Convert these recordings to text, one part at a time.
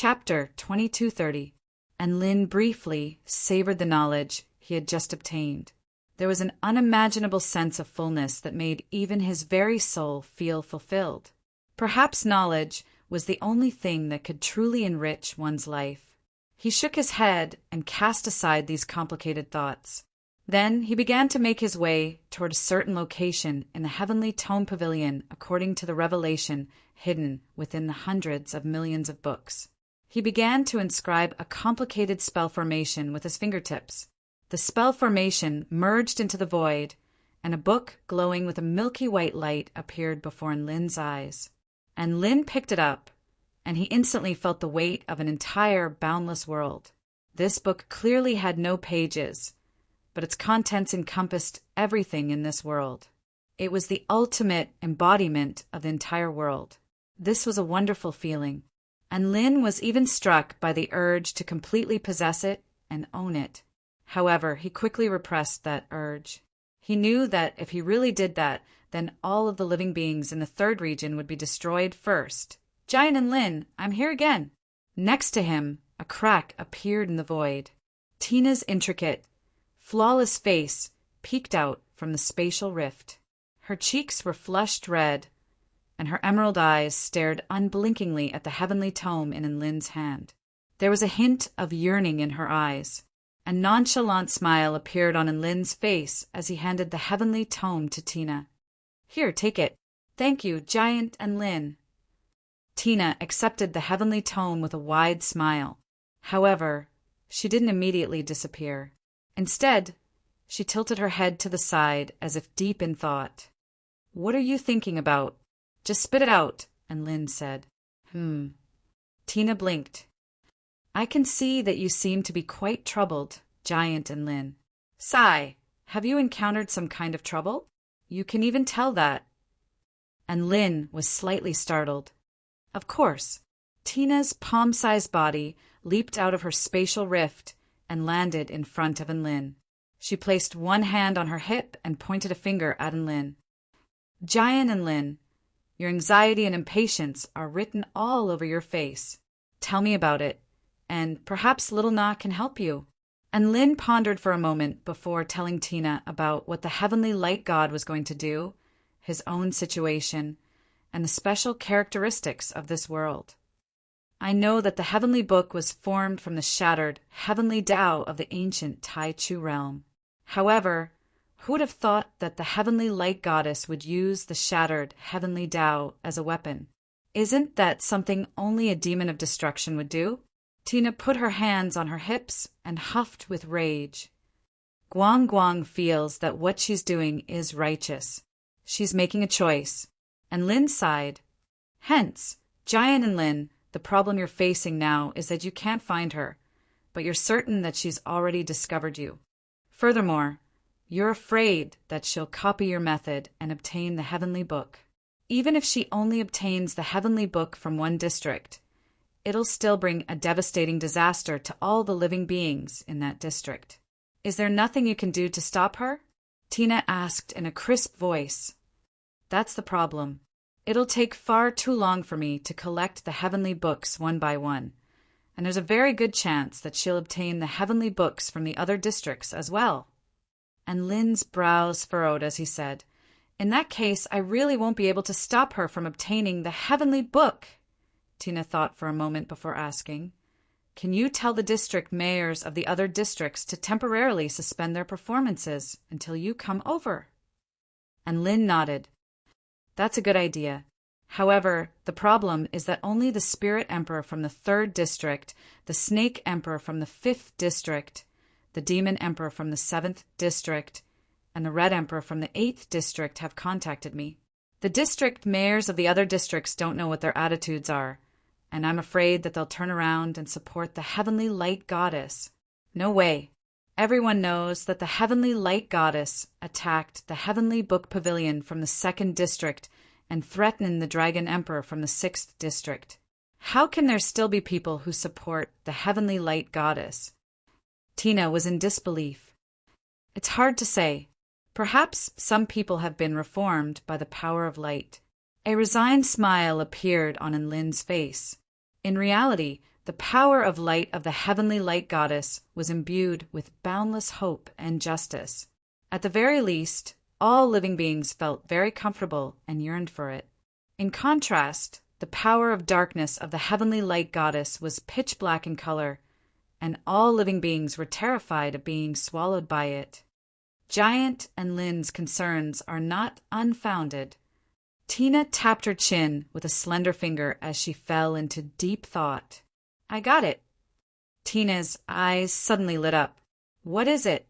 Chapter 2230. And Lin briefly savored the knowledge he had just obtained. There was an unimaginable sense of fullness that made even his very soul feel fulfilled. Perhaps knowledge was the only thing that could truly enrich one's life. He shook his head and cast aside these complicated thoughts. Then he began to make his way toward a certain location in the heavenly tome pavilion according to the revelation hidden within the hundreds of millions of books. He began to inscribe a complicated spell formation with his fingertips. The spell formation merged into the void, and a book glowing with a milky white light appeared before Lin's eyes. And Lin picked it up, and he instantly felt the weight of an entire boundless world. This book clearly had no pages, but its contents encompassed everything in this world. It was the ultimate embodiment of the entire world. This was a wonderful feeling, and Lin was even struck by the urge to completely possess it and own it. However, he quickly repressed that urge. He knew that if he really did that, then all of the living beings in the third region would be destroyed first. Giant and Lin, I'm here again. Next to him, a crack appeared in the void. Tina's intricate, flawless face peeked out from the spatial rift. Her cheeks were flushed red, and her emerald eyes stared unblinkingly at the heavenly tome in Lin's hand. There was a hint of yearning in her eyes. A nonchalant smile appeared on Lin's face as he handed the heavenly tome to Tina. Here, take it. Thank you, Giant and Lin. Tina accepted the heavenly tome with a wide smile. However, she didn't immediately disappear. Instead, she tilted her head to the side as if deep in thought. What are you thinking about? Just spit it out, and Lin said. Tina blinked. I can see that you seem to be quite troubled, Giant and Lin. Sigh, have you encountered some kind of trouble? You can even tell that. And Lin was slightly startled. Of course. Tina's palm-sized body leaped out of her spatial rift and landed in front of Lin. She placed one hand on her hip and pointed a finger at Lin. Giant and Lin, your anxiety and impatience are written all over your face. Tell me about it, and perhaps Little Na can help you. And Lin pondered for a moment before telling Tina about what the heavenly light god was going to do, his own situation, and the special characteristics of this world. I know that the heavenly book was formed from the shattered heavenly Tao of the ancient Tai Chu realm. However, who would have thought that the heavenly light goddess would use the shattered heavenly Tao as a weapon? Isn't that something only a demon of destruction would do? Tina put her hands on her hips and huffed with rage. Guang Guang feels that what she's doing is righteous. She's making a choice. And Lin sighed. Hence, Giant and Lin, the problem you're facing now is that you can't find her, but you're certain that she's already discovered you. Furthermore, you're afraid that she'll copy your method and obtain the heavenly book. Even if she only obtains the heavenly book from one district, it'll still bring a devastating disaster to all the living beings in that district. Is there nothing you can do to stop her? Tina asked in a crisp voice. That's the problem. It'll take far too long for me to collect the heavenly books one by one, and there's a very good chance that she'll obtain the heavenly books from the other districts as well. And Lin's brows furrowed as he said, In that case, I really won't be able to stop her from obtaining the heavenly book. Tina thought for a moment before asking, Can you tell the district mayors of the other districts to temporarily suspend their performances until you come over? And Lin nodded. That's a good idea. However, the problem is that only the Spirit Emperor from the 3rd District, the Snake Emperor from the 5th District, the Demon Emperor from the 7th District, and the Red Emperor from the 8th District have contacted me. The district mayors of the other districts don't know what their attitudes are, and I'm afraid that they'll turn around and support the Heavenly Light Goddess. No way. Everyone knows that the Heavenly Light Goddess attacked the Heavenly Book Pavilion from the 2nd District and threatened the Dragon Emperor from the 6th District. How can there still be people who support the Heavenly Light Goddess? Tina was in disbelief. It's hard to say. Perhaps some people have been reformed by the power of light. A resigned smile appeared on Lin's face. In reality, The power of light of the heavenly light goddess was imbued with boundless hope and justice. At the very least, all living beings felt very comfortable and yearned for it. In contrast, the power of darkness of the heavenly light goddess was pitch black in color, and all living beings were terrified of being swallowed by it. Giant and Lin's concerns are not unfounded. Tina tapped her chin with a slender finger as she fell into deep thought. I got it. Tina's eyes suddenly lit up. What is it?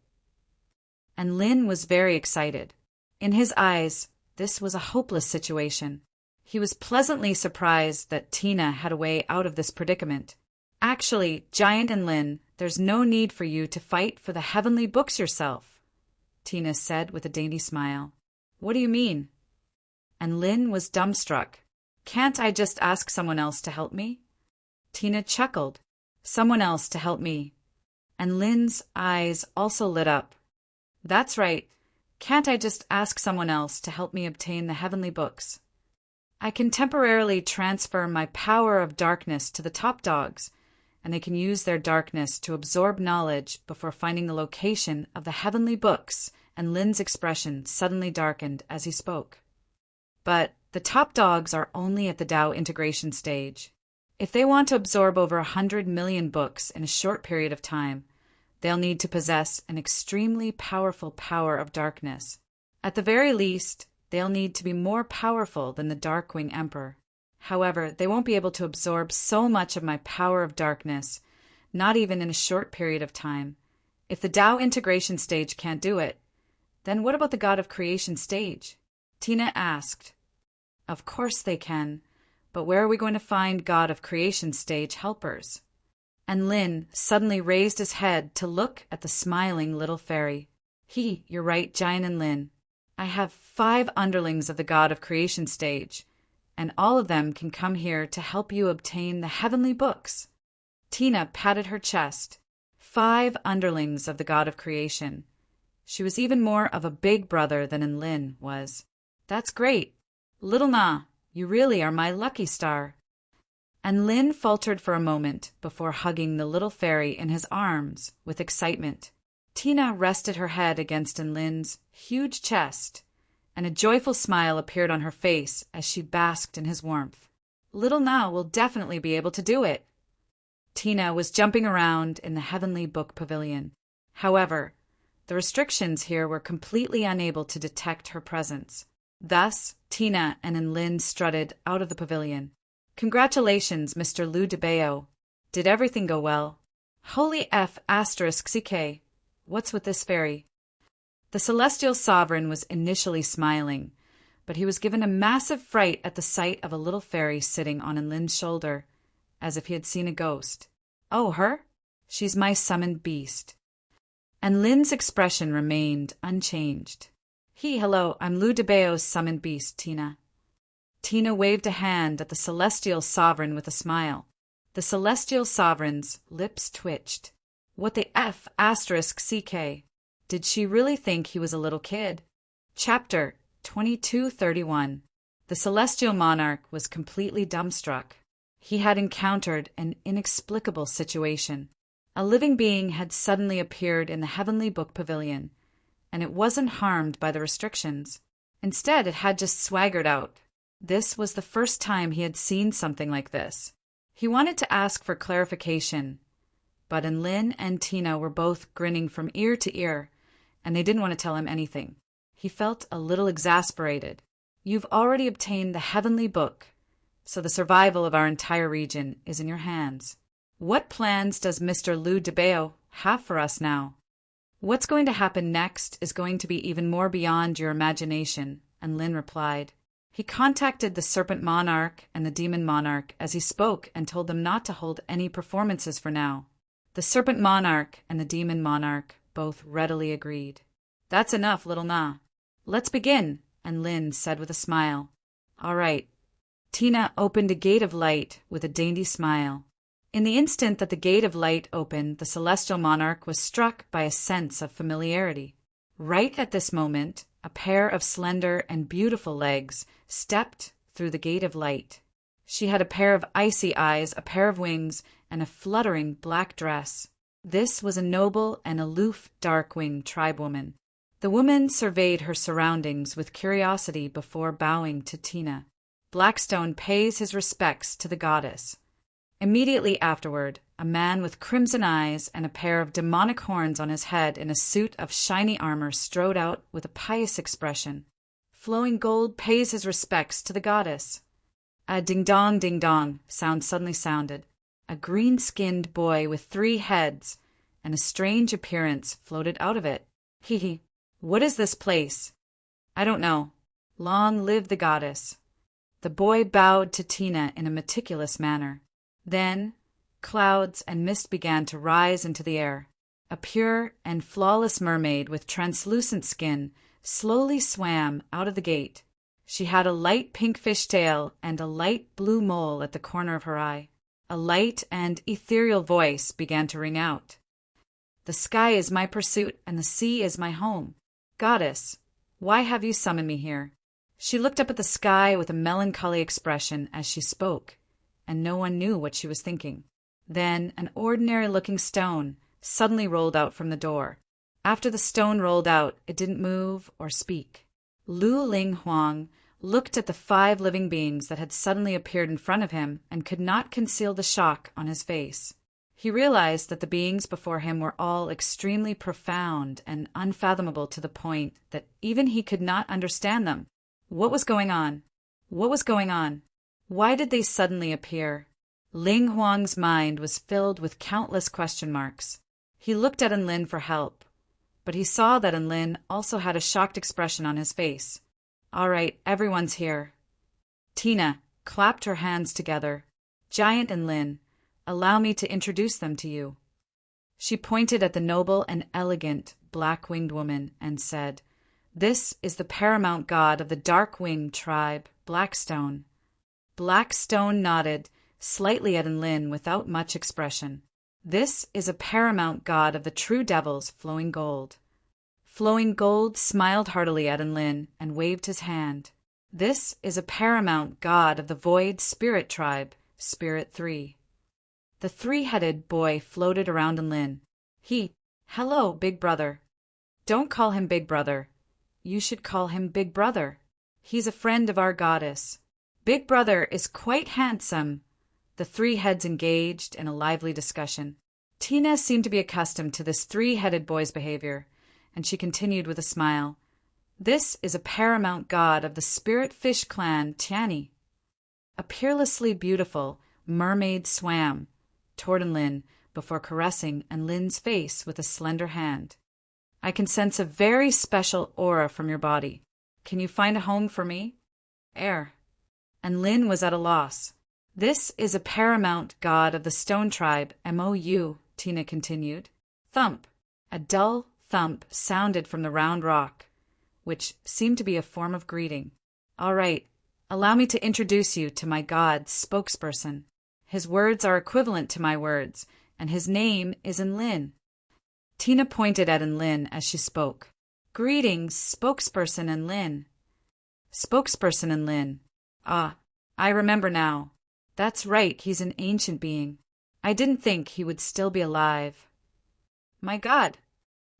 And Lin was very excited. In his eyes, this was a hopeless situation. He was pleasantly surprised that Tina had a way out of this predicament. Actually, Giant and Lin, there's no need for you to fight for the heavenly books yourself, Tina said with a dainty smile. What do you mean? And Lin was dumbstruck. Can't I just ask someone else to help me? Tina chuckled. Someone else to help me. And Lin's eyes also lit up. That's right. Can't I just ask someone else to help me obtain the heavenly books? I can temporarily transfer my power of darkness to the top dogs, and they can use their darkness to absorb knowledge before finding the location of the heavenly books, and Lin's expression suddenly darkened as he spoke. But the top dogs are only at the Tao integration stage. If they want to absorb over 100 million books in a short period of time, they'll need to possess an extremely powerful power of darkness. At the very least, they'll need to be more powerful than the Darkwing Emperor. However, they won't be able to absorb so much of my power of darkness, not even in a short period of time. If the Tao integration stage can't do it, then what about the God of Creation stage? Tina asked. Of course they can, but where are we going to find God of Creation stage helpers? And Lin suddenly raised his head to look at the smiling little fairy. You're right, Giant and Lin. I have 5 underlings of the God of Creation stage, and all of them can come here to help you obtain the heavenly books. Tina patted her chest. 5 underlings of the God of Creation. She was even more of a big brother than Lin was. That's great. Little Na, you really are my lucky star. And Lin faltered for a moment before hugging the little fairy in his arms with excitement. Tina rested her head against Lin's huge chest, and a joyful smile appeared on her face as she basked in his warmth. Little Na will definitely be able to do it. Tina was jumping around in the Heavenly Book Pavilion. However, the restrictions here were completely unable to detect her presence. Thus, Tina and Lin strutted out of the pavilion. Congratulations, Mr. Lu DeBeo. Did everything go well? Holy F asterisk CK. What's with this fairy? The celestial sovereign was initially smiling, but he was given a massive fright at the sight of a little fairy sitting on Lin's shoulder, as if he had seen a ghost. Oh, her? She's my summoned beast. And Lin's expression remained unchanged. Hello, I'm Lu DeBeo's summoned beast, Tina. Tina waved a hand at the celestial sovereign with a smile. The celestial sovereign's lips twitched. What the F asterisk CK? Did she really think he was a little kid? Chapter 2231. The celestial monarch was completely dumbstruck. He had encountered an inexplicable situation. A living being had suddenly appeared in the Heavenly Book Pavilion, and it wasn't harmed by the restrictions. Instead, it had just swaggered out. This was the first time he had seen something like this. He wanted to ask for clarification, but Lin and Tina were both grinning from ear to ear, and they didn't want to tell him anything. He felt a little exasperated. You've already obtained the heavenly book, so the survival of our entire region is in your hands. What plans does Mr. Lu DeBeo have for us now? What's going to happen next is going to be even more beyond your imagination, and Lin replied. He contacted the Serpent Monarch and the Demon Monarch as he spoke and told them not to hold any performances for now. The Serpent Monarch and the Demon Monarch both readily agreed. That's enough, Little Na. Let's begin, and Lin said with a smile. All right. Tina opened a gate of light with a dainty smile. In the instant that the gate of light opened, the Celestial Monarch was struck by a sense of familiarity. Right at this moment, a pair of slender and beautiful legs stepped through the gate of light. She had a pair of icy eyes, a pair of wings, and a fluttering black dress. This was a noble and aloof Darkwing tribewoman. The woman surveyed her surroundings with curiosity before bowing to Tina. Blackstone pays his respects to the goddess. Immediately afterward, a man with crimson eyes and a pair of demonic horns on his head in a suit of shiny armor strode out with a pious expression. Flowing Gold pays his respects to the goddess. A ding-dong, sound suddenly sounded. A green-skinned boy with 3 heads and a strange appearance floated out of it. Hee. What is this place? I don't know. Long live the goddess. The boy bowed to Tina in a meticulous manner. Then, clouds and mist began to rise into the air. A pure and flawless mermaid with translucent skin slowly swam out of the gate. She had a light pink fishtail and a light blue mole at the corner of her eye. A light and ethereal voice began to ring out. The sky is my pursuit and the sea is my home. Goddess, why have you summoned me here? She looked up at the sky with a melancholy expression as she spoke, and no one knew what she was thinking. Then an ordinary-looking stone suddenly rolled out from the door. After the stone rolled out, it didn't move or speak. Lu Ling Huang looked at the 5 living beings that had suddenly appeared in front of him and could not conceal the shock on his face. He realized that the beings before him were all extremely profound and unfathomable to the point that even he could not understand them. What was going on? What was going on? Why did they suddenly appear? Ling Huang's mind was filled with countless question marks. He looked at Enlin for help, but he saw that Enlin also had a shocked expression on his face. All right, everyone's here. Tina clapped her hands together. Giant Enlin, allow me to introduce them to you. She pointed at the noble and elegant black-winged woman and said, This is the paramount god of the Darkwing tribe, Blackstone. Blackstone nodded slightly at Enlin without much expression. This is a paramount god of the true devils, Flowing Gold. Flowing Gold smiled heartily at Enlin and waved his hand. This is a paramount god of the Void Spirit tribe, Spirit 3. The 3-headed boy floated around Enlin. Hello, Big Brother. Don't call him Big Brother. You should call him Big Brother. He's a friend of our goddess. Big Brother is quite handsome. The 3 heads engaged in a lively discussion. Tina seemed to be accustomed to this 3-headed boy's behavior, and she continued with a smile. This is a paramount god of the spirit fish clan, Tiani. A peerlessly beautiful mermaid swam toward Enlin before caressing Enlin's face with a slender hand. I can sense a very special aura from your body. Can you find a home for me? Air. Enlin was at a loss. This is a paramount god of the stone tribe, Mou, Tina continued. Thump. A dull thump sounded from the round rock, which seemed to be a form of greeting. All right, allow me to introduce you to my god's spokesperson. His words are equivalent to my words, and his name is Enlin. Tina pointed at Enlin as she spoke. Greetings, spokesperson Enlin. Spokesperson Enlin. Ah, I remember now. That's right, he's an ancient being. I didn't think he would still be alive. My God.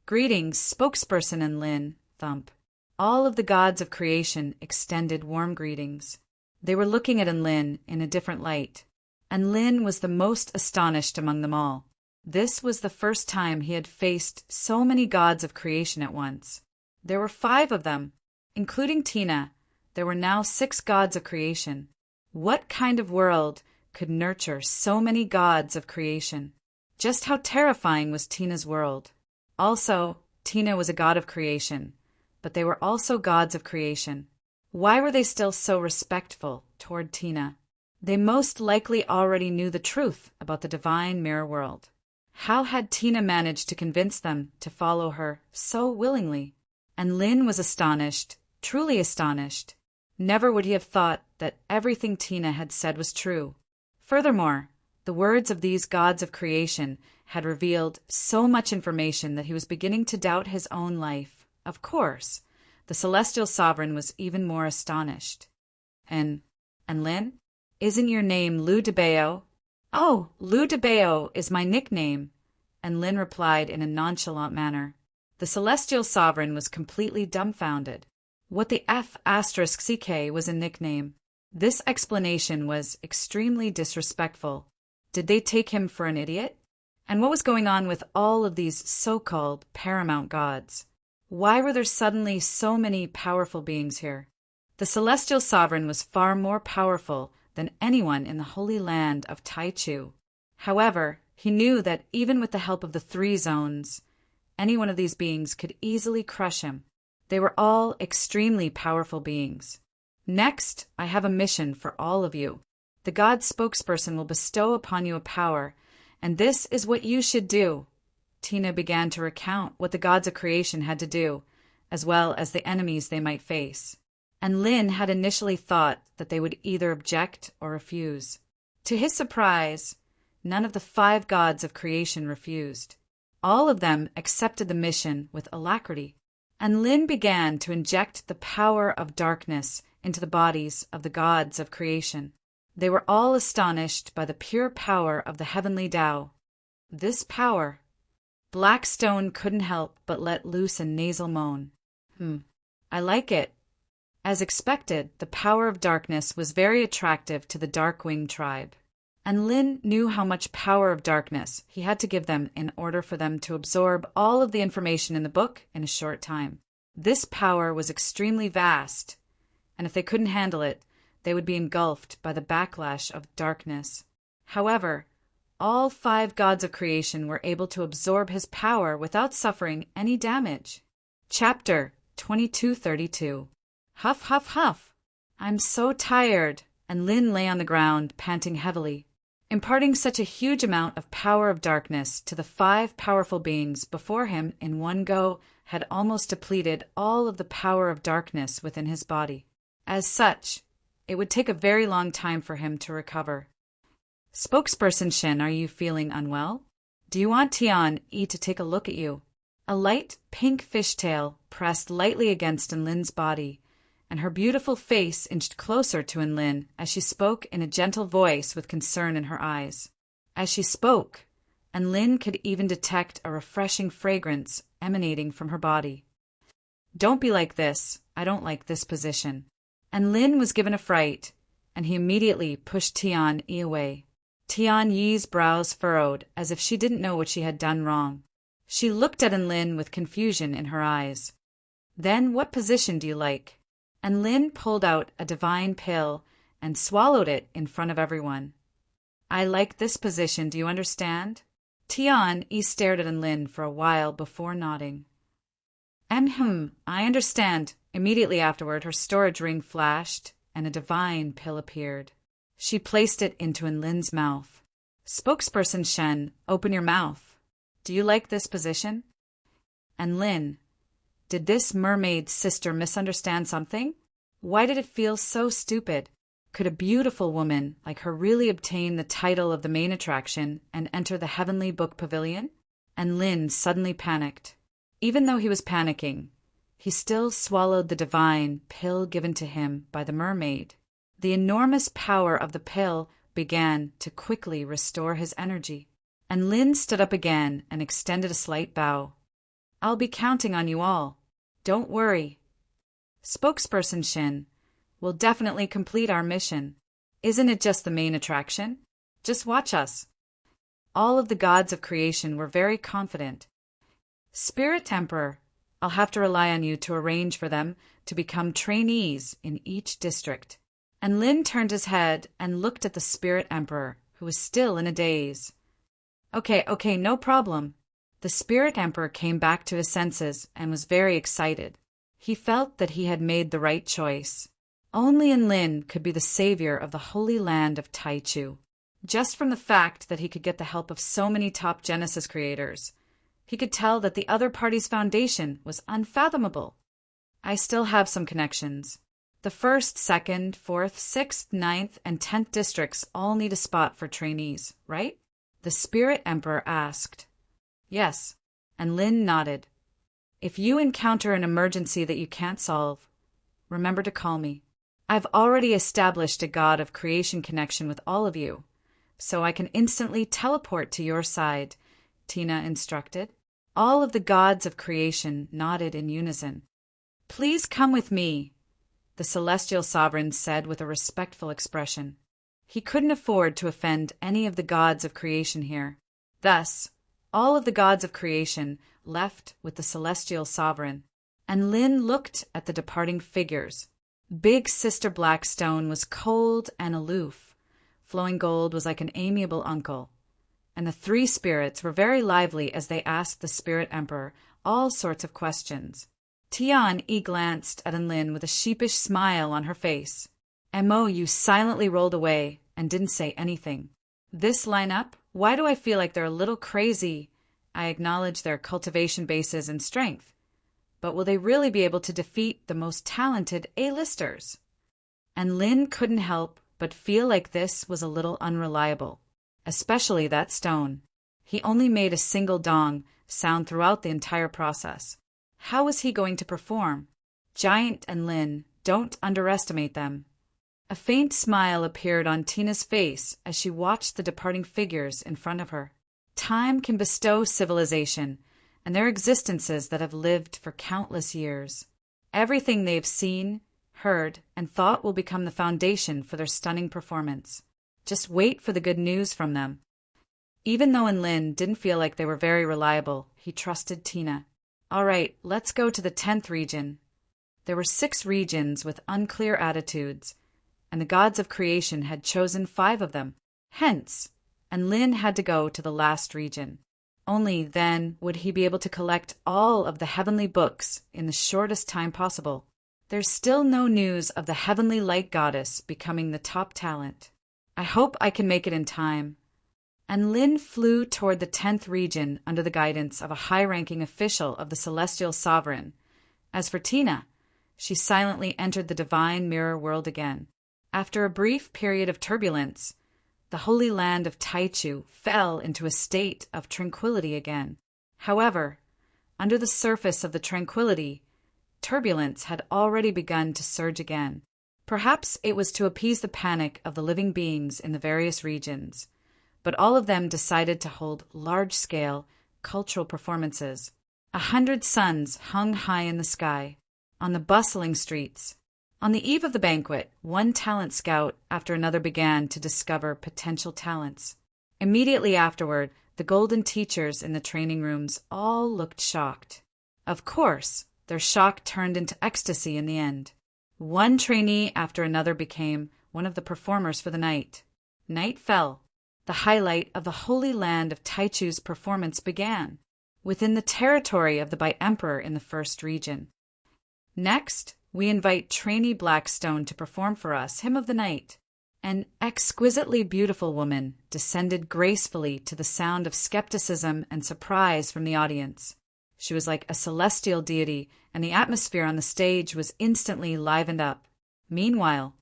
Greetings, spokesperson Enlin. Thump. All of the gods of creation extended warm greetings. They were looking at Enlin in a different light. Enlin was the most astonished among them all. This was the first time he had faced so many gods of creation at once. There were 5 of them. Including Tina, there were now 6 gods of creation. What kind of world could nurture so many gods of creation? Just how terrifying was Tina's world? Also, Tina was a god of creation, but they were also gods of creation. Why were they still so respectful toward Tina? They most likely already knew the truth about the divine mirror world. How had Tina managed to convince them to follow her so willingly? And Lin was astonished, truly astonished. Never would he have thought that everything Tina had said was true. Furthermore, the words of these gods of creation had revealed so much information that he was beginning to doubt his own life. Of course, the celestial sovereign was even more astonished. And Lin, isn't your name Lu de Bao? Oh, Lou DeBeo is my nickname, and Lynn replied in a nonchalant manner. The celestial sovereign was completely dumbfounded. What the F***CK was a nickname. This explanation was extremely disrespectful. Did they take him for an idiot? And what was going on with all of these so-called paramount gods? Why were there suddenly so many powerful beings here? The celestial sovereign was far more powerful than anyone in the holy land of Taichu. However, he knew that even with the help of the 3 zones, any one of these beings could easily crush him. They were all extremely powerful beings. Next, I have a mission for all of you. The god spokesperson will bestow upon you a power, and this is what you should do. Tina began to recount what the gods of creation had to do, as well as the enemies they might face. And Lin had initially thought that they would either object or refuse. To his surprise, none of the 5 gods of creation refused. All of them accepted the mission with alacrity, and Lin began to inject the power of darkness into the bodies of the gods of creation. They were all astonished by the pure power of the heavenly Tao. This power. Blackstone couldn't help but let loose a nasal moan. I like it. As expected, the power of darkness was very attractive to the Darkwing tribe. And Lin knew how much power of darkness he had to give them in order for them to absorb all of the information in the book in a short time. This power was extremely vast, and if they couldn't handle it, they would be engulfed by the backlash of darkness. However, all 5 gods of creation were able to absorb his power without suffering any damage. Chapter 2232. Huff, huff, huff. I'm so tired, and Lin lay on the ground, panting heavily. Imparting such a huge amount of power of darkness to the 5 powerful beings before him in one go had almost depleted all of the power of darkness within his body. As such, it would take a very long time for him to recover. Spokesperson Shin, are you feeling unwell? Do you want Tian-Yi to take a look at you? A light pink fishtail pressed lightly against Enlin's body, and her beautiful face inched closer to Enlin as she spoke in a gentle voice with concern in her eyes. As she spoke, Enlin could even detect a refreshing fragrance emanating from her body. Don't be like this. I don't like this position. Enlin was given a fright, and he immediately pushed Tian-Yi away. Tian-Yi's brows furrowed as if she didn't know what she had done wrong. She looked at Enlin with confusion in her eyes. Then what position do you like? And Lin pulled out a divine pill and swallowed it in front of everyone. I like this position, do you understand? Tian-Yi stared at Enlin for a while before nodding. I understand. Immediately afterward, her storage ring flashed, and a divine pill appeared. She placed it into Enlin's mouth. Spokesperson Shen, open your mouth. Do you like this position? Enlin, did this mermaid sister misunderstand something? Why did it feel so stupid? Could a beautiful woman like her really obtain the title of the main attraction and enter the Heavenly Book Pavilion? And Lin suddenly panicked. Even though he was panicking, he still swallowed the divine pill given to him by the mermaid. The enormous power of the pill began to quickly restore his energy. And Lin stood up again and extended a slight bow. I'll be counting on you all. Don't worry. Spokesperson Shin, we'll definitely complete our mission. Isn't it just the main attraction? Just watch us. All of the gods of creation were very confident. Spirit Emperor, I'll have to rely on you to arrange for them to become trainees in each district. And Lin turned his head and looked at the Spirit Emperor, who was still in a daze. Okay, no problem. The Spirit Emperor came back to his senses and was very excited. He felt that he had made the right choice. Only Enlin could be the savior of the holy land of Taichu. Just from the fact that he could get the help of so many top Genesis creators, he could tell that the other party's foundation was unfathomable. I still have some connections. The 1st, 2nd, 4th, 6th, 9th, and 10th districts all need a spot for trainees, right? The Spirit Emperor asked. Yes, and Lin nodded. If you encounter an emergency that you can't solve, remember to call me. I've already established a God of creation connection with all of you, so I can instantly teleport to your side," Tina instructed. All of the gods of creation nodded in unison. "Please come with me," the celestial sovereign said with a respectful expression. He couldn't afford to offend any of the gods of creation here. Thus, all of the gods of creation left with the celestial sovereign, and Lynn looked at the departing figures. Big Sister Blackstone was cold and aloof. Flowing Gold was like an amiable uncle, and the three spirits were very lively as they asked the Spirit Emperor all sorts of questions. Tian-E glanced at Lin with a sheepish smile on her face. Mo silently rolled away and didn't say anything. This lineup? Why do I feel like they're a little crazy? I acknowledge their cultivation bases and strength, but will they really be able to defeat the most talented A-listers? And Lin couldn't help but feel like this was a little unreliable. Especially that stone. He only made a single dong sound throughout the entire process. How was he going to perform? Giant and Lin, don't underestimate them. A faint smile appeared on Tina's face as she watched the departing figures in front of her. Time can bestow civilization, and their existences that have lived for countless years. Everything they've seen, heard, and thought will become the foundation for their stunning performance. Just wait for the good news from them. Even though Lin didn't feel like they were very reliable, he trusted Tina. All right, let's go to the 10th region. There were 6 regions with unclear attitudes, and the gods of creation had chosen 5 of them. Hence, Lin had to go to the last region. Only then would he be able to collect all of the heavenly books in the shortest time possible. There's still no news of the heavenly light goddess becoming the top talent. I hope I can make it in time. And Lin flew toward the 10th region under the guidance of a high-ranking official of the Celestial Sovereign. As for Tina, she silently entered the divine mirror world again. After a brief period of turbulence, the holy land of Taichu fell into a state of tranquility again. However, under the surface of the tranquility, turbulence had already begun to surge again. Perhaps it was to appease the panic of the living beings in the various regions, but all of them decided to hold large-scale cultural performances. 100 suns hung high in the sky, on the bustling streets. On the eve of the banquet, one talent scout after another began to discover potential talents. Immediately afterward, the golden teachers in the training rooms all looked shocked. Of course, their shock turned into ecstasy in the end. One trainee after another became one of the performers for the night. Night fell. The highlight of the holy land of Taichu's performance began, within the territory of the By Emperor in the 1st region. Next, we invite trainee Blackstone to perform for us Hymn of the Night. An exquisitely beautiful woman descended gracefully to the sound of skepticism and surprise from the audience. She was like a celestial deity, and the atmosphere on the stage was instantly livened up. Meanwhile,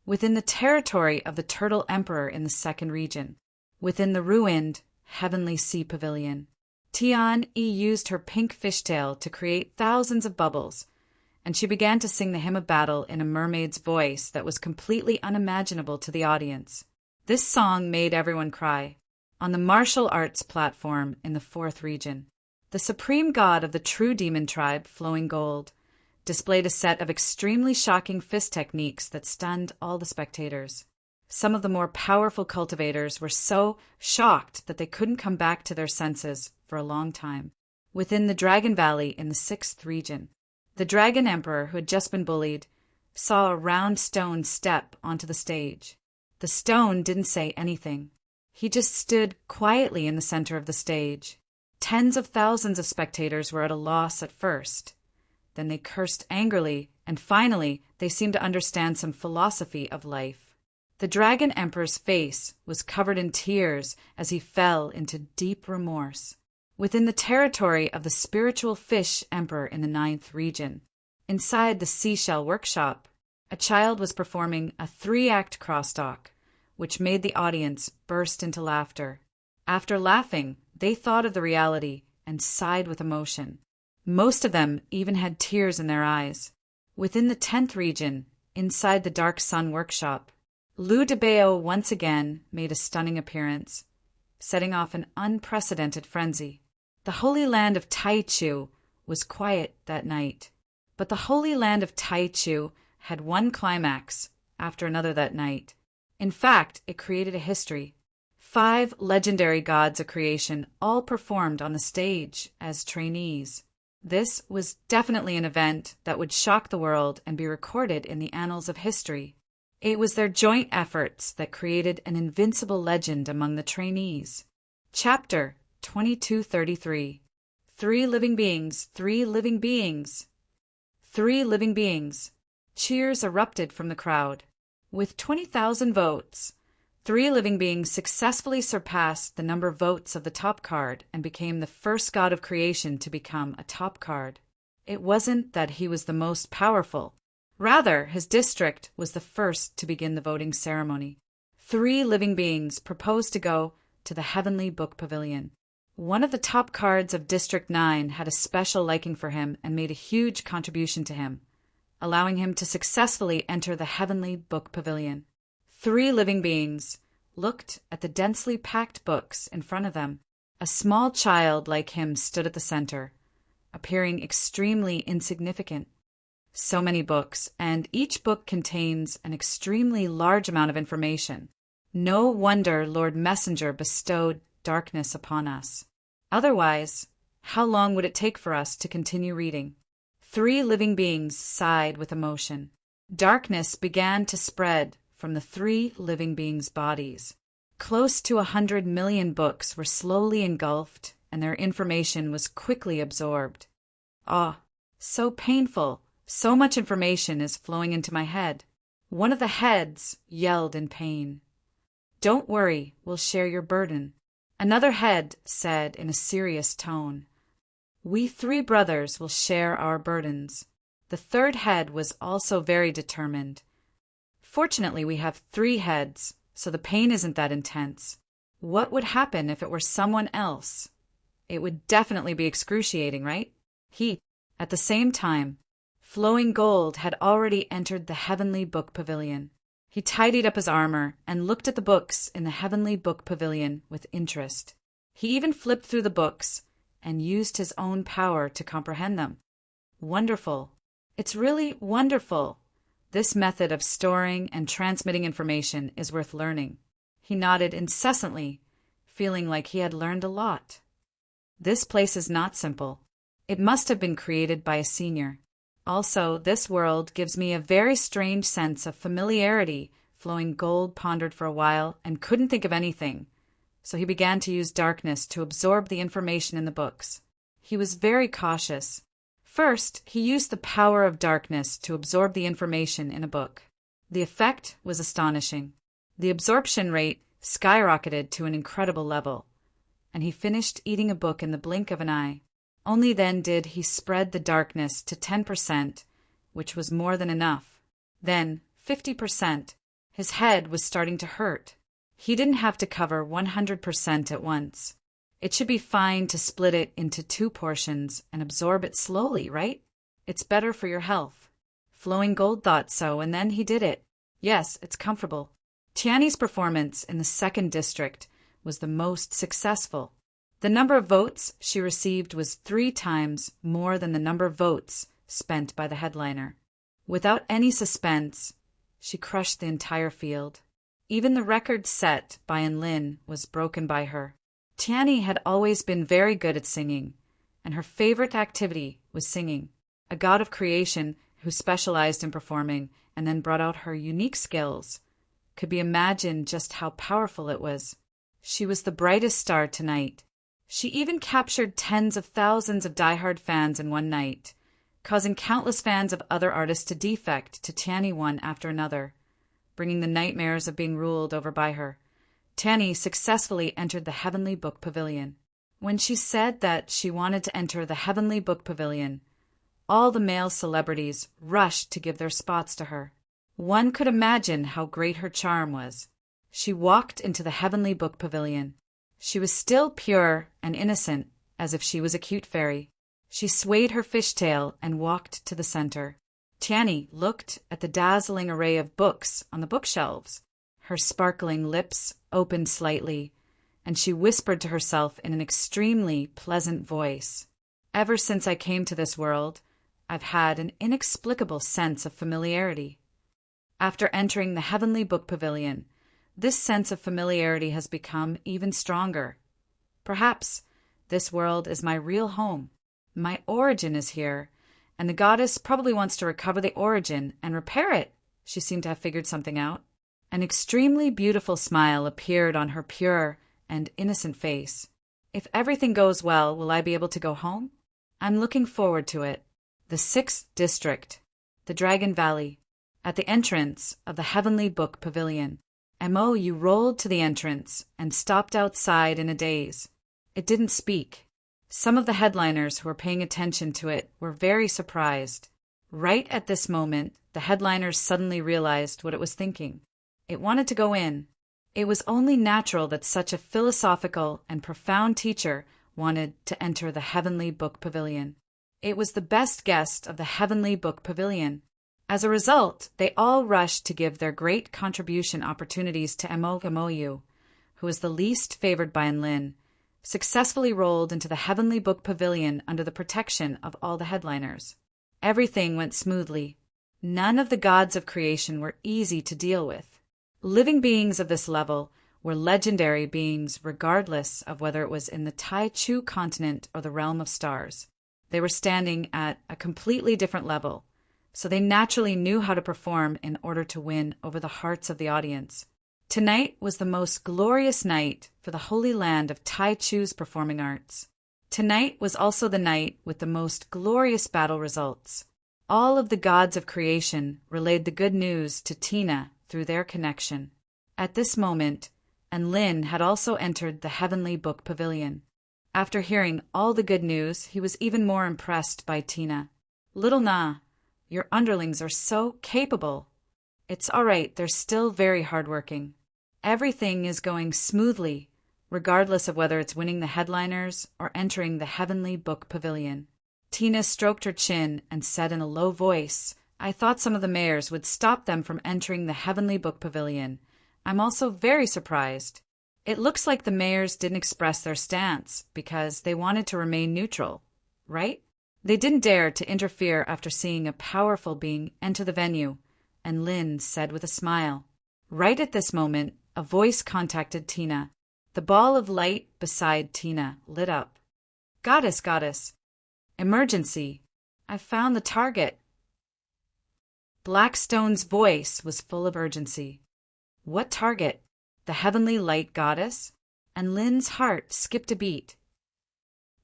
within the territory of the Turtle Emperor in the 2nd region, within the ruined Heavenly Sea Pavilion, Tian-E used her pink fishtail to create thousands of bubbles, and she began to sing the Hymn of Battle in a mermaid's voice that was completely unimaginable to the audience. This song made everyone cry. On the martial arts platform in the 4th region, the supreme god of the true demon tribe, Flowing Gold, displayed a set of extremely shocking fist techniques that stunned all the spectators. Some of the more powerful cultivators were so shocked that they couldn't come back to their senses for a long time. Within the Dragon Valley in the 6th region, the Dragon Emperor, who had just been bullied, saw a round stone step onto the stage. The stone didn't say anything. He just stood quietly in the center of the stage. Tens of thousands of spectators were at a loss at first. Then they cursed angrily, and finally they seemed to understand some philosophy of life. The Dragon Emperor's face was covered in tears as he fell into deep remorse. Within the territory of the Spiritual Fish Emperor in the 9th region, inside the Seashell Workshop, a child was performing a 3-act crosstalk, which made the audience burst into laughter. After laughing, they thought of the reality and sighed with emotion. Most of them even had tears in their eyes. Within the 10th region, inside the Dark Sun Workshop, Lou DeBeo once again made a stunning appearance, setting off an unprecedented frenzy. The Holy Land of Taichu was quiet that night, but the Holy Land of Taichu had one climax after another that night. In fact, it created a history. 5 legendary gods of creation all performed on the stage as trainees. This was definitely an event that would shock the world and be recorded in the annals of history. It was their joint efforts that created an invincible legend among the trainees. Chapter 2233. 3 living beings, 3 living beings. 3 living beings. Cheers erupted from the crowd. With 20,000 votes, 3 living beings successfully surpassed the number of votes of the top card and became the first god of creation to become a top card. It wasn't that he was the most powerful. Rather, his district was the first to begin the voting ceremony. 3 living beings proposed to go to the Heavenly Book Pavilion. One of the top cards of District 9 had a special liking for him and made a huge contribution to him, allowing him to successfully enter the Heavenly Book Pavilion. 3 living beings looked at the densely packed books in front of them. A small child like him stood at the center, appearing extremely insignificant. So many books, and each book contains an extremely large amount of information. No wonder Lord Messenger bestowed darkness upon us. Otherwise, how long would it take for us to continue reading? 3 living beings sighed with emotion. Darkness began to spread from the 3 living beings' bodies. Close to 100 million books were slowly engulfed, and their information was quickly absorbed. Ah, so painful! So much information is flowing into my head. One of the heads yelled in pain. Don't worry, we'll share your burden. Another head said in a serious tone, we 3 brothers will share our burdens. The third head was also very determined. Fortunately, we have 3 heads, so the pain isn't that intense. What would happen if it were someone else? It would definitely be excruciating, right? At the same time, Flowing Gold had already entered the Heavenly Book Pavilion. He tidied up his armor and looked at the books in the Heavenly Book Pavilion with interest. He even flipped through the books and used his own power to comprehend them. Wonderful. It's really wonderful. This method of storing and transmitting information is worth learning. He nodded incessantly, feeling like he had learned a lot. This place is not simple. It must have been created by a senior. Also, this world gives me a very strange sense of familiarity. Flowing Gold pondered for a while and couldn't think of anything, so he began to use darkness to absorb the information in the books. He was very cautious. First, he used the power of darkness to absorb the information in a book. The effect was astonishing. The absorption rate skyrocketed to an incredible level, and he finished eating a book in the blink of an eye. Only then did he spread the darkness to 10%, which was more than enough. Then 50%. His head was starting to hurt. He didn't have to cover 100% at once. It should be fine to split it into 2 portions and absorb it slowly, right? It's better for your health. Flowing Gold thought so, and then he did it. Yes, it's comfortable. Tiany's performance in the 2nd district was the most successful. The number of votes she received was 3 times more than the number of votes spent by the headliner. Without any suspense, she crushed the entire field. Even the record set by Lin was broken by her. Tiany had always been very good at singing, and her favorite activity was singing. A god of creation who specialized in performing and then brought out her unique skills. Could be imagined just how powerful it was. She was the brightest star tonight. She even captured tens of thousands of diehard fans in one night, causing countless fans of other artists to defect to Tiany one after another, bringing the nightmares of being ruled over by her. Tiany successfully entered the Heavenly Book Pavilion. When she said that she wanted to enter the Heavenly Book Pavilion, all the male celebrities rushed to give their spots to her. One could imagine how great her charm was. She walked into the Heavenly Book Pavilion. She was still pure and innocent, as if she was a cute fairy. She swayed her fishtail and walked to the center. Tiany looked at the dazzling array of books on the bookshelves. Her sparkling lips opened slightly, and she whispered to herself in an extremely pleasant voice, "Ever since I came to this world, I've had an inexplicable sense of familiarity." After entering the Heavenly Book Pavilion, this sense of familiarity has become even stronger. Perhaps this world is my real home. My origin is here, and the goddess probably wants to recover the origin and repair it. She seemed to have figured something out. An extremely beautiful smile appeared on her pure and innocent face. "If everything goes well, will I be able to go home? I'm looking forward to it." The 6th District, the Dragon Valley, at the entrance of the Heavenly Book Pavilion. MOU rolled to the entrance and stopped outside in a daze. It didn't speak. Some of the headliners who were paying attention to it were very surprised. Right at this moment, the headliners suddenly realized what it was thinking. It wanted to go in. It was only natural that such a philosophical and profound teacher wanted to enter the Heavenly Book Pavilion. It was the best guest of the Heavenly Book Pavilion. As a result, they all rushed to give their great contribution opportunities to MOU, who was the least favored by Lin, successfully rolled into the Heavenly Book Pavilion under the protection of all the headliners. Everything went smoothly. None of the gods of creation were easy to deal with. Living beings of this level were legendary beings regardless of whether it was in the Tai Chu continent or the realm of stars. They were standing at a completely different level, so they naturally knew how to perform in order to win over the hearts of the audience. Tonight was the most glorious night for the holy land of Tai Chu's performing arts. Tonight was also the night with the most glorious battle results. All of the gods of creation relayed the good news to Tina through their connection. At this moment, Lin had also entered the Heavenly Book Pavilion. After hearing all the good news, he was even more impressed by Tina. "Little Na, your underlings are so capable." "It's all right, they're still very hardworking. Everything is going smoothly, regardless of whether it's winning the headliners or entering the Heavenly Book Pavilion." Tina stroked her chin and said in a low voice, "I thought some of the mayors would stop them from entering the Heavenly Book Pavilion. I'm also very surprised. It looks like the mayors didn't express their stance because they wanted to remain neutral, right? They didn't dare to interfere after seeing a powerful being enter the venue," and Lin said with a smile. Right at this moment, a voice contacted Tina. The ball of light beside Tina lit up. "Goddess, goddess. Emergency. I've found the target." Blackstone's voice was full of urgency. "What target? The Heavenly Light Goddess?" And Lin's heart skipped a beat.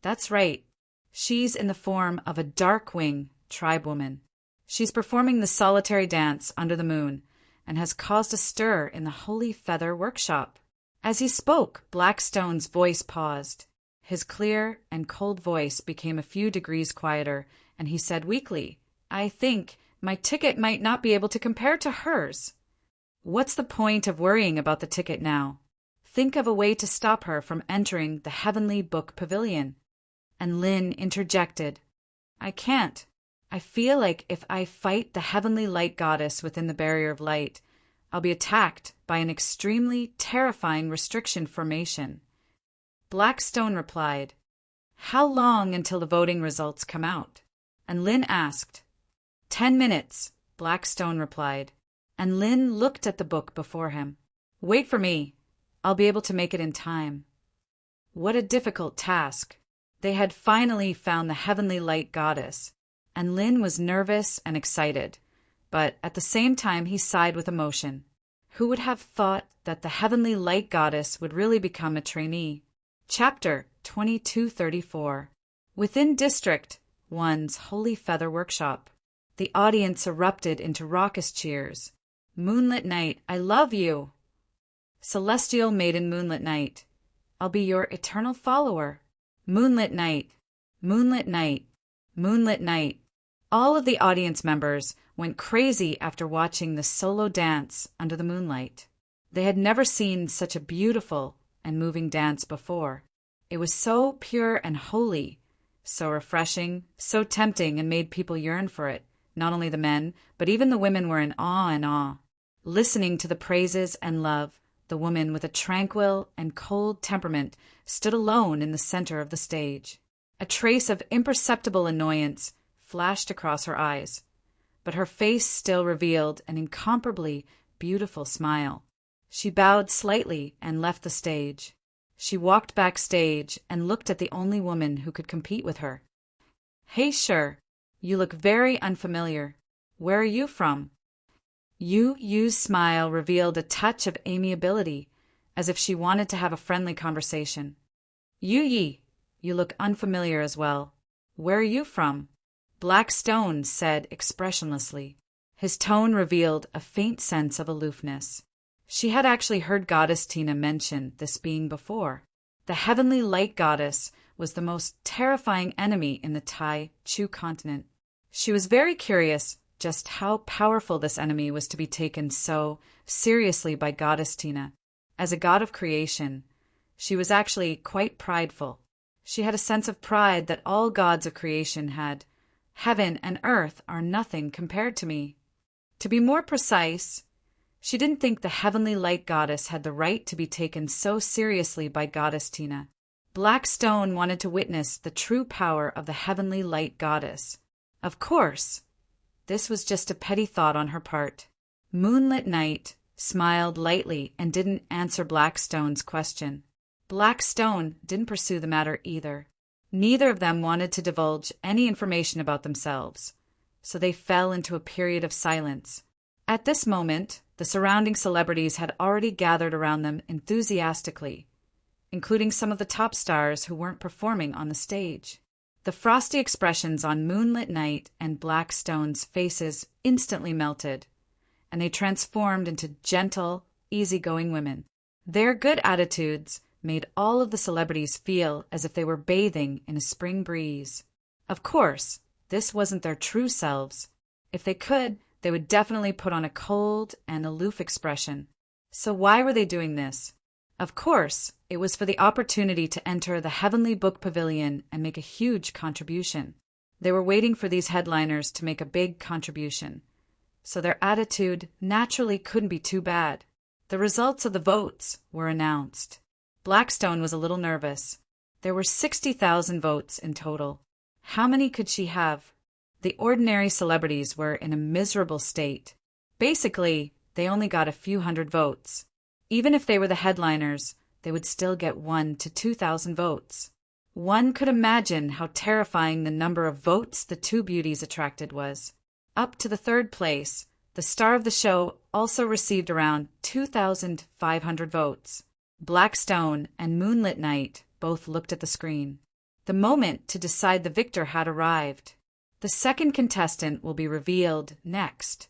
"That's right. She's in the form of a Darkwing tribewoman. She's performing the solitary dance under the moon and has caused a stir in the Holy Feather Workshop." As he spoke, Blackstone's voice paused. His clear and cold voice became a few degrees quieter, and he said weakly, "I think my ticket might not be able to compare to hers." "What's the point of worrying about the ticket now? Think of a way to stop her from entering the Heavenly Book Pavilion." And Lin interjected, "I can't. I feel like if I fight the Heavenly Light Goddess within the Barrier of Light, I'll be attacked by an extremely terrifying restriction formation." Blackstone replied, "How long until the voting results come out?" And Lin asked. 10 minutes, Blackstone replied, and Lin looked at the book before him. "Wait for me. I'll be able to make it in time." What a difficult task. They had finally found the Heavenly Light Goddess, and Lin was nervous and excited, but at the same time he sighed with emotion. Who would have thought that the Heavenly Light Goddess would really become a trainee? Chapter 2234. Within District 1's Holy Feather Workshop, the audience erupted into raucous cheers. "Moonlit Night, I love you!" "Celestial Maiden Moonlit Night, I'll be your eternal follower." "Moonlit Night, Moonlit Night, Moonlit Night." All of the audience members went crazy after watching the solo dance under the moonlight. They had never seen such a beautiful and moving dance before. It was so pure and holy, so refreshing, so tempting, and made people yearn for it. Not only the men, but even the women were in awe and awe. Listening to the praises and love, the woman with a tranquil and cold temperament stood alone in the center of the stage. A trace of imperceptible annoyance flashed across her eyes, but her face still revealed an incomparably beautiful smile. She bowed slightly and left the stage. She walked backstage and looked at the only woman who could compete with her. "Hey, sure, you look very unfamiliar. Where are you from?" Yu's smile revealed a touch of amiability, as if she wanted to have a friendly conversation. "Yi, you look unfamiliar as well. Where are you from?" Black Stone said expressionlessly. His tone revealed a faint sense of aloofness. She had actually heard Goddess Tina mention this being before. The heavenly light goddess was the most terrifying enemy in the Tai Chu continent. She was very curious just how powerful this enemy was to be taken so seriously by Goddess Tina. As a god of creation, she was actually quite prideful. She had a sense of pride that all gods of creation had. "Heaven and earth are nothing compared to me." To be more precise, she didn't think the heavenly light goddess had the right to be taken so seriously by Goddess Tina. Black Stone wanted to witness the true power of the heavenly light goddess. Of course, this was just a petty thought on her part. Moonlit Night smiled lightly and didn't answer Black Stone's question. Black Stone didn't pursue the matter either. Neither of them wanted to divulge any information about themselves, so they fell into a period of silence. At this moment, the surrounding celebrities had already gathered around them enthusiastically, including some of the top stars who weren't performing on the stage. The frosty expressions on Moonlit Night and Black Stone's faces instantly melted, and they transformed into gentle, easygoing women. Their good attitudes made all of the celebrities feel as if they were bathing in a spring breeze. Of course, this wasn't their true selves. If they could, they would definitely put on a cold and aloof expression. So why were they doing this? Of course, it was for the opportunity to enter the Heavenly Book Pavilion and make a huge contribution. They were waiting for these headliners to make a big contribution, so their attitude naturally couldn't be too bad. The results of the votes were announced. Blackstone was a little nervous. There were 60,000 votes in total. How many could she have? The ordinary celebrities were in a miserable state. Basically, they only got a few hundred votes. Even if they were the headliners, they would still get 1,000 to 2,000 votes. One could imagine how terrifying the number of votes the two beauties attracted was. Up to the third place, the star of the show also received around 2,500 votes. Blackstone and Moonlit Night both looked at the screen. The moment to decide the victor had arrived. The second contestant will be revealed next.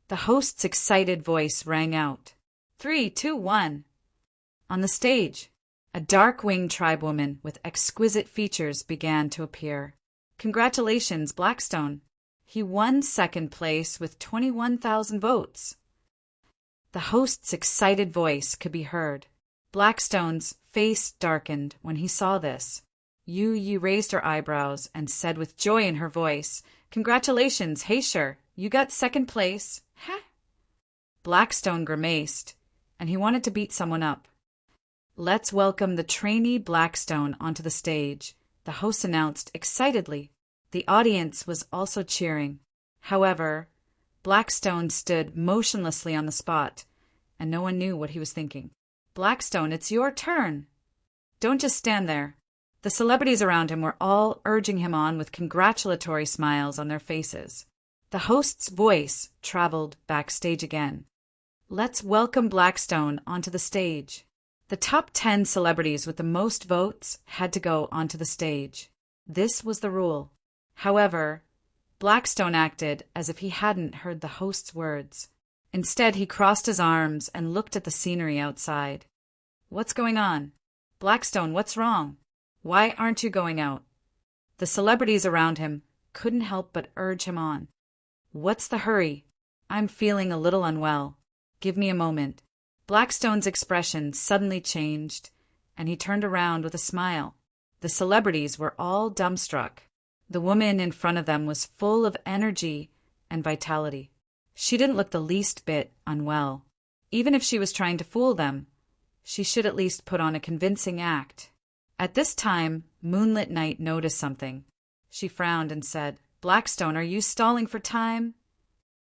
The host's excited voice rang out. 3, 2, 1. On the stage, a dark-winged tribewoman with exquisite features began to appear. Congratulations, Blackstone. He won second place with 21,000 votes. The host's excited voice could be heard. Blackstone's face darkened when he saw this. Yu raised her eyebrows and said with joy in her voice, "Congratulations, Heisher, you got second place." Heh. Blackstone grimaced, and he wanted to beat someone up. "Let's welcome the trainee Blackstone onto the stage," the host announced excitedly. The audience was also cheering. However, Blackstone stood motionlessly on the spot, and no one knew what he was thinking. "Blackstone, it's your turn. Don't just stand there." The celebrities around him were all urging him on with congratulatory smiles on their faces. The host's voice traveled backstage again. "Let's welcome Blackstone onto the stage." The top 10 celebrities with the most votes had to go onto the stage. This was the rule. However, Blackstone acted as if he hadn't heard the host's words. Instead, he crossed his arms and looked at the scenery outside. "What's going on? Blackstone, what's wrong? Why aren't you going out?" The celebrities around him couldn't help but urge him on. "What's the hurry? I'm feeling a little unwell. Give me a moment." Blackstone's expression suddenly changed, and he turned around with a smile. The celebrities were all dumbstruck. The woman in front of them was full of energy and vitality. She didn't look the least bit unwell. Even if she was trying to fool them, she should at least put on a convincing act. At this time, Moonlit Night noticed something. She frowned and said, "Blackstone, are you stalling for time?"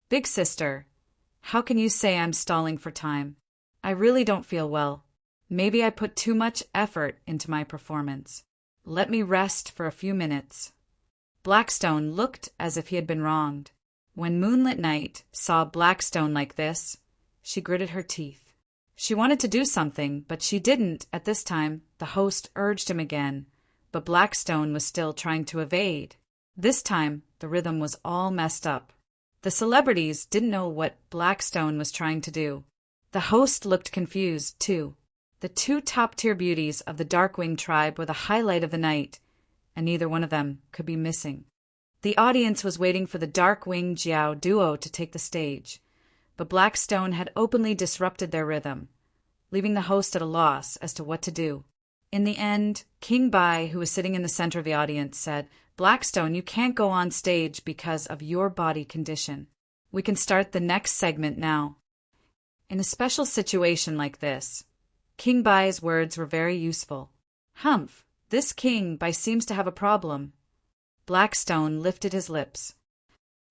"Big sister, how can you say I'm stalling for time? I really don't feel well. Maybe I put too much effort into my performance. Let me rest for a few minutes." Blackstone looked as if he had been wronged. When Moonlit Night saw Blackstone like this, she gritted her teeth. She wanted to do something, but she didn't at this time. The host urged him again, but Blackstone was still trying to evade. This time, the rhythm was all messed up. The celebrities didn't know what Blackstone was trying to do. The host looked confused, too. The two top-tier beauties of the Darkwing tribe were the highlight of the night, and neither one of them could be missing. The audience was waiting for the Darkwing Jiao duo to take the stage, but Blackstone had openly disrupted their rhythm, leaving the host at a loss as to what to do. In the end, King Bai, who was sitting in the center of the audience, said, "Blackstone, you can't go on stage because of your body condition. We can start the next segment now." In a special situation like this, King Bai's words were very useful. "Humph, this King Bai seems to have a problem." Blackstone lifted his lips.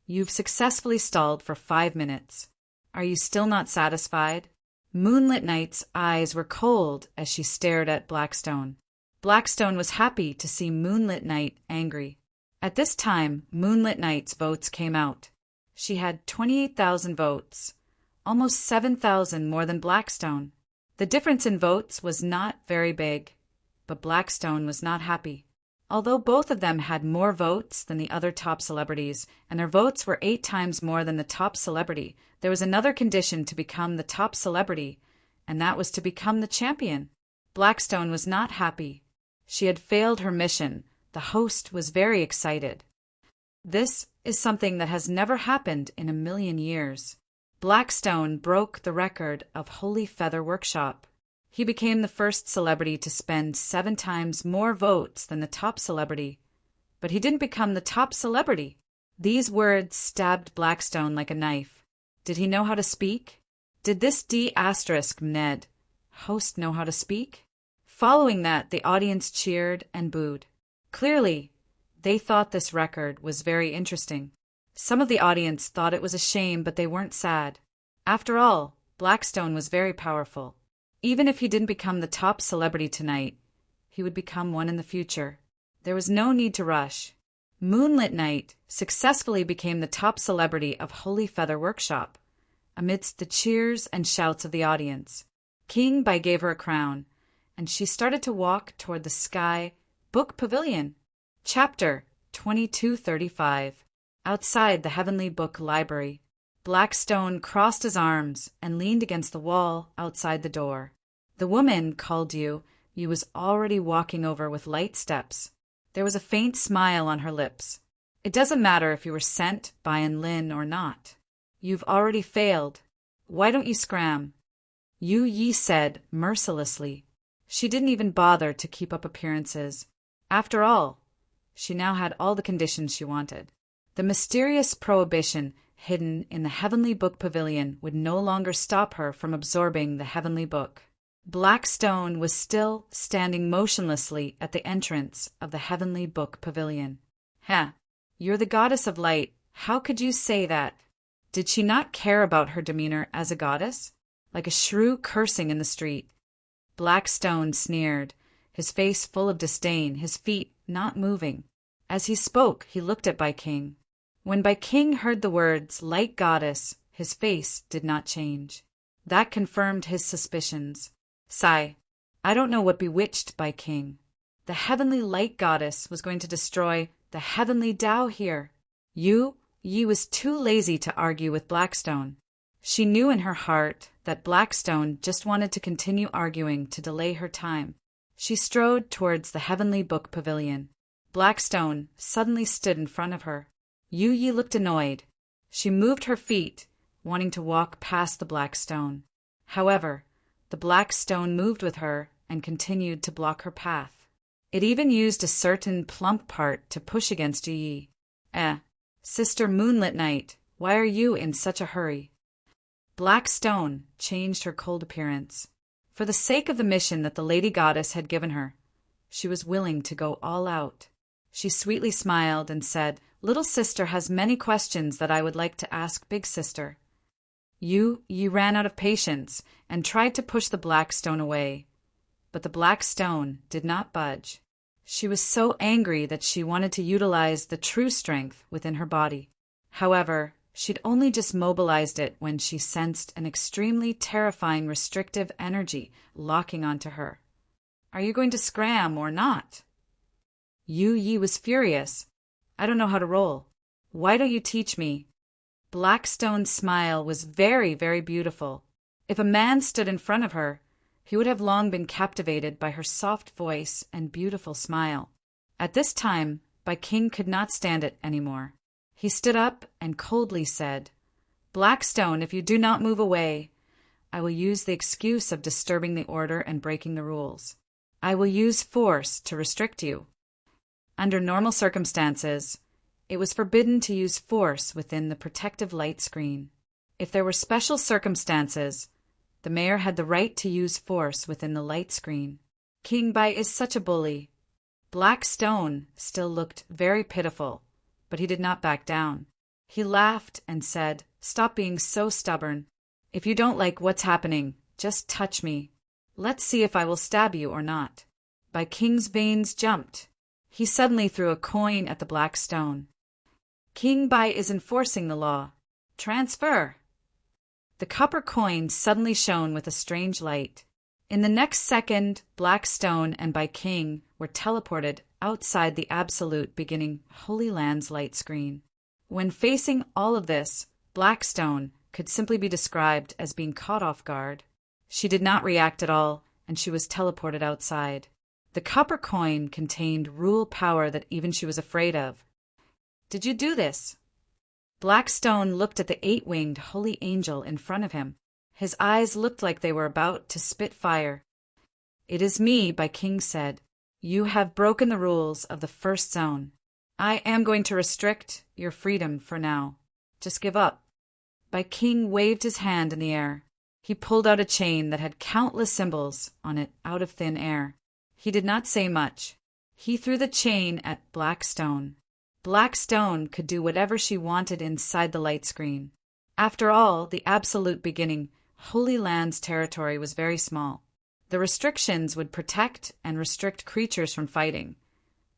"You've successfully stalled for 5 minutes. Are you still not satisfied?" Moonlit Night's eyes were cold as she stared at Blackstone. Blackstone was happy to see Moonlit Night angry. At this time, Moonlit Night's votes came out. She had 28,000 votes, almost 7,000 more than Blackstone. The difference in votes was not very big, but Blackstone was not happy. Although both of them had more votes than the other top celebrities, and their votes were 8 times more than the top celebrity, there was another condition to become the top celebrity, and that was to become the champion. Blackstone was not happy. She had failed her mission. The host was very excited. "This is something that has never happened in a million years." Blackstone broke the record of Holy Feather Workshop. He became the first celebrity to spend 7 times more votes than the top celebrity. But he didn't become the top celebrity. These words stabbed Blackstone like a knife. Did he know how to speak? Did this D*Ned host know how to speak? Following that, the audience cheered and booed. Clearly, they thought this record was very interesting. Some of the audience thought it was a shame, but they weren't sad. After all, Blackstone was very powerful. Even if he didn't become the top celebrity tonight, he would become one in the future. There was no need to rush. Moonlit Night successfully became the top celebrity of Holy Feather Workshop, amidst the cheers and shouts of the audience. King Bai gave her a crown, and she started to walk toward the Sky Book Pavilion. Chapter 2235. Outside the Heavenly Book Library, Blackstone crossed his arms and leaned against the wall outside the door. The woman called you was already walking over with light steps. There was a faint smile on her lips. "It doesn't matter if you were sent by Lin or not. You've already failed. Why don't you scram?" Yu Yi said mercilessly. She didn't even bother to keep up appearances. After all, she now had all the conditions she wanted. The mysterious prohibition hidden in the Heavenly Book Pavilion would no longer stop her from absorbing the Heavenly Book. Blackstone was still standing motionlessly at the entrance of the Heavenly Book Pavilion. "Heh, you're the goddess of light. How could you say that?" Did she not care about her demeanor as a goddess? Like a shrew cursing in the street. Blackstone sneered, his face full of disdain, his feet not moving. As he spoke, he looked at Bai King. When Bai King heard the words "light goddess," his face did not change. That confirmed his suspicions. "Sigh, I don't know what bewitched Bai King. The heavenly light goddess was going to destroy the heavenly Tao here." Yu Yi was too lazy to argue with Blackstone. She knew in her heart that Blackstone just wanted to continue arguing to delay her time. She strode towards the Heavenly Book Pavilion. Blackstone suddenly stood in front of her. Yu Yi looked annoyed. She moved her feet, wanting to walk past the black stone. However, the black stone moved with her and continued to block her path. It even used a certain plump part to push against Yi. Sister Moonlit Night, Why are you in such a hurry? Black Stone changed her cold appearance. For the sake of the mission that the Lady Goddess had given her, she was willing to go all out. She sweetly smiled and said, "Little sister has many questions that I would like to ask big sister." Yi ran out of patience and tried to push the Black Stone away, but the Black Stone did not budge. She was so angry that she wanted to utilize the true strength within her body. However, she'd only just mobilized it when she sensed an extremely terrifying restrictive energy locking onto her. "Are you going to scram or not?" Yi was furious. "I don't know how to roll. Why don't you teach me?" Blackstone's smile was very, very beautiful. If a man stood in front of her, he would have long been captivated by her soft voice and beautiful smile. At this time, King could not stand it anymore. He stood up and coldly said, "Blackstone, if you do not move away, I will use the excuse of disturbing the order and breaking the rules. I will use force to restrict you." Under normal circumstances, it was forbidden to use force within the protective light screen. If there were special circumstances, the mayor had the right to use force within the light screen. King Bai is such a bully. Black Stone still looked very pitiful, but he did not back down. He laughed and said, "Stop being so stubborn. If you don't like what's happening, just touch me. Let's see if I will stab you or not." King's veins jumped. He suddenly threw a coin at the Black Stone. King Bai is enforcing the law. Transfer. The copper coin suddenly shone with a strange light. In the next second, Black Stone and King were teleported outside the absolute beginning Holy Land's light screen. When facing all of this, Black Stone could simply be described as being caught off guard. She did not react at all, and she was teleported outside. The copper coin contained rule power that even she was afraid of. "Did you do this?" Black Stone looked at the 8-winged holy angel in front of him. His eyes looked like they were about to spit fire. "It is me," King said. "You have broken the rules of the first zone. I am going to restrict your freedom for now. Just give up." King waved his hand in the air. He pulled out a chain that had countless symbols on it out of thin air. He did not say much. He threw the chain at Black Stone. Black Stone could do whatever she wanted inside the light screen. After all, the absolute beginning, Holy Land's territory was very small. The restrictions would protect and restrict creatures from fighting,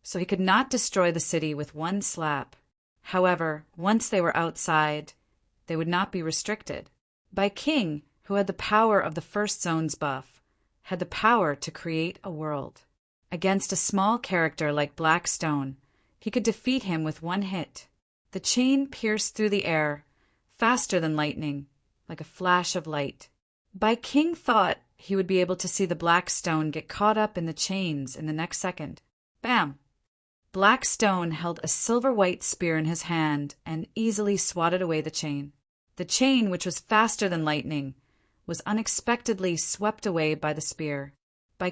so he could not destroy the city with one slap. However, once they were outside, they would not be restricted. King, who had the power of the first zone's buff, had the power to create a world. Against a small character like Black Stone, he could defeat him with one hit. The chain pierced through the air, faster than lightning, like a flash of light. King thought he would be able to see the Black Stone get caught up in the chains in the next second. Bam! Black Stone held a silver-white spear in his hand and easily swatted away the chain. The chain, which was faster than lightning, was unexpectedly swept away by the spear.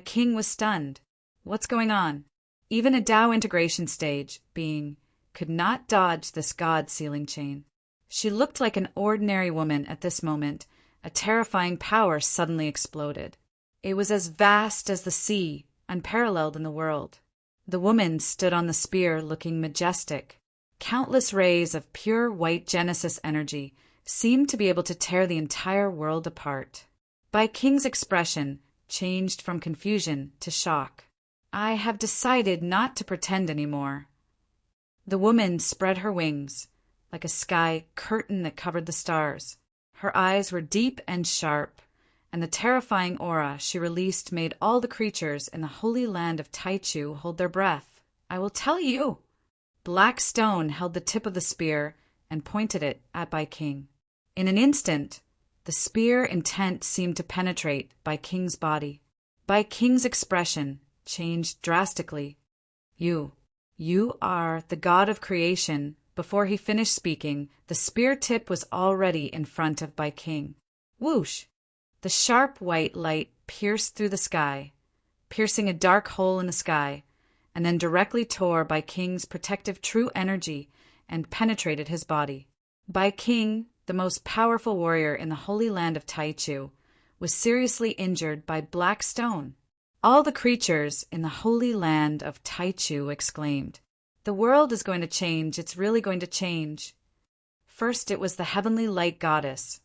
King was stunned. What's going on? Even a Tao integration stage being could not dodge this god-sealing chain. She looked like an ordinary woman at this moment. A terrifying power suddenly exploded. It was as vast as the sea, unparalleled in the world. The woman stood on the spear looking majestic. Countless rays of pure white Genesis energy seemed to be able to tear the entire world apart. King's expression changed from confusion to shock. "I have decided not to pretend anymore." The woman spread her wings, like a sky curtain that covered the stars. Her eyes were deep and sharp, and the terrifying aura she released made all the creatures in the holy land of Taichu hold their breath. "I will tell you." Black Stone held the tip of the spear and pointed it at King. In an instant, the spear intent seemed to penetrate King's body. King's expression changed drastically. You are the god of creation." Before he finished speaking, the spear tip was already in front of King. Whoosh! The sharp white light pierced through the sky, piercing a dark hole in the sky, and then directly tore King's protective true energy and penetrated his body. Bai King, the most powerful warrior in the Holy Land of Taichu, was seriously injured by black stone. All the creatures in the Holy Land of Taichu exclaimed, "The world is going to change, it's really going to change." First it was the heavenly light goddess,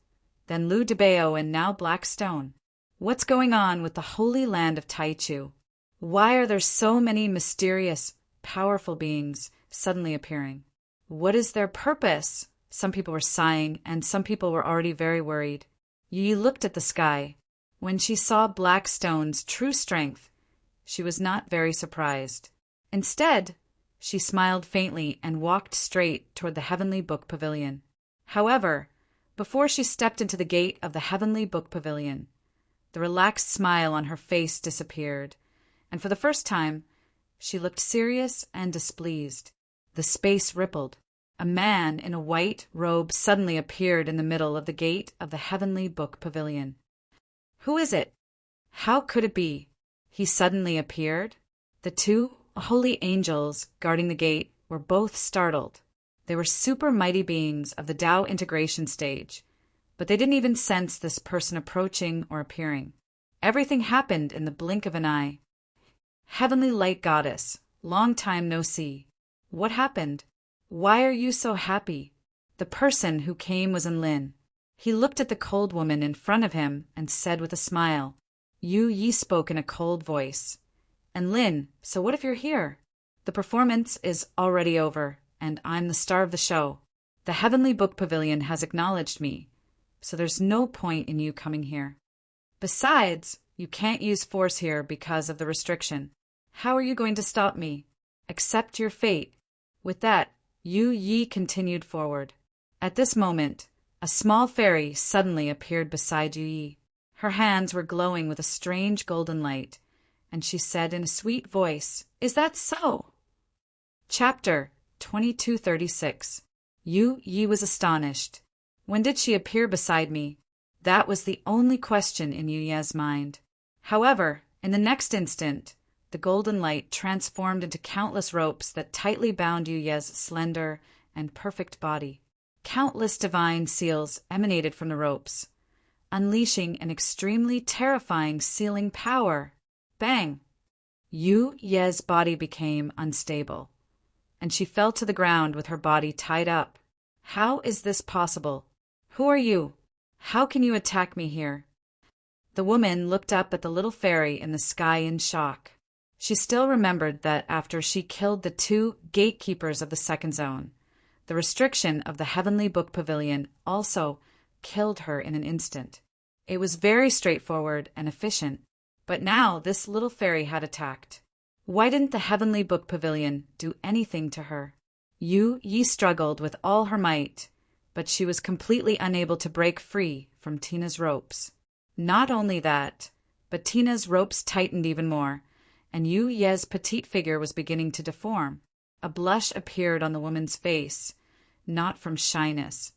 then Lu Debeo, and now black stone. What's going on with the Holy Land of Taichu? Why are there so many mysterious, powerful beings suddenly appearing? What is their purpose? Some people were sighing, and some people were already very worried. Yi looked at the sky. When she saw black stone's true strength, she was not very surprised. Instead, she smiled faintly and walked straight toward the Heavenly Book Pavilion. However, before she stepped into the gate of the Heavenly Book Pavilion, the relaxed smile on her face disappeared, and for the first time, she looked serious and displeased. The space rippled. A man in a white robe suddenly appeared in the middle of the gate of the Heavenly Book Pavilion. Who is it? How could it be? He suddenly appeared. The two holy angels guarding the gate were both startled. They were super mighty beings of the Tao integration stage, but they didn't even sense this person approaching or appearing. Everything happened in the blink of an eye. Heavenly Light Goddess, long time no see. What happened? Why are you so happy? The person who came was Lin. He looked at the cold woman in front of him and said with a smile, Yu Yi spoke in a cold voice. And Lin, so what if you're here? The performance is already over, and I'm the star of the show. The Heavenly Book Pavilion has acknowledged me, so there's no point in you coming here. Besides, you can't use force here because of the restriction. How are you going to stop me? Accept your fate. With that, Yu Yi continued forward. At this moment, a small fairy suddenly appeared beside Yu Yi. Her hands were glowing with a strange golden light, and she said in a sweet voice, "Is that so?" Chapter 2236. Yu Yi was astonished. When did she appear beside me? That was the only question in Yu Ye's mind. However, in the next instant, the golden light transformed into countless ropes that tightly bound Yu Ye's slender and perfect body. Countless divine seals emanated from the ropes, unleashing an extremely terrifying sealing power. Bang! Yu Ye's body became unstable, and she fell to the ground with her body tied up. How is this possible? Who are you? How can you attack me here? The woman looked up at the little fairy in the sky in shock. She still remembered that after she killed the two gatekeepers of the second zone, the restriction of the Heavenly Book Pavilion also killed her in an instant. It was very straightforward and efficient, but now this little fairy had attacked. Why didn't the Heavenly Book Pavilion do anything to her? Yu Yi struggled with all her might, but she was completely unable to break free from Tina's ropes. Not only that, but Tina's ropes tightened even more, and Yu Ye's petite figure was beginning to deform. A blush appeared on the woman's face, not from shyness,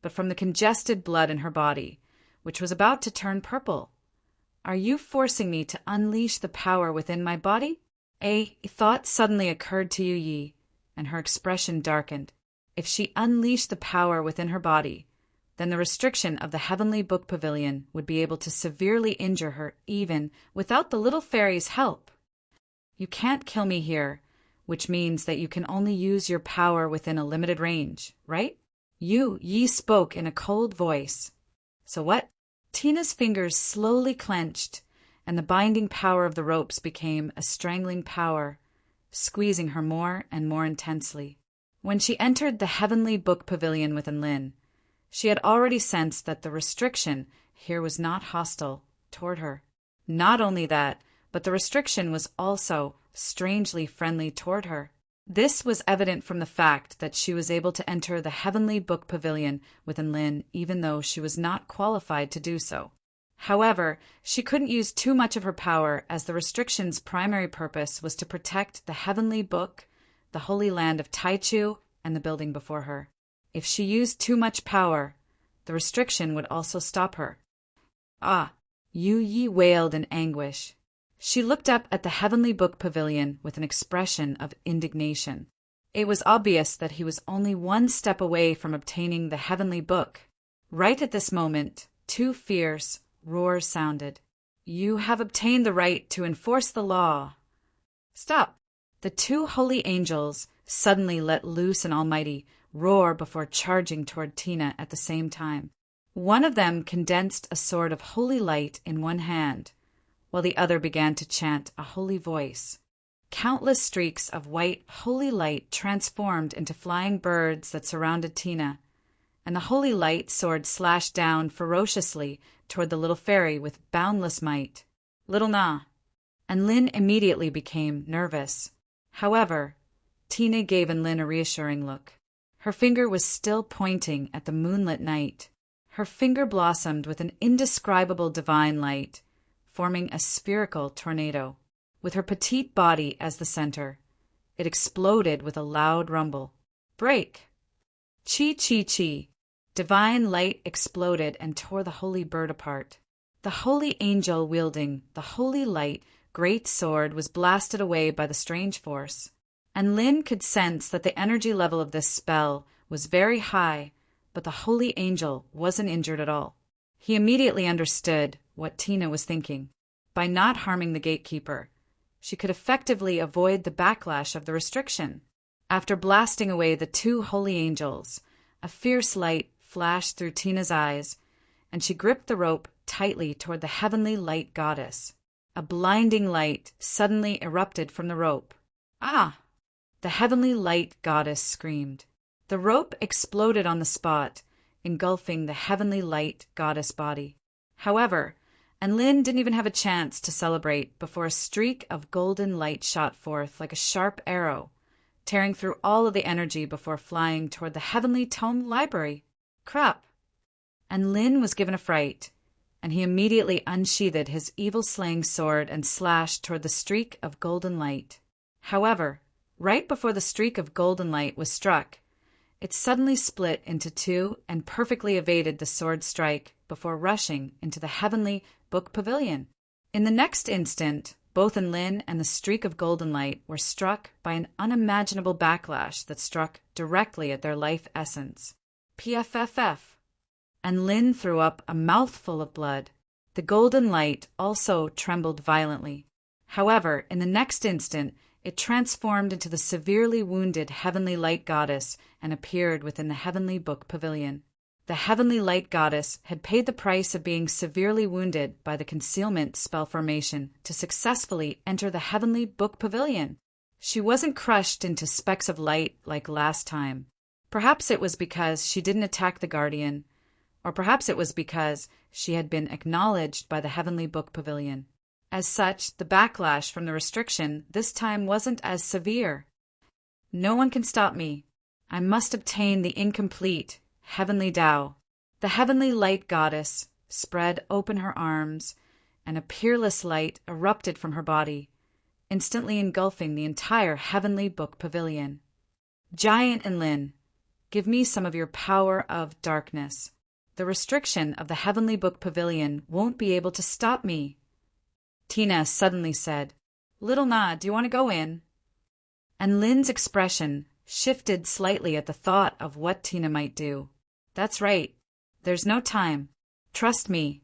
but from the congested blood in her body, which was about to turn purple. Are you forcing me to unleash the power within my body? A thought suddenly occurred to Yu Yi, and her expression darkened. If she unleashed the power within her body, then the restriction of the Heavenly Book Pavilion would be able to severely injure her even without the little fairy's help. You can't kill me here, which means that you can only use your power within a limited range, right? Yu Yi spoke in a cold voice. So what? Tina's fingers slowly clenched, and the binding power of the ropes became a strangling power, squeezing her more and more intensely. When she entered the Heavenly Book Pavilion with Lin, she had already sensed that the restriction here was not hostile toward her. Not only that, but the restriction was also strangely friendly toward her. This was evident from the fact that she was able to enter the Heavenly Book Pavilion with Lin even though she was not qualified to do so. However, she couldn't use too much of her power as the restriction's primary purpose was to protect the Heavenly Book, the Holy Land of Taichu, and the building before her. If she used too much power, the restriction would also stop her. Ah! Yu Yi wailed in anguish. She looked up at the Heavenly Book Pavilion with an expression of indignation. It was obvious that he was only one step away from obtaining the heavenly book. Right at this moment, two fierce roars sounded. "You have obtained the right to enforce the law." Stop! The two holy angels suddenly let loose an almighty roar before charging toward Tina at the same time. One of them condensed a sword of holy light in one hand, while the other began to chant a holy voice. Countless streaks of white, holy light transformed into flying birds that surrounded Tina, and the holy light sword slashed down ferociously toward the little fairy with boundless might. Little Na. And Lin immediately became nervous. However, Tina gave Lin a reassuring look. Her finger was still pointing at the moonlit night. Her finger blossomed with an indescribable divine light, forming a spherical tornado. With her petite body as the center, it exploded with a loud rumble. Break! Chi, chi, chi! Divine light exploded and tore the holy bird apart. The holy angel wielding the holy light great sword was blasted away by the strange force, and Lin could sense that the energy level of this spell was very high, but the holy angel wasn't injured at all. He immediately understood what Tina was thinking. By not harming the gatekeeper, she could effectively avoid the backlash of the restriction. After blasting away the two holy angels, a fierce light flashed through Tina's eyes, and she gripped the rope tightly toward the heavenly light goddess. A blinding light suddenly erupted from the rope. Ah! The heavenly light goddess screamed. The rope exploded on the spot, engulfing the heavenly light goddess body. However, Lin didn't even have a chance to celebrate before a streak of golden light shot forth like a sharp arrow, tearing through all of the energy before flying toward the heavenly tome library. Crap! And Lin was given a fright, and he immediately unsheathed his evil-slaying sword and slashed toward the streak of golden light. However, right before the streak of golden light was struck, it suddenly split into two and perfectly evaded the sword strike before rushing into the heavenly book pavilion. In the next instant, both Lin and the streak of golden light were struck by an unimaginable backlash that struck directly at their life essence. PFFF. And Lin threw up a mouthful of blood. The golden light also trembled violently. However, in the next instant, it transformed into the severely wounded heavenly light goddess and appeared within the heavenly book pavilion. The heavenly light goddess had paid the price of being severely wounded by the concealment spell formation to successfully enter the heavenly book pavilion. She wasn't crushed into specks of light like last time. Perhaps it was because she didn't attack the guardian, or perhaps it was because she had been acknowledged by the heavenly book pavilion. As such, the backlash from the restriction this time wasn't as severe. No one can stop me. I must obtain the incomplete heavenly Tao. The heavenly light goddess spread open her arms, and a peerless light erupted from her body, instantly engulfing the entire heavenly book pavilion. Giant Lin, give me some of your power of darkness. The restriction of the heavenly book pavilion won't be able to stop me. Tina suddenly said, Little Na, do you want to go in? And Lin's expression shifted slightly at the thought of what Tina might do. That's right. There's no time. Trust me.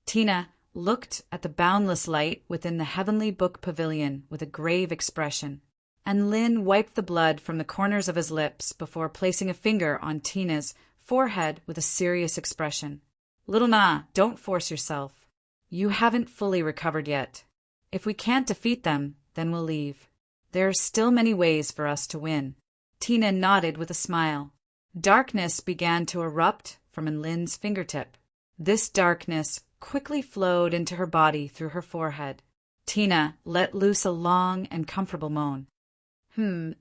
Tina looked at the boundless light within the heavenly book pavilion with a grave expression, and Lin wiped the blood from the corners of his lips before placing a finger on Tina's forehead with a serious expression. Little Na, don't force yourself. You haven't fully recovered yet. If we can't defeat them, then we'll leave. There are still many ways for us to win. Tina nodded with a smile. Darkness began to erupt from Lin's fingertip. This darkness quickly flowed into her body through her forehead. Tina let loose a long and comfortable moan.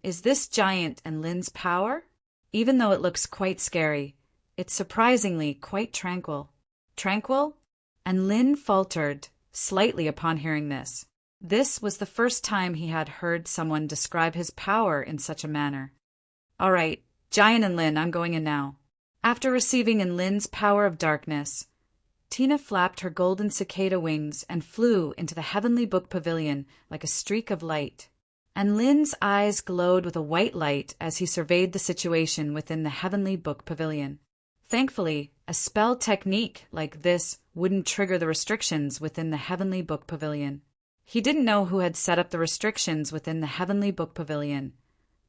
Is this giant Lin's power? Even though it looks quite scary, it's surprisingly quite tranquil. Tranquil? And Lin faltered slightly upon hearing this. This was the first time he had heard someone describe his power in such a manner. All right, Giant Lin, I'm going in now. After receiving Lin's power of darkness, Tina flapped her golden cicada wings and flew into the heavenly book pavilion like a streak of light. and Lin's eyes glowed with a white light as he surveyed the situation within the Heavenly Book Pavilion. Thankfully, a spell technique like this wouldn't trigger the restrictions within the Heavenly Book Pavilion. He didn't know who had set up the restrictions within the Heavenly Book Pavilion,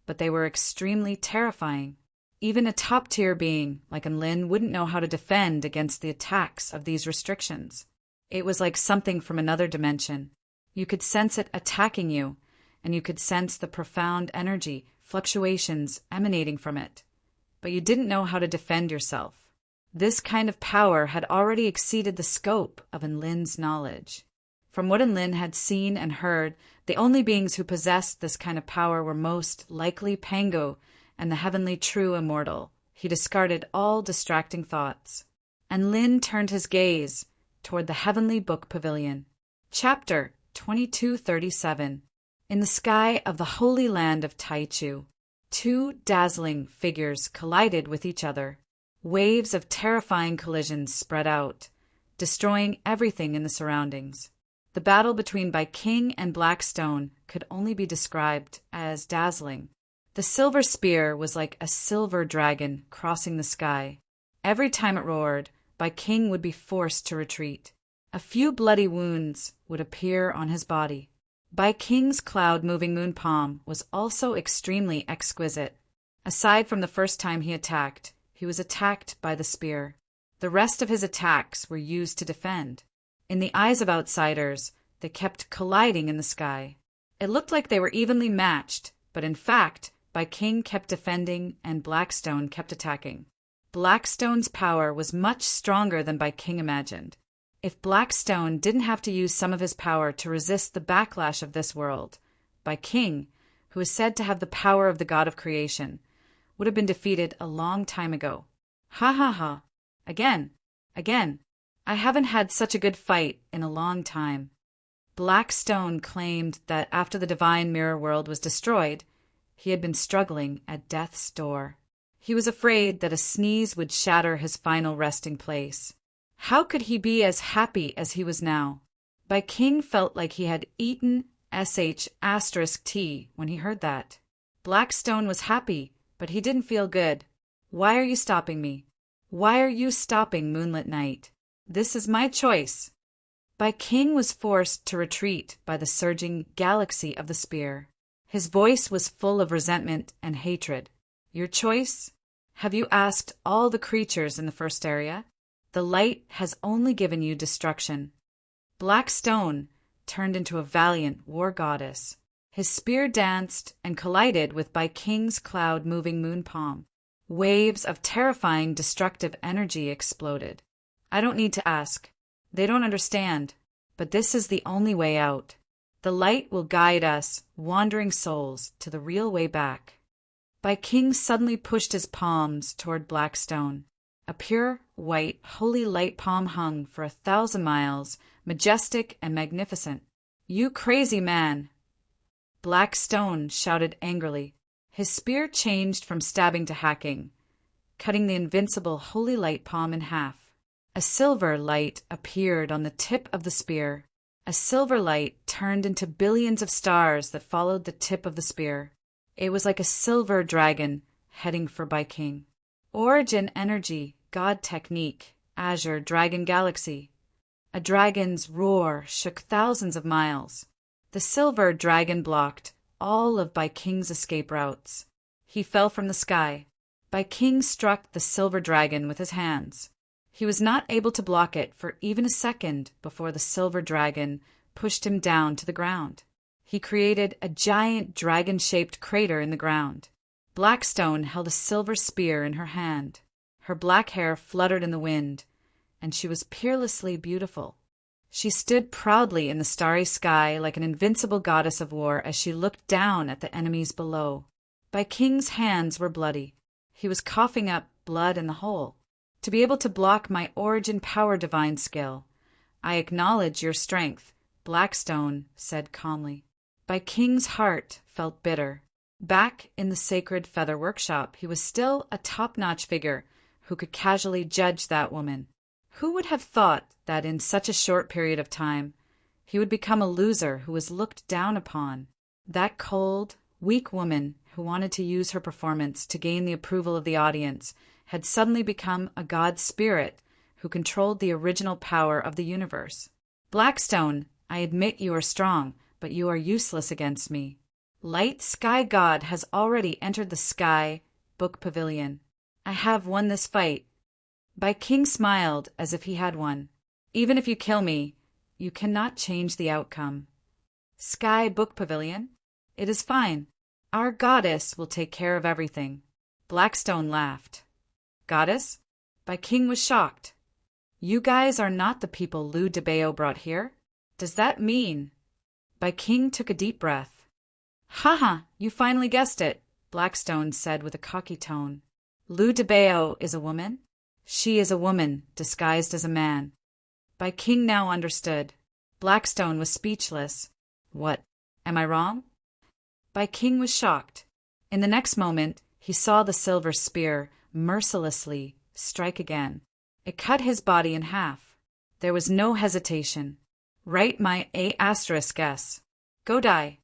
but they were extremely terrifying. Even a top-tier being like Lin wouldn't know how to defend against the attacks of these restrictions. It was like something from another dimension. You could sense it attacking you, and you could sense the profound energy, fluctuations emanating from it. But you didn't know how to defend yourself. This kind of power had already exceeded the scope of Lin's knowledge. From what Lin had seen and heard, the only beings who possessed this kind of power were most likely Pango and the heavenly true immortal. He discarded all distracting thoughts. And Lin turned his gaze toward the Heavenly Book Pavilion. Chapter 2237. In the sky of the holy land of Taichu, two dazzling figures collided with each other. Waves of terrifying collisions spread out, destroying everything in the surroundings. The battle between King and Blackstone could only be described as dazzling. The silver spear was like a silver dragon crossing the sky. Every time it roared, King would be forced to retreat. A few bloody wounds would appear on his body. King's cloud-moving moon palm was also extremely exquisite. Aside from the first time he was attacked by the spear. The rest of his attacks were used to defend. In the eyes of outsiders, they kept colliding in the sky. It looked like they were evenly matched, but in fact, King kept defending and Blackstone kept attacking. Blackstone's power was much stronger than King imagined. If Blackstone didn't have to use some of his power to resist the backlash of this world, King, who is said to have the power of the god of creation, would have been defeated a long time ago. Ha ha ha. Again. I haven't had such a good fight in a long time. Blackstone claimed that after the divine mirror world was destroyed, he had been struggling at death's door. He was afraid that a sneeze would shatter his final resting place. How could he be as happy as he was now? King felt like he had eaten **T when he heard that. Blackstone was happy, but he didn't feel good. Why are you stopping me? Why are you stopping Moonlit Night? This is my choice. King was forced to retreat by the surging galaxy of the spear. His voice was full of resentment and hatred. Your choice? Have you asked all the creatures in the first area? The light has only given you destruction. Blackstone turned into a valiant war goddess. His spear danced and collided with King's cloud-moving moon palm. Waves of terrifying destructive energy exploded. I don't need to ask. They don't understand. But this is the only way out. The light will guide us, wandering souls, to the real way back. King suddenly pushed his palms toward Blackstone. A pure, white, holy light palm hung for 1,000 miles, majestic and magnificent. You crazy man! Blackstone shouted angrily. His spear changed from stabbing to hacking, cutting the invincible holy light palm in half. A silver light appeared on the tip of the spear. A silver light turned into billions of stars that followed the tip of the spear. It was like a silver dragon heading for King. Origin energy, God technique, Azure Dragon Galaxy. A dragon's roar shook thousands of miles. The silver dragon blocked all of King's escape routes. He fell from the sky. King struck the silver dragon with his hands. He was not able to block it for even a second before the silver dragon pushed him down to the ground. He created a giant dragon-shaped crater in the ground. Blackstone held a silver spear in her hand. Her black hair fluttered in the wind, and she was peerlessly beautiful. She stood proudly in the starry sky like an invincible goddess of war as she looked down at the enemies below. King's hands were bloody. He was coughing up blood in the hole. To be able to block my origin power divine skill, I acknowledge your strength, Blackstone said calmly. King's heart felt bitter. Back in the sacred feather workshop, he was still a top-notch figure who could casually judge that woman. Who would have thought that in such a short period of time he would become a loser who was looked down upon? That cold, weak woman who wanted to use her performance to gain the approval of the audience had suddenly become a god spirit who controlled the original power of the universe. Blackstone, I admit you are strong, but you are useless against me. Light Sky God has already entered the Sky Book Pavilion. I have won this fight. King smiled as if he had won. Even if you kill me, you cannot change the outcome. Sky Book Pavilion? It is fine. Our goddess will take care of everything. Blackstone laughed. Goddess? King was shocked. You guys are not the people Lou DeBeo brought here? Does that mean? King took a deep breath. Haha, you finally guessed it, Blackstone said with a cocky tone. Lou DeBeo is a woman? She is a woman disguised as a man. King now understood. Blackstone was speechless. What? Am I wrong? King was shocked. In the next moment, he saw the silver spear mercilessly strike again. It cut his body in half. There was no hesitation. Write my A*S. Go die.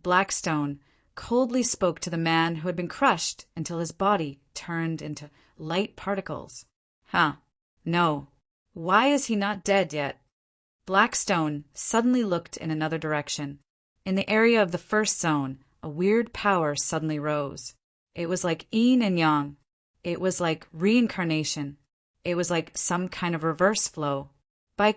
Blackstone coldly spoke to the man who had been crushed until his body turned into light particles. No. Why is he not dead yet? Blackstone suddenly looked in another direction. In the area of the first zone, a weird power suddenly rose. It was like yin and yang. It was like reincarnation. It was like some kind of reverse flow.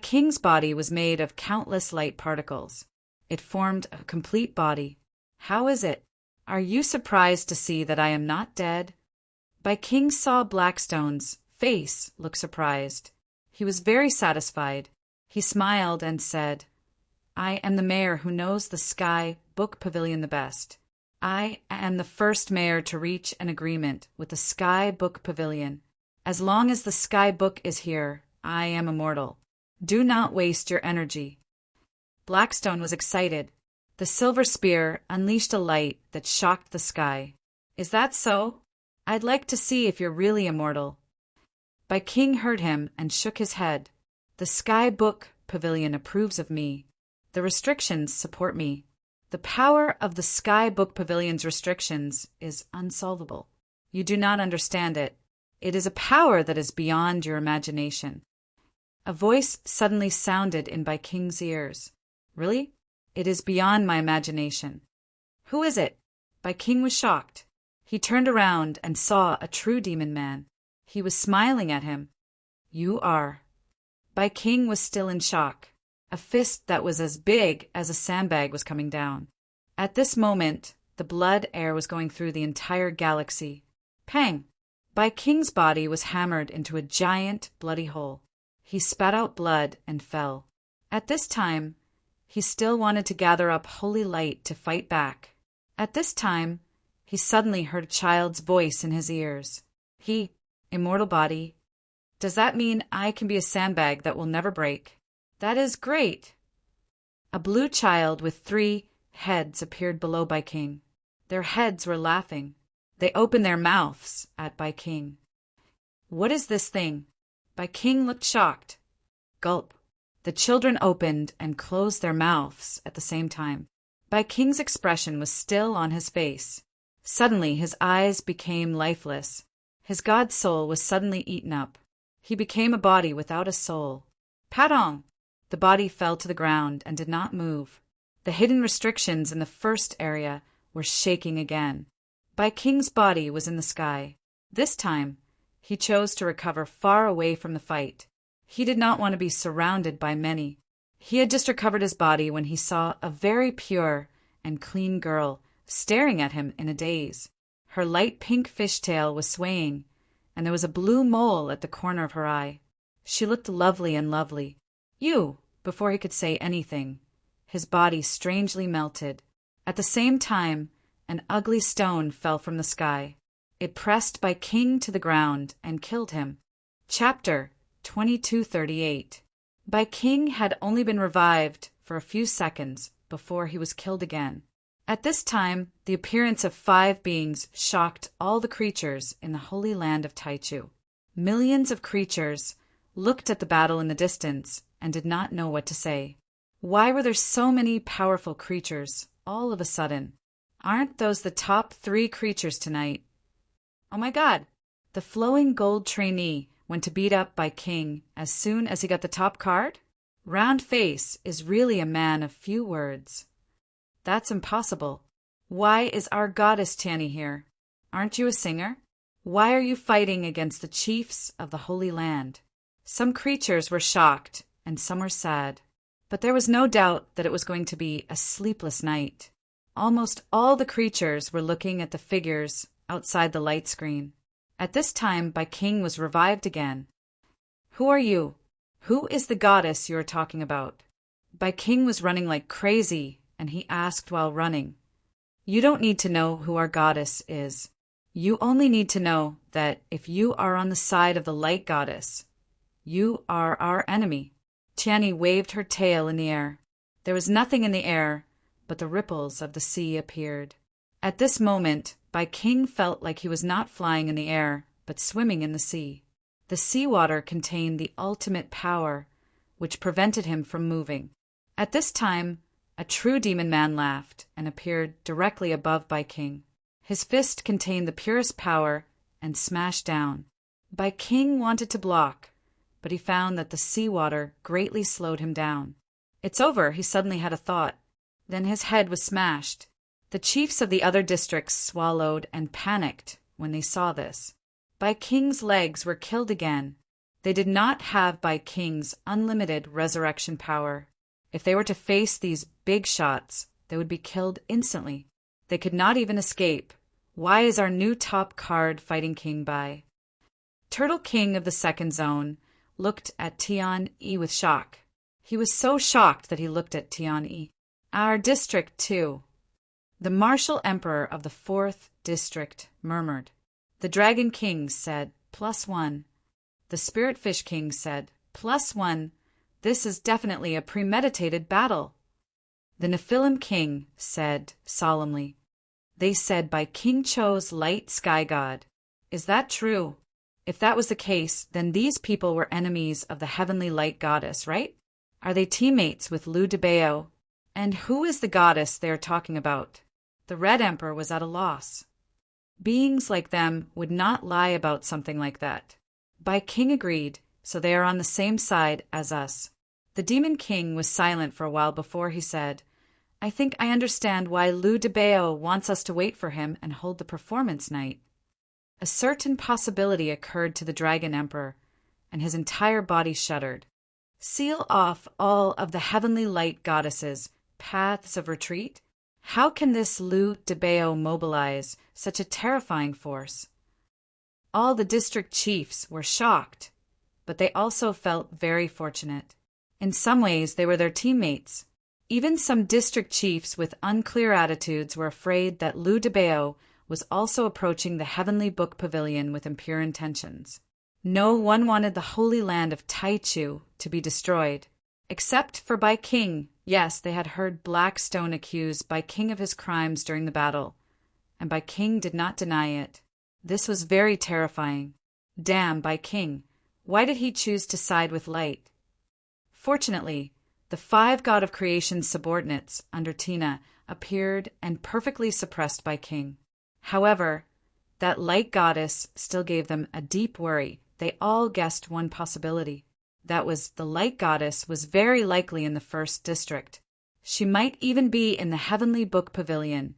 King's body was made of countless light particles. It formed a complete body. How is it? Are you surprised to see that I am not dead? King saw Blackstone's face look surprised. He was very satisfied. He smiled and said, I am the mayor who knows the Sky Book Pavilion the best. I am the first mayor to reach an agreement with the Sky Book Pavilion. As long as the Sky Book is here, I am immortal. Do not waste your energy. Blackstone was excited. The silver spear unleashed a light that shocked the sky. Is that so? I'd like to see if you're really immortal. King heard him and shook his head. The Sky Book Pavilion approves of me. The restrictions support me. The power of the Sky Book Pavilion's restrictions is unsolvable. You do not understand it. It is a power that is beyond your imagination. A voice suddenly sounded in King's ears. Really? It is beyond my imagination. Who is it? King was shocked. He turned around and saw a true demon man. He was smiling at him. You are. King was still in shock. A fist that was as big as a sandbag was coming down. At this moment, the blood air was going through the entire galaxy. Pang! King's body was hammered into a giant bloody hole. He spat out blood and fell. At this time, he still wanted to gather up holy light to fight back. At this time, he suddenly heard a child's voice in his ears. Immortal body. Does that mean I can be a sandbag that will never break? That is great. A blue child with 3 heads appeared below King. Their heads were laughing. They opened their mouths at King. What is this thing? King looked shocked. Gulp. The children opened and closed their mouths at the same time. King's expression was still on his face. Suddenly his eyes became lifeless. His god soul was suddenly eaten up. He became a body without a soul. Patong! The body fell to the ground and did not move. The hidden restrictions in the first area were shaking again. King's body was in the sky. This time, he chose to recover far away from the fight. He did not want to be surrounded by many. He had just recovered his body when he saw a very pure and clean girl staring at him in a daze. Her light pink fishtail was swaying, and there was a blue mole at the corner of her eye. She looked lovely and lovely. Before he could say anything, his body strangely melted. At the same time, an ugly stone fell from the sky. It pressed King to the ground and killed him. Chapter 2238. King had only been revived for a few seconds before he was killed again. At this time, the appearance of 5 beings shocked all the creatures in the holy land of Taichu. Millions of creatures looked at the battle in the distance and did not know what to say. Why were there so many powerful creatures all of a sudden. Aren't those the top 3 creatures tonight? Oh my God! The flowing gold trainee went to beat up by King as soon as he got the top card? Round Face is really a man of few words. That's impossible. Why is our goddess Tiani here? Aren't you a singer? Why are you fighting against the chiefs of the Holy Land? Some creatures were shocked and some were sad. But there was no doubt that it was going to be a sleepless night. Almost all the creatures were looking at the figures outside the light screen. At this time, Bai King was revived again. Who are you? Who is the goddess you are talking about? Bai King was running like crazy, and he asked while running. You don't need to know who our goddess is. You only need to know that if you are on the side of the light goddess, you are our enemy. Tiani waved her tail in the air. There was nothing in the air, but the ripples of the sea appeared. At this moment, Bai King felt like he was not flying in the air, but swimming in the sea. The seawater contained the ultimate power, which prevented him from moving. At this time, a true demon man laughed and appeared directly above Bai King. His fist contained the purest power and smashed down. Bai King wanted to block, but he found that the seawater greatly slowed him down. It's over, he suddenly had a thought. Then his head was smashed. The chiefs of the other districts swallowed and panicked when they saw this. Bai King's legs were killed again. They did not have Bai King's unlimited resurrection power. If they were to face these big shots, they would be killed instantly. They could not even escape. Why is our new top card fighting King Bai? Turtle King of the second zone looked at Tian-Yi with shock. He was so shocked that he looked at Tian-Yi. Our district, too. The martial emperor of the 4th district murmured. The Dragon King said, +1. The Spirit Fish King said, +1. This is definitely a premeditated battle. The Nephilim King said solemnly. They said by King Cho's light sky god. Is that true? If that was the case, then these people were enemies of the heavenly light goddess, right? Are they teammates with Lu Debeo? And who is the goddess they are talking about? The Red Emperor was at a loss. Beings like them would not lie about something like that. Bai King agreed, so they are on the same side as us. The Demon King was silent for a while before he said, I think I understand why Lu Debeo wants us to wait for him and hold the performance night. A certain possibility occurred to the Dragon Emperor, and his entire body shuddered. Seal off all of the heavenly light goddesses' paths of retreat? How can this Lu Debeo mobilize such a terrifying force? All the district chiefs were shocked, but they also felt very fortunate. In some ways, they were their teammates. Even some district chiefs with unclear attitudes were afraid that Lu Debeo was also approaching the Heavenly Book Pavilion with impure intentions. No one wanted the holy land of Taichu to be destroyed, except for Bai King. Yes, they had heard Blackstone accuse Bai King of his crimes during the battle, and Bai King did not deny it. This was very terrifying. Damn, Bai King. Why did he choose to side with light? Fortunately, the 5 God of Creation subordinates under Tina appeared and perfectly suppressed Bai King. However, that light goddess still gave them a deep worry. They all guessed one possibility. That was the light goddess was very likely in the 1st district. She might even be in the Heavenly Book Pavilion,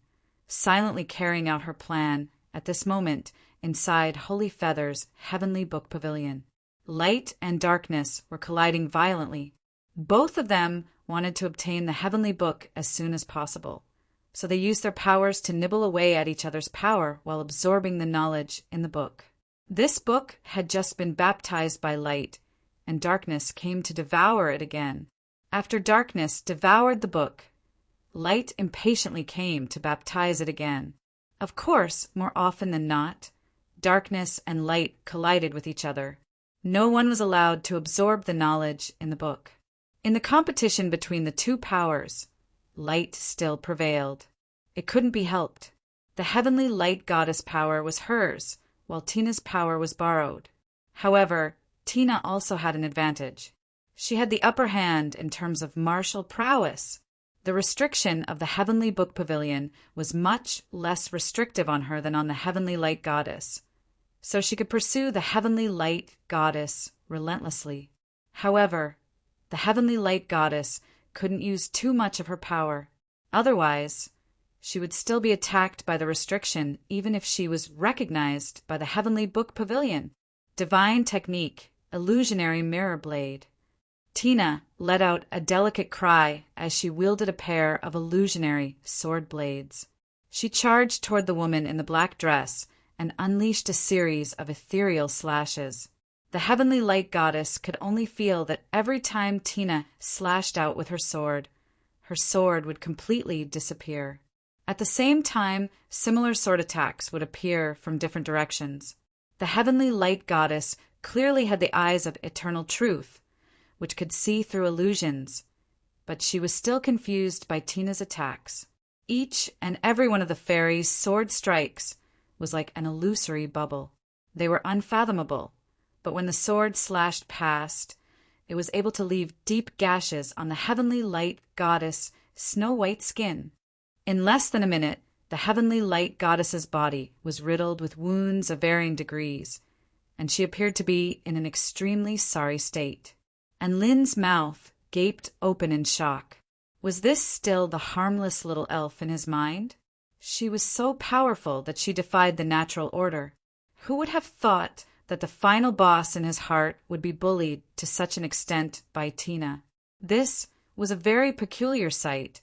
silently carrying out her plan at this moment inside Holy Feather's Heavenly Book Pavilion. Light and darkness were colliding violently. Both of them wanted to obtain the Heavenly Book as soon as possible, so they used their powers to nibble away at each other's power while absorbing the knowledge in the book. This book had just been baptized by light, and darkness came to devour it again. After darkness devoured the book, light impatiently came to baptize it again. Of course, more often than not, darkness and light collided with each other. No one was allowed to absorb the knowledge in the book. In the competition between the two powers, light still prevailed. It couldn't be helped. The heavenly light goddess power was hers, while Tina's power was borrowed. However, Tina also had an advantage. She had the upper hand in terms of martial prowess. The restriction of the Heavenly Book Pavilion was much less restrictive on her than on the Heavenly Light Goddess, so she could pursue the Heavenly Light Goddess relentlessly. However, the Heavenly Light Goddess couldn't use too much of her power. Otherwise, she would still be attacked by the restriction even if she was recognized by the Heavenly Book Pavilion. Divine technique, illusionary mirror blade. Tina let out a delicate cry as she wielded a pair of illusionary sword blades. She charged toward the woman in the black dress and unleashed a series of ethereal slashes. The Heavenly Light Goddess could only feel that every time Tina slashed out with her sword would completely disappear. At the same time, similar sword attacks would appear from different directions. The Heavenly Light Goddess clearly had the eyes of eternal truth, which could see through illusions, but she was still confused by Tina's attacks. Each and every one of the fairies' sword strikes was like an illusory bubble. They were unfathomable, but when the sword slashed past, it was able to leave deep gashes on the Heavenly Light Goddess' snow-white skin. In less than a minute, the Heavenly Light Goddess's body was riddled with wounds of varying degrees, and she appeared to be in an extremely sorry state. And Lynn's mouth gaped open in shock. Was this still the harmless little elf in his mind? She was so powerful that she defied the natural order. Who would have thought that the final boss in his heart would be bullied to such an extent by Tina? This was a very peculiar sight,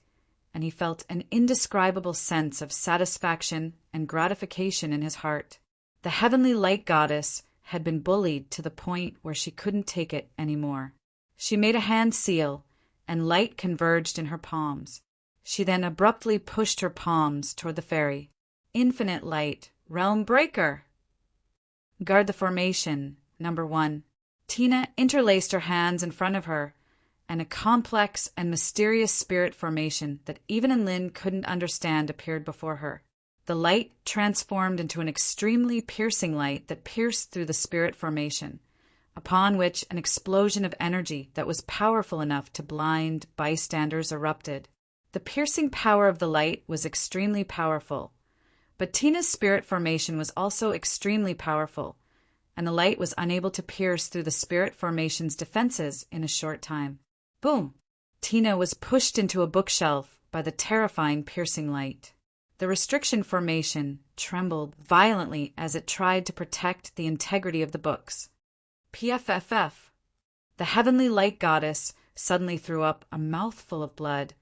and he felt an indescribable sense of satisfaction and gratification in his heart. The Heavenly Light Goddess had been bullied to the point where she couldn't take it anymore. She made a hand seal, and light converged in her palms. She then abruptly pushed her palms toward the fairy. Infinite light, realm breaker! Guard the formation, number 1. Tina interlaced her hands in front of her, and a complex and mysterious spirit formation that even Lynn couldn't understand appeared before her. The light transformed into an extremely piercing light that pierced through the spirit formation, upon which an explosion of energy that was powerful enough to blind bystanders erupted. The piercing power of the light was extremely powerful, but Tina's spirit formation was also extremely powerful, and the light was unable to pierce through the spirit formation's defenses in a short time. Boom! Tina was pushed into a bookshelf by the terrifying piercing light. The restriction formation trembled violently as it tried to protect the integrity of the books. PFFF. The Heavenly Light Goddess suddenly threw up a mouthful of blood,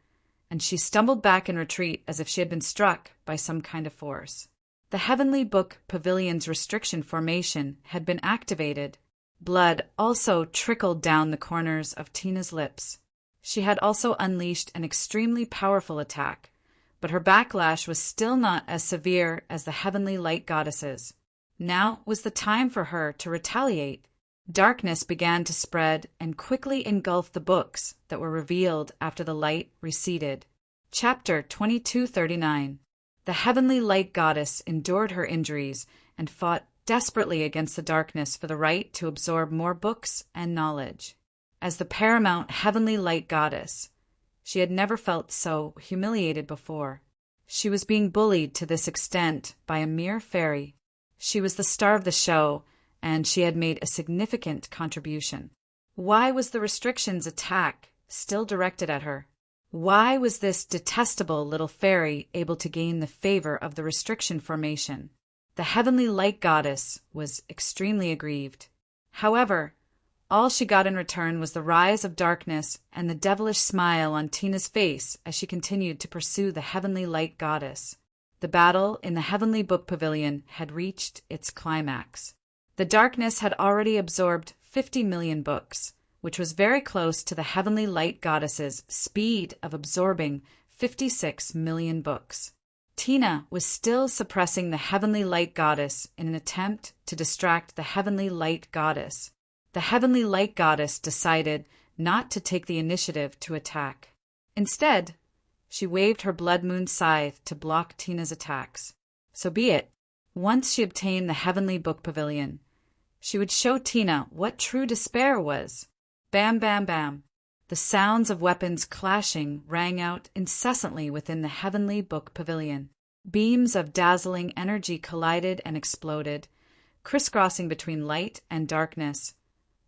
and she stumbled back in retreat as if she had been struck by some kind of force. The Heavenly Book Pavilion's restriction formation had been activated. Blood also trickled down the corners of Tina's lips. She had also unleashed an extremely powerful attack, but her backlash was still not as severe as the Heavenly Light Goddess's. Now was the time for her to retaliate. Darkness began to spread and quickly engulf the books that were revealed after the light receded. Chapter 2239. The Heavenly Light Goddess endured her injuries and fought desperately against the darkness for the right to absorb more books and knowledge. As the paramount Heavenly Light Goddess, she had never felt so humiliated before. She was being bullied to this extent by a mere fairy. She was the star of the show, and she had made a significant contribution. Why was the restrictions attack still directed at her? Why was this detestable little fairy able to gain the favor of the restriction formation? The Heavenly Light Goddess was extremely aggrieved. However, all she got in return was the rise of darkness and the devilish smile on Tina's face as she continued to pursue the Heavenly Light Goddess. The battle in the Heavenly Book Pavilion had reached its climax. The darkness had already absorbed 50 million books, which was very close to the Heavenly Light Goddess's speed of absorbing 56 million books. Tina was still suppressing the Heavenly Light Goddess in an attempt to distract the Heavenly Light Goddess. The Heavenly Light Goddess decided not to take the initiative to attack. Instead, she waved her blood moon scythe to block Tina's attacks. So be it. Once she obtained the Heavenly Book Pavilion, she would show Tina what true despair was. Bam, bam, bam. The sounds of weapons clashing rang out incessantly within the heavenly book pavilion. Beams of dazzling energy collided and exploded, crisscrossing between light and darkness,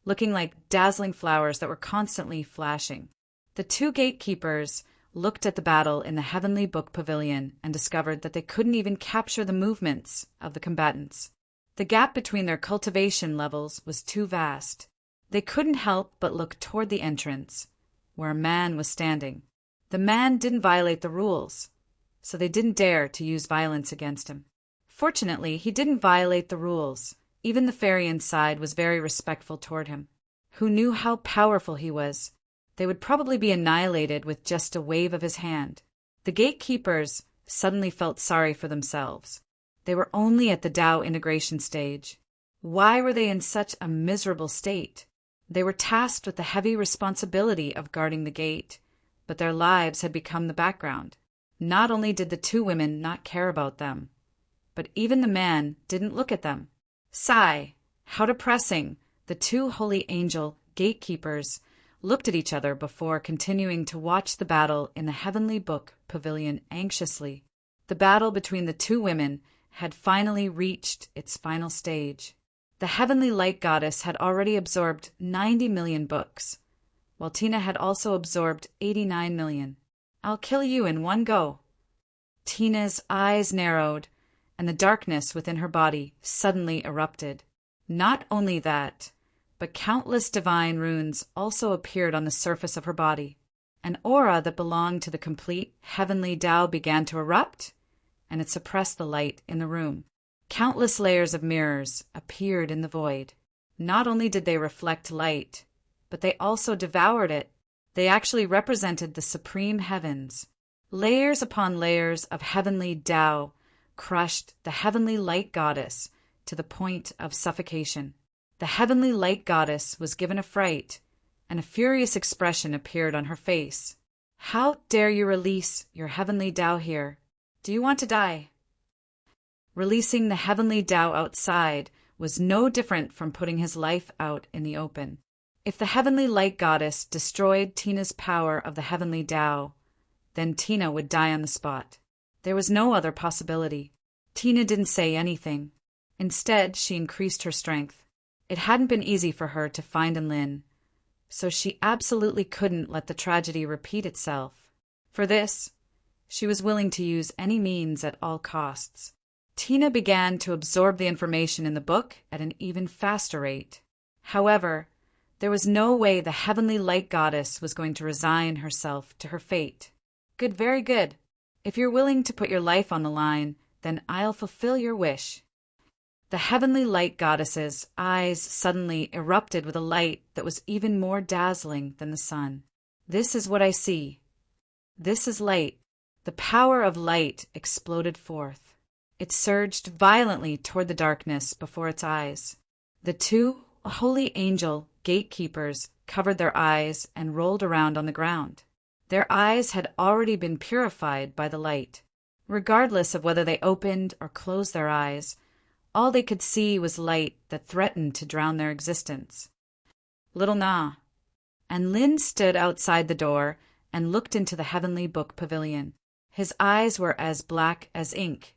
looking like dazzling flowers that were constantly flashing. The two gatekeepers looked at the battle in the heavenly book pavilion and discovered that they couldn't even capture the movements of the combatants. The gap between their cultivation levels was too vast. They couldn't help but look toward the entrance, where a man was standing. The man didn't violate the rules, so they didn't dare to use violence against him. Fortunately, he didn't violate the rules. Even the fairy inside was very respectful toward him. Who knew how powerful he was? They would probably be annihilated with just a wave of his hand. The gatekeepers suddenly felt sorry for themselves. They were only at the Tao integration stage. Why were they in such a miserable state? They were tasked with the heavy responsibility of guarding the gate, but their lives had become the background. Not only did the two women not care about them, but even the man didn't look at them. Sigh, how depressing! The two holy angel gatekeepers looked at each other before continuing to watch the battle in the heavenly book pavilion anxiously. The battle between the two women had finally reached its final stage. The heavenly light goddess had already absorbed 90 million books, while Tina had also absorbed 89 million. I'll kill you in one go. Tina's eyes narrowed, and the darkness within her body suddenly erupted. Not only that, but countless divine runes also appeared on the surface of her body. An aura that belonged to the complete heavenly Tao began to erupt, and it suppressed the light in the room. Countless layers of mirrors appeared in the void. Not only did they reflect light, but they also devoured it. They actually represented the supreme heavens. Layers upon layers of heavenly Tao crushed the heavenly light goddess to the point of suffocation. The heavenly light goddess was given a fright, and a furious expression appeared on her face. How dare you release your heavenly Tao here? Do you want to die? Releasing the heavenly Tao outside was no different from putting his life out in the open. If the heavenly light goddess destroyed Tina's power of the heavenly Tao, then Tina would die on the spot. There was no other possibility. Tina didn't say anything. Instead, she increased her strength. It hadn't been easy for her to find Lin, so she absolutely couldn't let the tragedy repeat itself. For this, she was willing to use any means at all costs. Tina began to absorb the information in the book at an even faster rate. However, there was no way the heavenly light goddess was going to resign herself to her fate. Good, very good. If you're willing to put your life on the line, then I'll fulfill your wish. The heavenly light goddess's eyes suddenly erupted with a light that was even more dazzling than the sun. This is what I see. This is light. The power of light exploded forth. It surged violently toward the darkness before its eyes. The two holy angel gatekeepers covered their eyes and rolled around on the ground. Their eyes had already been purified by the light. Regardless of whether they opened or closed their eyes, all they could see was light that threatened to drown their existence. Little Na. And Lin stood outside the door and looked into the heavenly book pavilion. His eyes were as black as ink,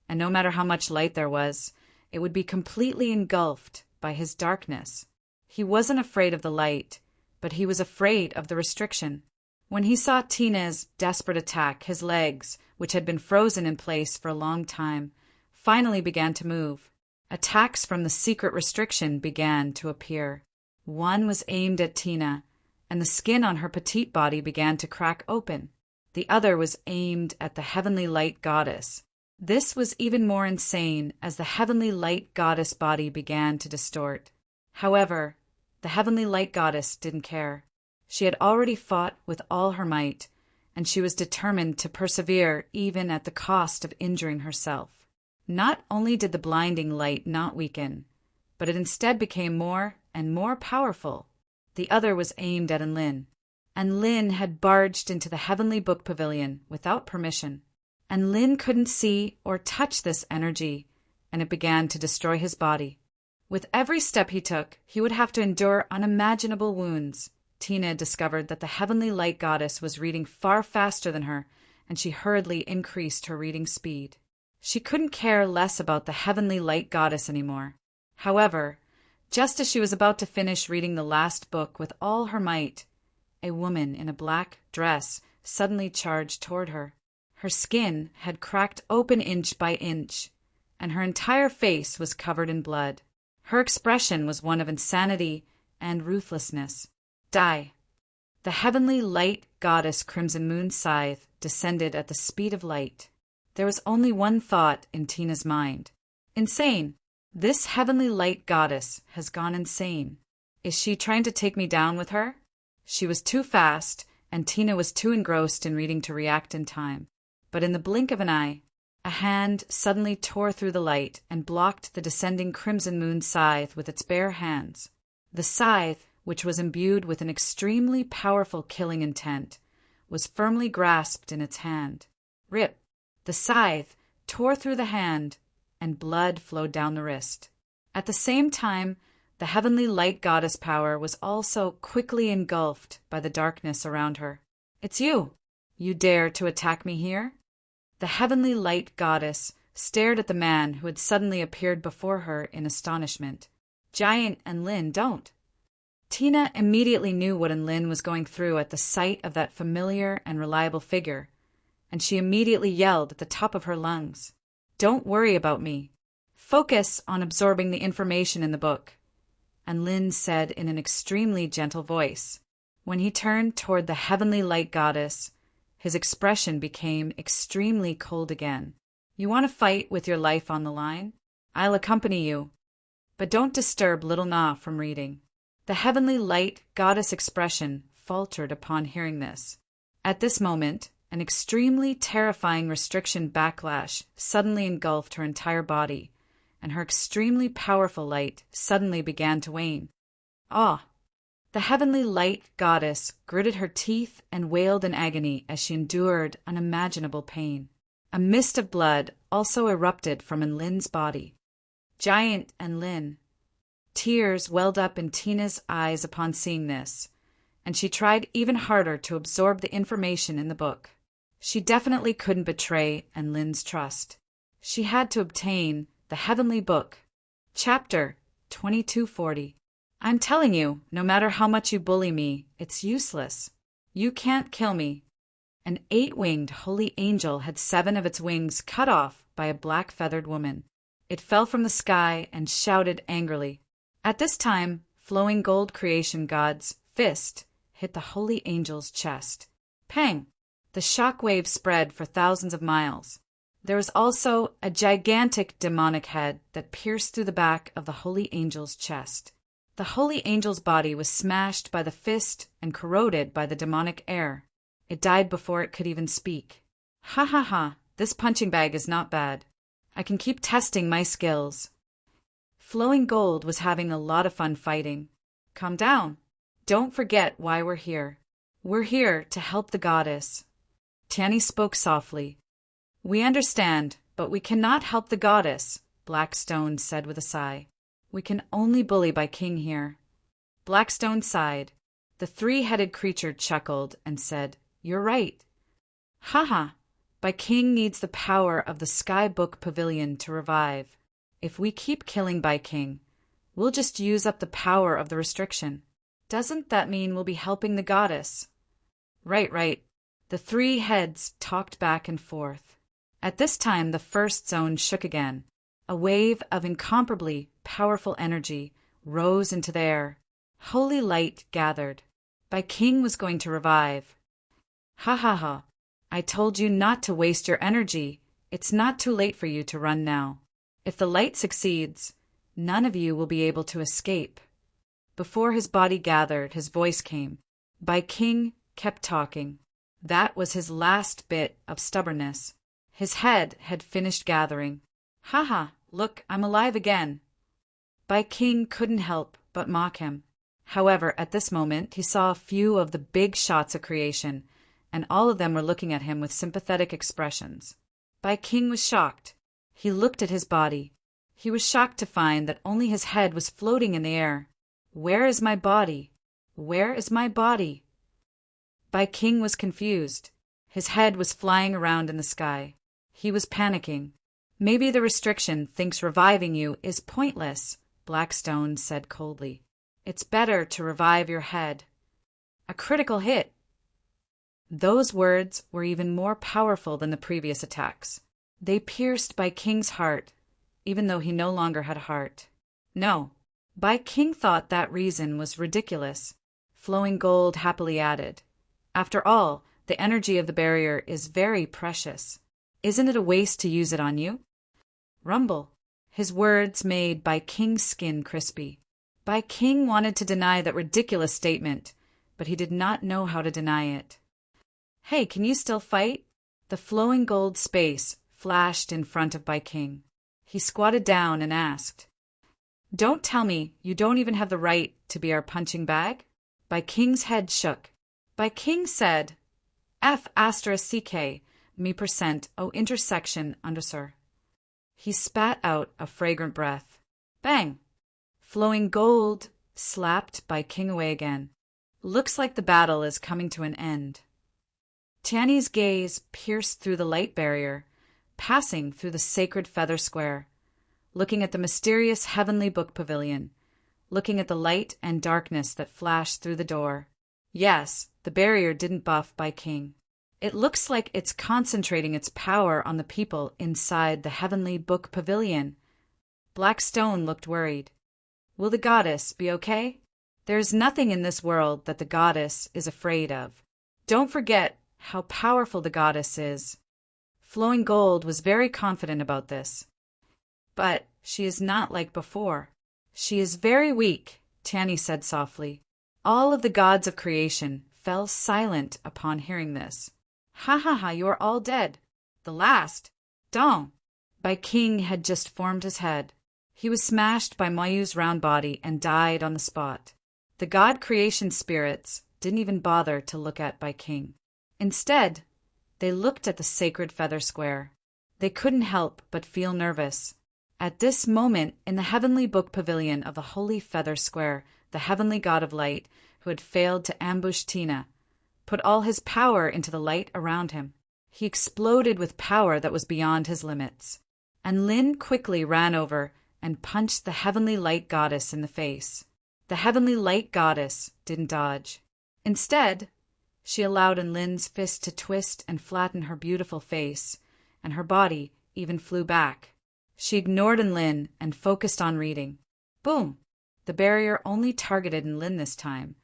and no matter how much light there was, it would be completely engulfed by his darkness. He wasn't afraid of the light, but he was afraid of the restriction. When he saw Tina's desperate attack, his legs, which had been frozen in place for a long time, finally began to move. Attacks from the secret restriction began to appear. One was aimed at Tina, and the skin on her petite body began to crack open. The other was aimed at the heavenly light goddess. This was even more insane as the heavenly light goddess body began to distort. However, the heavenly light goddess didn't care. She had already fought with all her might, and she was determined to persevere even at the cost of injuring herself. Not only did the blinding light not weaken, but it instead became more and more powerful. The other was aimed at Lin, and Lin had barged into the heavenly book pavilion without permission. And Lin couldn't see or touch this energy, and it began to destroy his body. With every step he took, he would have to endure unimaginable wounds, Tina discovered that the heavenly light goddess was reading far faster than her, and she hurriedly increased her reading speed. She couldn't care less about the heavenly light goddess anymore. However, just as she was about to finish reading the last book with all her might, a woman in a black dress suddenly charged toward her. Her skin had cracked open inch by inch, and her entire face was covered in blood. Her expression was one of insanity and ruthlessness. Die! The heavenly light goddess Crimson Moon Scythe descended at the speed of light. There was only one thought in Tina's mind. Insane! This heavenly light goddess has gone insane. Is she trying to take me down with her? She was too fast, and Tina was too engrossed in reading to react in time. But in the blink of an eye, a hand suddenly tore through the light and blocked the descending Crimson Moon Scythe with its bare hands. The scythe, which was imbued with an extremely powerful killing intent, was firmly grasped in its hand. Rip! The scythe tore through the hand, and blood flowed down the wrist. At the same time, the heavenly light goddess power was also quickly engulfed by the darkness around her. It's you! You dare to attack me here? The heavenly light goddess stared at the man who had suddenly appeared before her in astonishment. Giant and Lin, don't! Tina immediately knew what Lin was going through at the sight of that familiar and reliable figure, and she immediately yelled at the top of her lungs. Don't worry about me. Focus on absorbing the information in the book. And Lin said in an extremely gentle voice. When he turned toward the heavenly light goddess, his expression became extremely cold again. You want to fight with your life on the line? I'll accompany you. But don't disturb little Na from reading. The heavenly light goddess expression faltered upon hearing this. At this moment, an extremely terrifying restriction backlash suddenly engulfed her entire body, and her extremely powerful light suddenly began to wane. Ah! The heavenly light goddess gritted her teeth and wailed in agony as she endured unimaginable pain. A mist of blood also erupted from Lin's body. Giant and Lin. Tears welled up in Tina's eyes upon seeing this, and she tried even harder to absorb the information in the book. She definitely couldn't betray Lin's trust. She had to obtain the heavenly book. Chapter 2240. I'm telling you, no matter how much you bully me, it's useless. You can't kill me. An 8-winged holy angel had 7 of its wings cut off by a black-feathered woman. It fell from the sky and shouted angrily. At this time, flowing gold creation god's fist hit the holy angel's chest. Pang! The shock wave spread for thousands of miles. There was also a gigantic demonic head that pierced through the back of the holy angel's chest. The holy angel's body was smashed by the fist and corroded by the demonic air. It died before it could even speak. Ha ha ha, this punching bag is not bad. I can keep testing my skills. Flowing Gold was having a lot of fun fighting. Calm down. Don't forget why we're here. We're here to help the goddess. Tanny spoke softly. We understand, but we cannot help the goddess, Blackstone said with a sigh. We can only bully by King here. Blackstone sighed. The 3-headed creature chuckled and said, You're right. Haha, by King needs the power of the Sky Book Pavilion to revive. If we keep killing by King, we'll just use up the power of the restriction. Doesn't that mean we'll be helping the goddess? Right. The 3 heads talked back and forth. At this time, the first zone shook again. A wave of incomparably powerful energy rose into the air. Holy light gathered. By King was going to revive. Ha ha ha. I told you not to waste your energy. It's not too late for you to run now. If the light succeeds, none of you will be able to escape. Before his body gathered, his voice came. By King kept talking. That was his last bit of stubbornness. His head had finished gathering. Haha, look, I'm alive again. Bai King couldn't help but mock him. However, at this moment, he saw a few of the big shots of creation, and all of them were looking at him with sympathetic expressions. Bai King was shocked. He looked at his body. He was shocked to find that only his head was floating in the air. Where is my body? Where is my body? Bai King was confused. His head was flying around in the sky. He was panicking. Maybe the restriction thinks reviving you is pointless, Blackstone said coldly. It's better to revive your head. A critical hit. Those words were even more powerful than the previous attacks. They pierced Bai King's heart, even though he no longer had a heart. No, Bai King thought that reason was ridiculous. Flowing Gold happily added, After all, the energy of the barrier is very precious. Isn't it a waste to use it on you? Rumble. His words made Bai King's skin crispy. Bai King wanted to deny that ridiculous statement, but he did not know how to deny it. Hey, can you still fight? The Flowing Gold space flashed in front of Bai King. He squatted down and asked, Don't tell me you don't even have the right to be our punching bag? Bai King's head shook. Bai King said, F***CK, me% O intersection undersir. He spat out a fragrant breath. Bang! Flowing Gold slapped Bai King away again. Looks like the battle is coming to an end. Tiany's gaze pierced through the light barrier, passing through the sacred feather square, looking at the mysterious heavenly book pavilion, looking at the light and darkness that flashed through the door. Yes, the barrier didn't buff Bai King. It looks like it's concentrating its power on the people inside the heavenly book pavilion. Blackstone looked worried. Will the goddess be okay? There's nothing in this world that the goddess is afraid of. Don't forget how powerful the goddess is. Flowing Gold was very confident about this. But she is not like before. She is very weak, Tiany said softly. All of the gods of creation fell silent upon hearing this. Ha ha ha, you are all dead. The last. Don't. Bai King had just formed his head. He was smashed by Mayu's round body and died on the spot. The god creation spirits didn't even bother to look at Bai King. Instead, they looked at the sacred feather square. They couldn't help but feel nervous. At this moment, in the heavenly book pavilion of the holy feather square, the heavenly god of light, who had failed to ambush Tina, put all his power into the light around him. He exploded with power that was beyond his limits. And Lin quickly ran over and punched the heavenly light goddess in the face. The heavenly light goddess didn't dodge. Instead, she allowed Lin's fist to twist and flatten her beautiful face, and her body even flew back. She ignored Lin and focused on reading. Boom! The barrier only targeted Lin this time,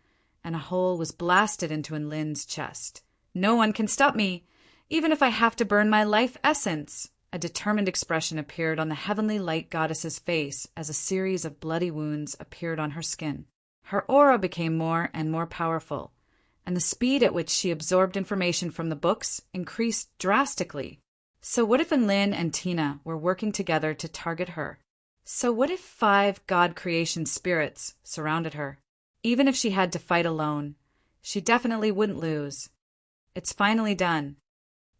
and a hole was blasted into Lin's chest. No one can stop me, even if I have to burn my life essence. A determined expression appeared on the heavenly light goddess's face as a series of bloody wounds appeared on her skin. Her aura became more and more powerful, and the speed at which she absorbed information from the books increased drastically. So what if Lin and Tina were working together to target her? So what if 5 god creation spirits surrounded her? Even if she had to fight alone, she definitely wouldn't lose. It's finally done.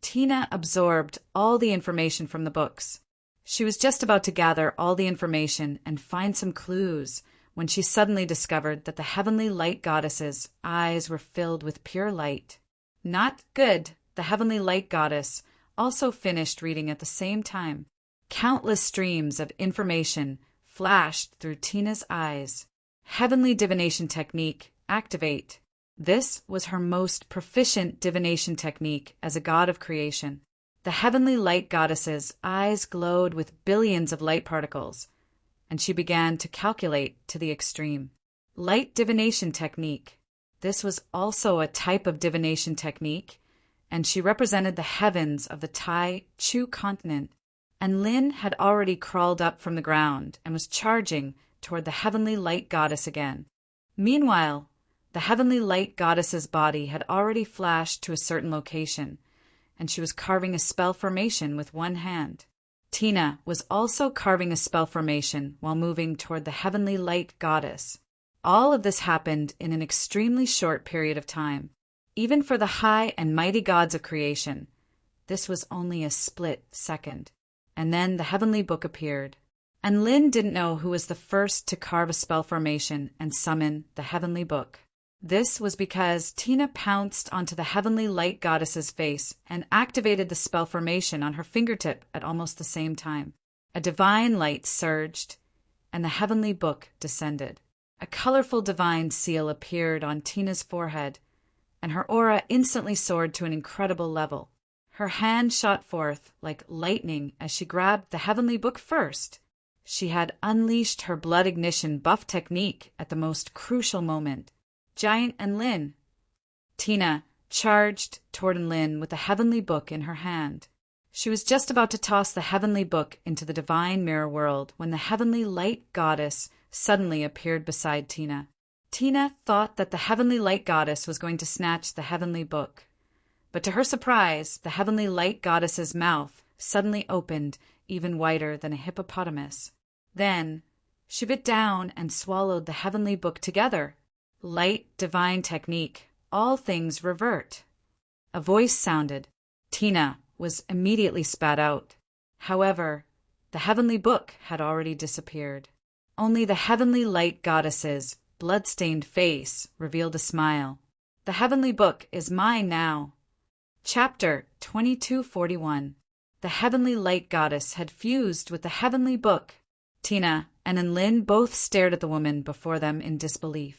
Tina absorbed all the information from the books. She was just about to gather all the information and find some clues when she suddenly discovered that the heavenly light goddess's eyes were filled with pure light. Not good. The heavenly light goddess also finished reading at the same time. Countless streams of information flashed through Tina's eyes. Heavenly divination technique, activate. This was her most proficient divination technique as a god of creation. The heavenly light goddess's eyes glowed with billions of light particles, and she began to calculate to the extreme. Light divination technique. This was also a type of divination technique, and she represented the heavens of the Tai Chu continent. And Lin had already crawled up from the ground and was charging toward the heavenly light goddess again. Meanwhile, the heavenly light goddess's body had already flashed to a certain location, and she was carving a spell formation with one hand. Tina was also carving a spell formation while moving toward the heavenly light goddess. All of this happened in an extremely short period of time. Even for the high and mighty gods of creation, this was only a split second. And then the heavenly book appeared. And Lin didn't know who was the first to carve a spell formation and summon the heavenly book. This was because Tina pounced onto the heavenly light goddess's face and activated the spell formation on her fingertip at almost the same time. A divine light surged, and the heavenly book descended. A colorful divine seal appeared on Tina's forehead, and her aura instantly soared to an incredible level. Her hand shot forth like lightning as she grabbed the heavenly book first. She had unleashed her blood ignition buff technique at the most crucial moment. Giant and Lin. Tina charged toward Lin with the heavenly book in her hand. She was just about to toss the heavenly book into the divine mirror world when the heavenly light goddess suddenly appeared beside Tina. Tina thought that the heavenly light goddess was going to snatch the heavenly book. But to her surprise, the heavenly light goddess's mouth suddenly opened even wider than a hippopotamus. Then she bit down and swallowed the heavenly book together. Light divine technique, all things revert. A voice sounded. Tina was immediately spat out. However, the heavenly book had already disappeared. Only the heavenly light goddess's blood-stained face revealed a smile. The heavenly book is mine now. Chapter 2241. The heavenly light goddess had fused with the heavenly book. Tina and Lin both stared at the woman before them in disbelief.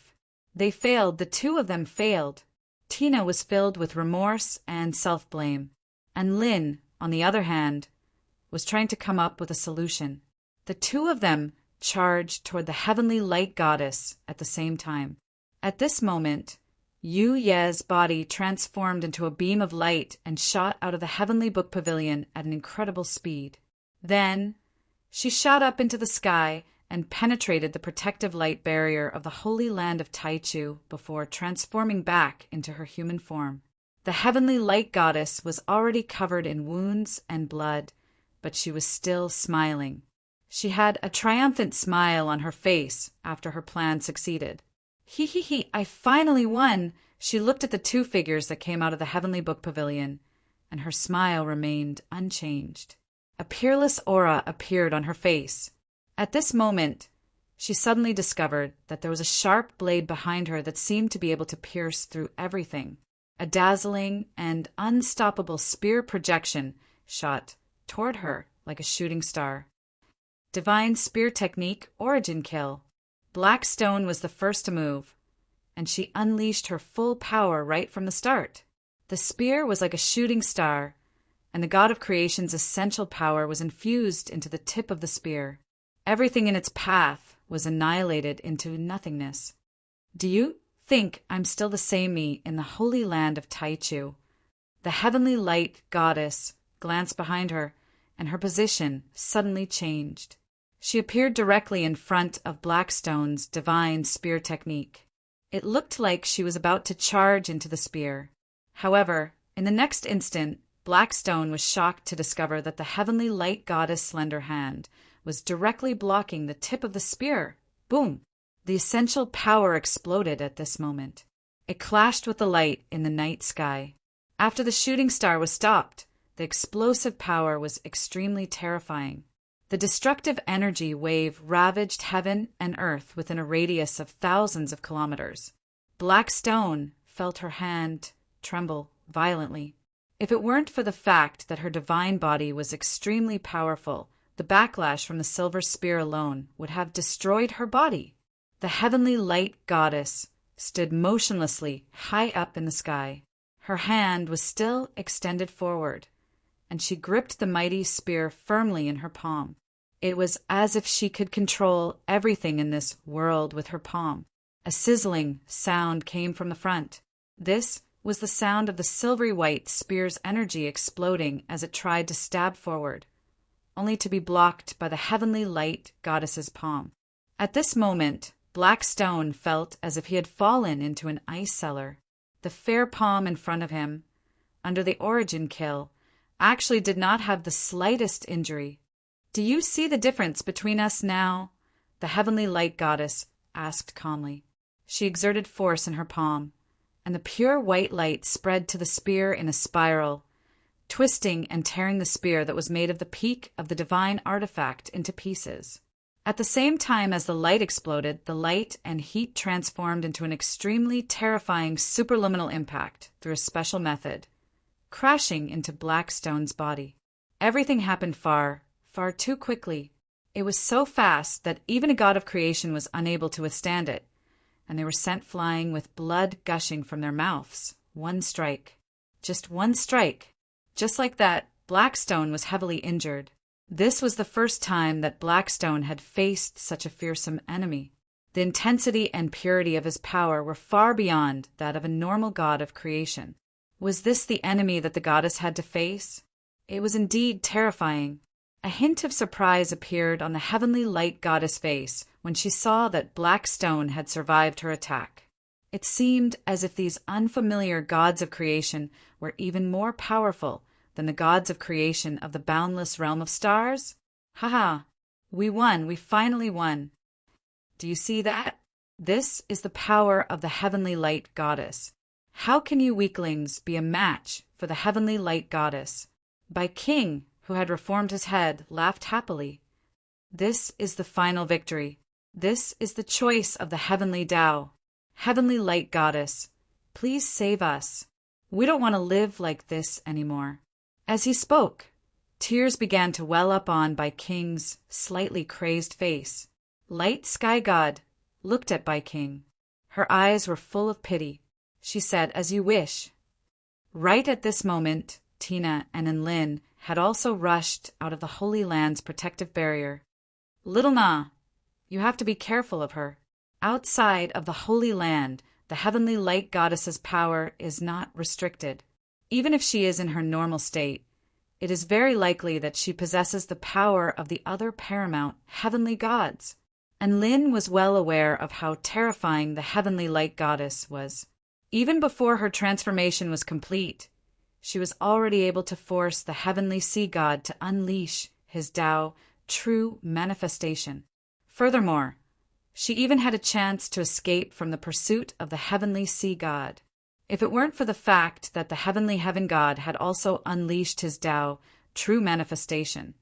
They failed, the two of them failed. Tina was filled with remorse and self-blame, and Lin, on the other hand, was trying to come up with a solution. The two of them charged toward the heavenly light goddess at the same time. At this moment, Yu Ye's body transformed into a beam of light and shot out of the heavenly book pavilion at an incredible speed. Then, she shot up into the sky and penetrated the protective light barrier of the holy land of Taichu before transforming back into her human form. The heavenly light goddess was already covered in wounds and blood, but she was still smiling. She had a triumphant smile on her face after her plan succeeded. He, I finally won! She looked at the two figures that came out of the heavenly book pavilion, and her smile remained unchanged. A peerless aura appeared on her face. At this moment, she suddenly discovered that there was a sharp blade behind her that seemed to be able to pierce through everything. A dazzling and unstoppable spear projection shot toward her like a shooting star. Divine spear technique, origin kill. Black stone was the first to move, and she unleashed her full power right from the start. The spear was like a shooting star, and the god of creation's essential power was infused into the tip of the spear. Everything in its path was annihilated into nothingness. Do you think I'm still the same me in the holy land of Taichu? The heavenly light goddess glanced behind her, and her position suddenly changed. She appeared directly in front of Blackstone's divine spear technique. It looked like she was about to charge into the spear. However, in the next instant, Blackstone was shocked to discover that the heavenly light goddess' slender hand was directly blocking the tip of the spear. Boom! The essential power exploded at this moment. It clashed with the light in the night sky. After the shooting star was stopped, the explosive power was extremely terrifying. The destructive energy wave ravaged heaven and earth within a radius of thousands of kilometers. Blackstone felt her hand tremble violently. If it weren't for the fact that her divine body was extremely powerful, the backlash from the silver spear alone would have destroyed her body. The heavenly light goddess stood motionlessly high up in the sky. Her hand was still extended forward, and she gripped the mighty spear firmly in her palm. It was as if she could control everything in this world with her palm. A sizzling sound came from the front. This was the sound of the silvery white spear's energy exploding as it tried to stab forward, only to be blocked by the heavenly light goddess's palm. At this moment, Blackstone felt as if he had fallen into an ice cellar. The fair palm in front of him, under the origin kill, actually did not have the slightest injury. "Do you see the difference between us now?" the heavenly light goddess asked calmly. She exerted force in her palm, and the pure white light spread to the spear in a spiral, twisting and tearing the spear that was made of the peak of the divine artifact into pieces. At the same time as the light exploded, the light and heat transformed into an extremely terrifying superluminal impact through a special method, crashing into Blackstone's body. Everything happened far, far too quickly. It was so fast that even a god of creation was unable to withstand it, and they were sent flying with blood gushing from their mouths. One strike. Just one strike. Just like that, Blackstone was heavily injured. This was the first time that Blackstone had faced such a fearsome enemy. The intensity and purity of his power were far beyond that of a normal god of creation. Was this the enemy that the goddess had to face? It was indeed terrifying. A hint of surprise appeared on the heavenly light goddess' face when she saw that Blackstone had survived her attack. It seemed as if these unfamiliar gods of creation were even more powerful than the gods of creation of the boundless realm of stars? Haha, we won, we finally won. Do you see that? This is the power of the heavenly light goddess. How can you weaklings be a match for the heavenly light goddess? Bai King, who had reformed his head, laughed happily. This is the final victory. This is the choice of the heavenly Tao. Heavenly light goddess, please save us. We don't want to live like this anymore. As he spoke, tears began to well up on Bai King's slightly crazed face. Light Sky God looked at Bai King. Her eyes were full of pity. She said, "As you wish." Right at this moment, Tina and Enlin had also rushed out of the Holy Land's protective barrier. "Little Na, you have to be careful of her. Outside of the Holy Land, the heavenly light goddess's power is not restricted. Even if she is in her normal state, it is very likely that she possesses the power of the other paramount heavenly gods." And Lin was well aware of how terrifying the heavenly light goddess was. Even before her transformation was complete, she was already able to force the heavenly sea god to unleash his Tao true manifestation. Furthermore, she even had a chance to escape from the pursuit of the heavenly sea god. If it weren't for the fact that the heavenly heaven god had also unleashed his Tao true manifestation,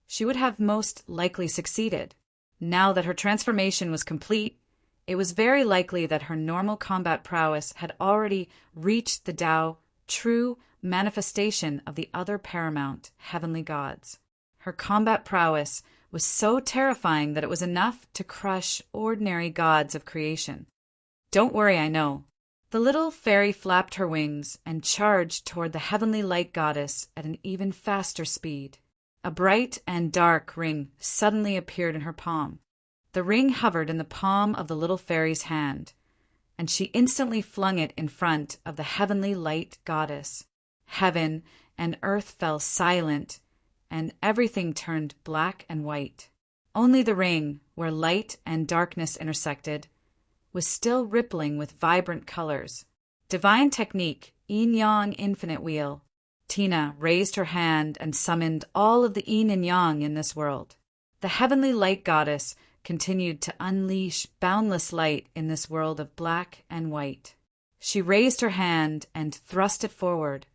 she would have most likely succeeded. Now that her transformation was complete, it was very likely that her normal combat prowess had already reached the Tao true manifestation of the other paramount heavenly gods. Her combat prowess was so terrifying that it was enough to crush ordinary gods of creation. "Don't worry, I know." The little fairy flapped her wings and charged toward the heavenly light goddess at an even faster speed. A bright and dark ring suddenly appeared in her palm. The ring hovered in the palm of the little fairy's hand, and she instantly flung it in front of the heavenly light goddess. Heaven and earth fell silent, and everything turned black and white. Only the ring, where light and darkness intersected, was still rippling with vibrant colors. Divine technique, yin-yang infinite wheel. Tina raised her hand and summoned all of the yin and yang in this world. The heavenly light goddess continued to unleash boundless light in this world of black and white. She raised her hand and thrust it forward,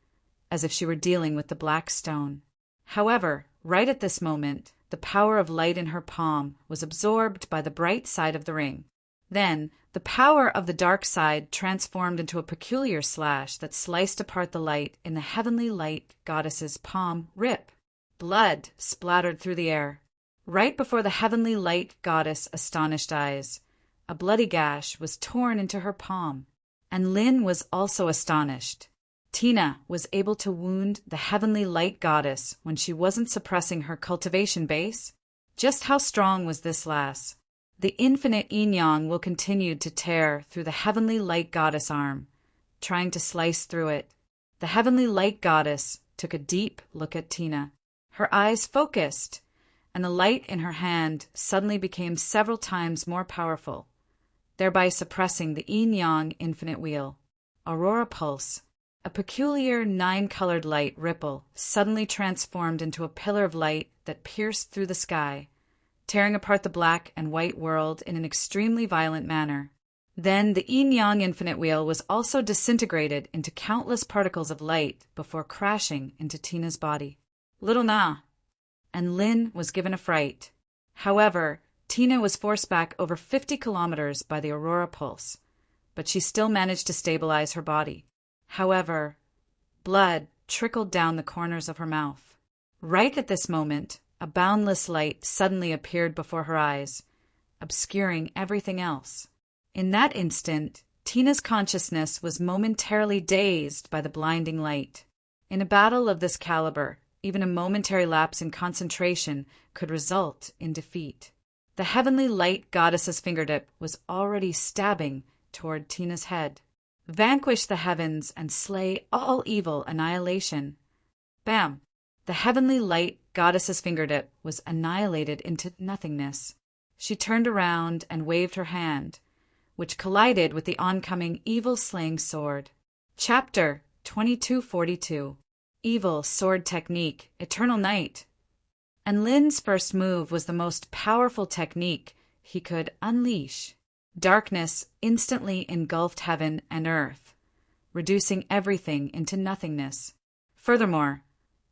as if she were dealing with the black stone. However, right at this moment, the power of light in her palm was absorbed by the bright side of the ring. Then, the power of the dark side transformed into a peculiar slash that sliced apart the light in the heavenly light goddess's palm. Rip! Blood splattered through the air. Right before the heavenly light goddess' astonished eyes, a bloody gash was torn into her palm, and Lin was also astonished. Tina was able to wound the heavenly light goddess when she wasn't suppressing her cultivation base. Just how strong was this lass? The infinite yin-yang will continue to tear through the heavenly light goddess arm, trying to slice through it. The heavenly light goddess took a deep look at Tina. Her eyes focused, and the light in her hand suddenly became several times more powerful, thereby suppressing the yin-yang infinite wheel. Aurora pulse. A peculiar 9-colored light ripple suddenly transformed into a pillar of light that pierced through the sky, tearing apart the black and white world in an extremely violent manner. Then the yin-yang infinite wheel was also disintegrated into countless particles of light before crashing into Tina's body. Little Na, and Lin was given a fright. However, Tina was forced back over 50 kilometers by the aurora pulse, but she still managed to stabilize her body. However, blood trickled down the corners of her mouth. Right at this moment, a boundless light suddenly appeared before her eyes, obscuring everything else. In that instant, Tina's consciousness was momentarily dazed by the blinding light. In a battle of this caliber, even a momentary lapse in concentration could result in defeat. The heavenly light goddess's fingertip was already stabbing toward Tina's head. Vanquish the heavens and slay all evil annihilation. Bam! The heavenly light goddess's fingertip was annihilated into nothingness. She turned around and waved her hand, which collided with the oncoming evil-slaying sword. Chapter 2242. Evil Sword Technique, Eternal Night. And Lin's first move was the most powerful technique he could unleash. Darkness instantly engulfed heaven and earth, reducing everything into nothingness. Furthermore,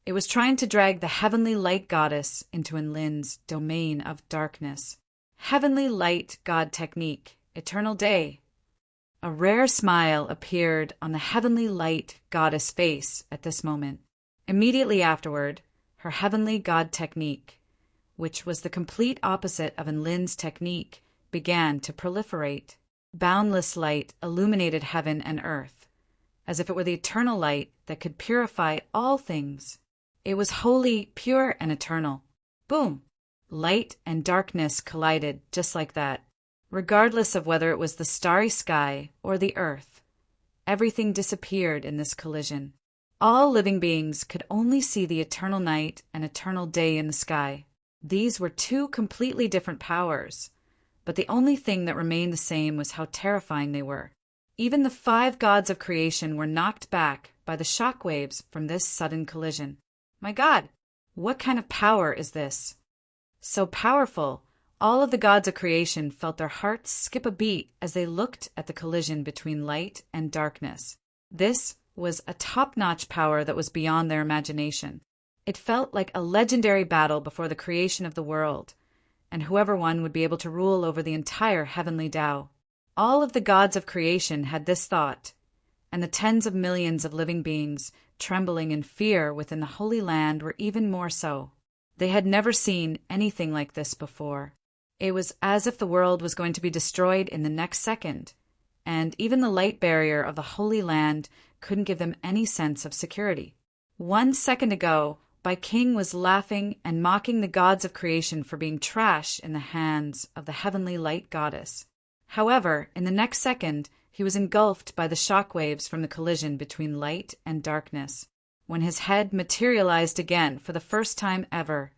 it was trying to drag the heavenly light goddess into Lin's domain of darkness. Heavenly light god technique, Eternal Day. A rare smile appeared on the heavenly light goddess' face at this moment. Immediately afterward, her heavenly god technique, which was the complete opposite of Lin's technique, began to proliferate. Boundless light illuminated heaven and earth, as if it were the eternal light that could purify all things. It was holy, pure, and eternal. Boom! Light and darkness collided just like that. Regardless of whether it was the starry sky or the earth, everything disappeared in this collision. All living beings could only see the eternal night and eternal day in the sky. These were two completely different powers, but the only thing that remained the same was how terrifying they were. Even the 5 gods of creation were knocked back by the shock waves from this sudden collision. My God, what kind of power is this? So powerful, all of the gods of creation felt their hearts skip a beat as they looked at the collision between light and darkness. This was a top-notch power that was beyond their imagination. It felt like a legendary battle before the creation of the world, and whoever won would be able to rule over the entire heavenly Tao. All of the gods of creation had this thought, and the tens of millions of living beings trembling in fear within the Holy Land were even more so. They had never seen anything like this before. It was as if the world was going to be destroyed in the next second, and even the light barrier of the Holy Land couldn't give them any sense of security. 1 second ago, King was laughing and mocking the gods of creation for being trash in the hands of the heavenly light goddess. However, in the next second, he was engulfed by the shock waves from the collision between light and darkness. When his head materialized again for the first time ever,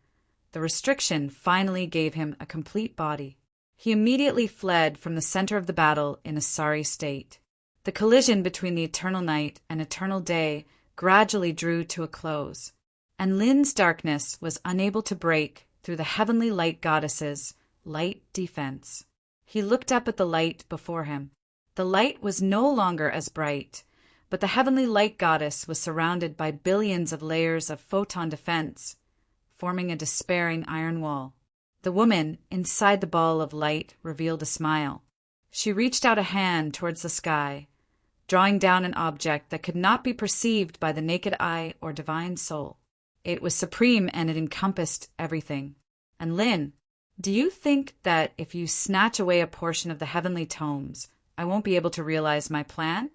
the restriction finally gave him a complete body. He immediately fled from the center of the battle in a sorry state. The collision between the eternal night and eternal day gradually drew to a close, and Lin's darkness was unable to break through the heavenly light goddess's light defense. He looked up at the light before him. The light was no longer as bright, but the heavenly light goddess was surrounded by billions of layers of photon defense, forming a despairing iron wall. The woman inside the ball of light revealed a smile. She reached out a hand towards the sky, drawing down an object that could not be perceived by the naked eye or divine soul. It was supreme and it encompassed everything. And Lin, do you think that if you snatch away a portion of the heavenly tomes, I won't be able to realize my plan?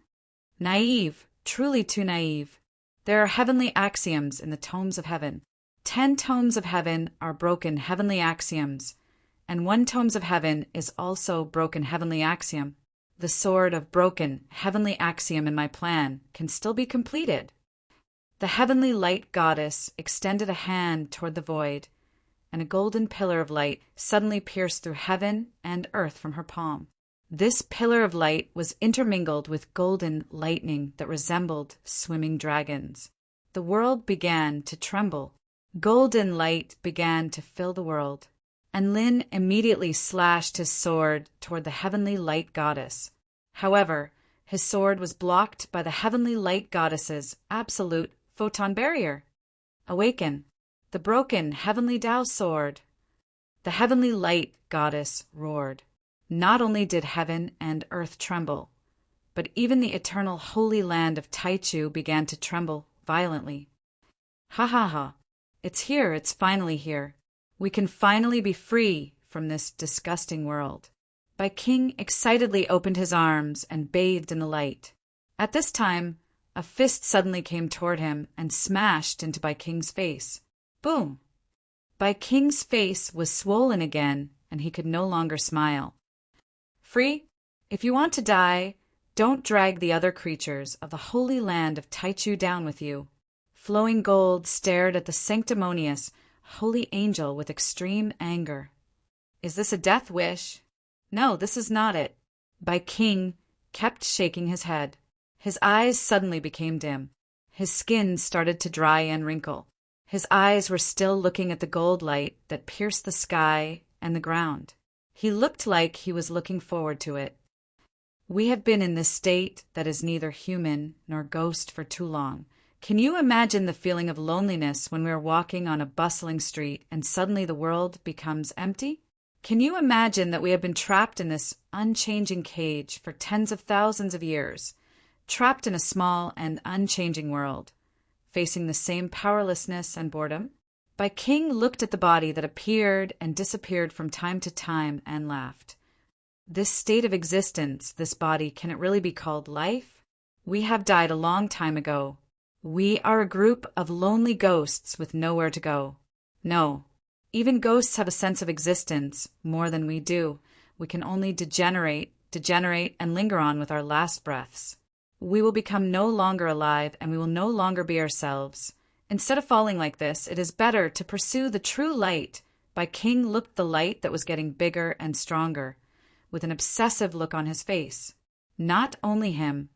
Naive, truly too naive. There are heavenly axioms in the tomes of heaven. 10 tomes of heaven are broken heavenly axioms, and 1 tomes of heaven is also broken heavenly axiom. The sword of broken heavenly axiom in my plan can still be completed. The heavenly light goddess extended a hand toward the void, and a golden pillar of light suddenly pierced through heaven and earth from her palm. This pillar of light was intermingled with golden lightning that resembled swimming dragons. The world began to tremble. Golden light began to fill the world, and Lin immediately slashed his sword toward the heavenly light goddess. However, his sword was blocked by the heavenly light goddess's absolute photon barrier. Awaken, the broken heavenly Tao sword. The heavenly light goddess roared. Not only did heaven and earth tremble, but even the eternal holy land of Taichu began to tremble violently. Ha ha ha. It's here, it's finally here. We can finally be free from this disgusting world. Bai King excitedly opened his arms and bathed in the light. At this time, a fist suddenly came toward him and smashed into Bai King's face. Boom! Bai King's face was swollen again, and he could no longer smile. Free? If you want to die, don't drag the other creatures of the holy land of Taichu down with you. Flowing Gold stared at the sanctimonious, holy angel with extreme anger. Is this a death wish? No, this is not it. Bai King kept shaking his head. His eyes suddenly became dim. His skin started to dry and wrinkle. His eyes were still looking at the gold light that pierced the sky and the ground. He looked like he was looking forward to it. We have been in this state that is neither human nor ghost for too long. Can you imagine the feeling of loneliness when we are walking on a bustling street and suddenly the world becomes empty? Can you imagine that we have been trapped in this unchanging cage for tens of thousands of years, trapped in a small and unchanging world, facing the same powerlessness and boredom? Bai King looked at the body that appeared and disappeared from time to time and laughed. This state of existence, this body, can it really be called life? We have died a long time ago. We are a group of lonely ghosts with nowhere to go. No, even ghosts have a sense of existence more than we do. We can only degenerate, and linger on with our last breaths. We will become no longer alive, and we will no longer be ourselves. Instead of falling like this, it is better to pursue the true light. Bai King looked the light that was getting bigger and stronger, with an obsessive look on his face. Not only him,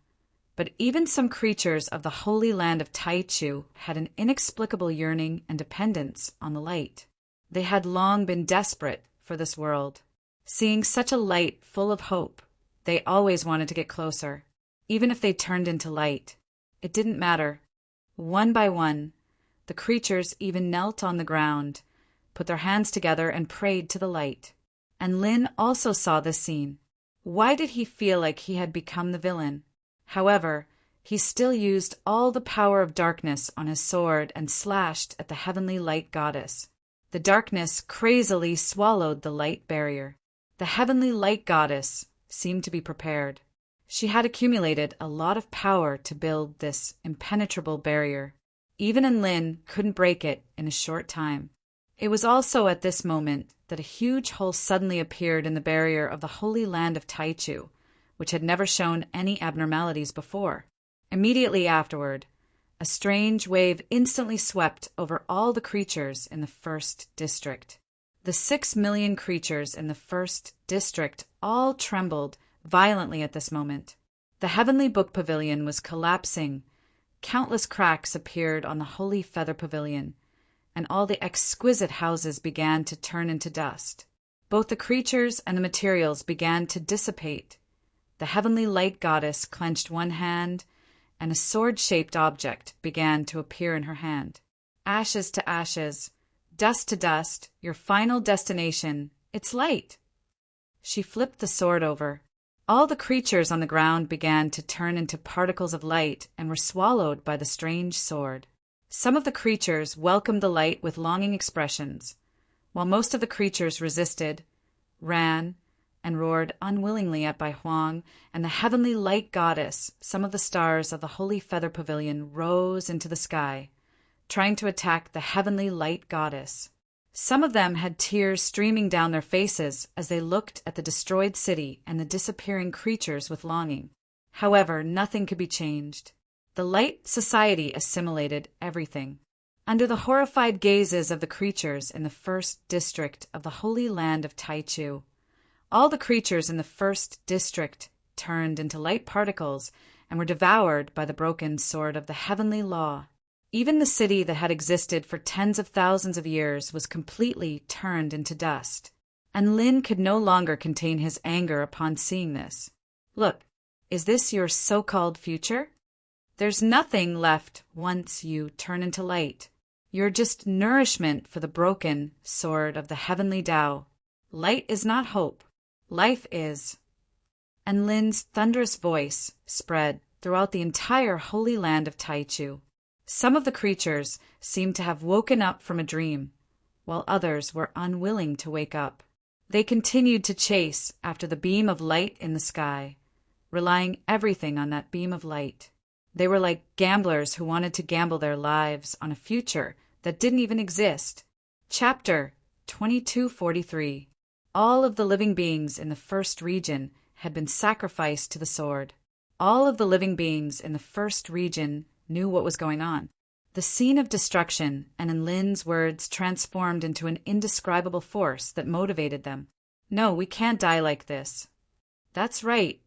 but even some creatures of the holy land of Taichu had an inexplicable yearning and dependence on the light. They had long been desperate for this world. Seeing such a light full of hope, they always wanted to get closer, even if they turned into light. It didn't matter. One by one, the creatures even knelt on the ground, put their hands together and prayed to the light. And Lin also saw this scene. Why did he feel like he had become the villain? However, he still used all the power of darkness on his sword and slashed at the heavenly light goddess. The darkness crazily swallowed the light barrier. The heavenly light goddess seemed to be prepared. She had accumulated a lot of power to build this impenetrable barrier. Even Lin couldn't break it in a short time. It was also at this moment that a huge hole suddenly appeared in the barrier of the holy land of Taichu, which had never shown any abnormalities before. Immediately afterward, a strange wave instantly swept over all the creatures in the first district. The 6 million creatures in the first district all trembled violently at this moment. The heavenly book pavilion was collapsing. Countless cracks appeared on the holy feather pavilion, and all the exquisite houses began to turn into dust. Both the creatures and the materials began to dissipate. The heavenly light goddess clenched one hand, and a sword-shaped object began to appear in her hand. Ashes to ashes, dust to dust, your final destination, it's light. She flipped the sword over. All the creatures on the ground began to turn into particles of light and were swallowed by the strange sword. Some of the creatures welcomed the light with longing expressions, while most of the creatures resisted, ran, and roared unwillingly at Bai Huang and the heavenly light goddess. Some of the stars of the holy feather pavilion rose into the sky, trying to attack the heavenly light goddess. Some of them had tears streaming down their faces as they looked at the destroyed city and the disappearing creatures with longing. However, nothing could be changed. The light society assimilated everything. Under the horrified gazes of the creatures in the first district of the holy land of Taichu, all the creatures in the first district turned into light particles and were devoured by the broken sword of the heavenly law. Even the city that had existed for tens of thousands of years was completely turned into dust. And Lin could no longer contain his anger upon seeing this. Look, is this your so-called future? There's nothing left once you turn into light. You're just nourishment for the broken sword of the heavenly Tao. Light is not hope. Life is. And Lin's thunderous voice spread throughout the entire holy land of Taichu. Some of the creatures seemed to have woken up from a dream, while others were unwilling to wake up. They continued to chase after the beam of light in the sky, relying everything on that beam of light. They were like gamblers who wanted to gamble their lives on a future that didn't even exist. Chapter 2243. All of the living beings in the first region had been sacrificed to the sword. All of the living beings in the first region knew what was going on. The scene of destruction, and in Lin's words, transformed into an indescribable force that motivated them. No, we can't die like this. That's right.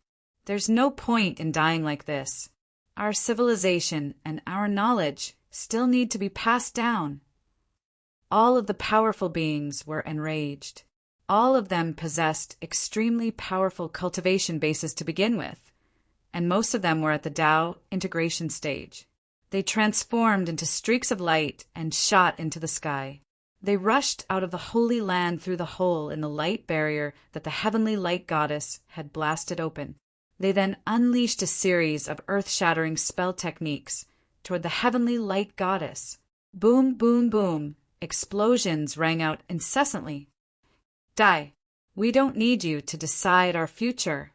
There's no point in dying like this. Our civilization and our knowledge still need to be passed down. All of the powerful beings were enraged. All of them possessed extremely powerful cultivation bases to begin with, and most of them were at the Tao integration stage. They transformed into streaks of light and shot into the sky. They rushed out of the holy land through the hole in the light barrier that the heavenly light goddess had blasted open. They then unleashed a series of earth-shattering spell techniques toward the heavenly light goddess. Boom, boom, boom. Explosions rang out incessantly. Die. We don't need you to decide our future.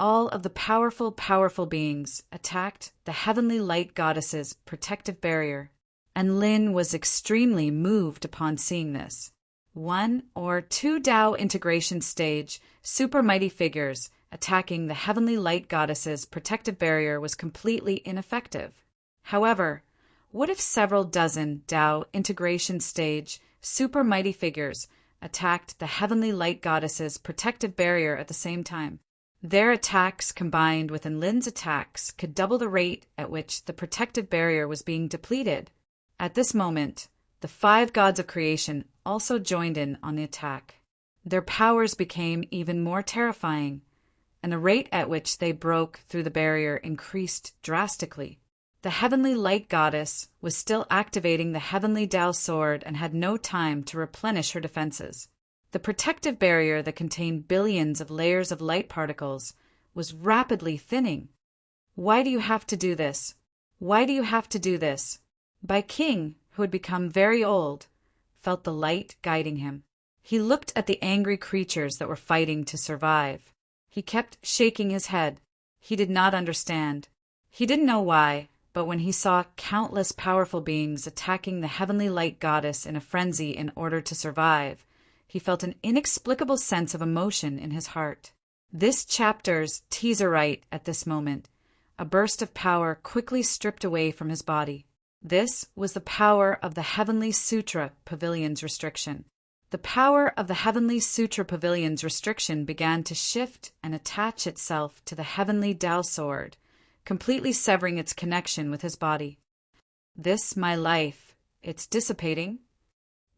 All of the powerful beings attacked the heavenly light goddess's protective barrier, and Lin was extremely moved upon seeing this. 1 or 2 Tao integration stage super mighty figures attacking the heavenly light goddess's protective barrier was completely ineffective. However, what if several dozen Tao integration stage super mighty figures attacked the heavenly light goddess's protective barrier at the same time? Their attacks combined with Lin's attacks could double the rate at which the protective barrier was being depleted. At this moment, the 5 gods of creation also joined in on the attack. Their powers became even more terrifying, and the rate at which they broke through the barrier increased drastically. The heavenly light goddess was still activating the heavenly Tao sword and had no time to replenish her defenses. The protective barrier that contained billions of layers of light particles was rapidly thinning. Why do you have to do this? Why do you have to do this? Bai King, who had become very old, felt the light guiding him. He looked at the angry creatures that were fighting to survive. He kept shaking his head. He did not understand. He didn't know why, but when he saw countless powerful beings attacking the heavenly light goddess in a frenzy in order to survive, he felt an inexplicable sense of emotion in his heart. This chapter's teaser right at this moment, a burst of power quickly stripped away from his body. This was the power of the Heavenly Sutra Pavilion's restriction. The power of the Heavenly Sutra Pavilion's restriction began to shift and attach itself to the heavenly Tao sword, completely severing its connection with his body. This, my life, it's dissipating.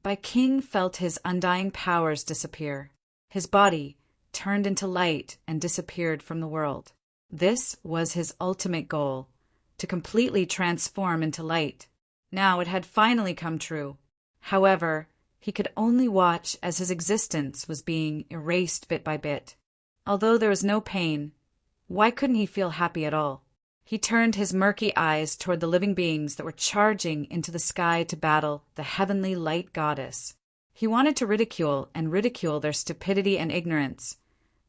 Bai King felt his undying powers disappear. His body turned into light and disappeared from the world. This was his ultimate goal, to completely transform into light. Now it had finally come true. However, he could only watch as his existence was being erased bit by bit. Although there was no pain, why couldn't he feel happy at all? He turned his murky eyes toward the living beings that were charging into the sky to battle the heavenly light goddess. He wanted to ridicule their stupidity and ignorance,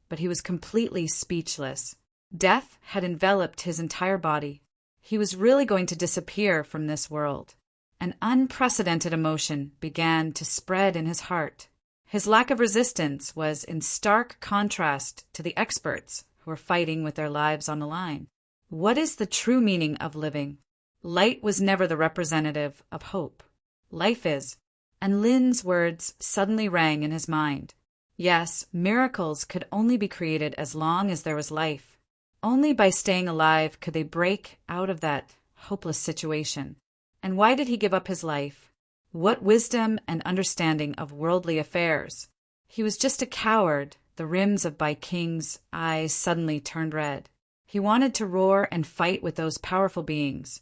but he was completely speechless. Death had enveloped his entire body. He was really going to disappear from this world. An unprecedented emotion began to spread in his heart. His lack of resistance was in stark contrast to the experts who were fighting with their lives on the line. What is the true meaning of living? Light was never the representative of hope. Life is. And Lin's words suddenly rang in his mind. Yes, miracles could only be created as long as there was life. Only by staying alive could they break out of that hopeless situation. And why did he give up his life? What wisdom and understanding of worldly affairs? He was just a coward. The rims of Bai King's eyes suddenly turned red. He wanted to roar and fight with those powerful beings,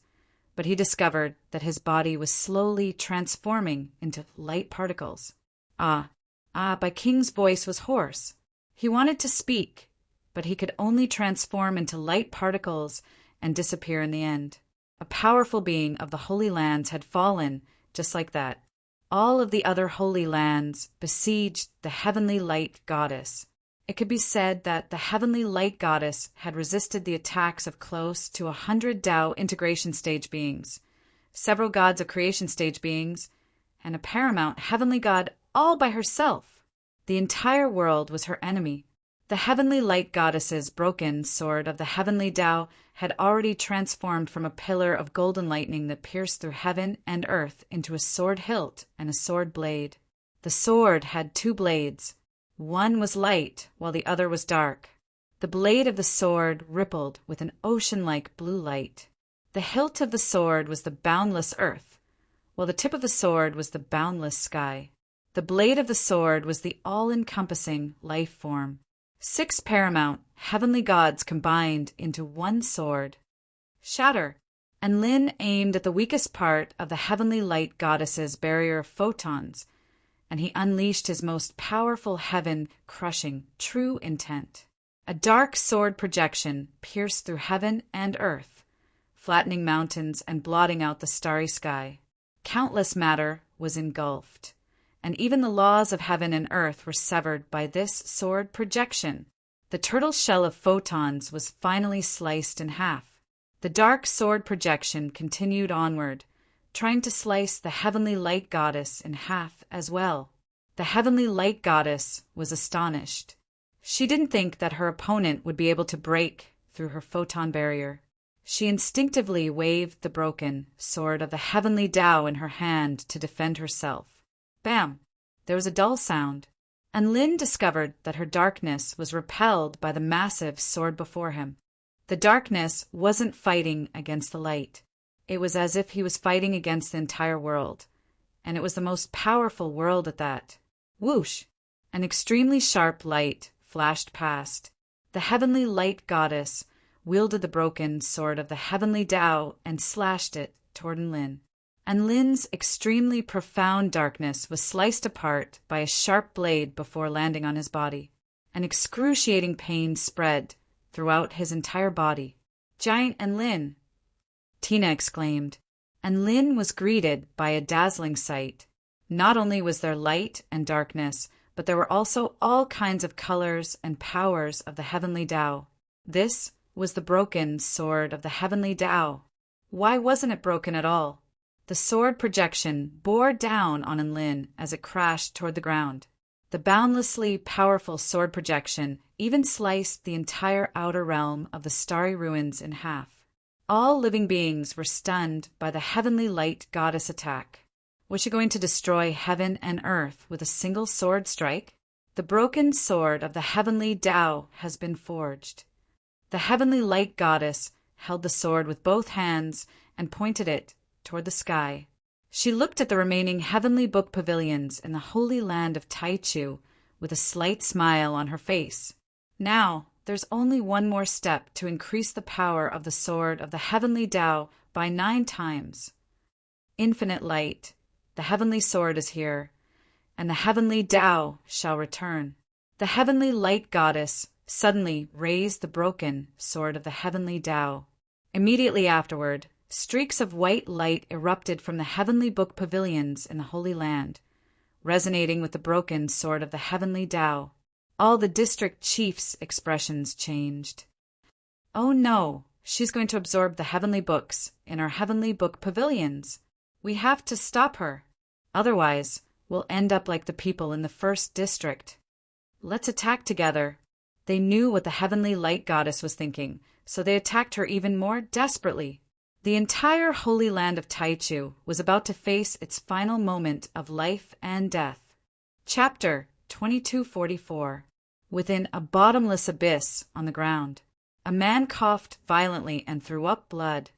but he discovered that his body was slowly transforming into light particles. But King's voice was hoarse. He wanted to speak, but he could only transform into light particles and disappear in the end. A powerful being of the Holy Lands had fallen, just like that. All of the other Holy Lands besieged the Heavenly Light Goddess. It could be said that the Heavenly Light Goddess had resisted the attacks of close to 100 Tao integration stage beings, several gods of creation stage beings, and a paramount heavenly god all by herself. The entire world was her enemy. The Heavenly Light Goddess's broken sword of the Heavenly Tao had already transformed from a pillar of golden lightning that pierced through heaven and earth into a sword hilt and a sword blade. The sword had two blades. One was light, while the other was dark. The blade of the sword rippled with an ocean-like blue light. The hilt of the sword was the boundless earth, while the tip of the sword was the boundless sky. The blade of the sword was the all-encompassing life form. 6 paramount heavenly gods combined into one sword. Shatter! And Lin aimed at the weakest part of the Heavenly Light Goddess's barrier of photons, and he unleashed his most powerful heaven-crushing true intent. A dark sword projection pierced through heaven and earth, flattening mountains and blotting out the starry sky. Countless matter was engulfed, and even the laws of heaven and earth were severed by this sword projection. The turtle shell of photons was finally sliced in half. The dark sword projection continued onward, trying to slice the Heavenly Light Goddess in half as well. The Heavenly Light Goddess was astonished. She didn't think that her opponent would be able to break through her photon barrier. She instinctively waved the broken sword of the Heavenly Tao in her hand to defend herself. Bam! There was a dull sound, and Lin discovered that her darkness was repelled by the massive sword before him. The darkness wasn't fighting against the light. It was as if he was fighting against the entire world, and it was the most powerful world at that. Whoosh! An extremely sharp light flashed past. The Heavenly Light Goddess wielded the broken sword of the Heavenly Tao and slashed it toward Lin. And Lin's extremely profound darkness was sliced apart by a sharp blade before landing on his body. An excruciating pain spread throughout his entire body. Giant and Lin! Tina exclaimed, and Lin was greeted by a dazzling sight. Not only was there light and darkness, but there were also all kinds of colors and powers of the Heavenly Tao. This was the broken sword of the Heavenly Tao. Why wasn't it broken at all? The sword projection bore down on Lin as it crashed toward the ground. The boundlessly powerful sword projection even sliced the entire outer realm of the starry ruins in half. All living beings were stunned by the Heavenly Light Goddess attack. Was she going to destroy heaven and earth with a single sword strike? The broken sword of the Heavenly Tao has been forged. The Heavenly Light Goddess held the sword with both hands and pointed it toward the sky. She looked at the remaining heavenly book pavilions in the holy land of Taichu with a slight smile on her face. Now, there's only one more step to increase the power of the sword of the Heavenly Tao by 9 times. Infinite light, the heavenly sword is here, and the Heavenly Tao shall return. The Heavenly Light Goddess suddenly raised the broken sword of the Heavenly Tao. Immediately afterward, streaks of white light erupted from the heavenly book pavilions in the Holy Land, resonating with the broken sword of the Heavenly Tao. All the district chiefs' expressions changed. Oh no, she's going to absorb the heavenly books in our heavenly book pavilions. We have to stop her. Otherwise, we'll end up like the people in the first district. Let's attack together. They knew what the Heavenly Light Goddess was thinking, so they attacked her even more desperately. The entire holy land of Taichu was about to face its final moment of life and death. Chapter 2244. Within a bottomless abyss on the ground, a man coughed violently and threw up blood,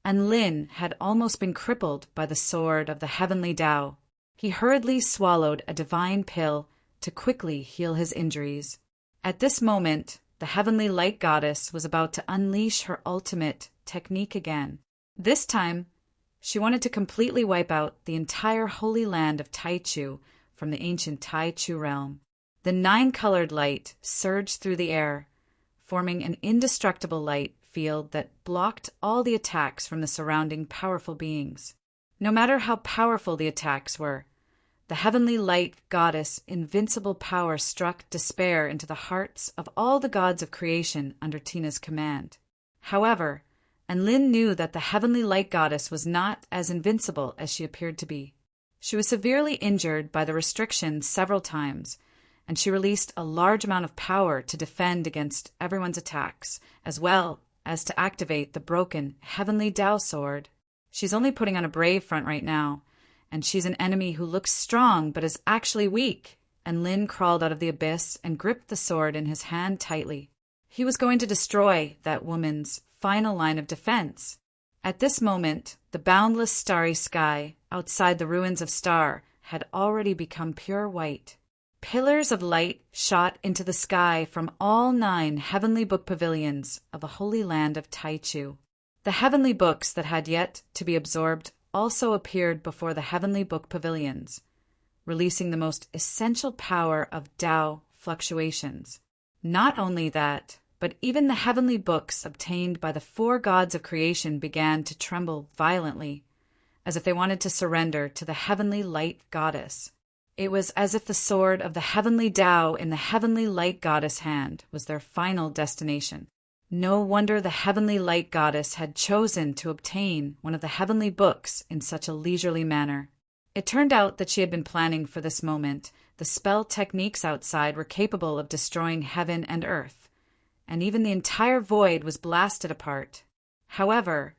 and Lin had almost been crippled by the sword of the Heavenly Tao. He hurriedly swallowed a divine pill to quickly heal his injuries. At this moment, the Heavenly Light Goddess was about to unleash her ultimate technique again. This time, She wanted to completely wipe out the entire holy land of Taichu from the ancient Taichu realm. The 9-colored light surged through the air, forming an indestructible light field that blocked all the attacks from the surrounding powerful beings. No matter how powerful the attacks were, the heavenly light goddess' invincible power struck despair into the hearts of all the gods of creation under Tina's command. However, Lin knew that the heavenly light goddess was not as invincible as she appeared to be. She was severely injured by the restrictions several times, and she released a large amount of power to defend against everyone's attacks, as well as to activate the broken heavenly Dao sword. She's only putting on a brave front right now, and she's an enemy who looks strong but is actually weak. And Lin crawled out of the abyss and gripped the sword in his hand tightly. He was going to destroy that woman's final line of defense. At this moment, the boundless starry sky outside the ruins of Star had already become pure white. Pillars of light shot into the sky from all 9 heavenly book pavilions of the holy land of Taichu. The heavenly books that had yet to be absorbed also appeared before the heavenly book pavilions, releasing the most essential power of Tao fluctuations. Not only that, but even the heavenly books obtained by the 4 gods of creation began to tremble violently, as if they wanted to surrender to the heavenly light goddess. It was as if the sword of the heavenly Tao in the heavenly light goddess' hand was their final destination. No wonder the heavenly light goddess had chosen to obtain one of the heavenly books in such a leisurely manner. It turned out that she had been planning for this moment. The spell techniques outside were capable of destroying heaven and earth, and even the entire void was blasted apart. However,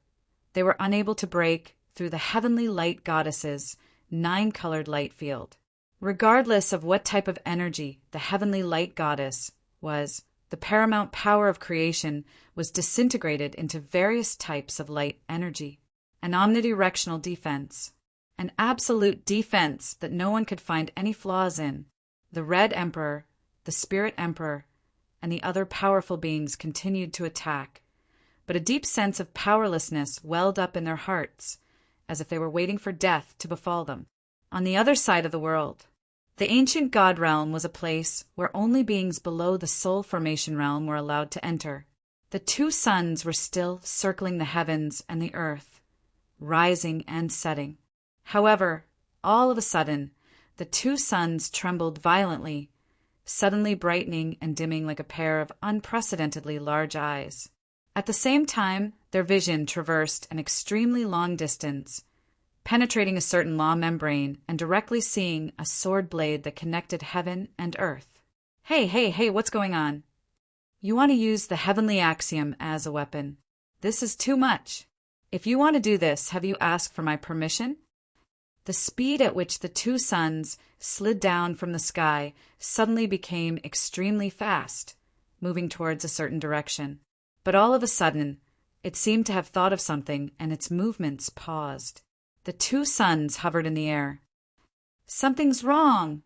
they were unable to break through the heavenly light goddess's 9-colored light field. Regardless of what type of energy the heavenly light goddess was, the paramount power of creation was disintegrated into various types of light energy. An omnidirectional defense. An absolute defense that no one could find any flaws in. The Red Emperor, the Spirit Emperor, and the other powerful beings continued to attack, but a deep sense of powerlessness welled up in their hearts, as if they were waiting for death to befall them. On the other side of the world, the ancient god realm was a place where only beings below the soul formation realm were allowed to enter. The 2 suns were still circling the heavens and the earth, rising and setting. However, all of a sudden, the 2 suns trembled violently, suddenly brightening and dimming like a pair of unprecedentedly large eyes. At the same time, their vision traversed an extremely long distance, penetrating a certain law membrane and directly seeing a sword blade that connected heaven and earth. Hey, what's going on? You want to use the heavenly axiom as a weapon. This is too much. If you want to do this, have you asked for my permission? The speed at which the 2 suns slid down from the sky suddenly became extremely fast, moving towards a certain direction. But all of a sudden, it seemed to have thought of something, and its movements paused. The 2 suns hovered in the air. Something's wrong!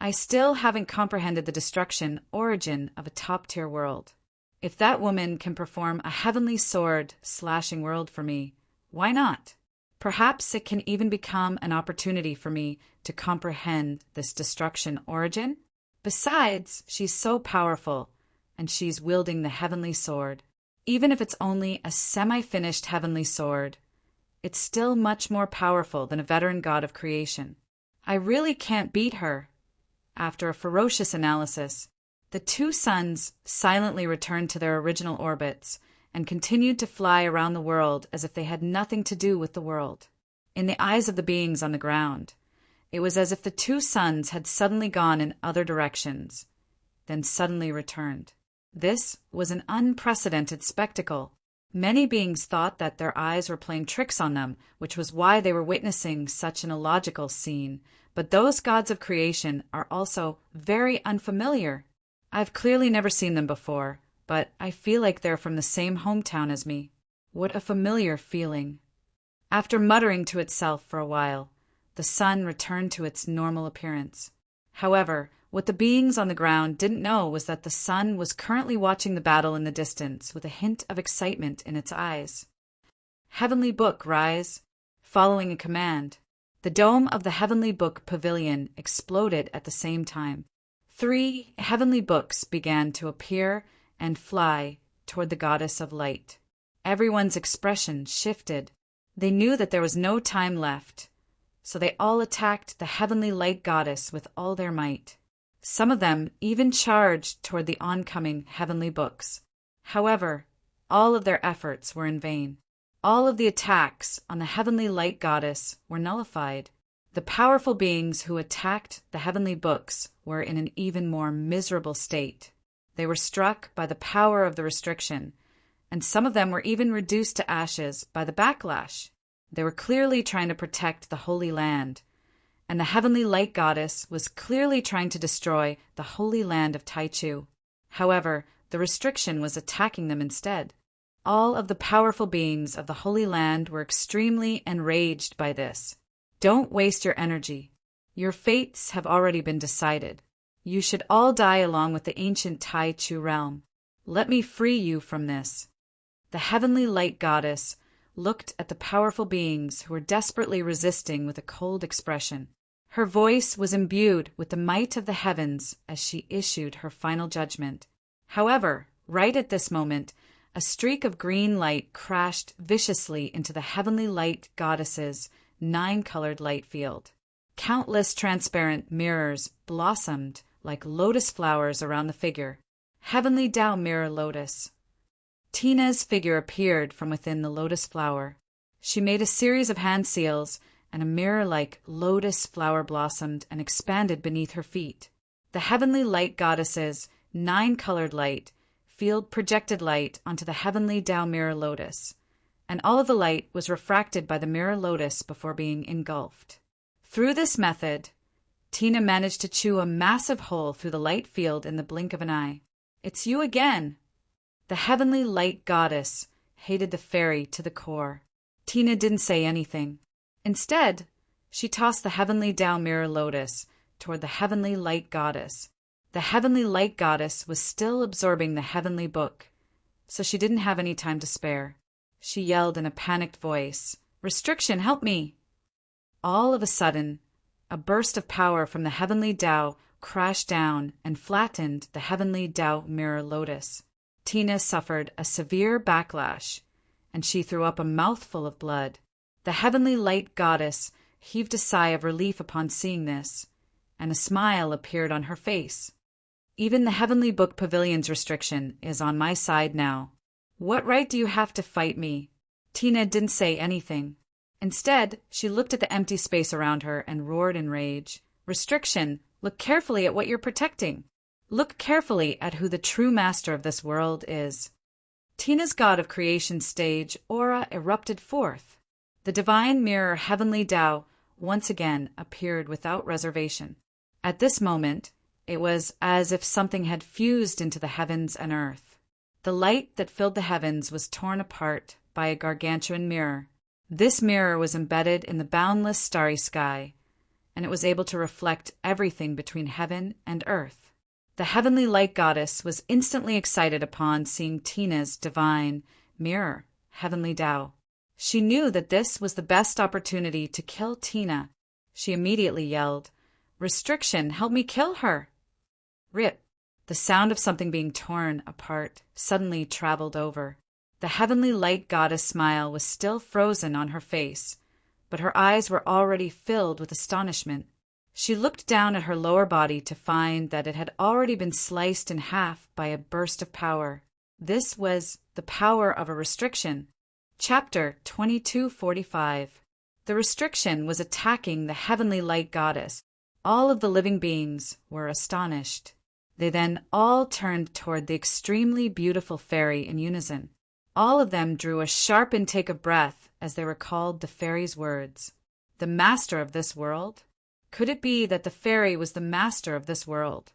I still haven't comprehended the destruction origin of a top-tier world. If that woman can perform a heavenly sword slashing world for me, why not? Perhaps it can even become an opportunity for me to comprehend this destruction origin. Besides, she's so powerful, and she's wielding the heavenly sword. Even if it's only a semi-finished heavenly sword, it's still much more powerful than a veteran god of creation. I really can't beat her. After a ferocious analysis, the 2 suns silently returned to their original orbits and continued to fly around the world as if they had nothing to do with the world. In the eyes of the beings on the ground, it was as if the 2 suns had suddenly gone in other directions, then suddenly returned. This was an unprecedented spectacle. Many beings thought that their eyes were playing tricks on them, which was why they were witnessing such an illogical scene. But those gods of creation are also very unfamiliar. I've clearly never seen them before, but I feel like they're from the same hometown as me. What a familiar feeling. After muttering to itself for a while, the sun returned to its normal appearance. However, what the beings on the ground didn't know was that the sun was currently watching the battle in the distance with a hint of excitement in its eyes. Heavenly book, rise. following a command. The dome of the Heavenly Book Pavilion exploded at the same time. 3 heavenly books began to appear and fly toward the goddess of light. Everyone's expression shifted. They knew that there was no time left, so they all attacked the heavenly light goddess with all their might. Some of them even charged toward the oncoming heavenly books. However, all of their efforts were in vain. All of the attacks on the heavenly light goddess were nullified. The powerful beings who attacked the heavenly books were in an even more miserable state. They were struck by the power of the restriction, and some of them were even reduced to ashes by the backlash. They were clearly trying to protect the Holy Land, and the heavenly light goddess was clearly trying to destroy the Holy Land of Taichu. However, the restriction was attacking them instead. All of the powerful beings of the Holy Land were extremely enraged by this. Don't waste your energy. Your fates have already been decided. You should all die along with the ancient Taichu realm. Let me free you from this. The heavenly light goddess looked at the powerful beings who were desperately resisting with a cold expression. Her voice was imbued with the might of the heavens as she issued her final judgment. However, right at this moment, a streak of green light crashed viciously into the heavenly light goddess's 9-colored light field. Countless transparent mirrors blossomed like lotus flowers around the figure. Heavenly Tao Mirror Lotus. Tina's figure appeared from within the lotus flower. She made a series of hand seals, and a mirror-like lotus flower blossomed and expanded beneath her feet. The heavenly light goddess's 9-colored light field projected light onto the heavenly Tao Mirror Lotus, and all of the light was refracted by the mirror lotus before being engulfed. Through this method, Tina managed to chew a massive hole through the light field in the blink of an eye. It's you again! The heavenly light goddess hated the fairy to the core. Tina didn't say anything. Instead, she tossed the heavenly Tao Mirror Lotus toward the heavenly light goddess. The heavenly light goddess was still absorbing the heavenly book, so she didn't have any time to spare. She yelled in a panicked voice, "Restriction, help me!" All of a sudden, a burst of power from the heavenly Tao crashed down and flattened the heavenly Tao Mirror Lotus. Tina suffered a severe backlash, and she threw up a mouthful of blood. The heavenly light goddess heaved a sigh of relief upon seeing this, and a smile appeared on her face. Even the Heavenly Book Pavilion's restriction is on my side now. What right do you have to fight me? Tina didn't say anything. Instead, she looked at the empty space around her and roared in rage. Restriction, look carefully at what you're protecting. Look carefully at who the true master of this world is. Tina's god of creation stage aura erupted forth. The divine mirror Heavenly Tao once again appeared without reservation. At this moment, it was as if something had fused into the heavens and earth. The light that filled the heavens was torn apart by a gargantuan mirror. This mirror was embedded in the boundless starry sky, and it was able to reflect everything between heaven and earth. The heavenly light goddess was instantly excited upon seeing Tina's divine mirror, Heavenly Tao. She knew that this was the best opportunity to kill Tina. She immediately yelled, "Restriction, help me kill her!" Rip! The sound of something being torn apart suddenly traveled over. The heavenly light goddess smile was still frozen on her face, but her eyes were already filled with astonishment. She looked down at her lower body to find that it had already been sliced in half by a burst of power. This was the power of a restriction. Chapter 2245. The restriction was attacking the heavenly light goddess. All of the living beings were astonished. They then all turned toward the extremely beautiful fairy in unison. All of them drew a sharp intake of breath as they recalled the fairy's words. The master of this world? Could it be that the fairy was the master of this world?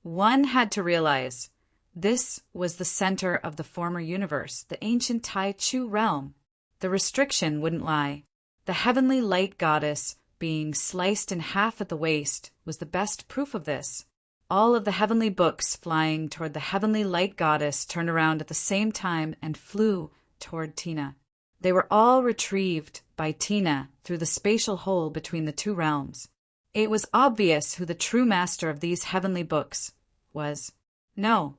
One had to realize this was the center of the former universe, the ancient Taichu realm. The restriction wouldn't lie. The heavenly light goddess being sliced in half at the waist was the best proof of this. All of the heavenly books flying toward the heavenly light goddess turned around at the same time and flew toward Tina. They were all retrieved by Tina through the spatial hole between the two realms. It was obvious who the true master of these heavenly books was. No,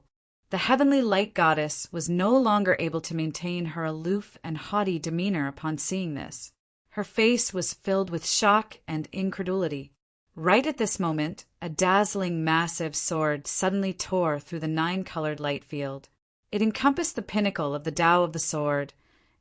the heavenly light goddess was no longer able to maintain her aloof and haughty demeanor upon seeing this. Her face was filled with shock and incredulity. Right at this moment, a dazzling, massive sword suddenly tore through the 9-colored light field. It encompassed the pinnacle of the Tao of the sword,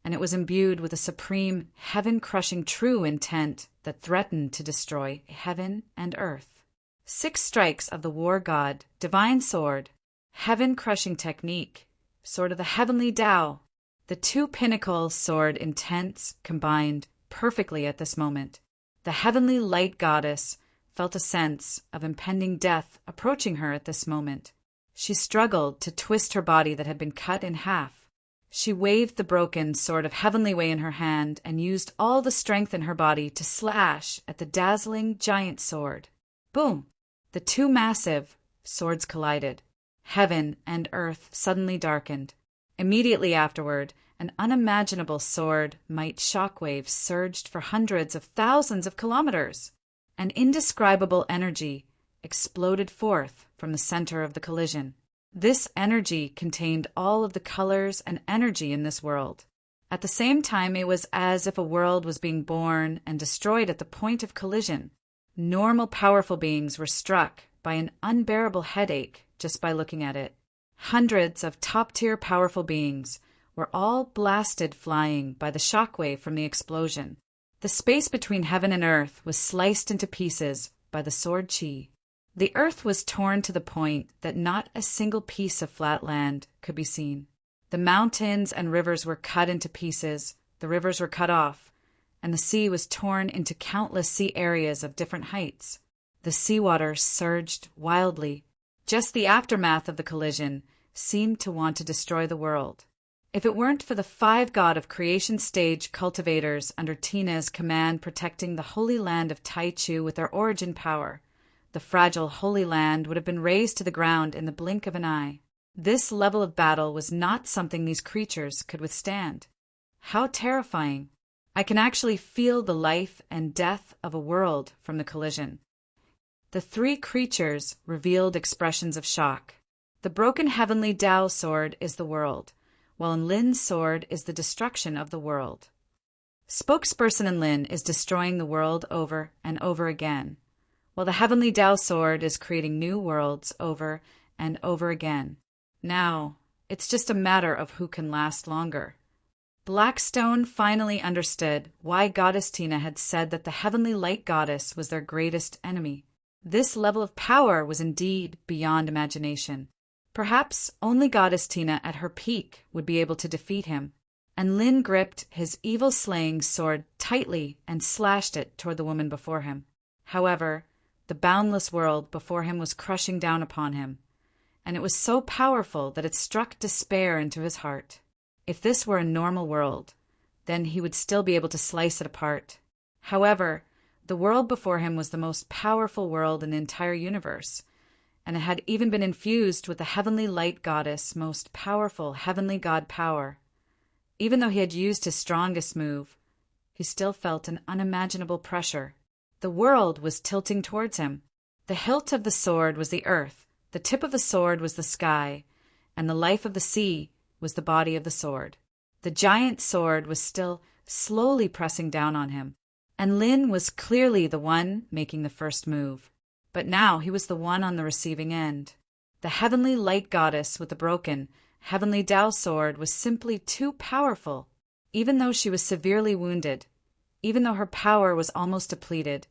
and it was imbued with a supreme, heaven-crushing true intent that threatened to destroy heaven and earth. 6 strikes of the war god, divine sword, heaven-crushing technique, sword of the heavenly Tao. The 2 pinnacle sword intents combined perfectly at this moment. The heavenly light goddess felt a sense of impending death approaching her at this moment. She struggled to twist her body that had been cut in half. She waved the broken sword of heavenly way in her hand and used all the strength in her body to slash at the dazzling giant sword. Boom! The 2 massive swords collided. Heaven and earth suddenly darkened. Immediately afterward, an unimaginable sword might shockwave surged for hundreds of thousands of kilometers. An indescribable energy exploded forth from the center of the collision. This energy contained all of the colors and energy in this world. At the same time, it was as if a world was being born and destroyed at the point of collision. Normal, powerful beings were struck by an unbearable headache just by looking at it. Hundreds of top-tier powerful beings were all blasted flying by the shockwave from the explosion. The space between heaven and earth was sliced into pieces by the sword chi. The earth was torn to the point that not a single piece of flat land could be seen. The mountains and rivers were cut into pieces, the rivers were cut off, and the sea was torn into countless sea areas of different heights. The seawater surged wildly. Just the aftermath of the collision seemed to want to destroy the world. If it weren't for the 5 God of Creation stage cultivators under Tina's command protecting the holy land of Taichu with their origin power, the fragile Holy Land would have been razed to the ground in the blink of an eye. This level of battle was not something these creatures could withstand. How terrifying! I can actually feel the life and death of a world from the collision. The 3 creatures revealed expressions of shock. The broken heavenly Tao sword is the world, while Lin's sword is the destruction of the world. Spokesperson in Lin is destroying the world over and over again, while the heavenly Tao sword is creating new worlds over and over again. Now, it's just a matter of who can last longer. Blackstone finally understood why Goddess Tina had said that the heavenly light goddess was their greatest enemy. This level of power was indeed beyond imagination. Perhaps only Goddess Tina at her peak would be able to defeat him, and Lin gripped his evil-slaying sword tightly and slashed it toward the woman before him. However, the boundless world before him was crushing down upon him, and it was so powerful that it struck despair into his heart. If this were a normal world, then he would still be able to slice it apart. However, the world before him was the most powerful world in the entire universe, and it had even been infused with the heavenly light goddess' most powerful heavenly god power. Even though he had used his strongest move, he still felt an unimaginable pressure. The world was tilting towards him. The hilt of the sword was the earth, the tip of the sword was the sky, and the life of the sea was the body of the sword. The giant sword was still slowly pressing down on him, and Lin was clearly the one making the first move. But now he was the one on the receiving end. The heavenly light goddess with the broken, heavenly Tao sword was simply too powerful. Even though she was severely wounded, even though her power was almost depleted,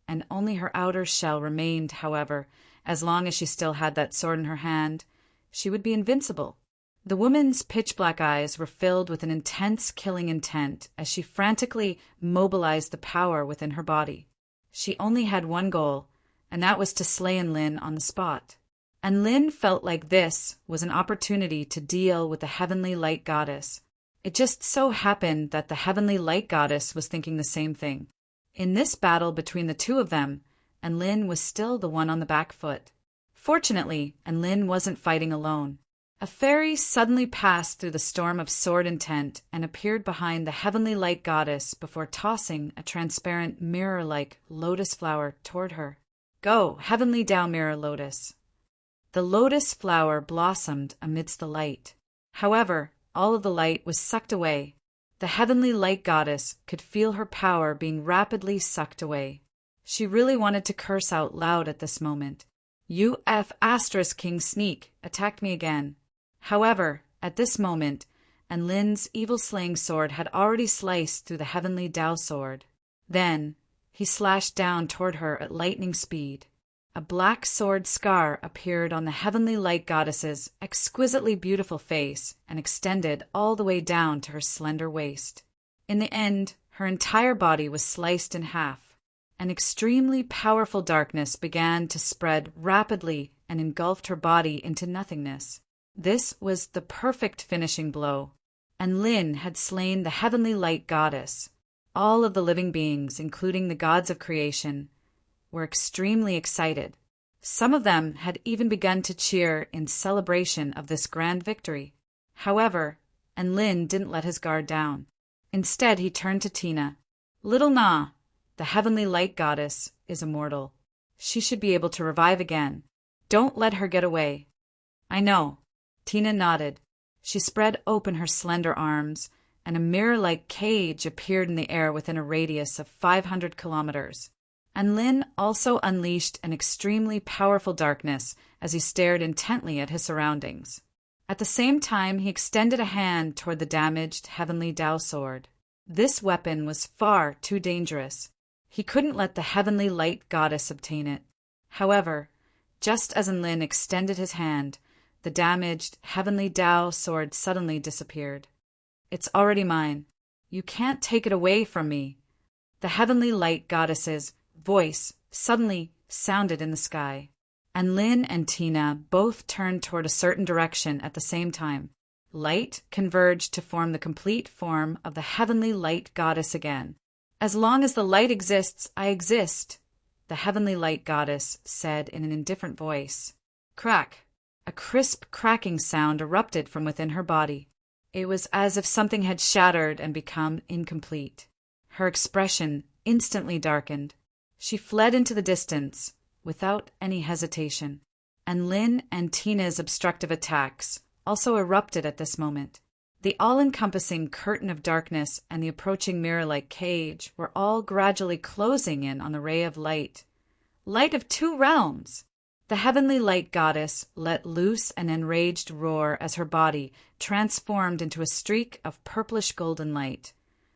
and only her outer shell remained, however, as long as she still had that sword in her hand, she would be invincible. The woman's pitch-black eyes were filled with an intense killing intent as she frantically mobilized the power within her body. She only had one goal, and that was to slay Lin on the spot. And Lin felt like this was an opportunity to deal with the heavenly light goddess. It just so happened that the heavenly light goddess was thinking the same thing. In this battle between the two of them, Lin was still the one on the back foot. Fortunately, Lin wasn't fighting alone. A fairy suddenly passed through the storm of sword intent and appeared behind the heavenly light goddess before tossing a transparent mirror-like lotus flower toward her. "Go, heavenly Tao mirror lotus." The lotus flower blossomed amidst the light. However, all of the light was sucked away. The heavenly light goddess could feel her power being rapidly sucked away. She really wanted to curse out loud at this moment. King Sneak attacked me again. However, at this moment, Lin's evil slaying sword had already sliced through the heavenly Tao sword. Then, he slashed down toward her at lightning speed. A black sword scar appeared on the heavenly light goddess's exquisitely beautiful face and extended all the way down to her slender waist. In the end, her entire body was sliced in half. An extremely powerful darkness began to spread rapidly and engulfed her body into nothingness. This was the perfect finishing blow, and Lin had slain the heavenly light goddess. All of the living beings, including the gods of creation, were extremely excited. Some of them had even begun to cheer in celebration of this grand victory. However, Lin didn't let his guard down. Instead, he turned to Tina. "Little Na, the heavenly light goddess, is immortal. She should be able to revive again. Don't let her get away." "I know." Tina nodded. She spread open her slender arms, and a mirror-like cage appeared in the air within a radius of 500 kilometers. And Lin also unleashed an extremely powerful darkness as he stared intently at his surroundings. At the same time, he extended a hand toward the damaged heavenly Tao sword. This weapon was far too dangerous. He couldn't let the heavenly light goddess obtain it. However, just as Lin extended his hand, the damaged heavenly Tao sword suddenly disappeared. "It's already mine. You can't take it away from me." The heavenly light goddess's voice suddenly sounded in the sky, and Lin and Tina both turned toward a certain direction at the same time. Light converged to form the complete form of the heavenly light goddess again. "As long as the light exists, I exist," the heavenly light goddess said in an indifferent voice. Crack! A crisp cracking sound erupted from within her body. It was as if something had shattered and become incomplete. Her expression instantly darkened. She fled into the distance without any hesitation, and Lin and Tina's obstructive attacks also erupted at this moment. The all-encompassing curtain of darkness and the approaching mirror-like cage were all gradually closing in on the ray of light. Light of two realms! The heavenly light goddess let loose an enraged roar as her body transformed into a streak of purplish golden light,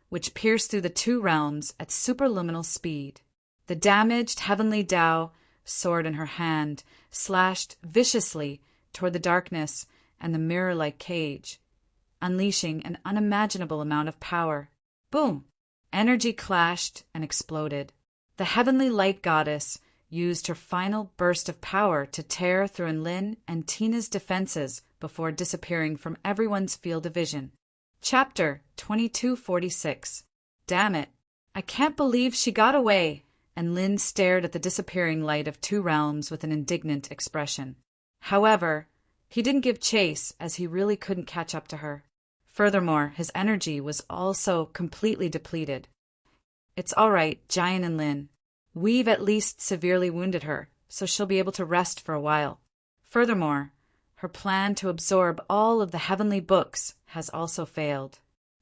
which pierced through the two realms at superluminal speed. The damaged heavenly Tao sword in her hand slashed viciously toward the darkness and the mirror-like cage, unleashing an unimaginable amount of power. Boom! Energy clashed and exploded. The heavenly light goddess used her final burst of power to tear through Lin and Tina's defenses before disappearing from everyone's field of vision. Chapter 2246. Damn it! I can't believe she got away! And Lin stared at the disappearing light of two realms with an indignant expression. However, he didn't give chase as he really couldn't catch up to her. Furthermore, his energy was also completely depleted. "It's all right, Giant and Lin. We've at least severely wounded her, so she'll be able to rest for a while. Furthermore, her plan to absorb all of the heavenly books has also failed."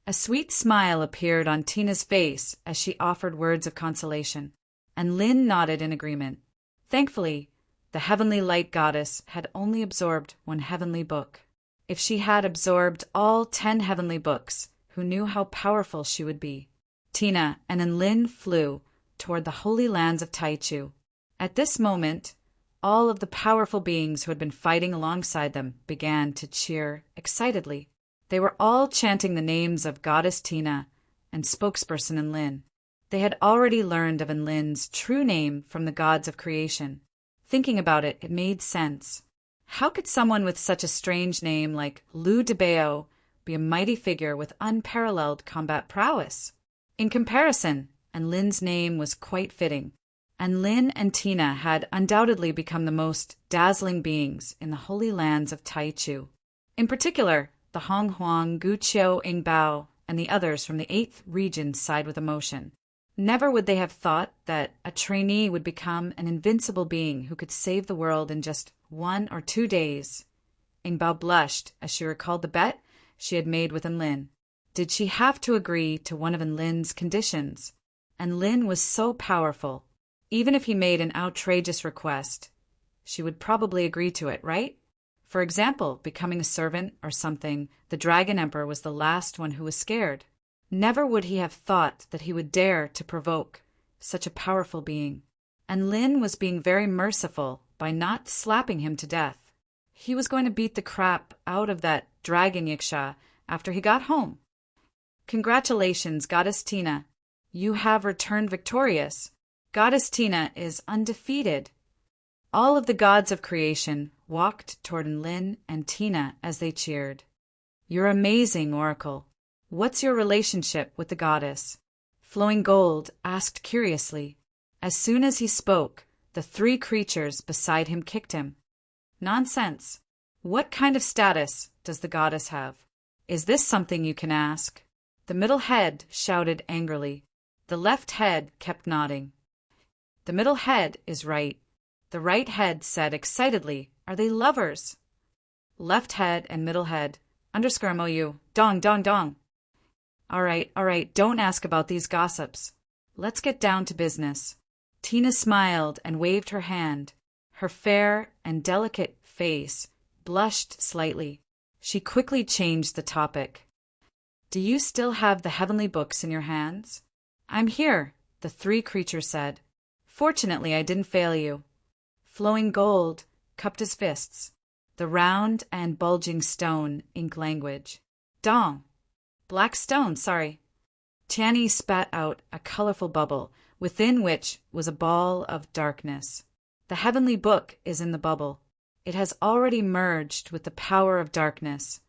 A sweet smile appeared on Tina's face as she offered words of consolation, and Lin nodded in agreement. Thankfully, the heavenly light goddess had only absorbed one heavenly book. If she had absorbed all 10 heavenly books, who knew how powerful she would be? Tina and Lin flew toward the holy lands of Taichu. At this moment, all of the powerful beings who had been fighting alongside them began to cheer excitedly. They were all chanting the names of Goddess Tina and spokesperson Lin. They had already learned of Lin's true name from the gods of creation. Thinking about it, it made sense. How could someone with such a strange name like Lu Debao be a mighty figure with unparalleled combat prowess? In comparison, Lin's name was quite fitting, and Lin and Tina had undoubtedly become the most dazzling beings in the holy lands of Taichu. In particular, the Hong Huang, Gu Qiu, Ing Bao, and the others from the 8th region sighed with emotion. Never would they have thought that a trainee would become an invincible being who could save the world in just 1 or 2 days. Ing Bao blushed as she recalled the bet she had made with Enlin. Did she have to agree to one of Enlin's conditions? Enlin was so powerful. Even if he made an outrageous request, she would probably agree to it, right? For example, becoming a servant or something, the Dragon Emperor was the last one who was scared. Never would he have thought that he would dare to provoke such a powerful being. And Lin was being very merciful by not slapping him to death. He was going to beat the crap out of that dragon Yiksha after he got home. Congratulations, Goddess Tina. You have returned victorious. Goddess Tina is undefeated. All of the gods of creation walked toward Lin and Tina as they cheered. You're amazing, Oracle. What's your relationship with the goddess? Flowing Gold asked curiously. As soon as he spoke, the 3 creatures beside him kicked him. Nonsense. What kind of status does the goddess have? Is this something you can ask? The middle head shouted angrily. The left head kept nodding. The middle head is right. The right head said excitedly, Are they lovers? Left head and middle head, _ MOU, dong, dong, dong. All right, don't ask about these gossips. Let's get down to business. Tina smiled and waved her hand. Her fair and delicate face blushed slightly. She quickly changed the topic. Do you still have the heavenly books in your hands? I'm here, the 3 creatures said. Fortunately, I didn't fail you. Flowing Gold cupped his fists. The round and bulging stone, ink language. Dong. Black stone, sorry. Channy spat out a colorful bubble, within which was a ball of darkness. The heavenly book is in the bubble. It has already merged with the power of darkness.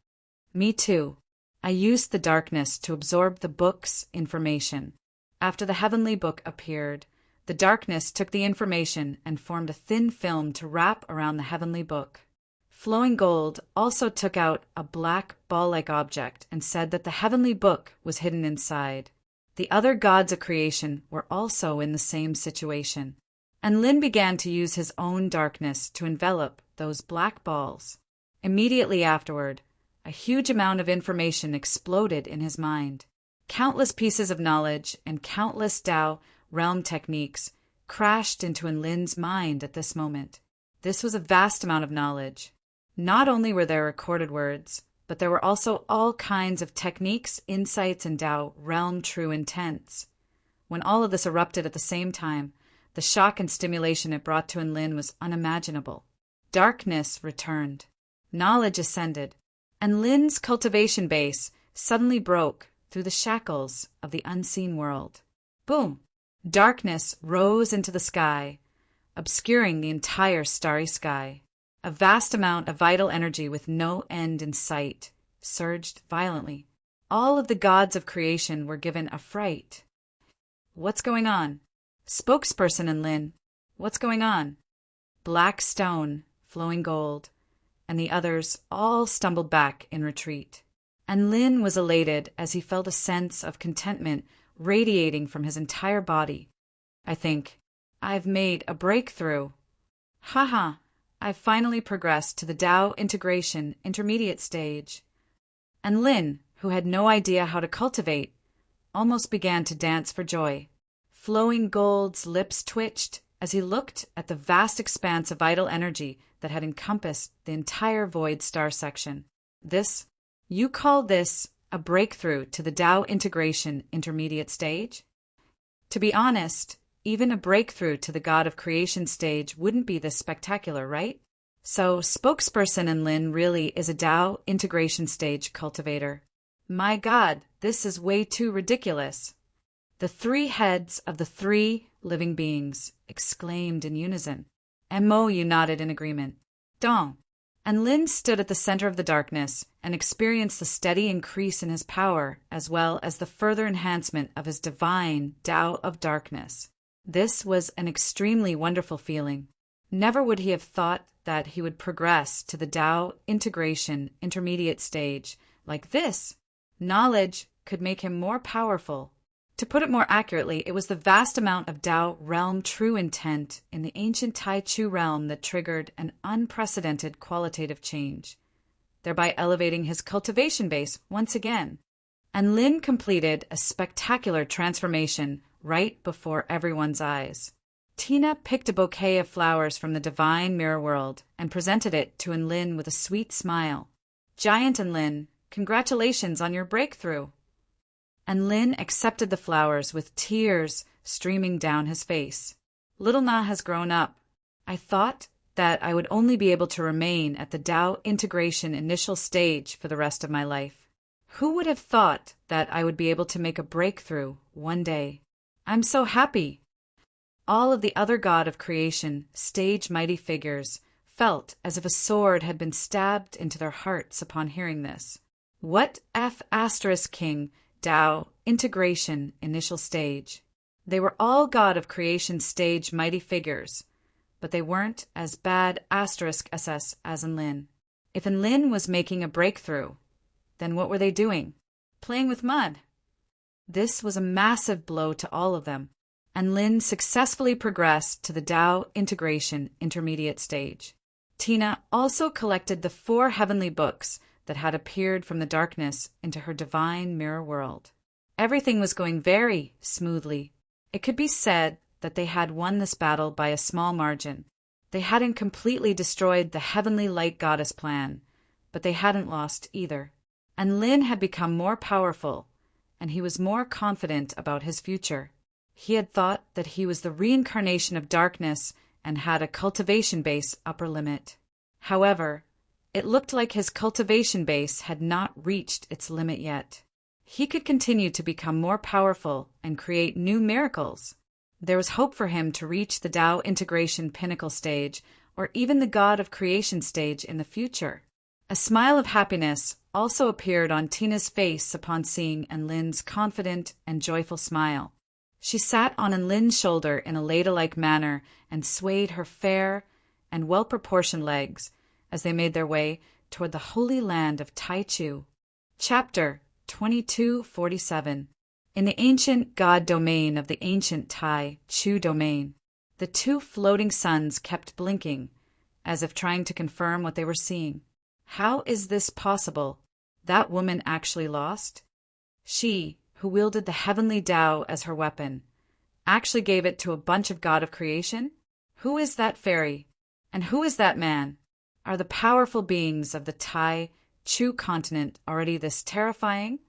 Me too. I used the darkness to absorb the book's information. After the heavenly book appeared, the darkness took the information and formed a thin film to wrap around the heavenly book. Flowing Gold also took out a black ball-like object and said that the heavenly book was hidden inside. The other gods of creation were also in the same situation. And Lin began to use his own darkness to envelop those black balls. Immediately afterward, a huge amount of information exploded in his mind. Countless pieces of knowledge and countless Tao realm techniques crashed into Lin's mind at this moment. This was a vast amount of knowledge. Not only were there recorded words, but there were also all kinds of techniques, insights, and Tao realm true intents. When all of this erupted at the same time, the shock and stimulation it brought to Enlin was unimaginable. Darkness returned. Knowledge ascended. And Lin's cultivation base suddenly broke through the shackles of the unseen world. Boom! Darkness rose into the sky, obscuring the entire starry sky. A vast amount of vital energy with no end in sight surged violently. All of the gods of creation were given a fright. What's going on? Spokesperson and Lin. What's going on? Black Stone, Flowing Gold, and the others all stumbled back in retreat. And Lin was elated as he felt a sense of contentment radiating from his entire body. I think, I've made a breakthrough. Haha, I've finally progressed to the Tao integration intermediate stage. And Lin, who had no idea how to cultivate, almost began to dance for joy. Flowing Gold's lips twitched as he looked at the vast expanse of vital energy that had encompassed the entire void star section. You call this a breakthrough to the Tao integration intermediate stage? To be honest, even a breakthrough to the God of Creation stage wouldn't be this spectacular, right? So, spokesperson in Lin really is a Tao integration stage cultivator. My God, this is way too ridiculous. The 3 heads of the 3 living beings exclaimed in unison. MOU nodded in agreement. Dong. And Lin stood at the center of the darkness and experienced the steady increase in his power as well as the further enhancement of his divine Tao of darkness. This was an extremely wonderful feeling. Never would he have thought that he would progress to the Tao integration intermediate stage like this. Knowledge could make him more powerful. To put it more accurately, it was the vast amount of Tao realm true intent in the ancient Tai Chu realm that triggered an unprecedented qualitative change, thereby elevating his cultivation base once again. And Lin completed a spectacular transformation right before everyone's eyes. Tina picked a bouquet of flowers from the divine mirror world and presented it to Enlin with a sweet smile. "Giant Enlin, congratulations on your breakthrough." Enlin accepted the flowers with tears streaming down his face. "Little Na has grown up. I thought that I would only be able to remain at the Tao integration initial stage for the rest of my life. Who would have thought that I would be able to make a breakthrough one day? I'm so happy." All of the other god of creation, stage mighty figures, felt as if a sword had been stabbed into their hearts upon hearing this. What F** King, Tao, integration, initial stage. They were all god of creation stage mighty figures, but they weren't as bad *SS as Enlin. If Enlin was making a breakthrough, then what were they doing? Playing with mud. This was a massive blow to all of them. And Lin successfully progressed to the Tao integration intermediate stage. Tina also collected the 4 heavenly books that had appeared from the darkness into her divine mirror world. Everything was going very smoothly. It could be said that they had won this battle by a small margin. They hadn't completely destroyed the heavenly light goddess plan, but they hadn't lost either. And Lin had become more powerful, and he was more confident about his future. He had thought that he was the reincarnation of darkness and had a cultivation base upper limit. However, it looked like his cultivation base had not reached its limit yet. He could continue to become more powerful and create new miracles. There was hope for him to reach the Tao integration pinnacle stage or even the God of creation stage in the future. A smile of happiness also appeared on Tina's face upon seeing Enlin's confident and joyful smile. She sat on Enlin's shoulder in a ladylike manner and swayed her fair and well-proportioned legs as they made their way toward the holy land of Tai Chu. Chapter 2247. In the ancient god domain of the ancient Tai Chu domain, the 2 floating suns kept blinking, as if trying to confirm what they were seeing. How is this possible? That woman actually lost? She, who wielded the heavenly Tao as her weapon, actually gave it to a bunch of god of creation? Who is that fairy? And who is that man? Are the powerful beings of the Tai Chu continent already this terrifying?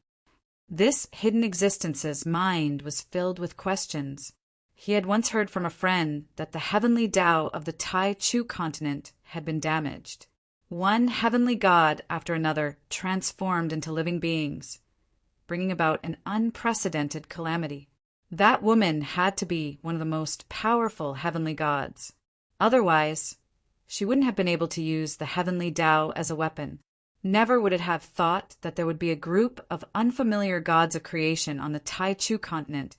This hidden existence's mind was filled with questions. He had once heard from a friend that the heavenly Tao of the Tai Chu continent had been damaged. One heavenly god after another transformed into living beings, bringing about an unprecedented calamity. That woman had to be one of the most powerful heavenly gods. Otherwise, she wouldn't have been able to use the heavenly Tao as a weapon. Never would it have thought that there would be a group of unfamiliar gods of creation on the Tai Chu continent,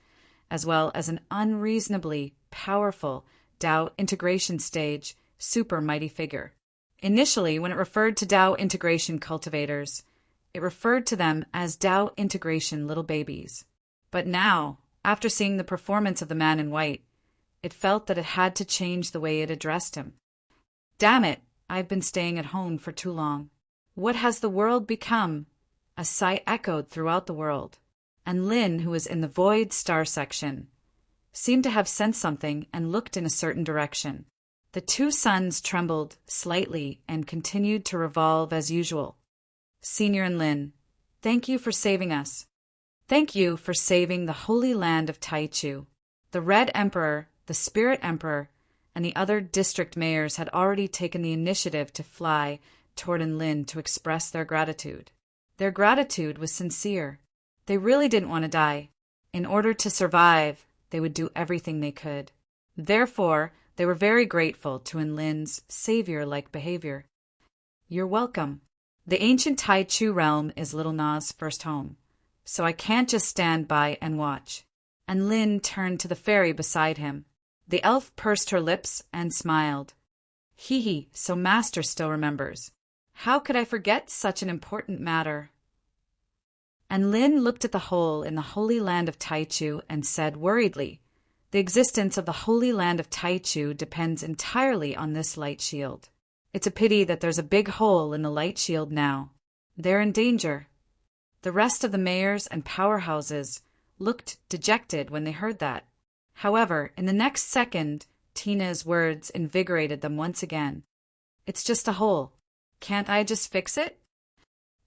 as well as an unreasonably powerful Tao integration stage super mighty figure. Initially, when it referred to Tao integration cultivators, it referred to them as Tao integration little babies. But now, after seeing the performance of the man in white, it felt that it had to change the way it addressed him. "Damn it, I've been staying at home for too long. What has the world become?" A sigh echoed throughout the world, and Lin, who was in the void star section, seemed to have sensed something and looked in a certain direction. The 2 suns trembled slightly and continued to revolve as usual. "Senior Enlin, thank you for saving us. Thank you for saving the holy land of Tai Chu." The Red Emperor, the Spirit Emperor, and the other district mayors had already taken the initiative to fly toward Enlin to express their gratitude. Their gratitude was sincere. They really didn't want to die. In order to survive, they would do everything they could. Therefore, they were very grateful to Enlin's savior-like behavior. "You're welcome. The ancient Tai Chu realm is Little Na's first home, so I can't just stand by and watch." And Lin turned to the fairy beside him. The elf pursed her lips and smiled. Hee hee, so Master still remembers. How could I forget such an important matter? And Lin looked at the hole in the holy land of Taichu and said worriedly, the existence of the holy land of Taichu depends entirely on this light shield. It's a pity that there's a big hole in the light shield now. They're in danger. The rest of the mayors and powerhouses looked dejected when they heard that. However, in the next second, Tina's words invigorated them once again. It's just a hole. Can't I just fix it?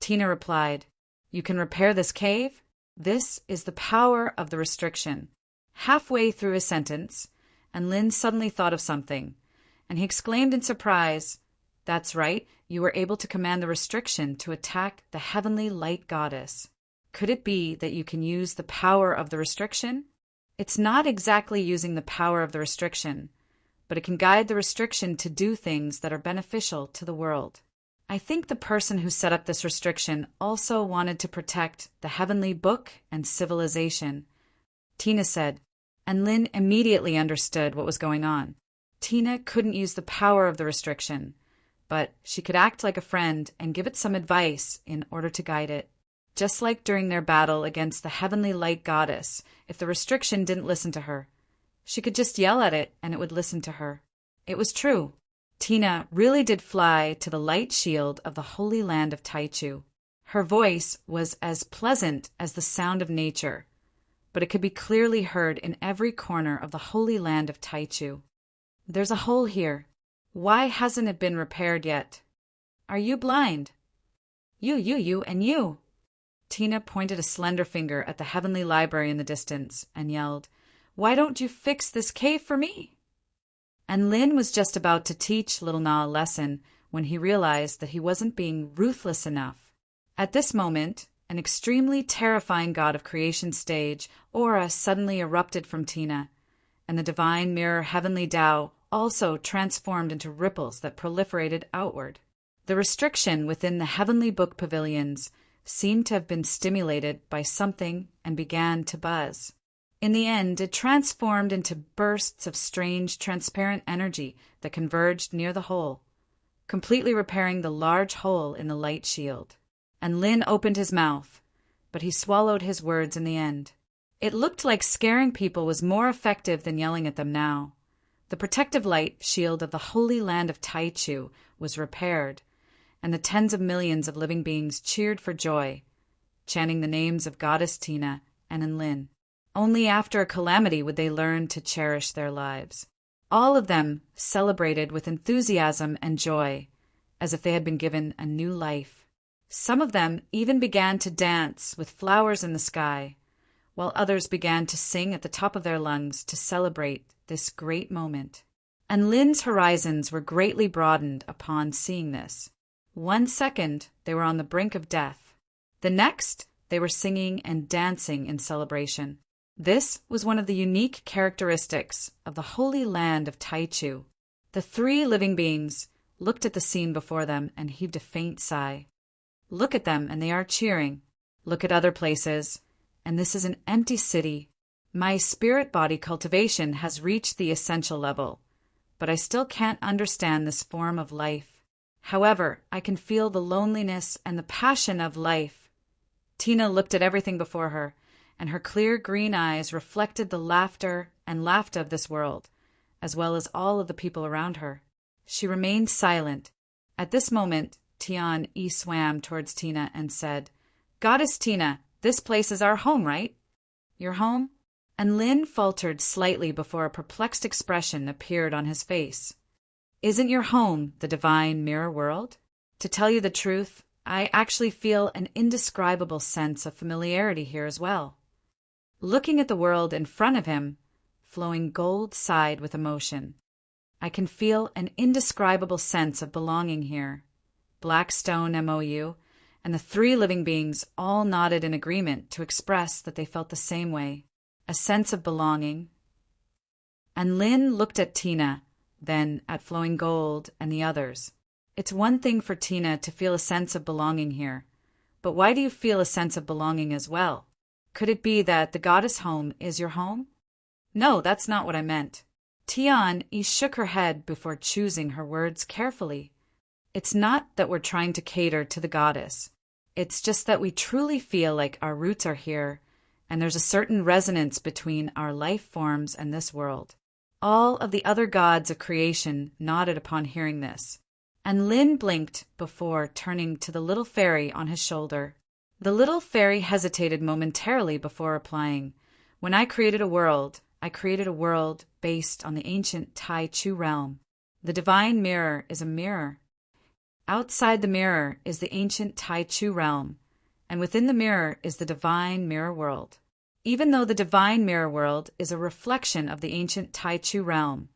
Tina replied, You can repair this cave? This is the power of the restriction. Halfway through his sentence, and Lin suddenly thought of something, and he exclaimed in surprise, That's right, you were able to command the restriction to attack the heavenly light goddess. Could it be that you can use the power of the restriction? It's not exactly using the power of the restriction, but it can guide the restriction to do things that are beneficial to the world. I think the person who set up this restriction also wanted to protect the heavenly book and civilization, Tina said, and Lin immediately understood what was going on. Tina couldn't use the power of the restriction, but she could act like a friend and give it some advice in order to guide it. Just like during their battle against the heavenly light goddess, if the restriction didn't listen to her, she could just yell at it and it would listen to her. It was true. Tina really did fly to the light shield of the holy land of Taichu. Her voice was as pleasant as the sound of nature, but it could be clearly heard in every corner of the holy land of Taichu. There's a hole here. Why hasn't it been repaired yet? Are you blind? You, and you. Tina pointed a slender finger at the heavenly library in the distance and yelled, Why don't you fix this cave for me? And Lin was just about to teach little Na a lesson when he realized that he wasn't being ruthless enough. At this moment, an extremely terrifying god of creation stage aura suddenly erupted from Tina, and the divine mirror heavenly Tao also transformed into ripples that proliferated outward. The restriction within the heavenly book pavilions seemed to have been stimulated by something and began to buzz. In the end, it transformed into bursts of strange, transparent energy that converged near the hole, completely repairing the large hole in the light shield. And Lin opened his mouth, but he swallowed his words in the end. It looked like scaring people was more effective than yelling at them now. The protective light shield of the holy land of Taichu was repaired, and the tens of millions of living beings cheered for joy, chanting the names of Goddess Tina and Enlin. Only after a calamity would they learn to cherish their lives. All of them celebrated with enthusiasm and joy, as if they had been given a new life. Some of them even began to dance with flowers in the sky, while others began to sing at the top of their lungs to celebrate this great moment. And Lin's horizons were greatly broadened upon seeing this. 1 second, they were on the brink of death. The next, they were singing and dancing in celebration. This was one of the unique characteristics of the holy land of Taichu. The 3 living beings looked at the scene before them and heaved a faint sigh. Look at them, and they are cheering. Look at other places, and this is an empty city. My spirit body cultivation has reached the essential level, but I still can't understand this form of life. However, I can feel the loneliness and the passion of life. Tina looked at everything before her, and her clear green eyes reflected the laughter and laughter of this world, as well as all of the people around her. She remained silent. At this moment, Tian Yi swam towards Tina and said, Goddess Tina, this place is our home, right? Your home? And Lin faltered slightly before a perplexed expression appeared on his face. Isn't your home the divine mirror world? To tell you the truth, I actually feel an indescribable sense of familiarity here as well. Looking at the world in front of him, flowing gold-side with emotion, I can feel an indescribable sense of belonging here. Blackstone MOU, and the 3 living beings all nodded in agreement to express that they felt the same way, a sense of belonging. And Lin looked at Tina, then at Flowing Gold and the others. It's one thing for Tina to feel a sense of belonging here, but why do you feel a sense of belonging as well? Could it be that the goddess home is your home? No, that's not what I meant. Tian shook her head before choosing her words carefully. It's not that we're trying to cater to the goddess. It's just that we truly feel like our roots are here, and there's a certain resonance between our life forms and this world. All of the other gods of creation nodded upon hearing this, and Lin blinked before turning to the little fairy on his shoulder. The little fairy hesitated momentarily before replying. When I created a world based on the ancient Tai Chu realm. The divine mirror is a mirror. Outside the mirror is the ancient Tai Chu realm, and within the mirror is the divine mirror world. Even though the divine mirror world is a reflection of the ancient Tai Chu realm,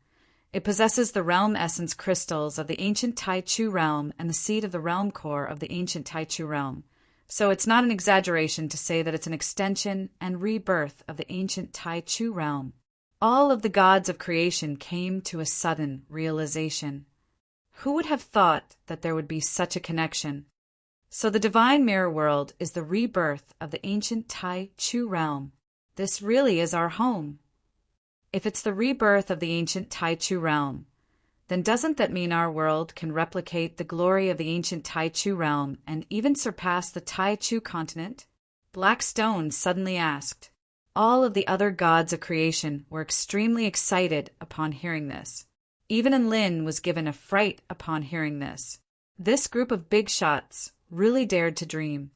it possesses the realm essence crystals of the ancient Tai Chu realm and the seed of the realm core of the ancient Tai Chu realm. So it's not an exaggeration to say that it's an extension and rebirth of the ancient Tai Chu realm. All of the gods of creation came to a sudden realization. Who would have thought that there would be such a connection? So the divine mirror world is the rebirth of the ancient Tai Chu realm. This really is our home. If it's the rebirth of the ancient Tai Chu realm, then doesn't that mean our world can replicate the glory of the ancient Tai Chu realm and even surpass the Tai Chu continent? Black Stone suddenly asked. All of the other gods of creation were extremely excited upon hearing this. Even Lin was given a fright upon hearing this. This group of big shots really dared to dream.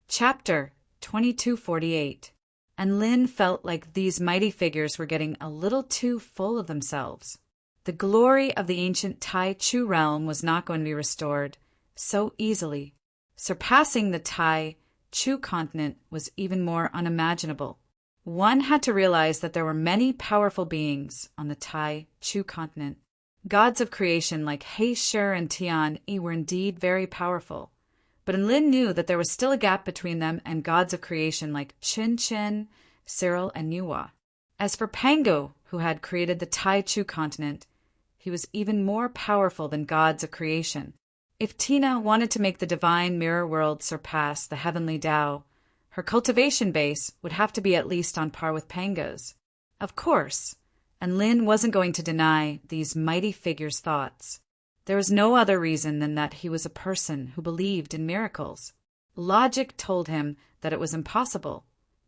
Chapter 2248. And Lin felt like these mighty figures were getting a little too full of themselves. The glory of the ancient Tai Chu realm was not going to be restored so easily. Surpassing the Tai Chu continent was even more unimaginable. One had to realize that there were many powerful beings on the Tai Chu continent. Gods of creation like He Shi and Tian were indeed very powerful, but Lin knew that there was still a gap between them and gods of creation like Chin Chin, Cyril, and Nuwa. As for Pango, who had created the Tai Chu continent, he was even more powerful than gods of creation. If Tina wanted to make the divine mirror world surpass the heavenly Tao, her cultivation base would have to be at least on par with Pango's. Of course, and Lin wasn't going to deny these mighty figures' thoughts. There was no other reason than that he was a person who believed in miracles. Logic told him that it was impossible,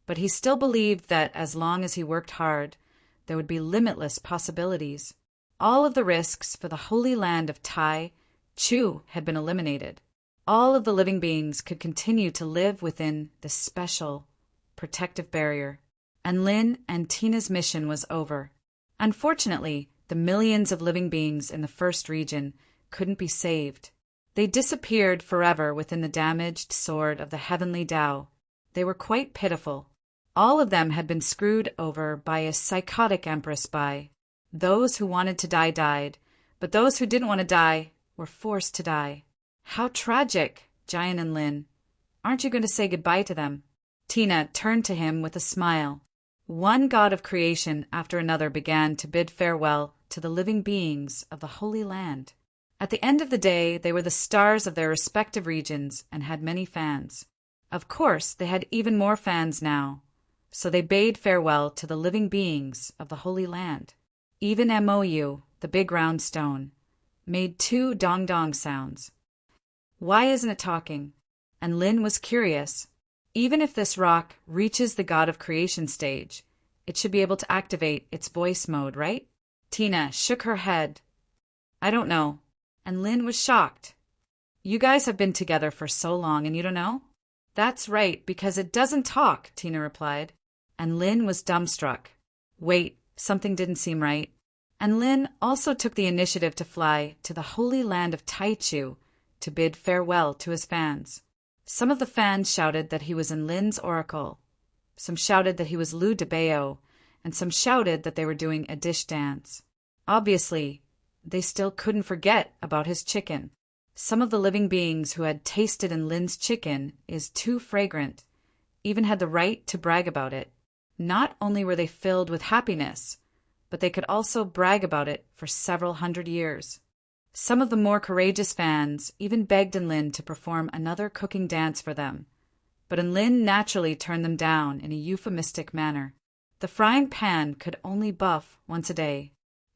but he still believed that as long as he worked hard, there would be limitless possibilities. All of the risks for the holy land of Tai Chu had been eliminated. All of the living beings could continue to live within this special, protective barrier. And Lin and Tina's mission was over. Unfortunately, the millions of living beings in the first region couldn't be saved. They disappeared forever within the damaged sword of the heavenly Tao. They were quite pitiful. All of them had been screwed over by a psychotic empress Bai. Those who wanted to die died, but those who didn't want to die were forced to die. How tragic, Jian and Lin. Aren't you going to say goodbye to them? Tina turned to him with a smile. One god of creation after another began to bid farewell to the living beings of the Holy Land. At the end of the day, they were the stars of their respective regions and had many fans. Of course, they had even more fans now, so they bade farewell to the living beings of the Holy Land. Even Mou, the big round stone, made 2 dong-dong sounds. Why isn't it talking? And Lin was curious. Even if this rock reaches the God of Creation stage, it should be able to activate its voice mode, right? Tina shook her head. I don't know. And Lin was shocked. You guys have been together for so long and you don't know? That's right, because it doesn't talk, Tina replied. And Lin was dumbstruck. Wait, something didn't seem right. And Lin also took the initiative to fly to the holy land of Taichu to bid farewell to his fans. Some of the fans shouted that he was in Lin's oracle. Some shouted that he was Lu de Bao, and some shouted that they were doing a dish dance. Obviously, they still couldn't forget about his chicken. Some of the living beings who had tasted in Lin's chicken is too fragrant, even had the right to brag about it. Not only were they filled with happiness, but they could also brag about it for several hundred years. Some of the more courageous fans even begged Lin to perform another cooking dance for them, but Lin naturally turned them down in a euphemistic manner. The frying pan could only buff once a day.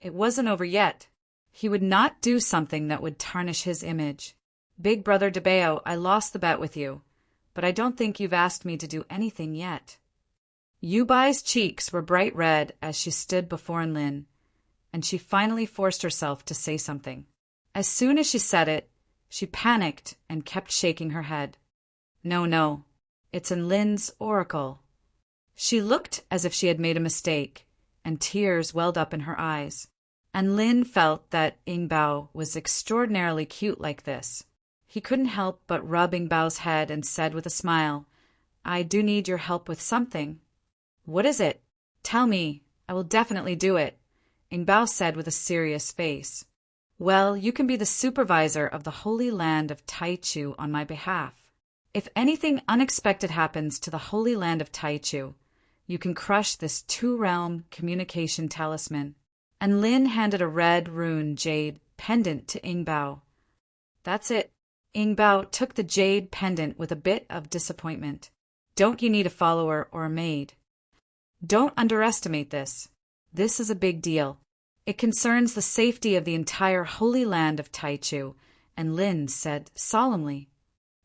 It wasn't over yet. He would not do something that would tarnish his image. Big Brother DeBeo, I lost the bet with you, but I don't think you've asked me to do anything yet. Yubai's cheeks were bright red as she stood before Lin, and she finally forced herself to say something. As soon as she said it, she panicked and kept shaking her head. No, it's in Lin's oracle. She looked as if she had made a mistake, and tears welled up in her eyes. And Lin felt that Yingbao was extraordinarily cute like this. He couldn't help but rub Yingbao's head and said with a smile, I do need your help with something. What is it? Tell me. I will definitely do it, Yingbao said with a serious face. Well, you can be the supervisor of the Holy Land of Taichu on my behalf. If anything unexpected happens to the Holy Land of Taichu, you can crush this two-realm communication talisman. And Lin handed a red rune jade pendant to Yingbao. That's it. Yingbao took the jade pendant with a bit of disappointment. Don't you need a follower or a maid? Don't underestimate this. This is a big deal. It concerns the safety of the entire Holy Land of Taichu, and Lin said solemnly,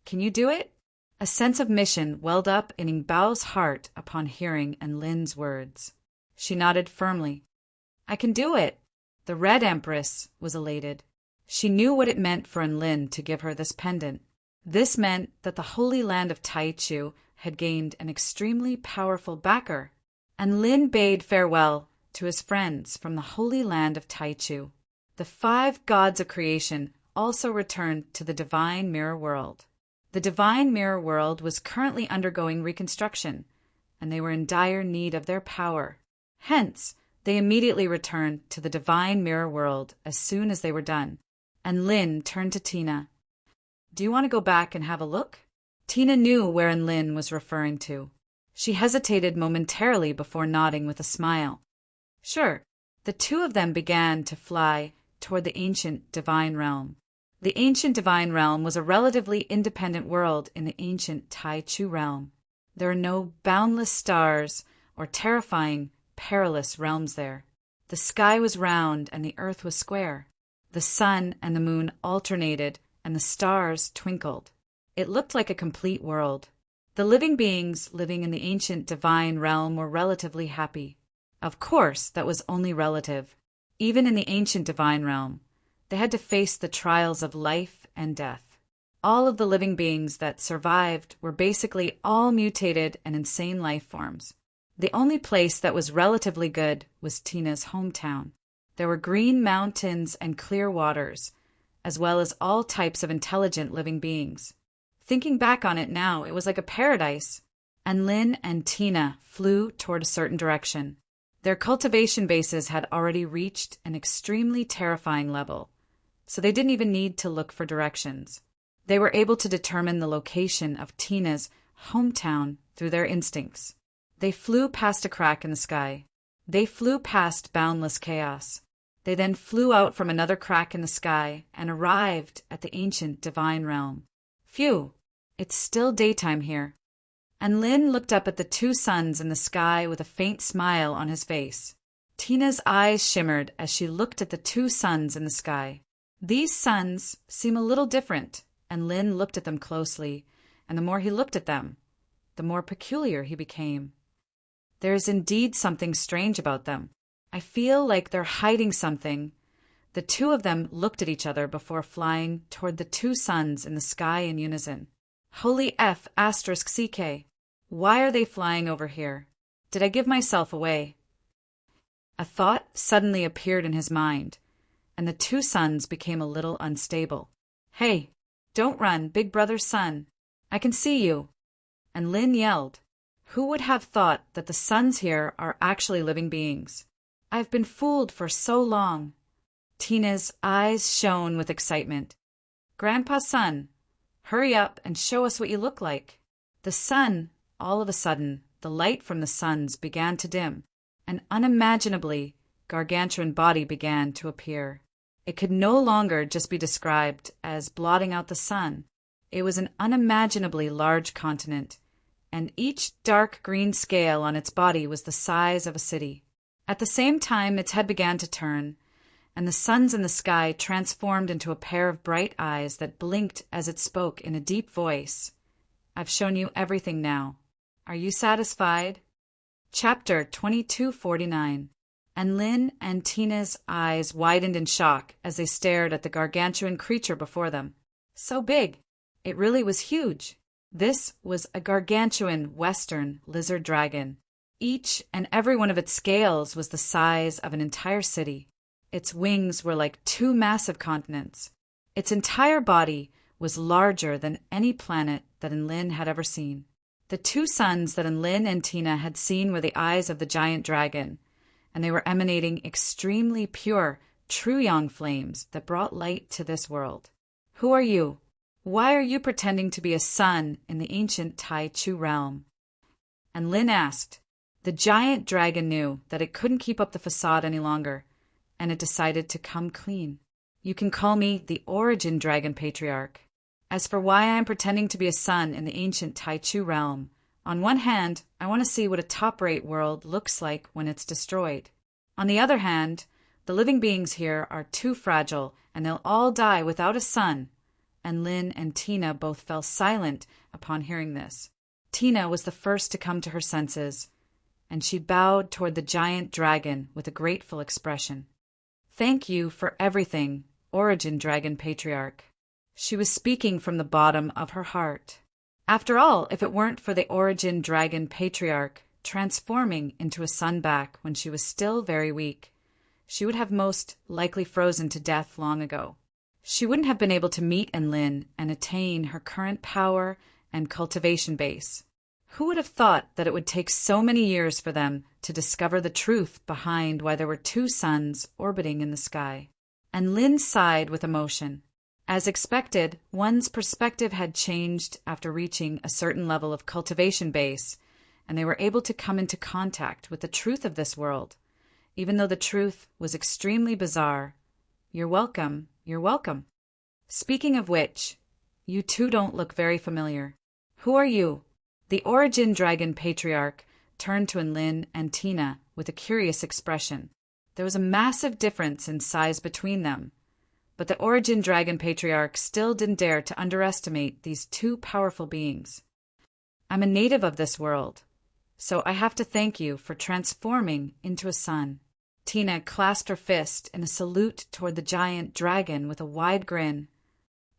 Can you do it? A sense of mission welled up in Yingbao's heart upon hearing Lin's words. She nodded firmly. I can do it. The Red Empress was elated. She knew what it meant for Lin to give her this pendant. This meant that the Holy Land of Taichu had gained an extremely powerful backer, and Lin bade farewell to his friends from the Holy Land of Taichu. The 5 gods of creation also returned to the Divine Mirror World. The Divine Mirror World was currently undergoing reconstruction, and they were in dire need of their power. Hence, they immediately returned to the Divine Mirror World as soon as they were done, and Lin turned to Tina. Do you want to go back and have a look? Tina knew where Lin was referring to. She hesitated momentarily before nodding with a smile. Sure. The two of them began to fly toward the ancient Divine Realm. The ancient Divine Realm was a relatively independent world in the ancient Taichu realm. There are no boundless stars or terrifying, perilous realms there. The sky was round and the earth was square. The sun and the moon alternated and the stars twinkled. It looked like a complete world. The living beings living in the ancient Divine Realm were relatively happy. Of course, that was only relative. Even in the ancient Divine Realm, they had to face the trials of life and death. All of the living beings that survived were basically all mutated and insane life forms. The only place that was relatively good was Tina's hometown. There were green mountains and clear waters, as well as all types of intelligent living beings. Thinking back on it now, it was like a paradise. And Lin and Tina flew toward a certain direction. Their cultivation bases had already reached an extremely terrifying level, so they didn't even need to look for directions. They were able to determine the location of Tina's hometown through their instincts. They flew past a crack in the sky. They flew past boundless chaos. They then flew out from another crack in the sky and arrived at the ancient Divine Realm. Phew, it's still daytime here. And Lin looked up at the 2 suns in the sky with a faint smile on his face. Tina's eyes shimmered as she looked at the 2 suns in the sky. These suns seem a little different, and Lin looked at them closely, and the more he looked at them, the more peculiar he became. There is indeed something strange about them. I feel like they're hiding something. The 2 of them looked at each other before flying toward the 2 suns in the sky in unison. Holy F***CK. Why are they flying over here? Did I give myself away? A thought suddenly appeared in his mind, and the 2 suns became a little unstable. Hey, don't run, big brother's son. I can see you. And Lin yelled. Who would have thought that the suns here are actually living beings? I've been fooled for so long. Tina's eyes shone with excitement. Grandpa's son, hurry up and show us what you look like. The sun, all of a sudden, the light from the suns began to dim. An unimaginably gargantuan body began to appear. It could no longer just be described as blotting out the sun. It was an unimaginably large continent, and each dark green scale on its body was the size of a city. At the same time its head began to turn, and the suns in the sky transformed into a pair of bright eyes that blinked as it spoke in a deep voice. I've shown you everything now. Are you satisfied? Chapter 2249. And Lynn and Tina's eyes widened in shock as they stared at the gargantuan creature before them. So big. It really was huge. This was a gargantuan western lizard dragon. Each and every one of its scales was the size of an entire city. Its wings were like two massive continents. Its entire body was larger than any planet that Lynn had ever seen. The two suns that Lynn and Tina had seen were the eyes of the giant dragon, and they were emanating extremely pure, true yang flames that brought light to this world. Who are you? Why are you pretending to be a sun in the ancient Tai Chu realm? And Lynn asked. The giant dragon knew that it couldn't keep up the facade any longer, and it decided to come clean. You can call me the Origin Dragon Patriarch. As for why I am pretending to be a sun in the ancient Tai Chu realm, on one hand, I want to see what a top-rate world looks like when it's destroyed. On the other hand, the living beings here are too fragile, and they'll all die without a sun. And Lynn and Tina both fell silent upon hearing this. Tina was the first to come to her senses, and she bowed toward the giant dragon with a grateful expression. Thank you for everything, Origin Dragon Patriarch. She was speaking from the bottom of her heart. After all, if it weren't for the Origin Dragon Patriarch transforming into a sunback when she was still very weak, she would have most likely frozen to death long ago. She wouldn't have been able to meet Lynn and attain her current power and cultivation base. Who would have thought that it would take so many years for them to discover the truth behind why there were two suns orbiting in the sky? And Lynn sighed with emotion. As expected, one's perspective had changed after reaching a certain level of cultivation base, and they were able to come into contact with the truth of this world, even though the truth was extremely bizarre. You're welcome, you're welcome. Speaking of which, you two don't look very familiar. Who are you? The Origin Dragon Patriarch turned to Lynn and Tina with a curious expression. There was a massive difference in size between them, but the Origin Dragon Patriarch still didn't dare to underestimate these two powerful beings. I'm a native of this world, so I have to thank you for transforming into a sun. Tina clasped her fist in a salute toward the giant dragon with a wide grin.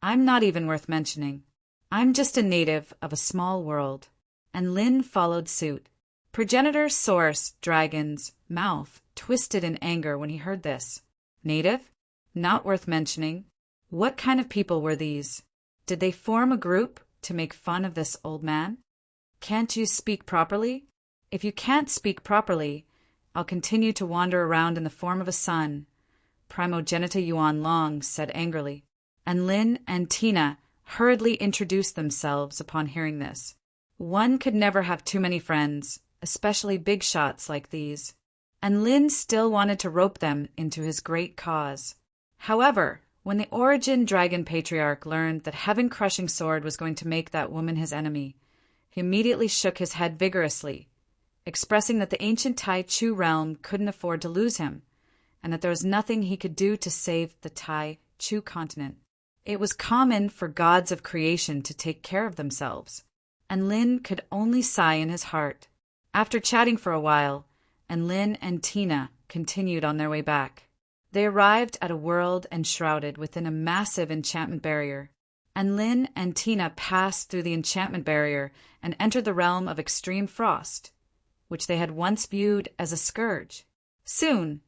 I'm not even worth mentioning. I'm just a native of a small world. And Lynn followed suit. Progenitor Source Dragon's mouth twisted in anger when he heard this. Native? Not worth mentioning. What kind of people were these? Did they form a group to make fun of this old man? Can't you speak properly? If you can't speak properly, I'll continue to wander around in the form of a sun, Primogenita Yuan Long said angrily. And Lynn and Tina hurriedly introduced themselves upon hearing this. One could never have too many friends, especially big shots like these. And Lynn still wanted to rope them into his great cause. However, when the Origin Dragon Patriarch learned that Heaven-Crushing Sword was going to make that woman his enemy, he immediately shook his head vigorously, expressing that the ancient Tai Chu realm couldn't afford to lose him, and that there was nothing he could do to save the Tai Chu continent. It was common for gods of creation to take care of themselves, and Lynn could only sigh in his heart. After chatting for a while, Lynn and Tina continued on their way back. They arrived at a world enshrouded within a massive enchantment barrier, and Lynn and Tina passed through the enchantment barrier and entered the realm of extreme frost, which they had once viewed as a scourge. Soon,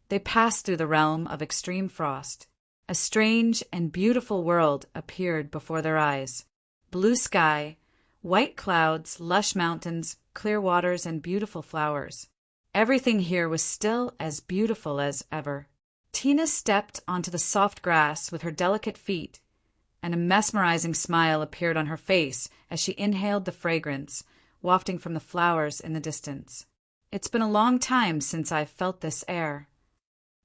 they passed through the realm of extreme frost. A strange and beautiful world appeared before their eyes. Blue sky, white clouds, lush mountains, clear waters, and beautiful flowers. Everything here was still as beautiful as ever. Tina stepped onto the soft grass with her delicate feet, and a mesmerizing smile appeared on her face as she inhaled the fragrance, wafting from the flowers in the distance. It's been a long time since I've felt this air.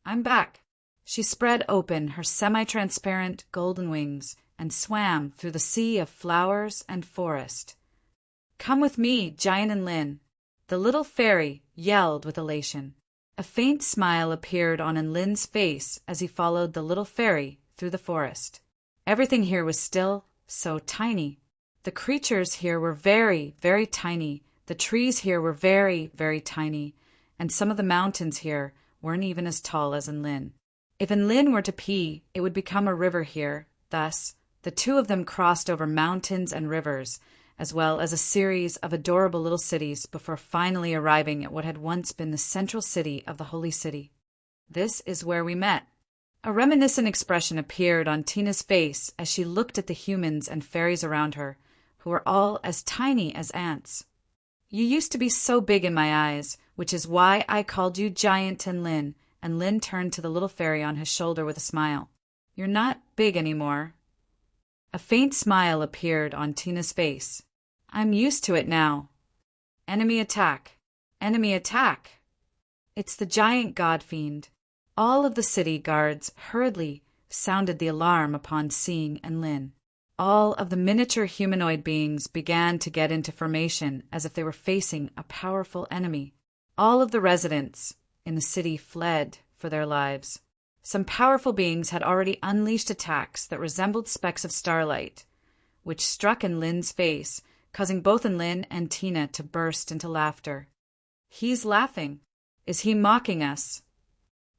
I'm back. She spread open her semi-transparent golden wings and swam through the sea of flowers and forest. Come with me, Giant and Lynn, the little fairy yelled with elation. A faint smile appeared on Lin's face as he followed the little fairy through the forest. Everything here was still so tiny. The creatures here were very, very tiny. The trees here were very, very tiny. And some of the mountains here weren't even as tall as Lin. If Lin were to pee, it would become a river here. Thus, the two of them crossed over mountains and rivers, as well as a series of adorable little cities before finally arriving at what had once been the central city of the Holy City. This is where we met. A reminiscent expression appeared on Tina's face as she looked at the humans and fairies around her, who were all as tiny as ants. You used to be so big in my eyes, which is why I called you Giant and Lin turned to the little fairy on his shoulder with a smile. You're not big anymore. A faint smile appeared on Tina's face. I'm used to it now. Enemy attack. Enemy attack. It's the giant god fiend. All of the city guards hurriedly sounded the alarm upon seeing Lin. All of the miniature humanoid beings began to get into formation as if they were facing a powerful enemy. All of the residents in the city fled for their lives. Some powerful beings had already unleashed attacks that resembled specks of starlight, which struck Lin's face, causing both Lin and Tina to burst into laughter. He's laughing. Is he mocking us?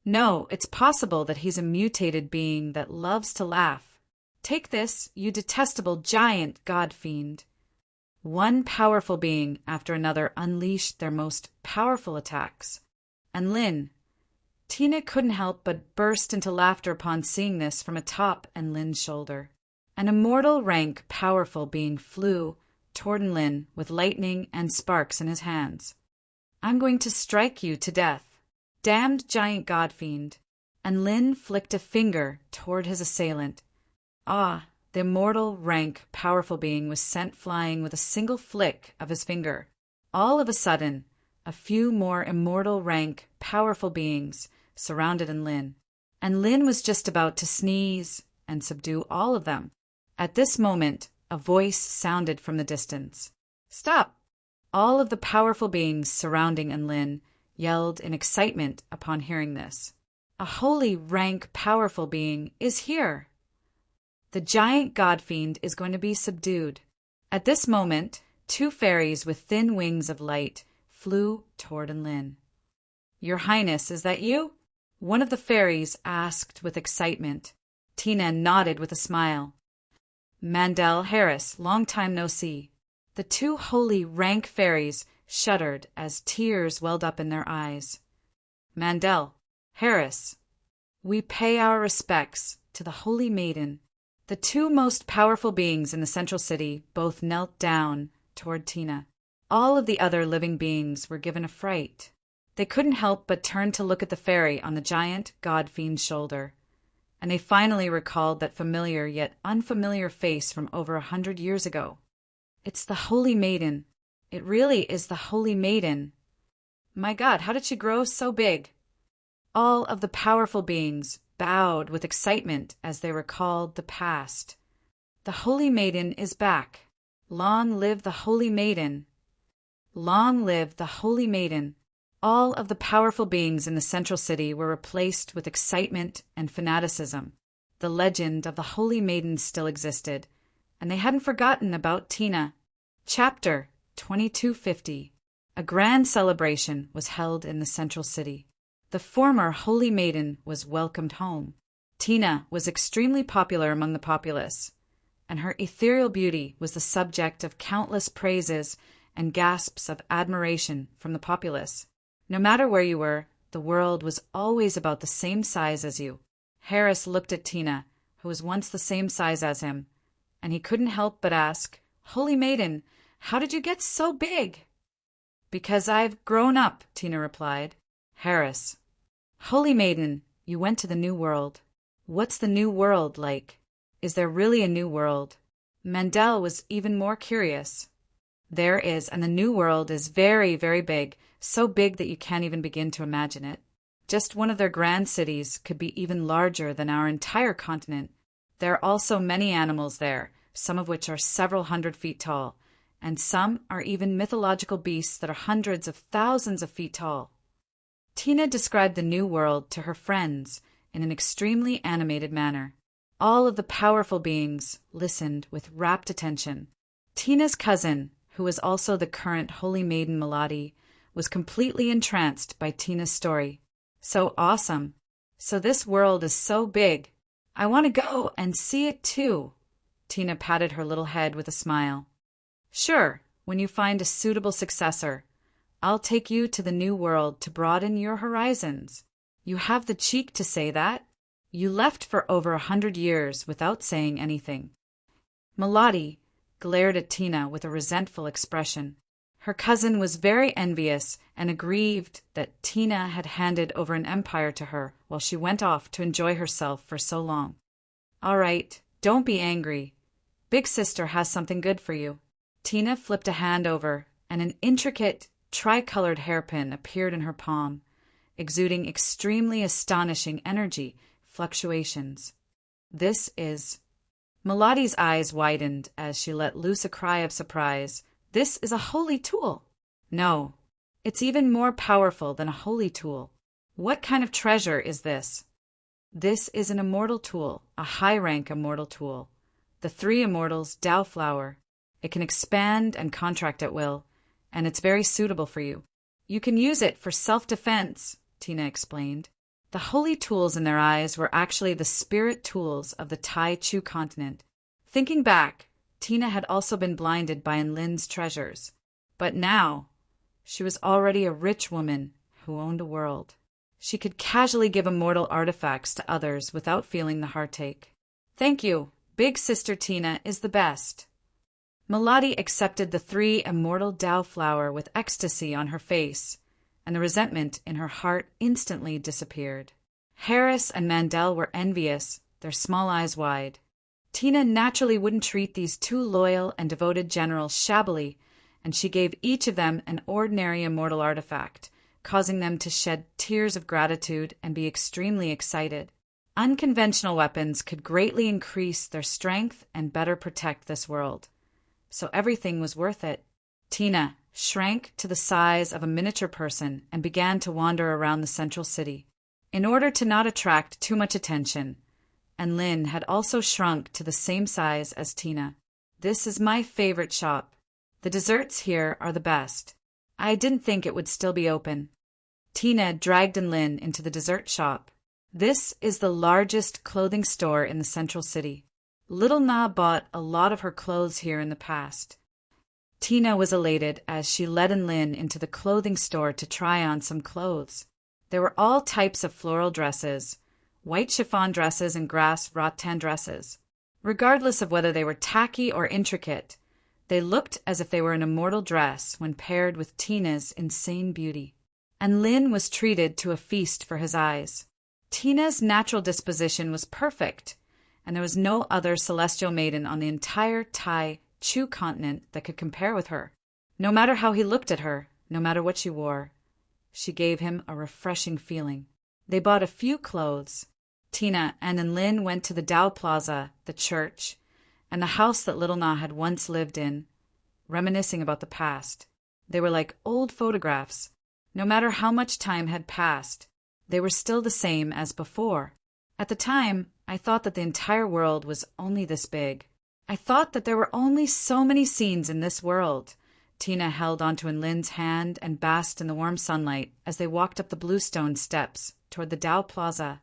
No, it's possible that he's a mutated being that loves to laugh. Take this, you detestable giant god fiend. One powerful being after another unleashed their most powerful attacks. And Tina couldn't help but burst into laughter upon seeing this from atop Lin's shoulder. An immortal rank powerful being flew toward Lin with lightning and sparks in his hands. I'm going to strike you to death. Damned giant god fiend. And Lin flicked a finger toward his assailant. Ah, the immortal rank powerful being was sent flying with a single flick of his finger. All of a sudden, a few more immortal rank powerful beings surrounded Lin, and Lin was just about to sneeze and subdue all of them. At this moment, a voice sounded from the distance. Stop! All of the powerful beings surrounding Lin yelled in excitement upon hearing this. A holy rank powerful being is here. The giant god fiend is going to be subdued. At this moment, two fairies with thin wings of light flew toward Lin. Your Highness, is that you? One of the fairies asked with excitement. Tina nodded with a smile. Mandel, Harris, long time no see. The two holy rank fairies shuddered as tears welled up in their eyes. Mandel, Harris, we pay our respects to the Holy Maiden. The two most powerful beings in the central city both knelt down toward Tina. All of the other living beings were given a fright. They couldn't help but turn to look at the fairy on the giant god fiend's shoulder, and they finally recalled that familiar yet unfamiliar face from over 100 years ago. It's the Holy Maiden. It really is the Holy Maiden. My God, how did she grow so big? All of the powerful beings bowed with excitement as they recalled the past. The Holy Maiden is back. Long live the Holy Maiden. Long live the Holy Maiden. All of the powerful beings in the central city were replaced with excitement and fanaticism. The legend of the Holy Maiden still existed, and they hadn't forgotten about Tina. Chapter 2250. A grand celebration was held in the central city. The former Holy Maiden was welcomed home. Tina was extremely popular among the populace, and her ethereal beauty was the subject of countless praises and gasps of admiration from the populace. No matter where you were, the world was always about the same size as you. Harris looked at Tina, who was once the same size as him, and he couldn't help but ask, Holy Maiden, how did you get so big? Because I've grown up, Tina replied. Harris. Holy Maiden, you went to the New World. What's the New World like? Is there really a New World? Mandel was even more curious. There is, and the New World is very, very big, so big that you can't even begin to imagine it. Just one of their grand cities could be even larger than our entire continent. There are also many animals there, some of which are several 100 feet tall, and some are even mythological beasts that are hundreds of thousands of feet tall. Tina described the new world to her friends in an extremely animated manner. All of the powerful beings listened with rapt attention. Tina's cousin, who was also the current holy maiden Melody, was completely entranced by Tina's story. So awesome. So this world is so big. I want to go and see it too. Tina patted her little head with a smile. Sure, when you find a suitable successor, I'll take you to the new world to broaden your horizons. You have the cheek to say that? You left for over 100 years without saying anything. Melody glared at Tina with a resentful expression. Her cousin was very envious and aggrieved that Tina had handed over an empire to her while she went off to enjoy herself for so long. All right, don't be angry. Big sister has something good for you. Tina flipped a hand over, and an intricate, tricolored hairpin appeared in her palm, exuding extremely astonishing energy fluctuations. This is... Melody's eyes widened as she let loose a cry of surprise. This is a holy tool. No, it's even more powerful than a holy tool. What kind of treasure is this? This is an immortal tool, a high-rank immortal tool. The three immortals' Tao flower. It can expand and contract at will, and it's very suitable for you. You can use it for self-defense, Tina explained. The holy tools in their eyes were actually the spirit tools of the Tai Chu continent. Thinking back, Tina had also been blinded by Enlin's treasures. But now, she was already a rich woman who owned a world. She could casually give immortal artifacts to others without feeling the heartache. Thank you. Big sister Tina is the best. Melody accepted the three immortal Tao flower with ecstasy on her face, and the resentment in her heart instantly disappeared. Harris and Mandel were envious, their small eyes wide. Tina naturally wouldn't treat these two loyal and devoted generals shabbily, and she gave each of them an ordinary immortal artifact, causing them to shed tears of gratitude and be extremely excited. Unconventional weapons could greatly increase their strength and better protect this world. So everything was worth it. Tina shrank to the size of a miniature person and began to wander around the central city. In order to not attract too much attention, and Lin had also shrunk to the same size as Tina. This is my favorite shop. The desserts here are the best. I didn't think it would still be open. Tina dragged Lin into the dessert shop. This is the largest clothing store in the central city. Little Na bought a lot of her clothes here in the past. Tina was elated as she led Lin into the clothing store to try on some clothes. There were all types of floral dresses, white chiffon dresses and grass rattan dresses. Regardless of whether they were tacky or intricate, they looked as if they were an immortal dress when paired with Tina's insane beauty. And Lin was treated to a feast for his eyes. Tina's natural disposition was perfect, and there was no other celestial maiden on the entire Tai Chu continent that could compare with her. No matter how he looked at her, no matter what she wore, she gave him a refreshing feeling. They bought a few clothes. Tina and Lin went to the Tao Plaza, the church, and the house that Little Na had once lived in, reminiscing about the past. They were like old photographs. No matter how much time had passed, they were still the same as before. At the time, I thought that the entire world was only this big. I thought that there were only so many scenes in this world. Tina held onto Lin's hand and basked in the warm sunlight as they walked up the bluestone steps toward the Tao Plaza.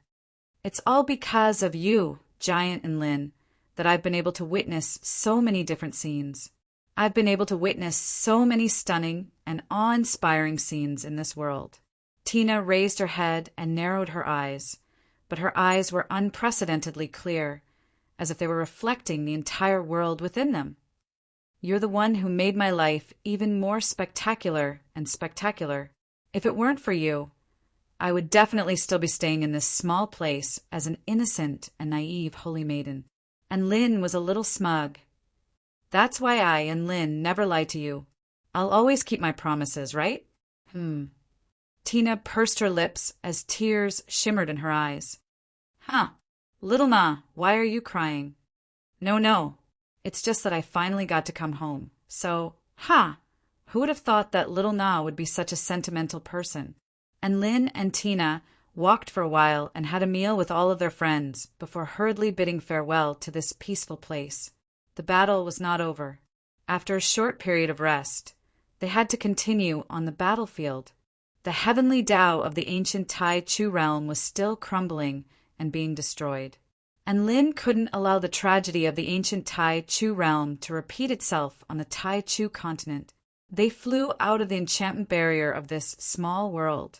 It's all because of you, Giant and Lin, that I've been able to witness so many different scenes. I've been able to witness so many stunning and awe-inspiring scenes in this world. Tina raised her head and narrowed her eyes, but her eyes were unprecedentedly clear, as if they were reflecting the entire world within them. You're the one who made my life even more spectacular and spectacular. If it weren't for you, I would definitely still be staying in this small place as an innocent and naive holy maiden. And Lin was a little smug. That's why I and Lin never lie to you. I'll always keep my promises, right? Tina pursed her lips as tears shimmered in her eyes. Little Na, why are you crying? No. It's just that I finally got to come home. So, who would have thought that Little Na would be such a sentimental person? and Lin and Tina walked for a while and had a meal with all of their friends before hurriedly bidding farewell to this peaceful place. The battle was not over. After a short period of rest, they had to continue on the battlefield. The heavenly Tao of the ancient Tai Chu realm was still crumbling and being destroyed. And Lin couldn't allow the tragedy of the ancient Tai Chu realm to repeat itself on the Tai Chu continent. They flew out of the enchantment barrier of this small world,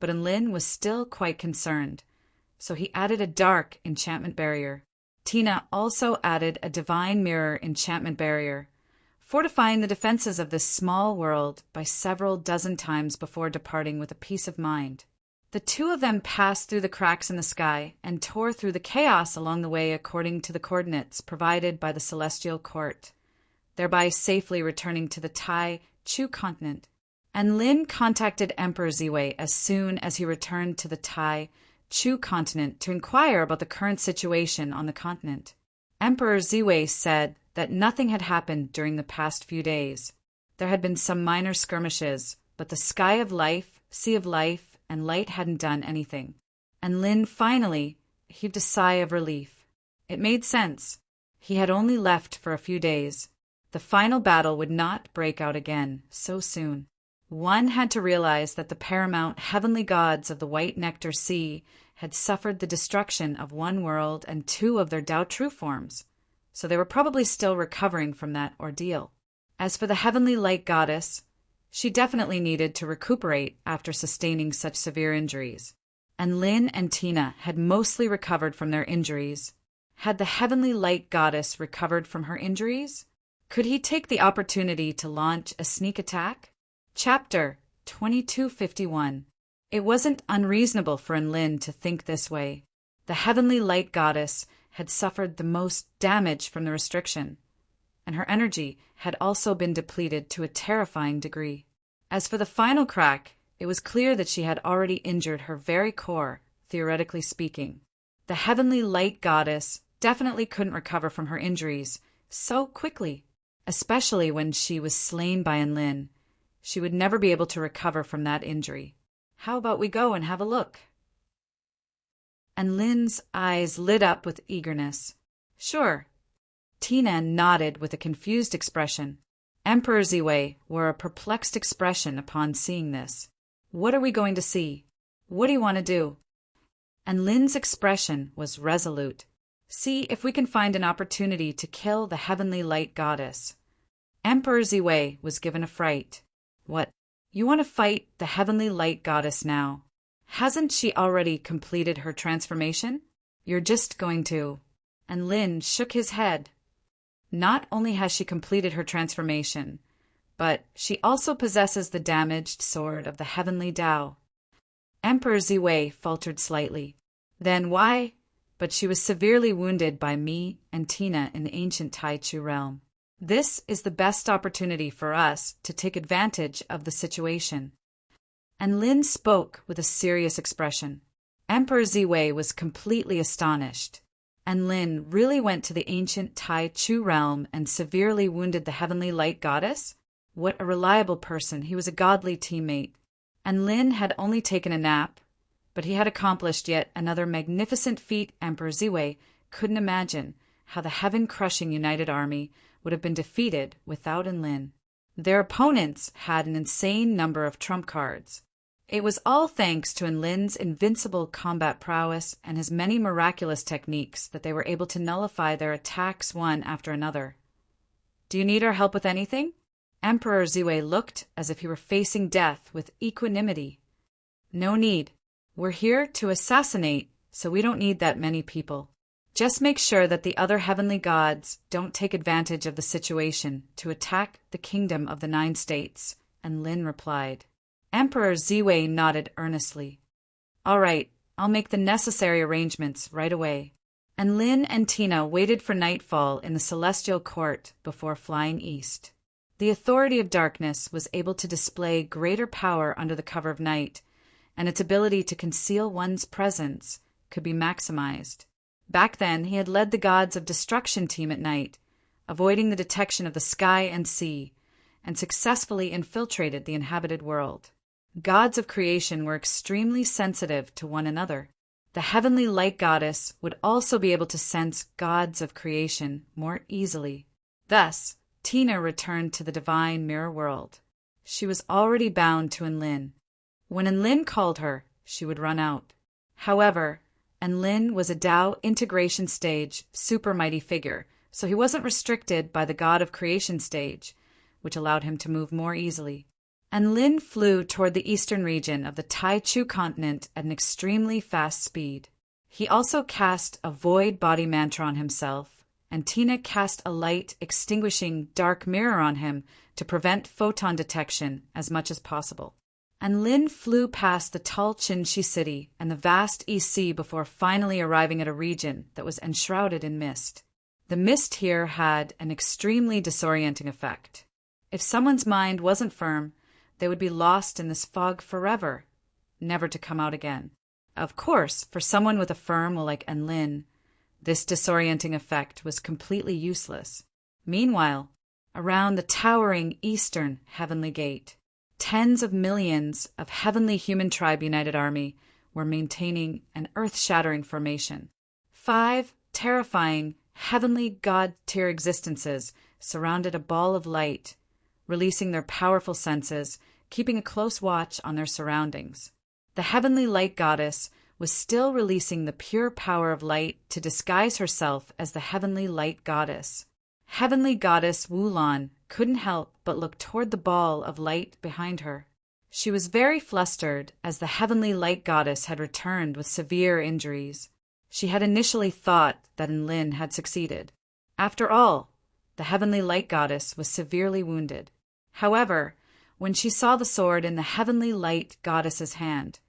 but Lin was still quite concerned, so he added a dark enchantment barrier. Tina also added a divine mirror enchantment barrier, fortifying the defenses of this small world by several dozen times before departing with a peace of mind. The two of them passed through the cracks in the sky and tore through the chaos along the way according to the coordinates provided by the celestial court, thereby safely returning to the Tai Chu continent. And Lin contacted Emperor Ziwei as soon as he returned to the Tai Chu continent to inquire about the current situation on the continent. Emperor Ziwei said that nothing had happened during the past few days. There had been some minor skirmishes, but the sky of life, sea of life, and light hadn't done anything. And Lin finally heaved a sigh of relief. It made sense. He had only left for a few days. The final battle would not break out again so soon. One had to realize that the paramount heavenly gods of the White Nectar Sea had suffered the destruction of one world and two of their Tao True forms, so they were probably still recovering from that ordeal. As for the heavenly light goddess, she definitely needed to recuperate after sustaining such severe injuries. And Lin and Tina had mostly recovered from their injuries. Had the heavenly light goddess recovered from her injuries? Could he take the opportunity to launch a sneak attack? Chapter 2251. It wasn't unreasonable for Lin to think this way. The heavenly light goddess had suffered the most damage from the restriction, and her energy had also been depleted to a terrifying degree. As for the final crack, it was clear that she had already injured her very core, theoretically speaking. The heavenly light goddess definitely couldn't recover from her injuries so quickly, especially when she was slain by Lin. She would never be able to recover from that injury. How about we go and have a look? And Lin's eyes lit up with eagerness. Sure. Tina nodded with a confused expression. Emperor Ziwei wore a perplexed expression upon seeing this. What are we going to see? What do you want to do? And Lin's expression was resolute. See if we can find an opportunity to kill the heavenly light goddess. Emperor Ziwei was given a fright. What? You want to fight the heavenly light goddess now? Hasn't she already completed her transformation? You're just going to... And Lin shook his head. Not only has she completed her transformation, but she also possesses the damaged sword of the heavenly Tao. Emperor Ziwei faltered slightly. Then why? But she was severely wounded by me and Tina in the ancient Tai Chu realm. This is the best opportunity for us to take advantage of the situation. And Lin spoke with a serious expression. Emperor Ziwei was completely astonished. And Lin really went to the ancient Tai Chu realm and severely wounded the heavenly light goddess? What a reliable person. He was a godly teammate. And Lin had only taken a nap, but he had accomplished yet another magnificent feat. Emperor Ziwei couldn't imagine how the heaven-crushing united army would have been defeated without Lin. Their opponents had an insane number of trump cards. It was all thanks to Lin's invincible combat prowess and his many miraculous techniques that they were able to nullify their attacks one after another. Do you need our help with anything? Emperor Ziwei looked as if he were facing death with equanimity. No need. We're here to assassinate, so we don't need that many people. Just make sure that the other heavenly gods don't take advantage of the situation to attack the kingdom of the 9 states, and Lin replied. Emperor Ziwei nodded earnestly. All right, I'll make the necessary arrangements right away. And Lin and Tina waited for nightfall in the celestial court before flying east. The authority of darkness was able to display greater power under the cover of night, and its ability to conceal one's presence could be maximized. Back then, he had led the gods of destruction team at night, avoiding the detection of the sky and sea, and successfully infiltrated the inhabited world. Gods of creation were extremely sensitive to one another. The heavenly light goddess would also be able to sense gods of creation more easily. Thus, Tina returned to the divine mirror world. She was already bound to Enlin. When Enlin called her, she would run out. However, Enlin was a Tao integration stage super mighty figure, so he wasn't restricted by the god of creation stage, which allowed him to move more easily. Enlin flew toward the eastern region of the Tai-Chu continent at an extremely fast speed. He also cast a void body mantra on himself, and Tina cast a light extinguishing dark mirror on him to prevent photon detection as much as possible. Enlin flew past the tall Qinshi city and the vast East Sea before finally arriving at a region that was enshrouded in mist. The mist here had an extremely disorienting effect. If someone's mind wasn't firm, they would be lost in this fog forever, never to come out again. Of course, for someone with a firm will like Enlin, this disorienting effect was completely useless. Meanwhile, around the towering eastern heavenly gate, tens of millions of heavenly human tribe united army were maintaining an earth-shattering formation. 5 terrifying heavenly god-tier existences surrounded a ball of light, releasing their powerful senses, keeping a close watch on their surroundings. The heavenly light goddess was still releasing the pure power of light to disguise herself as the heavenly light goddess. Heavenly goddess Wulan couldn't help but look toward the ball of light behind her. She was very flustered as the heavenly light goddess had returned with severe injuries. She had initially thought that Enlin had succeeded. After all, the heavenly light goddess was severely wounded. However, when she saw the sword in the heavenly light goddess's hand,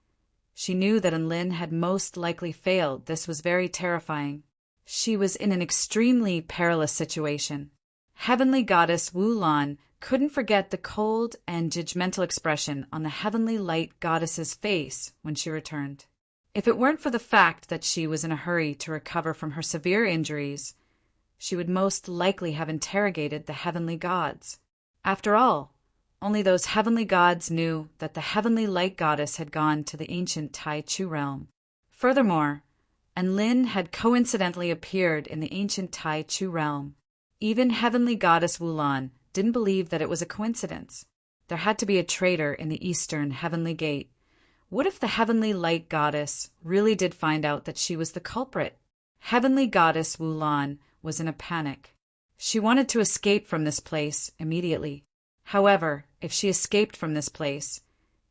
she knew that Enlin had most likely failed. This was very terrifying. She was in an extremely perilous situation. Heavenly goddess Wulan couldn't forget the cold and judgmental expression on the heavenly light goddess's face when she returned. If it weren't for the fact that she was in a hurry to recover from her severe injuries, she would most likely have interrogated the heavenly gods. After all, only those heavenly gods knew that the heavenly light goddess had gone to the ancient Tai-Chu realm. Furthermore, Enlin had coincidentally appeared in the ancient Tai-Chu realm. Even heavenly goddess Wulan didn't believe that it was a coincidence. There had to be a traitor in the eastern heavenly gate. What if the heavenly light goddess really did find out that she was the culprit? Heavenly goddess Wulan was in a panic. She wanted to escape from this place immediately. However, if she escaped from this place,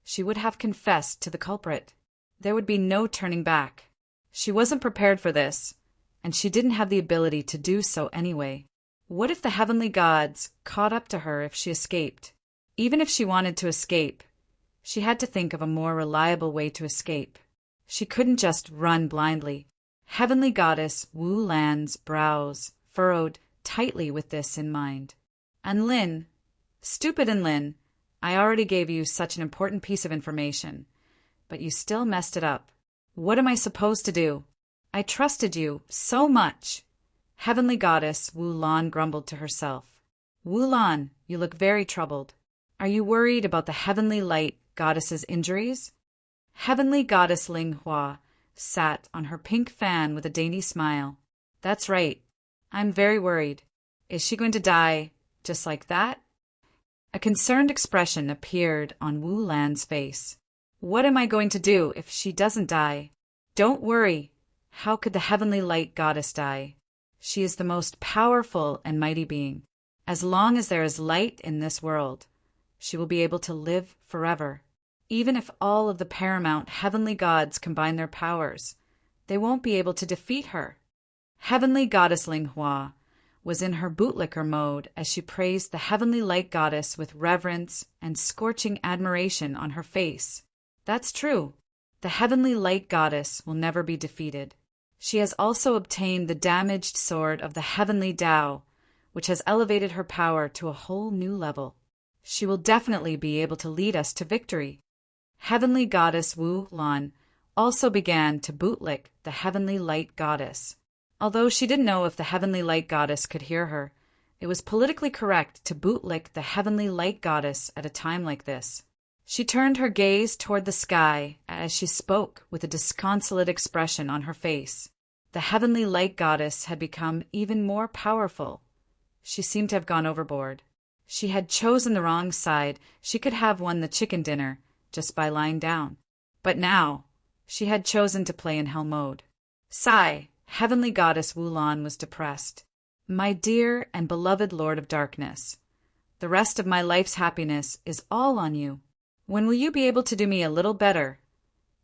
she would have confessed to the culprit. There would be no turning back. She wasn't prepared for this, and she didn't have the ability to do so anyway. What if the heavenly gods caught up to her if she escaped? Even if she wanted to escape, she had to think of a more reliable way to escape. She couldn't just run blindly. Heavenly goddess Wu Lan's brows furrowed tightly with this in mind. Enlin, stupid Enlin, I already gave you such an important piece of information, but you still messed it up. What am I supposed to do? I trusted you so much. Heavenly goddess Wu Lan grumbled to herself. Wu Lan, you look very troubled. Are you worried about the heavenly light goddess's injuries? Heavenly goddess Ling Hua sat on her pink fan with a dainty smile. That's right. I'm very worried. Is she going to die just like that? A concerned expression appeared on Wu Lan's face. What am I going to do if she doesn't die? Don't worry. How could the heavenly light goddess die? She is the most powerful and mighty being. As long as there is light in this world, she will be able to live forever. Even if all of the paramount heavenly gods combine their powers, they won't be able to defeat her. Heavenly goddess Ling Hua was in her bootlicker mode as she praised the heavenly light goddess with reverence and scorching admiration on her face. That's true. The heavenly light goddess will never be defeated. She has also obtained the damaged sword of the heavenly Tao, which has elevated her power to a whole new level. She will definitely be able to lead us to victory. Heavenly goddess Wu Lan also began to bootlick the heavenly light goddess. Although she didn't know if the heavenly light goddess could hear her, it was politically correct to bootlick the heavenly light goddess at a time like this. She turned her gaze toward the sky as she spoke with a disconsolate expression on her face. The heavenly light goddess had become even more powerful. She seemed to have gone overboard. She had chosen the wrong side. She could have won the chicken dinner just by lying down. But now, she had chosen to play in hell mode. Sigh, heavenly goddess Wulan was depressed. My dear and beloved Lord of Darkness, the rest of my life's happiness is all on you. When will you be able to do me a little better?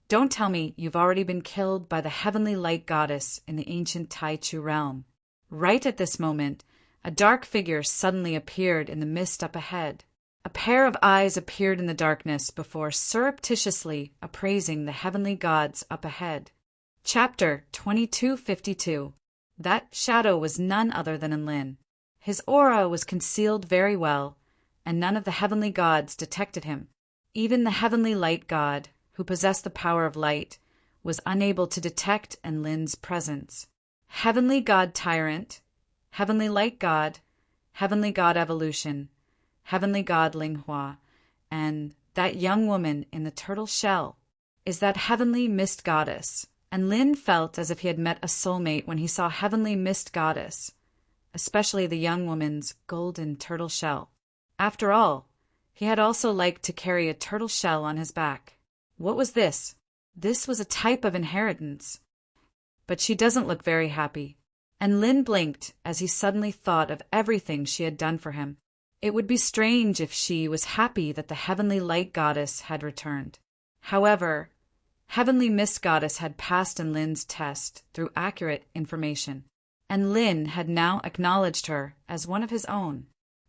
Don't tell me you've already been killed by the heavenly light goddess in the ancient Tai Chu realm. Right at this moment, a dark figure suddenly appeared in the mist up ahead. A pair of eyes appeared in the darkness before surreptitiously appraising the heavenly gods up ahead. Chapter 2252. That shadow was none other than Lin. His aura was concealed very well, and none of the heavenly gods detected him. Even the heavenly light god, who possessed the power of light, was unable to detect Lin's presence. Heavenly god tyrant, heavenly light god, heavenly god evolution, heavenly god Linghua, and that young woman in the turtle shell is that heavenly mist goddess. And Lin felt as if he had met a soulmate when he saw heavenly mist goddess, especially the young woman's golden turtle shell. After all, he had also liked to carry a turtle shell on his back. What was this? This was a type of inheritance. But she doesn't look very happy. And Lin blinked as he suddenly thought of everything she had done for him. It would be strange if she was happy that the heavenly light goddess had returned. However, heavenly mist goddess had passed Lin's test through accurate information, and Lin had now acknowledged her as one of his own.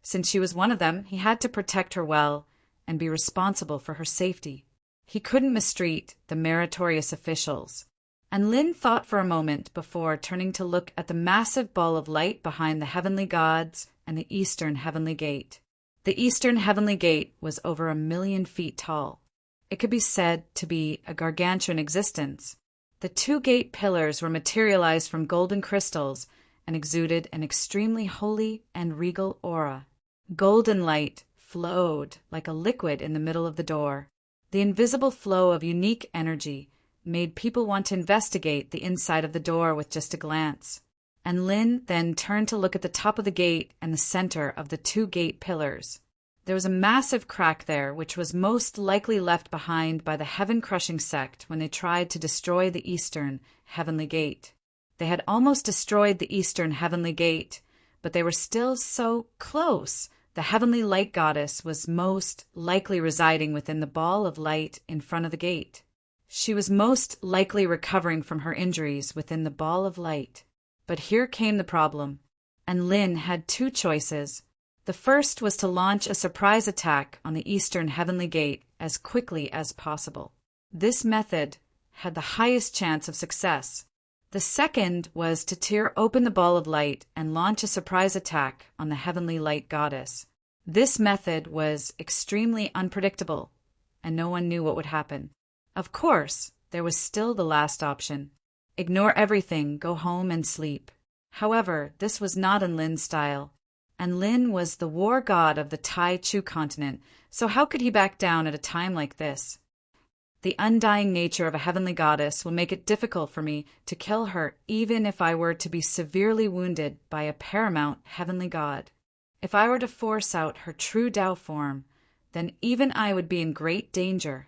Since she was one of them, he had to protect her well and be responsible for her safety. He couldn't mistreat the meritorious officials. And Lin thought for a moment before turning to look at the massive ball of light behind the heavenly gods and the eastern heavenly gate. The eastern heavenly gate was over 1,000,000 feet tall. It could be said to be a gargantuan existence. The two gate pillars were materialized from golden crystals and exuded an extremely holy and regal aura. Golden light flowed like a liquid in the middle of the door. The invisible flow of unique energy made people want to investigate the inside of the door with just a glance. And Lin then turned to look at the top of the gate and the center of the two gate pillars. There was a massive crack there, which was most likely left behind by the heaven-crushing sect when they tried to destroy the eastern heavenly gate. They had almost destroyed the eastern heavenly gate, but they were still so close. The heavenly light goddess was most likely residing within the ball of light in front of the gate. She was most likely recovering from her injuries within the ball of light. But here came the problem, and Lin had two choices. The first was to launch a surprise attack on the eastern heavenly gate as quickly as possible. This method had the highest chance of success. The second was to tear open the ball of light and launch a surprise attack on the heavenly light goddess. This method was extremely unpredictable, and no one knew what would happen. Of course, there was still the last option. Ignore everything, go home and sleep. However, this was not in Lin's style, and Lin was the war god of the Tai Chu continent, so how could he back down at a time like this? The undying nature of a heavenly goddess will make it difficult for me to kill her even if I were to be severely wounded by a paramount heavenly god. If I were to force out her true Tao form, then even I would be in great danger.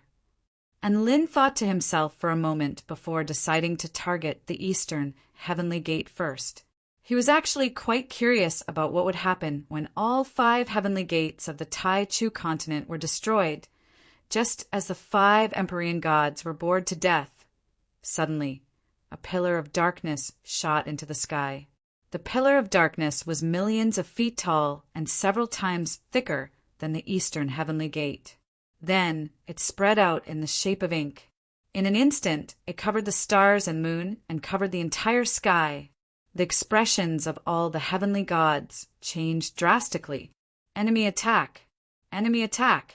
And Lin thought to himself for a moment before deciding to target the eastern heavenly gate first. He was actually quite curious about what would happen when all 5 heavenly gates of the Tai Chu continent were destroyed, just as the 5 Empyrean gods were bored to death. Suddenly, a pillar of darkness shot into the sky. The pillar of darkness was millions of feet tall and several times thicker than the eastern heavenly gate. Then it spread out in the shape of ink. In an instant, it covered the stars and moon and covered the entire sky. The expressions of all the heavenly gods changed drastically. Enemy attack! Enemy attack!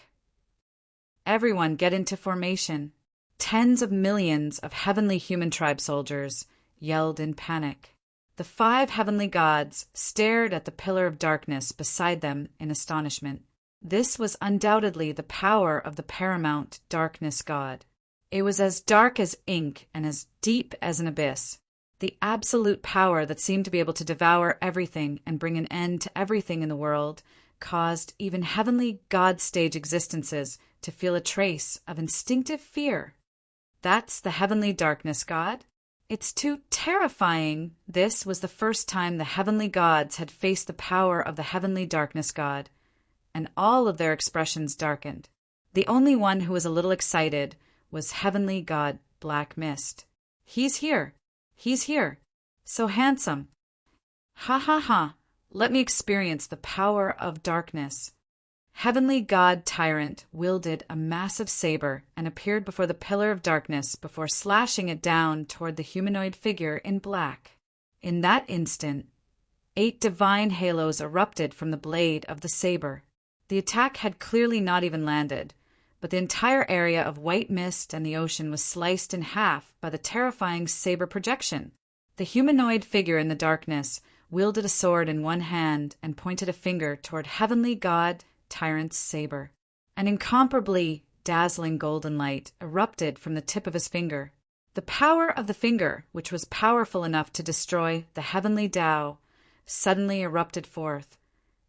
Everyone get into formation. Tens of millions of heavenly human tribe soldiers yelled in panic. The 5 heavenly gods stared at the pillar of darkness beside them in astonishment. This was undoubtedly the power of the paramount darkness god. It was as dark as ink and as deep as an abyss. The absolute power that seemed to be able to devour everything and bring an end to everything in the world caused even heavenly god-stage existences to feel a trace of instinctive fear. That's the heavenly darkness god? It's too terrifying. This was the first time the heavenly gods had faced the power of the heavenly darkness god, and all of their expressions darkened. The only one who was a little excited was heavenly god Black Mist. He's here. He's here. So handsome. Ha ha ha. Let me experience the power of darkness. Heavenly god Tyrant wielded a massive saber and appeared before the pillar of darkness before slashing it down toward the humanoid figure in black. In that instant, 8 divine halos erupted from the blade of the saber. The attack had clearly not even landed, but the entire area of white mist and the ocean was sliced in half by the terrifying saber projection. The humanoid figure in the darkness wielded a sword in one hand and pointed a finger toward heavenly god Tyrant's saber. An incomparably dazzling golden light erupted from the tip of his finger. The power of the finger, which was powerful enough to destroy the heavenly Tao, suddenly erupted forth,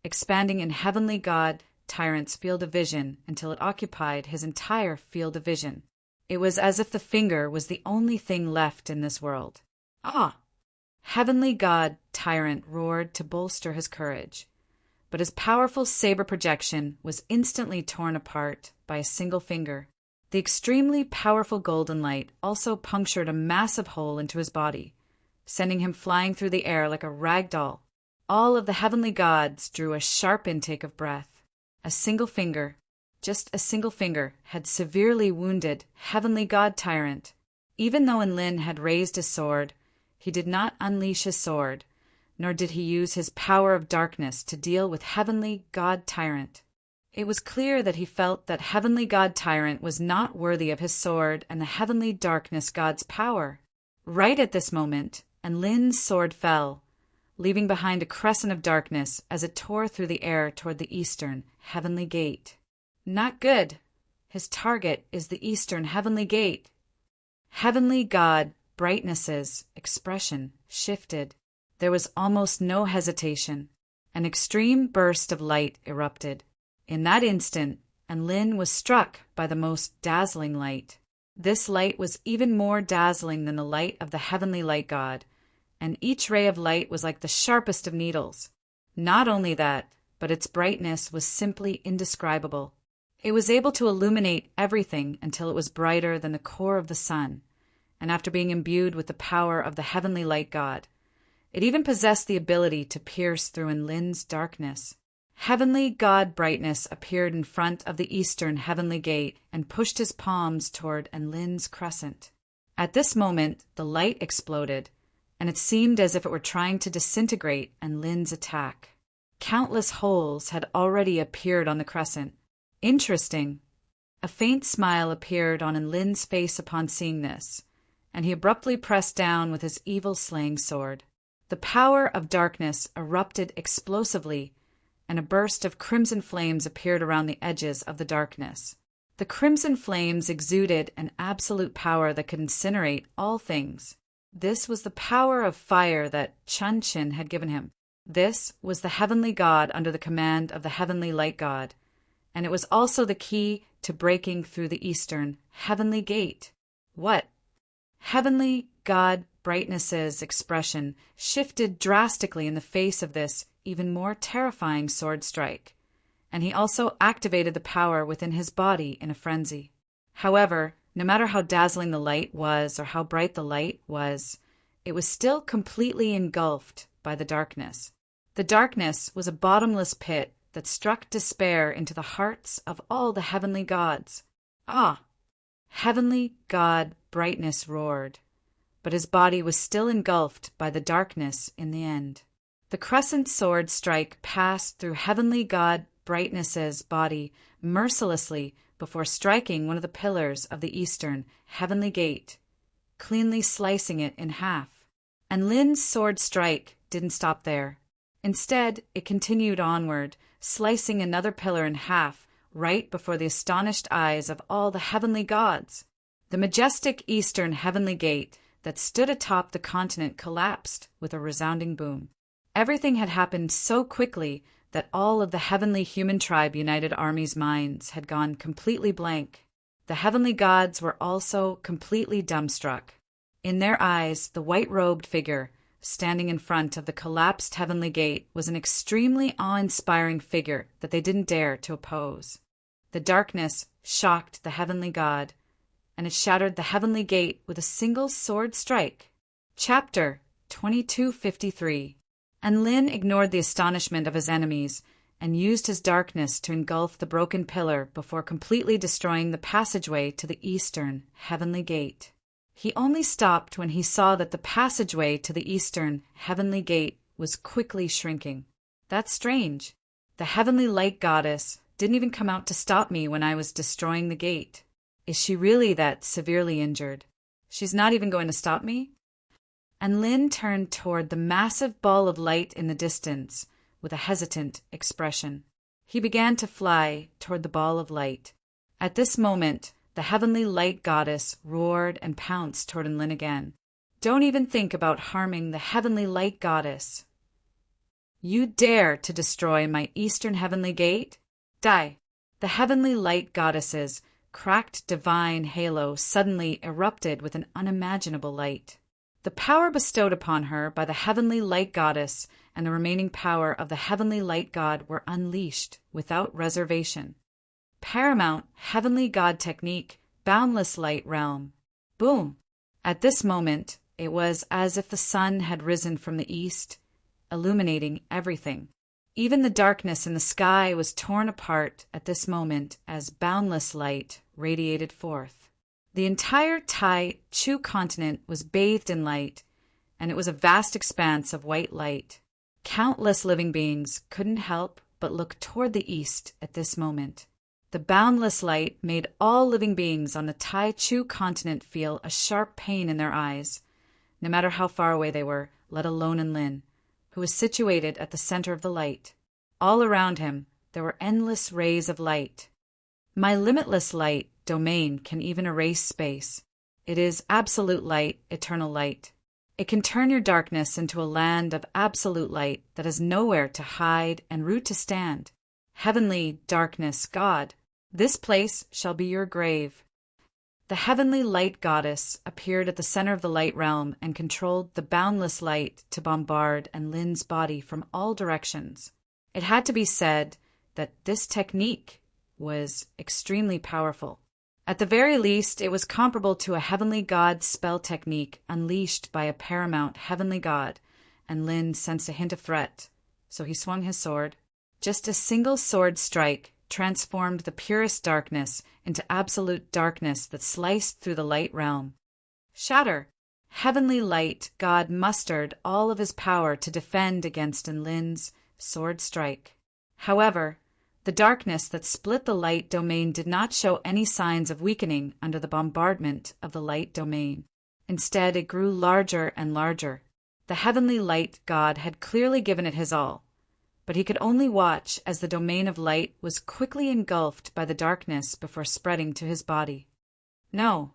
expanding in heavenly god Tyrant's field of vision until it occupied his entire field of vision. It was as if the finger was the only thing left in this world. Ah! Heavenly god Tyrant roared to bolster his courage, but his powerful saber projection was instantly torn apart by a single finger. The extremely powerful golden light also punctured a massive hole into his body, sending him flying through the air like a rag doll. All of the heavenly gods drew a sharp intake of breath. A single finger, just a single finger, had severely wounded heavenly god Tyrant. Even though Enlin had raised his sword, he did not unleash his sword, nor did he use his power of darkness to deal with heavenly god Tyrant. It was clear that he felt that heavenly god Tyrant was not worthy of his sword and the heavenly darkness god's power. Right at this moment, Enlin's sword fell, leaving behind a crescent of darkness as it tore through the air toward the eastern heavenly gate. Not good. His target is the eastern heavenly gate. Heavenly god Brightness's expression shifted. There was almost no hesitation. An extreme burst of light erupted. In that instant, Enlin was struck by the most dazzling light. This light was even more dazzling than the light of the heavenly light god, and each ray of light was like the sharpest of needles. Not only that, but its brightness was simply indescribable. It was able to illuminate everything until it was brighter than the core of the sun, and after being imbued with the power of the heavenly light god, it even possessed the ability to pierce through Enlin's darkness. Heavenly god Brightness appeared in front of the eastern heavenly gate and pushed his palms toward Enlin's crescent. At this moment, the light exploded, and it seemed as if it were trying to disintegrate Enlin's attack. Countless holes had already appeared on the crescent. Interesting. A faint smile appeared on Enlin's face upon seeing this, and he abruptly pressed down with his evil slaying sword. The power of darkness erupted explosively, and a burst of crimson flames appeared around the edges of the darkness. The crimson flames exuded an absolute power that could incinerate all things. This was the power of fire that Chun-Chin had given him. This was the heavenly god under the command of the heavenly light god, and it was also the key to breaking through the eastern heavenly gate. What? Heavenly god Brightness's expression shifted drastically in the face of this even more terrifying sword strike, and he also activated the power within his body in a frenzy. However, no matter how dazzling the light was or how bright the light was, it was still completely engulfed by the darkness. The darkness was a bottomless pit that struck despair into the hearts of all the heavenly gods. Ah! Heavenly god Brightness roared, but his body was still engulfed by the darkness in the end. The crescent sword strike passed through heavenly god Brightness's body mercilessly before striking one of the pillars of the eastern heavenly gate, cleanly slicing it in half. And Lin's sword strike didn't stop there. Instead, it continued onward, slicing another pillar in half right before the astonished eyes of all the heavenly gods. The majestic eastern heavenly gate that stood atop the continent collapsed with a resounding boom. Everything had happened so quickly that all of the heavenly human tribe united army's minds had gone completely blank. The heavenly gods were also completely dumbstruck. In their eyes, the white-robed figure standing in front of the collapsed heavenly gate was an extremely awe-inspiring figure that they didn't dare to oppose. The darkness shocked the heavenly god, and it shattered the heavenly gate with a single sword strike. Chapter 2253. And Lin ignored the astonishment of his enemies and used his darkness to engulf the broken pillar before completely destroying the passageway to the eastern heavenly gate. He only stopped when he saw that the passageway to the eastern heavenly gate was quickly shrinking. That's strange. The heavenly light goddess didn't even come out to stop me when I was destroying the gate. Is she really that severely injured? She's not even going to stop me? And Lin turned toward the massive ball of light in the distance with a hesitant expression. He began to fly toward the ball of light. At this moment, the heavenly light goddess roared and pounced toward Lin again. Don't even think about harming the heavenly light goddess. You dare to destroy my eastern heavenly gate? Die! The heavenly light goddess's cracked divine halo suddenly erupted with an unimaginable light. The power bestowed upon her by the heavenly light goddess and the remaining power of the heavenly light god were unleashed without reservation. Paramount heavenly god technique, boundless light realm. Boom! At this moment, it was as if the sun had risen from the east, illuminating everything. Even the darkness in the sky was torn apart at this moment as boundless light radiated forth. The entire Tai Chu continent was bathed in light, and it was a vast expanse of white light. Countless living beings couldn't help but look toward the east at this moment. The boundless light made all living beings on the Tai Chu continent feel a sharp pain in their eyes, no matter how far away they were, let alone Lin, who was situated at the center of the light. All around him, there were endless rays of light. My limitless light domain can even erase space. It is absolute light, eternal light. It can turn your darkness into a land of absolute light that has nowhere to hide and root to stand. Heavenly darkness God, this place shall be your grave. The heavenly light goddess appeared at the center of the light realm and controlled the boundless light to bombard Lin's body from all directions. It had to be said that this technique was extremely powerful. At the very least, it was comparable to a heavenly god spell technique unleashed by a paramount heavenly god, and Lin sensed a hint of threat, so he swung his sword. Just a single sword strike transformed the purest darkness into absolute darkness that sliced through the light realm. Shatter! Heavenly light god mustered all of his power to defend against Lin's sword strike. However, the darkness that split the light domain did not show any signs of weakening under the bombardment of the light domain. Instead, it grew larger and larger. The heavenly light god had clearly given it his all, but he could only watch as the domain of light was quickly engulfed by the darkness before spreading to his body. No,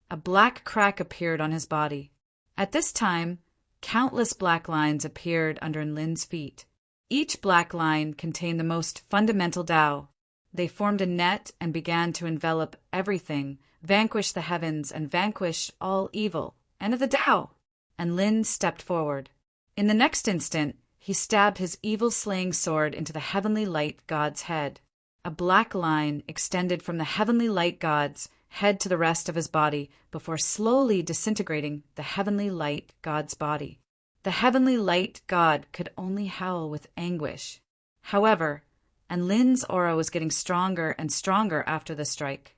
a black crack appeared on his body. At this time, countless black lines appeared under Lin's feet. Each black line contained the most fundamental Tao. They formed a net and began to envelop everything, vanquish the heavens, and vanquish all evil, and of the Tao. And Lin stepped forward. In the next instant, he stabbed his evil-slaying sword into the heavenly light god's head. A black line extended from the heavenly light god's head to the rest of his body before slowly disintegrating the heavenly light god's body. The heavenly light god could only howl with anguish. However, Lin's aura was getting stronger and stronger after the strike.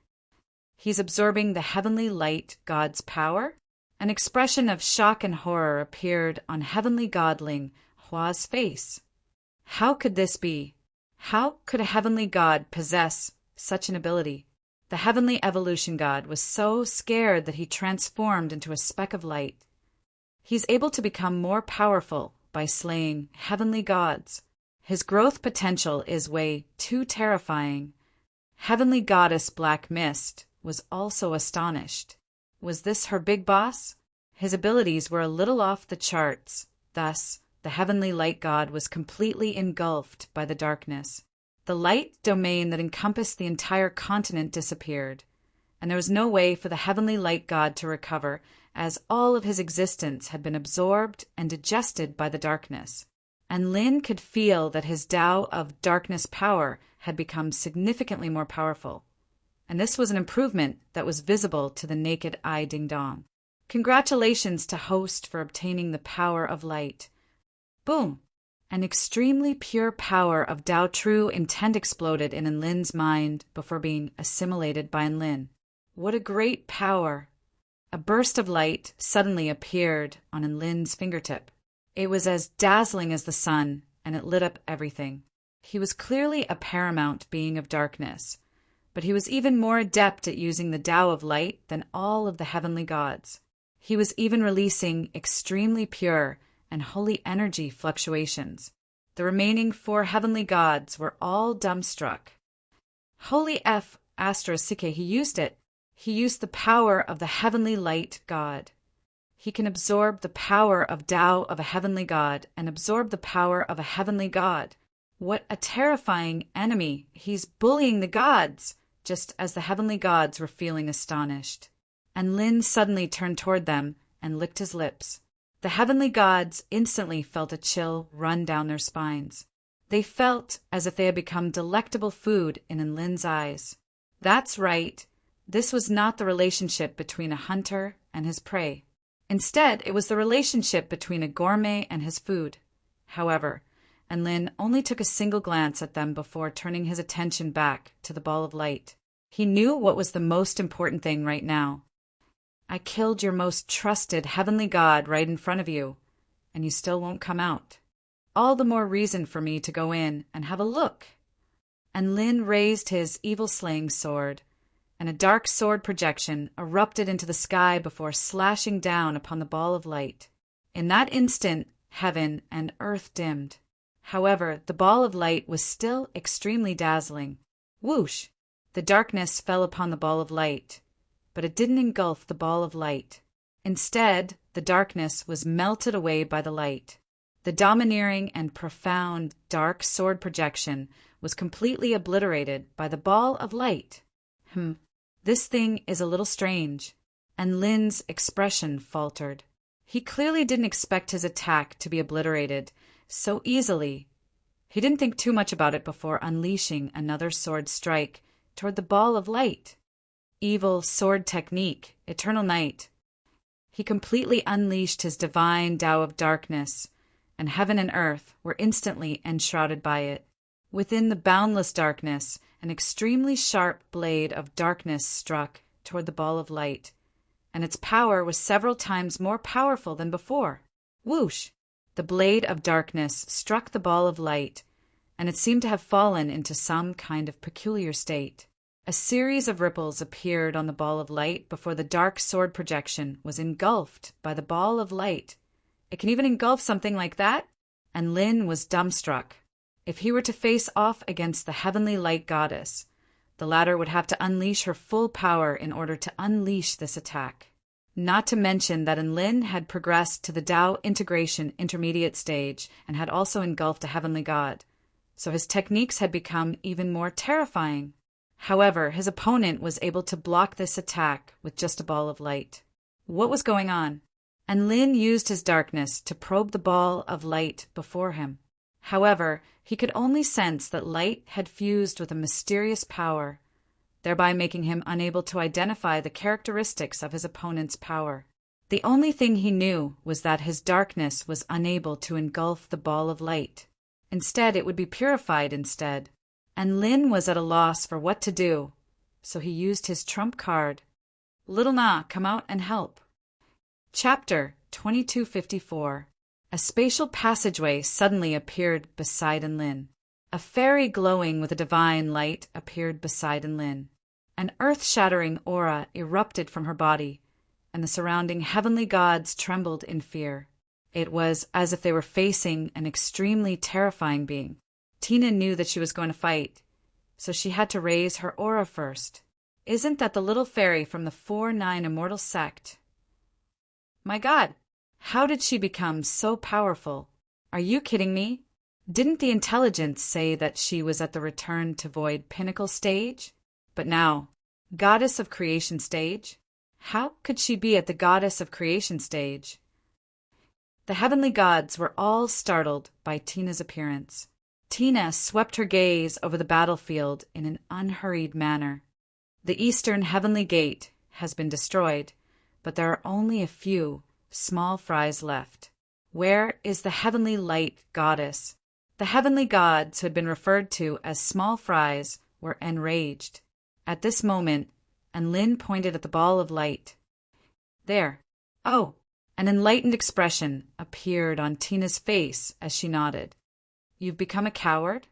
He's absorbing the heavenly light god's power? An expression of shock and horror appeared on heavenly godling Hua's face. How could this be? How could a heavenly god possess such an ability? The heavenly evolution god was so scared that he transformed into a speck of light. He's able to become more powerful by slaying heavenly gods. His growth potential is way too terrifying. Heavenly Goddess Black Mist was also astonished. Was this her big boss? His abilities were a little off the charts. Thus, the heavenly light god was completely engulfed by the darkness. The light domain that encompassed the entire continent disappeared, and there was no way for the heavenly light god to recover, as all of his existence had been absorbed and digested by the darkness. And Lin could feel that his Tao of darkness power had become significantly more powerful. And this was an improvement that was visible to the naked eye ding-dong. Congratulations to host for obtaining the power of light. Boom! An extremely pure power of Tao True Intent exploded in Lin's mind before being assimilated by Lin. What a great power! A burst of light suddenly appeared on Lin's fingertip. It was as dazzling as the sun, and it lit up everything. He was clearly a paramount being of darkness, but he was even more adept at using the Tao of light than all of the heavenly gods. He was even releasing extremely pure and holy energy fluctuations. The remaining 4 heavenly gods were all dumbstruck. Holy F! Astrosike, he used it. He used the power of the heavenly light god. He can absorb the power of Tao of a heavenly god and absorb the power of a heavenly god. What a terrifying enemy! He's bullying the gods, just as the heavenly gods were feeling astonished. And Lin suddenly turned toward them and licked his lips. The heavenly gods instantly felt a chill run down their spines. They felt as if they had become delectable food in Lin's eyes. That's right. This was not the relationship between a hunter and his prey. Instead, it was the relationship between a gourmet and his food. However, Lin only took a single glance at them before turning his attention back to the ball of light. He knew what was the most important thing right now. I killed your most trusted heavenly god right in front of you, and you still won't come out. All the more reason for me to go in and have a look. And Lin raised his evil-slaying sword, and a dark sword projection erupted into the sky before slashing down upon the ball of light. In that instant, heaven and earth dimmed. However, the ball of light was still extremely dazzling. Whoosh! The darkness fell upon the ball of light, but it didn't engulf the ball of light. Instead, the darkness was melted away by the light. The domineering and profound dark sword projection was completely obliterated by the ball of light. This thing is a little strange, and Lin's expression faltered. He clearly didn't expect his attack to be obliterated so easily. He didn't think too much about it before unleashing another sword strike toward the ball of light. Evil sword technique, eternal night. He completely unleashed his divine Tao of darkness, and heaven and earth were instantly enshrouded by it. Within the boundless darkness, an extremely sharp blade of darkness struck toward the ball of light, and its power was several times more powerful than before. Whoosh! The blade of darkness struck the ball of light, and it seemed to have fallen into some kind of peculiar state. A series of ripples appeared on the ball of light before the dark sword projection was engulfed by the ball of light. It can even engulf something like that? And Lin was dumbstruck. If he were to face off against the heavenly light goddess, the latter would have to unleash her full power in order to unleash this attack. Not to mention that Lin had progressed to the Tao integration intermediate stage and had also engulfed a heavenly god, so his techniques had become even more terrifying. However, his opponent was able to block this attack with just a ball of light. What was going on? And Lin used his darkness to probe the ball of light before him. However, he could only sense that light had fused with a mysterious power, thereby making him unable to identify the characteristics of his opponent's power. The only thing he knew was that his darkness was unable to engulf the ball of light. Instead, it would be purified instead. And Lin was at a loss for what to do, so he used his trump card. Little Na, come out and help. Chapter 2254. A spatial passageway suddenly appeared beside Lin. A fairy glowing with a divine light appeared beside Lin. An earth-shattering aura erupted from her body, and the surrounding heavenly gods trembled in fear. It was as if they were facing an extremely terrifying being. Tina knew that she was going to fight, so she had to raise her aura first. Isn't that the little fairy from the 4-9 Immortal sect? My God, how did she become so powerful? Are you kidding me? Didn't the intelligence say that she was at the Return to Void pinnacle stage? But now, Goddess of Creation stage? How could she be at the Goddess of Creation stage? The heavenly gods were all startled by Tina's appearance. Tina swept her gaze over the battlefield in an unhurried manner. The eastern heavenly gate has been destroyed, but there are only a few small fries left. Where is the heavenly light goddess? The heavenly gods who had been referred to as small fries were enraged. At this moment, and Lin pointed at the ball of light. There. Oh! An enlightened expression appeared on Tina's face as she nodded. You've become a coward?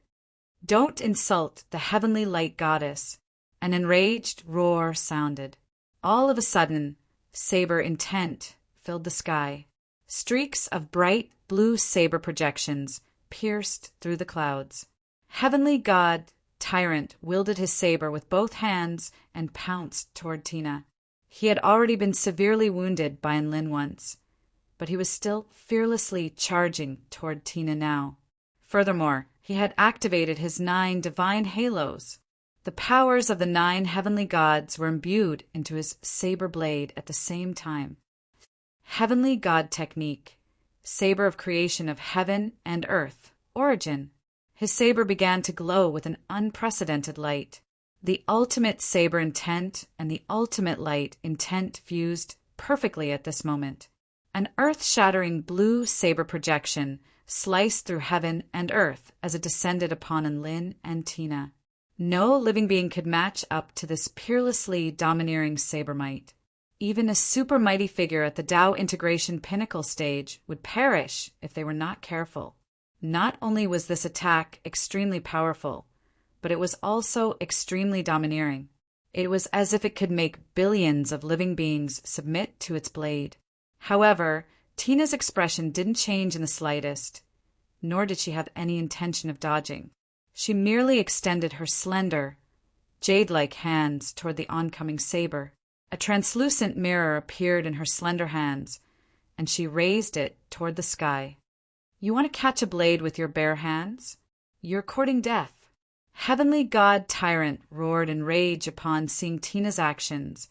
Don't insult the heavenly light goddess. An enraged roar sounded. All of a sudden, saber intent filled the sky. Streaks of bright blue saber projections pierced through the clouds. Heavenly god Tyrant wielded his saber with both hands and pounced toward Tina. He had already been severely wounded by Enlin once, but he was still fearlessly charging toward Tina now. Furthermore, he had activated his 9 divine halos. The powers of the 9 heavenly gods were imbued into his saber blade at the same time. Heavenly God Technique, Saber of Creation of Heaven and Earth, Origin. His saber began to glow with an unprecedented light. The ultimate saber intent and the ultimate light intent fused perfectly at this moment. An earth-shattering blue saber projection sliced through heaven and earth as it descended upon Enlin and Tina. No living being could match up to this peerlessly domineering saber might. Even a super mighty figure at the Tao integration pinnacle stage would perish if they were not careful. Not only was this attack extremely powerful, but it was also extremely domineering. It was as if it could make billions of living beings submit to its blade. However, Tina's expression didn't change in the slightest, nor did she have any intention of dodging. She merely extended her slender, jade-like hands toward the oncoming saber. A translucent mirror appeared in her slender hands, and she raised it toward the sky. You want to catch a blade with your bare hands? You're courting death. Heavenly God Tyrant roared in rage upon seeing Tina's actions,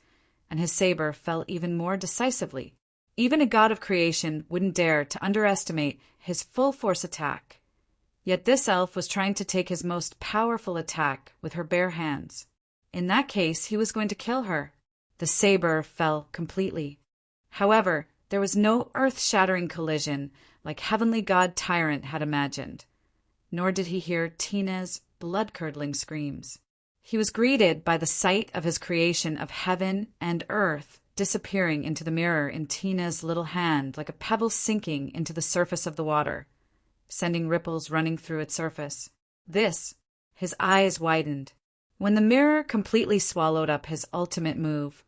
and his saber fell even more decisively. Even a god of creation wouldn't dare to underestimate his full-force attack. Yet this elf was trying to take his most powerful attack with her bare hands. In that case, he was going to kill her. The saber fell completely. However, there was no earth-shattering collision like Heavenly God Tyrant had imagined, nor did he hear Tina's blood-curdling screams. He was greeted by the sight of his creation of heaven and earth disappearing into the mirror in Tina's little hand like a pebble sinking into the surface of the water, sending ripples running through its surface. His eyes widened. When the mirror completely swallowed up his ultimate move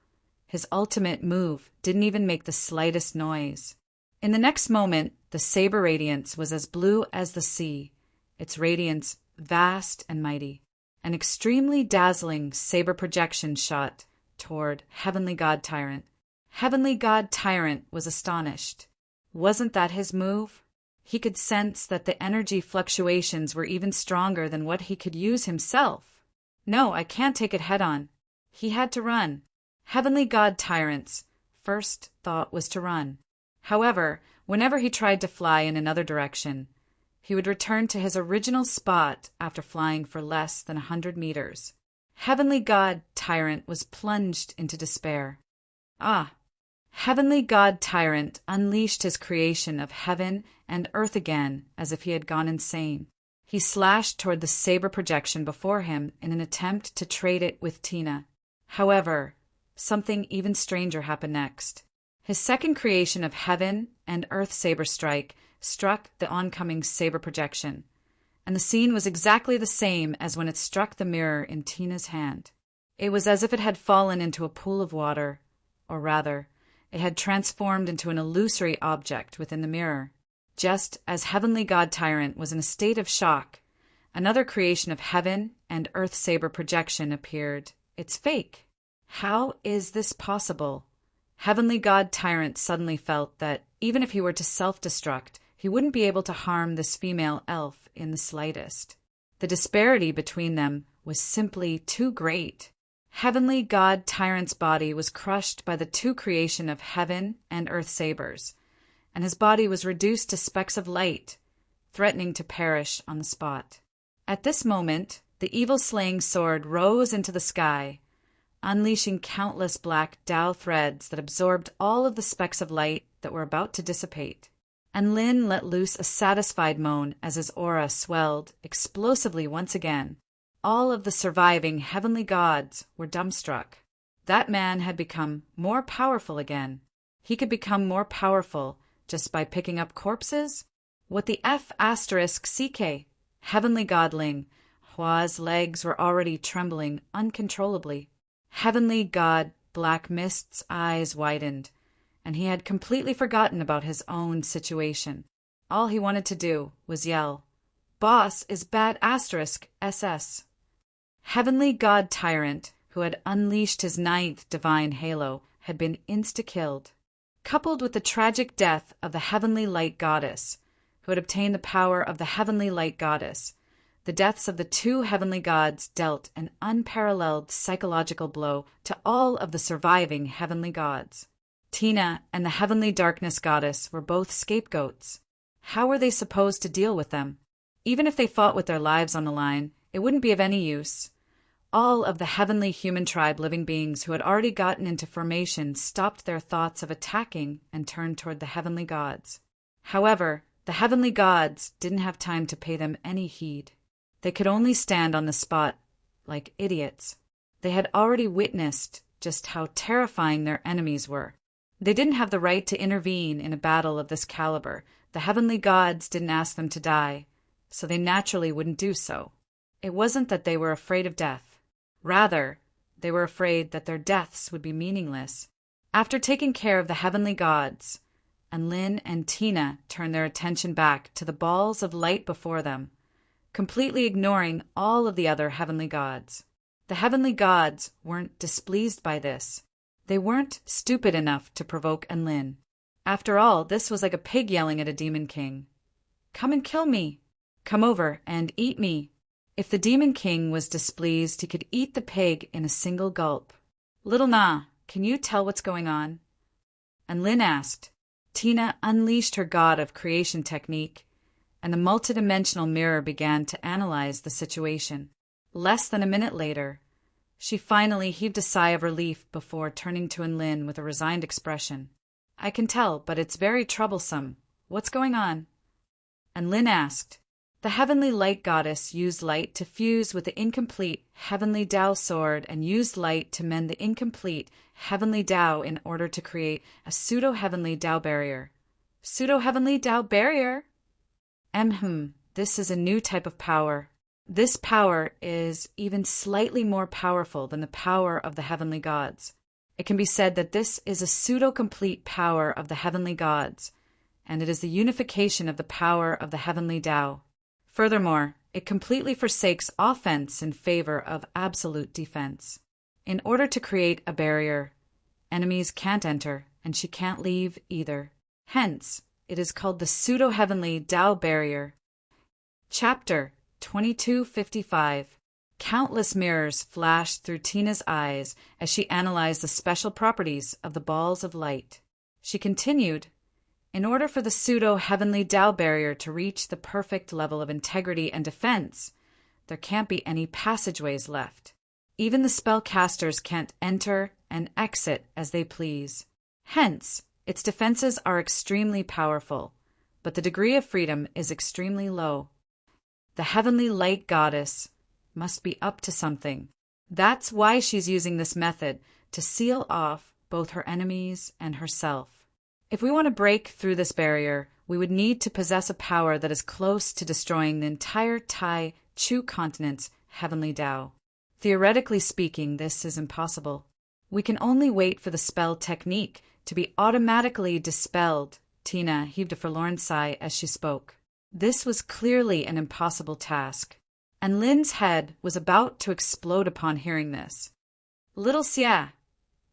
didn't even make the slightest noise. In the next moment, the saber radiance was as blue as the sea, its radiance vast and mighty. An extremely dazzling saber projection shot toward Heavenly God Tyrant. Heavenly God Tyrant was astonished. Wasn't that his move? He could sense that the energy fluctuations were even stronger than what he could use himself. No, I can't take it head-on. He had to run. Heavenly God Tyrant's first thought was to run. However, whenever he tried to fly in another direction, he would return to his original spot after flying for less than 100 meters. Heavenly God Tyrant was plunged into despair. Heavenly God Tyrant unleashed his creation of heaven and earth again as if he had gone insane. He slashed toward the saber projection before him in an attempt to trade it with Tina. However, something even stranger happened next. His second creation of heaven and earth saber strike struck the oncoming saber projection, and the scene was exactly the same as when it struck the mirror in Tina's hand. It was as if it had fallen into a pool of water, or rather, it had transformed into an illusory object within the mirror. Just as Heavenly God Tyrant was in a state of shock, Another creation of heaven and earth saber projection appeared. It's fake. How is this possible? Heavenly God Tyrant suddenly felt that even if he were to self-destruct, he wouldn't be able to harm this female elf in the slightest. The disparity between them was simply too great. Heavenly God Tyrant's body was crushed by the two creation of heaven and earth sabers, and his body was reduced to specks of light, threatening to perish on the spot. At this moment, the evil-slaying sword rose into the sky, unleashing countless black Tao threads that absorbed all of the specks of light that were about to dissipate. And Lin let loose a satisfied moan as his aura swelled explosively once again. All of the surviving heavenly gods were dumbstruck. That man had become more powerful again. He could become more powerful just by picking up corpses? What the F***CK? Heavenly Godling. Hua's legs were already trembling uncontrollably. Heavenly God Black Mist's eyes widened, and he had completely forgotten about his own situation. All he wanted to do was yell, "Boss is bad *SS." Heavenly God Tyrant, who had unleashed his 9th divine halo, had been insta-killed. Coupled with the tragic death of the Heavenly Light Goddess, who had obtained the power of the Heavenly Light Goddess, the deaths of the two heavenly gods dealt an unparalleled psychological blow to all of the surviving heavenly gods. Tina and the Heavenly Darkness Goddess were both scapegoats. How were they supposed to deal with them? Even if they fought with their lives on the line, it wouldn't be of any use. All of the heavenly human tribe living beings who had already gotten into formation stopped their thoughts of attacking and turned toward the heavenly gods. However, the heavenly gods didn't have time to pay them any heed. They could only stand on the spot like idiots. They had already witnessed just how terrifying their enemies were. They didn't have the right to intervene in a battle of this caliber. The heavenly gods didn't ask them to die, so they naturally wouldn't do so. It wasn't that they were afraid of death. Rather, they were afraid that their deaths would be meaningless. After taking care of the heavenly gods, and Lin and Tina turned their attention back to the balls of light before them, completely ignoring all of the other heavenly gods. The heavenly gods weren't displeased by this. They weren't stupid enough to provoke Enlin. After all, this was like a pig yelling at a demon king. "Come and kill me! Come over and eat me!" If the demon king was displeased, he could eat the pig in a single gulp. "Little Na, can you tell what's going on?" Enlin asked. Tina unleashed her god of creation technique, and the multidimensional mirror began to analyze the situation. Less than a minute later, she finally heaved a sigh of relief before turning to Enlin with a resigned expression. "I can tell, but it's very troublesome. What's going on?" Enlin asked. The Heavenly Light Goddess used light to fuse with the incomplete Heavenly Tao sword and used light to mend the incomplete Heavenly Tao in order to create a pseudo-Heavenly Tao barrier. Pseudo-Heavenly Tao barrier? This is a new type of power. This power is even slightly more powerful than the power of the heavenly gods. It can be said that this is a pseudo-complete power of the heavenly gods, and it is the unification of the power of the heavenly Tao. Furthermore, it completely forsakes offense in favor of absolute defense. In order to create a barrier, enemies can't enter, and she can't leave either. Hence, it is called the pseudo-heavenly Tao barrier. Chapter 2255. Countless mirrors flashed through Tina's eyes as she analyzed the special properties of the balls of light. She continued, "In order for the pseudo-heavenly Tao barrier to reach the perfect level of integrity and defense, there can't be any passageways left. Even the spellcasters can't enter and exit as they please. Hence, its defenses are extremely powerful, but the degree of freedom is extremely low. The Heavenly Light Goddess must be up to something. That's why she's using this method to seal off both her enemies and herself. If we want to break through this barrier, we would need to possess a power that is close to destroying the entire Tai Chu continent's heavenly Tao. Theoretically speaking, this is impossible. We can only wait for the spell technique to be automatically dispelled." Tina heaved a forlorn sigh as she spoke. This was clearly an impossible task. and Lin's head was about to explode upon hearing this. "Little Xie,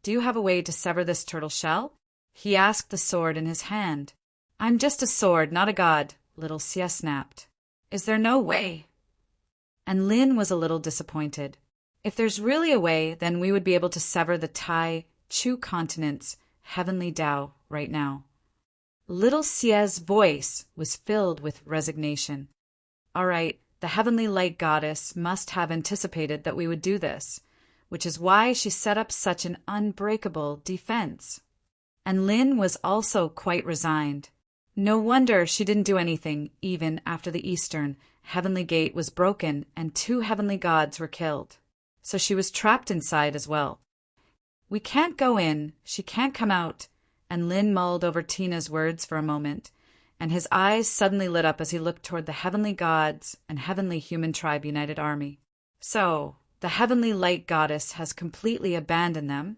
do you have a way to sever this turtle shell?" he asked the sword in his hand. "I'm just a sword, not a god," little Xie snapped. "Is there no way?" And Lin was a little disappointed. If there's really a way, then we would be able to sever the Tai Chu continent's heavenly Tao right now. Little Xie's voice was filled with resignation. All right, the heavenly light goddess must have anticipated that we would do this, which is why she set up such an unbreakable defense. And Lin was also quite resigned. No wonder she didn't do anything even after the Eastern heavenly gate was broken and 2 heavenly gods were killed. So she was trapped inside as well. "We can't go in, she can't come out," and Lin mulled over Tina's words for a moment, and his eyes suddenly lit up as he looked toward the heavenly gods and heavenly human tribe united army. So, the heavenly light goddess has completely abandoned them?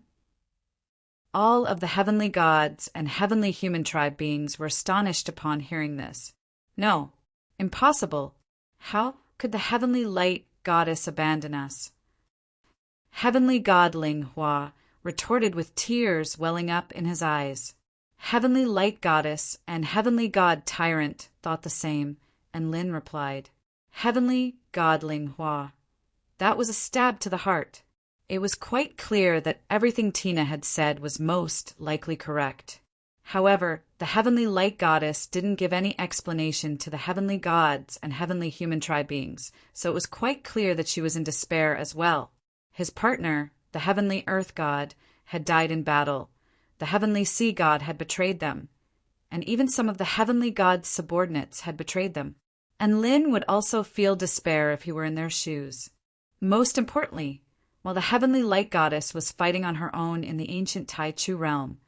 All of the heavenly gods and heavenly human tribe beings were astonished upon hearing this. No, impossible. How could the heavenly light goddess abandon us? Heavenly God Ling Hua retorted with tears welling up in his eyes. Heavenly light goddess and heavenly god tyrant thought the same, and Lin replied, "Heavenly God Ling Hua." That was a stab to the heart. It was quite clear that everything Tina had said was most likely correct. However, the heavenly light goddess didn't give any explanation to the heavenly gods and heavenly human tribe beings, so it was quite clear that she was in despair as well. His partner, the heavenly earth god, had died in battle. The heavenly sea god had betrayed them. And even some of the heavenly god's subordinates had betrayed them. And Lin would also feel despair if he were in their shoes. Most importantly, while the heavenly light goddess was fighting on her own in the ancient Tai Chu realm,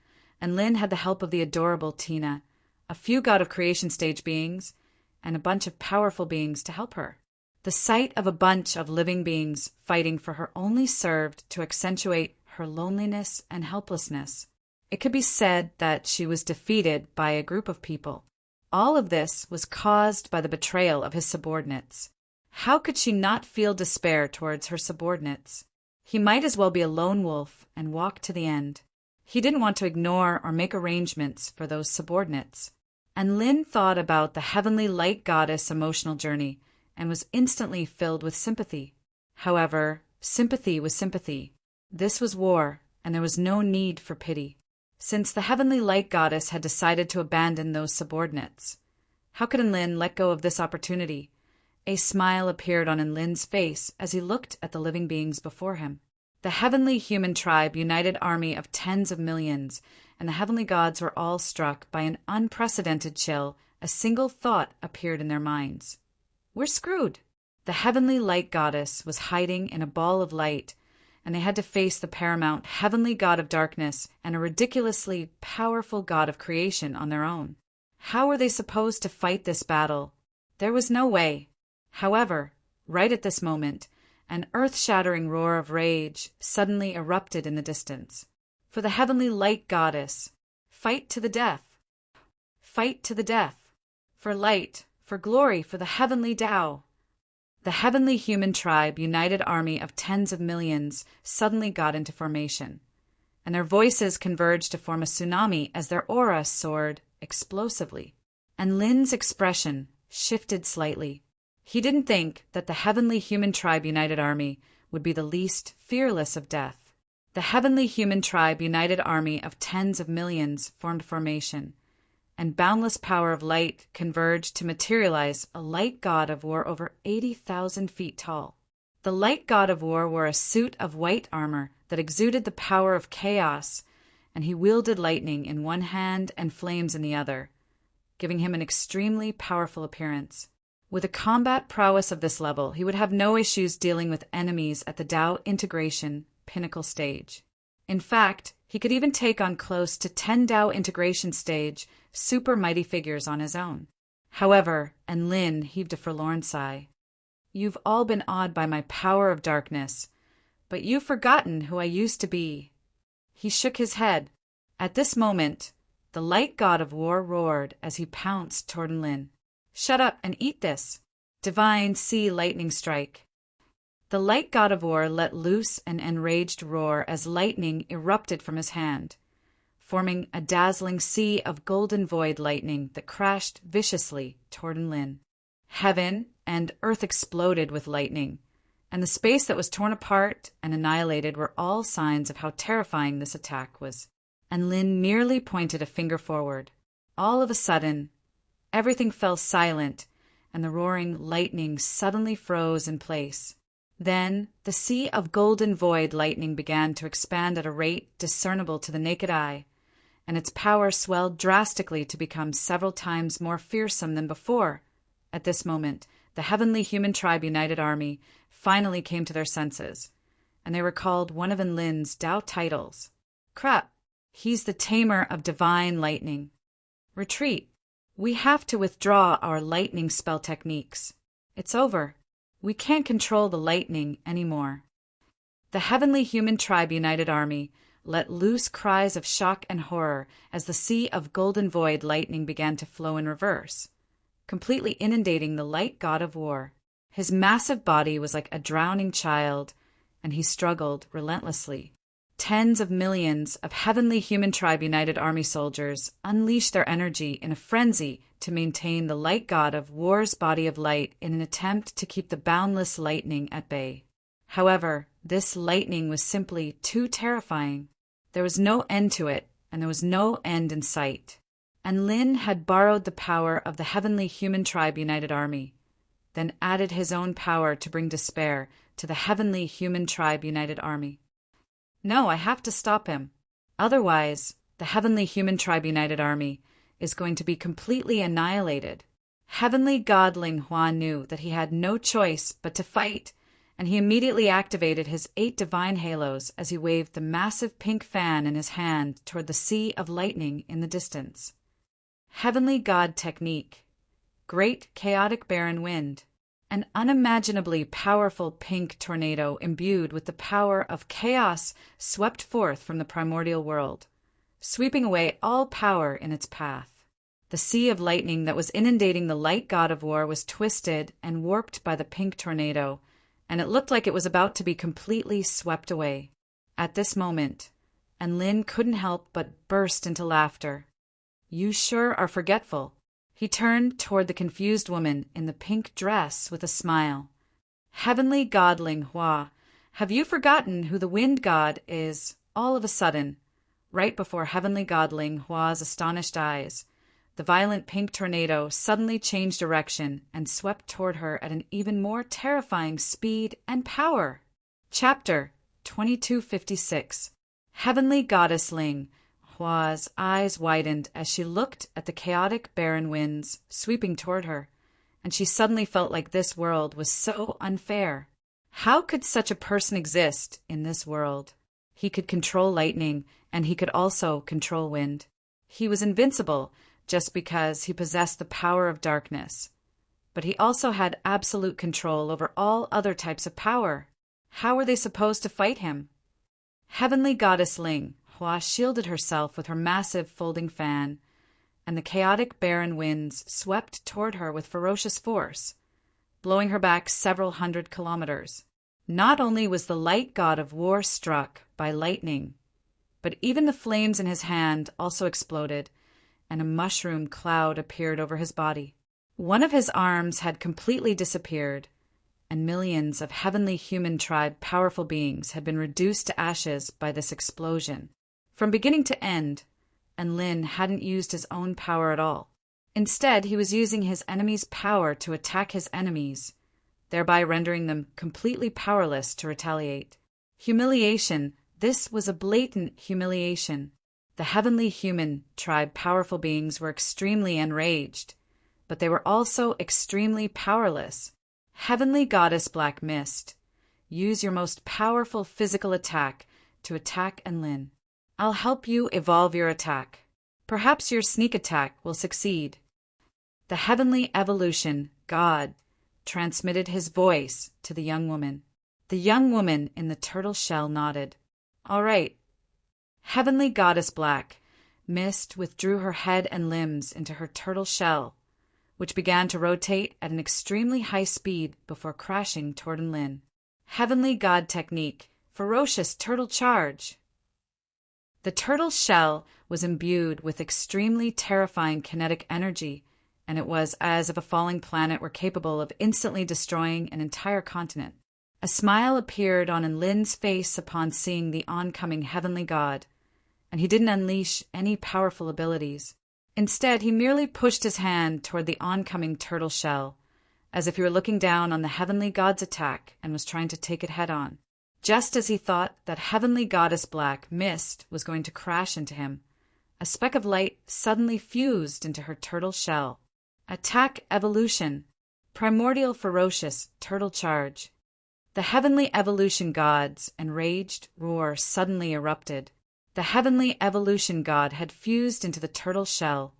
and Lin had the help of the adorable Tina, a few god of creation stage beings, and a bunch of powerful beings to help her. The sight of a bunch of living beings fighting for her only served to accentuate her loneliness and helplessness. It could be said that she was defeated by a group of people. All of this was caused by the betrayal of his subordinates. How could she not feel despair towards her subordinates? He might as well be a lone wolf and walk to the end. He didn't want to ignore or make arrangements for those subordinates. And Lin thought about the heavenly light goddess' emotional journey and was instantly filled with sympathy. However, sympathy was sympathy. This was war, and there was no need for pity. Since the heavenly light goddess had decided to abandon those subordinates, how could Enlin let go of this opportunity? A smile appeared on Enlin's face as he looked at the living beings before him. The heavenly human tribe united army of tens of millions, and the heavenly gods were all struck by an unprecedented chill. A single thought appeared in their minds. We're screwed. The heavenly light goddess was hiding in a ball of light, and they had to face the paramount heavenly god of darkness and a ridiculously powerful god of creation on their own. How were they supposed to fight this battle? There was no way. However, right at this moment, an earth-shattering roar of rage suddenly erupted in the distance. For the heavenly light goddess, fight to the death. Fight to the death. For light, for glory, for the heavenly Tao. The heavenly human tribe united army of tens of millions suddenly got into formation, and their voices converged to form a tsunami as their aura soared explosively. And Lin's expression shifted slightly. He didn't think that the heavenly human tribe united army would be the least fearless of death. The heavenly human tribe united army of tens of millions formed formation, and boundless power of light converged to materialize a light god of war over 80,000 feet tall. The light god of war wore a suit of white armor that exuded the power of chaos, and he wielded lightning in one hand and flames in the other, giving him an extremely powerful appearance. With a combat prowess of this level, he would have no issues dealing with enemies at the Tao integration pinnacle stage. In fact, he could even take on close to 10 Tao integration stage super mighty figures on his own. However, Enlin heaved a forlorn sigh. You've all been awed by my power of darkness, but you've forgotten who I used to be. He shook his head. At this moment, the light god of war roared as he pounced toward Enlin. Shut up and eat this. Divine Sea Lightning Strike. The light god of war let loose an enraged roar as lightning erupted from his hand, forming a dazzling sea of golden void lightning that crashed viciously toward Lin. Heaven and earth exploded with lightning, and the space that was torn apart and annihilated were all signs of how terrifying this attack was. And Lin merely pointed a finger forward. All of a sudden, everything fell silent, and the roaring lightning suddenly froze in place. Then the sea of golden void lightning began to expand at a rate discernible to the naked eye, and its power swelled drastically to become several times more fearsome than before. At this moment, the Heavenly Human Tribe United Army finally came to their senses, and they recalled one of Lin's Tao titles. Crap, he's the tamer of divine lightning. Retreat. We have to withdraw our lightning spell techniques. It's over. We can't control the lightning anymore. The Heavenly Human Tribe United Army let loose cries of shock and horror as the sea of golden void lightning began to flow in reverse, completely inundating the light god of war. His massive body was like a drowning child, and he struggled relentlessly. Tens of millions of Heavenly Human Tribe United Army soldiers unleashed their energy in a frenzy to maintain the light god of war's body of light in an attempt to keep the boundless lightning at bay. However, this lightning was simply too terrifying. There was no end to it, and there was no end in sight. And Lin had borrowed the power of the Heavenly Human Tribe United Army, then added his own power to bring despair to the Heavenly Human Tribe United Army. No, I have to stop him. Otherwise, the Heavenly Human Tribe United Army is going to be completely annihilated. Heavenly God Ling Hua knew that he had no choice but to fight, and he immediately activated his 8 divine halos as he waved the massive pink fan in his hand toward the sea of lightning in the distance. Heavenly God Technique. Great Chaotic Barren Wind. An unimaginably powerful pink tornado imbued with the power of chaos swept forth from the primordial world, sweeping away all power in its path. The sea of lightning that was inundating the light god of war was twisted and warped by the pink tornado, and it looked like it was about to be completely swept away. At this moment, Lin couldn't help but burst into laughter. You sure are forgetful. He turned toward the confused woman in the pink dress with a smile. Heavenly God Ling Hua, have you forgotten who the wind god is? All of a sudden, right before Heavenly God Ling Hua's astonished eyes, the violent pink tornado suddenly changed direction and swept toward her at an even more terrifying speed and power. Chapter 2256. Heavenly Goddess Ling Hua's eyes widened as she looked at the chaotic barren winds sweeping toward her, and she suddenly felt like this world was so unfair. How could such a person exist in this world? He could control lightning, and he could also control wind. He was invincible just because he possessed the power of darkness, but he also had absolute control over all other types of power. How were they supposed to fight him? Heavenly Goddess Ling Hua shielded herself with her massive folding fan, and the chaotic barren winds swept toward her with ferocious force, blowing her back several hundred kilometers. Not only was the light god of war struck by lightning, but even the flames in his hand also exploded, and a mushroom cloud appeared over his body. One of his arms had completely disappeared, and millions of Heavenly Human Tribe powerful beings had been reduced to ashes by this explosion. From beginning to end, Lin hadn't used his own power at all. Instead, he was using his enemy's power to attack his enemies, thereby rendering them completely powerless to retaliate. Humiliation. This was a blatant humiliation. The Heavenly Human Tribe powerful beings were extremely enraged, but they were also extremely powerless. Heavenly Goddess Black Mist. Use your most powerful physical attack to attack Lin. I'll help you evolve your attack. Perhaps your sneak attack will succeed. The Heavenly Evolution God transmitted his voice to the young woman. The young woman in the turtle shell nodded. All right. Heavenly Goddess Black Mist withdrew her head and limbs into her turtle shell, which began to rotate at an extremely high speed before crashing toward Lin. Heavenly God technique, ferocious turtle charge. The turtle's shell was imbued with extremely terrifying kinetic energy, and it was as if a falling planet were capable of instantly destroying an entire continent. A smile appeared on Lin's face upon seeing the oncoming heavenly god, and he didn't unleash any powerful abilities. Instead, he merely pushed his hand toward the oncoming turtle shell, as if he were looking down on the heavenly god's attack and was trying to take it head-on. Just as he thought that heavenly goddess Black Mist was going to crash into him, a speck of light suddenly fused into her turtle shell. Attack evolution. Primordial ferocious turtle charge. The heavenly evolution god's enraged roar suddenly erupted. The heavenly evolution god had fused into the turtle shell,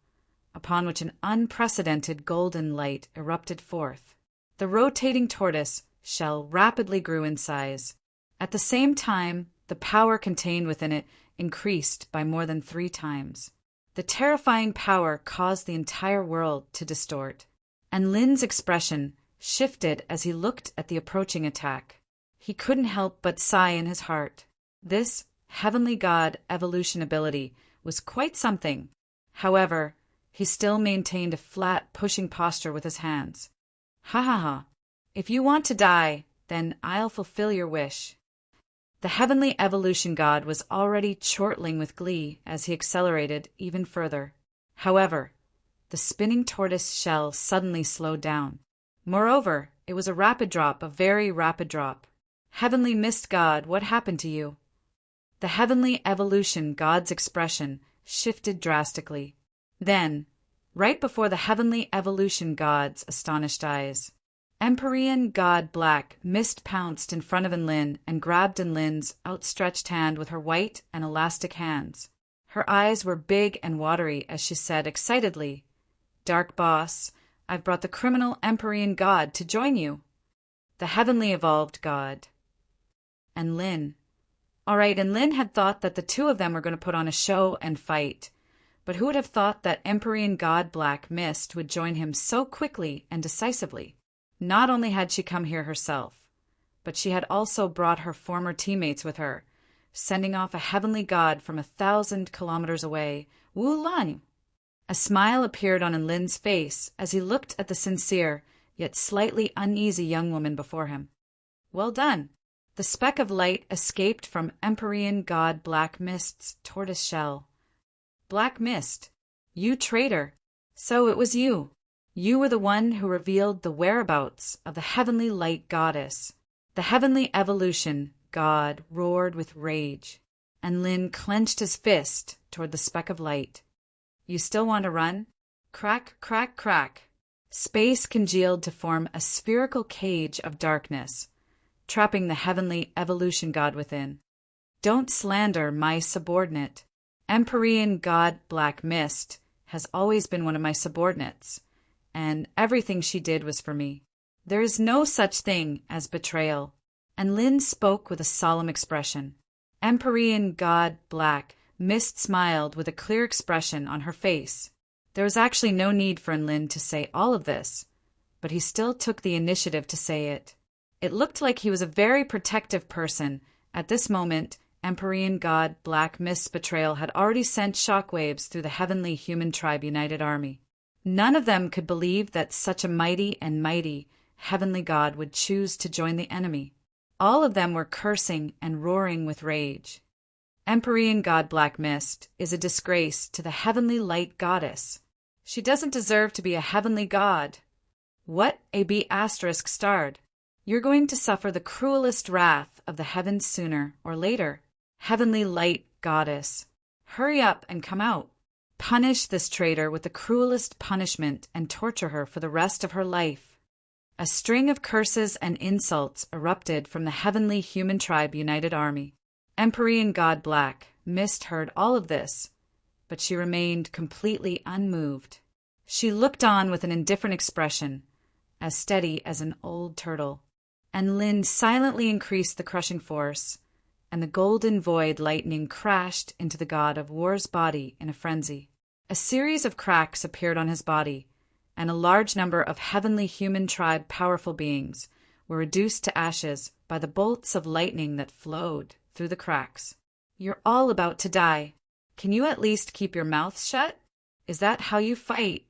upon which an unprecedented golden light erupted forth. The rotating tortoise shell rapidly grew in size. At the same time, the power contained within it increased by more than 3 times. The terrifying power caused the entire world to distort, and Lin's expression shifted as he looked at the approaching attack. He couldn't help but sigh in his heart. This heavenly god evolution ability was quite something. However, he still maintained a flat, pushing posture with his hands. Ha ha ha. If you want to die, then I'll fulfill your wish. The heavenly evolution god was already chortling with glee as he accelerated even further. However, the spinning tortoise shell suddenly slowed down. Moreover, it was a rapid drop, a very rapid drop. Heavenly mist god, what happened to you? The heavenly evolution god's expression shifted drastically. Then, right before the heavenly evolution god's astonished eyes, Empyrean god Black Mist pounced in front of Lin and grabbed Lin's outstretched hand with her white and elastic hands. Her eyes were big and watery as she said excitedly, "Dark boss, I've brought the criminal Empyrean god to join you." The heavenly evolved god. And Lin. All right, and Lin had thought that the two of them were going to put on a show and fight. But who would have thought that Empyrean god Black Mist would join him so quickly and decisively? Not only had she come here herself, but she had also brought her former teammates with her, sending off a heavenly god from 1,000 kilometers away. Wu Lan! A smile appeared on Lin's face as he looked at the sincere, yet slightly uneasy young woman before him. Well done. The speck of light escaped from Empyrean god Black Mist's tortoise shell. Black Mist, you traitor. So it was you. You were the one who revealed the whereabouts of the heavenly light goddess. The heavenly evolution god roared with rage, and Lin clenched his fist toward the speck of light. You still want to run? Crack, crack, crack. Space congealed to form a spherical cage of darkness, trapping the heavenly evolution god within. Don't slander my subordinate. Empyrean god Black Mist has always been one of my subordinates, and everything she did was for me. There is no such thing as betrayal. And Lin spoke with a solemn expression. Empyrean god Black Mist smiled with a clear expression on her face. There was actually no need for Lin to say all of this, but he still took the initiative to say it. It looked like he was a very protective person. At this moment, Empyrean god Black Mist's betrayal had already sent shockwaves through the heavenly human tribe united army. None of them could believe that such a mighty heavenly god would choose to join the enemy. All of them were cursing and roaring with rage. Empyrean god Black Mist is a disgrace to the heavenly light goddess. She doesn't deserve to be a heavenly god. What a B** starred. You're going to suffer the cruelest wrath of the heavens sooner or later. Heavenly light goddess. Hurry up and come out. Punish this traitor with the cruelest punishment and torture her for the rest of her life. A string of curses and insults erupted from the heavenly human tribe united army. Empyrean god Black Mist heard all of this, but she remained completely unmoved. She looked on with an indifferent expression, as steady as an old turtle. And Lin silently increased the crushing force, and the golden void lightning crashed into the god of war's body in a frenzy. A series of cracks appeared on his body, and a large number of heavenly human tribe powerful beings were reduced to ashes by the bolts of lightning that flowed through the cracks. "You're all about to die. Can you at least keep your mouth shut? Is that how you fight?"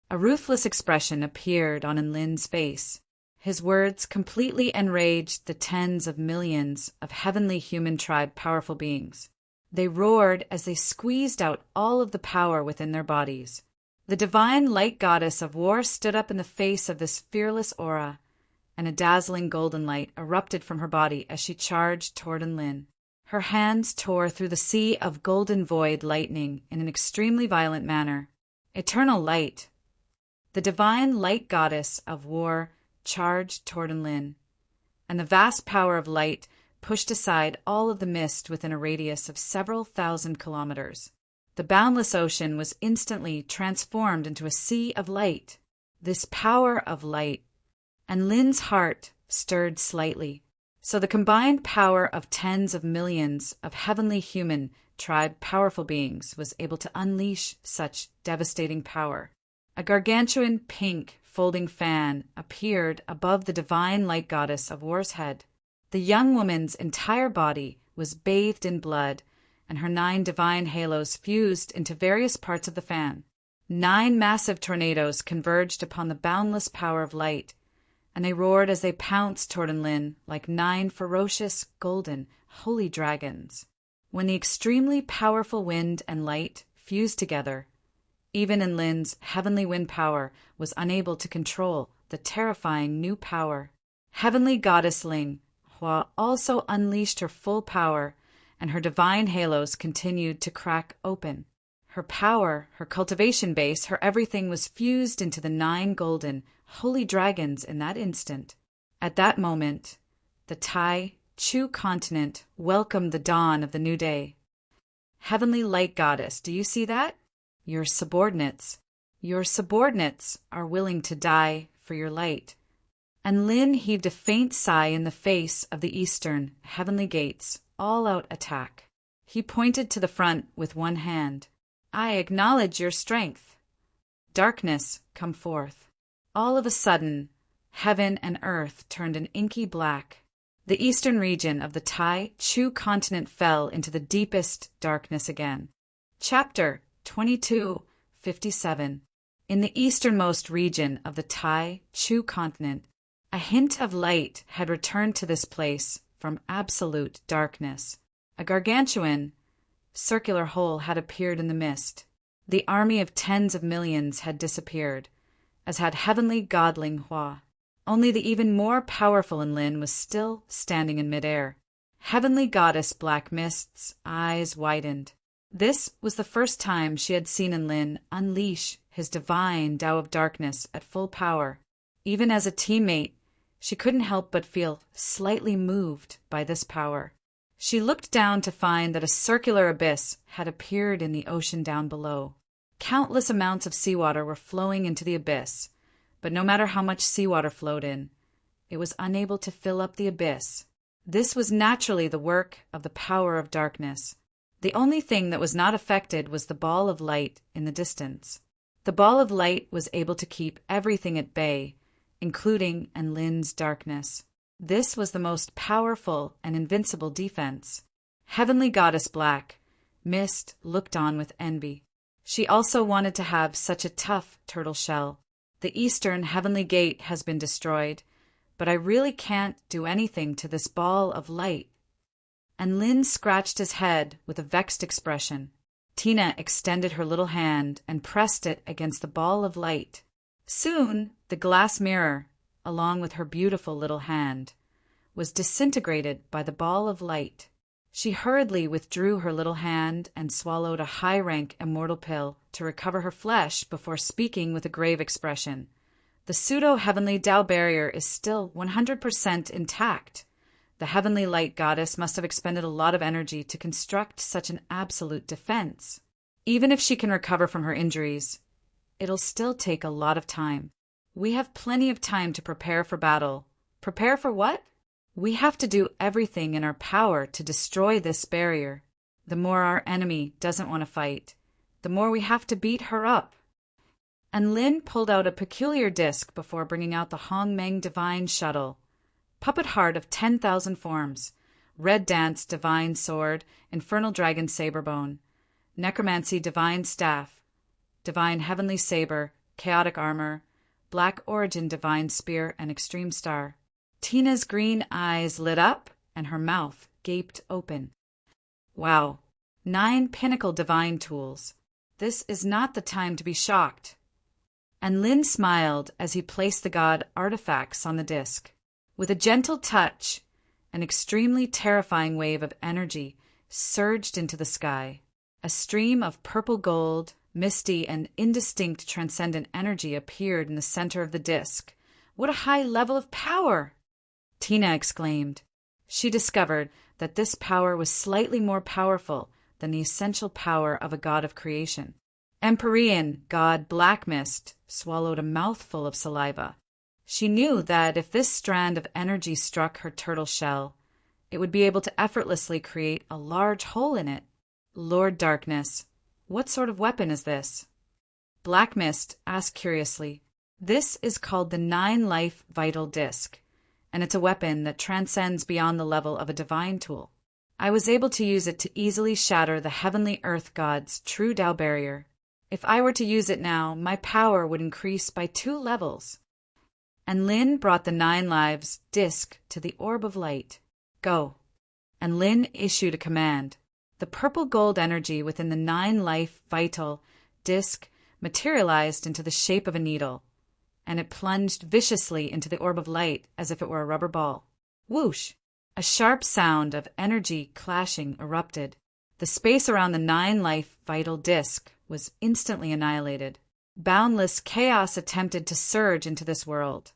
A ruthless expression appeared on Enlin's face. His words completely enraged the tens of millions of heavenly human tribe powerful beings. They roared as they squeezed out all of the power within their bodies. The divine light goddess of war stood up in the face of this fearless aura, and a dazzling golden light erupted from her body as she charged toward Enlin. Her hands tore through the sea of golden void lightning in an extremely violent manner. Eternal light. The divine light goddess of war charged toward Enlin, and the vast power of light pushed aside all of the mist within a radius of several thousand kilometers. The boundless ocean was instantly transformed into a sea of light. This power of light. And Lin's heart stirred slightly. So the combined power of tens of millions of heavenly human tribe powerful beings was able to unleash such devastating power. A gargantuan pink folding fan appeared above the divine light goddess of war's head. The young woman's entire body was bathed in blood, and her 9 divine halos fused into various parts of the fan. 9 massive tornadoes converged upon the boundless power of light, and they roared as they pounced toward Enlin like 9 ferocious, golden, holy dragons. When the extremely powerful wind and light fused together, even Enlin's heavenly wind power was unable to control the terrifying new power. Heavenly goddess Ling Hua also unleashed her full power, and her divine halos continued to crack open. Her power, her cultivation base, her everything was fused into the 9 golden, holy dragons in that instant. At that moment, the Tai Chu continent welcomed the dawn of the new day. Heavenly light goddess, do you see that? Your subordinates are willing to die for your light. And Lin heaved a faint sigh in the face of the eastern heavenly gates' all-out attack. He pointed to the front with one hand. "I acknowledge your strength. Darkness, come forth." All of a sudden, heaven and earth turned an inky black. The eastern region of the Tai Chu continent fell into the deepest darkness again. Chapter 2257. In the easternmost region of the Tai Chu continent, a hint of light had returned to this place from absolute darkness. A gargantuan, circular hole had appeared in the mist. The army of tens of millions had disappeared, as had heavenly god Ling Hua. Only the even more powerful Enlin was still standing in midair. Heavenly goddess Black Mist's eyes widened. This was the first time she had seen Enlin unleash his divine Tao of Darkness at full power. Even as a teammate, she couldn't help but feel slightly moved by this power. She looked down to find that a circular abyss had appeared in the ocean down below. Countless amounts of seawater were flowing into the abyss, but no matter how much seawater flowed in, it was unable to fill up the abyss. This was naturally the work of the power of darkness. The only thing that was not affected was the ball of light in the distance. The ball of light was able to keep everything at bay, including Enlin's darkness. This was the most powerful and invincible defense. Heavenly Goddess Black Mist looked on with envy. She also wanted to have such a tough turtle shell. The eastern heavenly gate has been destroyed, but I really can't do anything to this ball of light. And Lin scratched his head with a vexed expression. Tina extended her little hand and pressed it against the ball of light. Soon, the glass mirror, along with her beautiful little hand, was disintegrated by the ball of light. She hurriedly withdrew her little hand and swallowed a high-rank immortal pill to recover her flesh before speaking with a grave expression. The pseudo-heavenly Tao barrier is still 100% intact. The heavenly light goddess must have expended a lot of energy to construct such an absolute defense. Even if she can recover from her injuries, it'll still take a lot of time. We have plenty of time to prepare for battle. Prepare for what? We have to do everything in our power to destroy this barrier. The more our enemy doesn't want to fight, the more we have to beat her up. and Lin pulled out a peculiar disc before bringing out the Hongmeng Divine Shuttle. Puppet Heart of 10,000 Forms, Red Dance Divine Sword, Infernal Dragon Saberbone, Necromancy Divine Staff, Divine Heavenly Saber, Chaotic Armor, Black Origin Divine Spear, and Extreme Star. Tina's green eyes lit up and her mouth gaped open. Wow, 9 Pinnacle Divine Tools. This is not the time to be shocked. And Lin smiled as he placed the god artifacts on the disc. With a gentle touch, an extremely terrifying wave of energy surged into the sky. A stream of purple gold, misty and indistinct transcendent energy appeared in the center of the disc. What a high level of power! Tina exclaimed. She discovered that this power was slightly more powerful than the essential power of a god of creation. Empyrean god Black Mist swallowed a mouthful of saliva. She knew that if this strand of energy struck her turtle shell, it would be able to effortlessly create a large hole in it. Lord Darkness, what sort of weapon is this? Black Mist asked curiously. This is called the 9 Life Vital Disc, and it's a weapon that transcends beyond the level of a divine tool. I was able to use it to easily shatter the heavenly earth god's true Tao barrier. If I were to use it now, my power would increase by 2 levels. And Lin brought the 9 Lives disc to the orb of light. Go. And Lin issued a command. The purple gold energy within the 9 Life Vital disc materialized into the shape of a needle, and it plunged viciously into the orb of light as if it were a rubber ball. Whoosh! A sharp sound of energy clashing erupted. The space around the 9 Life Vital disc was instantly annihilated. Boundless chaos attempted to surge into this world,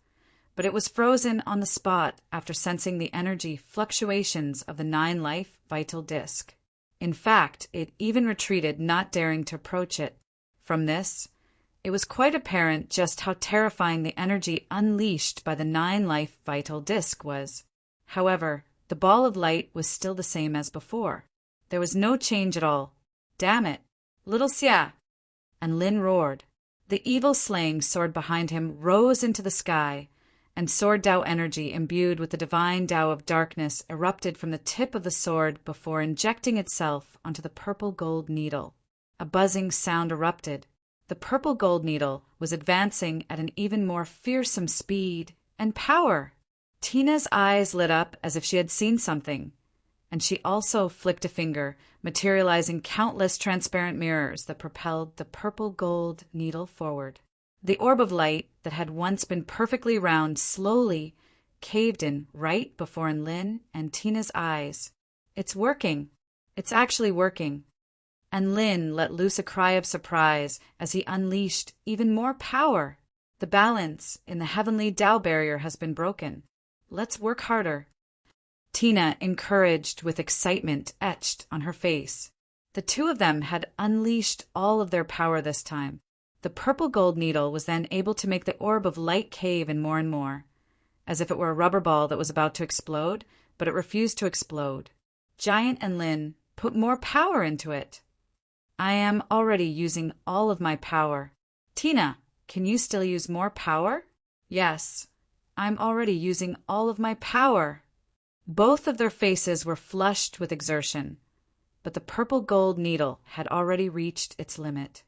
but it was frozen on the spot after sensing the energy fluctuations of the 9 Life Vital disc. In fact, it even retreated, not daring to approach it. From this, it was quite apparent just how terrifying the energy unleashed by the 9 Life Vital disc was. However, the ball of light was still the same as before. There was no change at all. Damn it! Little Xia! And Lin roared. The evil slaying sword behind him rose into the sky, and sword Tao energy imbued with the divine Tao of darkness erupted from the tip of the sword before injecting itself onto the purple gold needle. A buzzing sound erupted. The purple gold needle was advancing at an even more fearsome speed and power. Tina's eyes lit up as if she had seen something, and she also flicked a finger, materializing countless transparent mirrors that propelled the purple gold needle forward. The orb of light that had once been perfectly round slowly caved in right before Lin and Tina's eyes. It's working. It's actually working. And Lin let loose a cry of surprise as he unleashed even more power. The balance in the heavenly Tao barrier has been broken. Let's work harder. Tina, encouraged with excitement etched on her face. The two of them had unleashed all of their power this time. The purple gold needle was then able to make the orb of light cave in more and more, as if it were a rubber ball that was about to explode, but it refused to explode. Giant and Lin put more power into it. I am already using all of my power. Tina, can you still use more power? Yes, I'm already using all of my power. Both of their faces were flushed with exertion, but the purple gold needle had already reached its limit.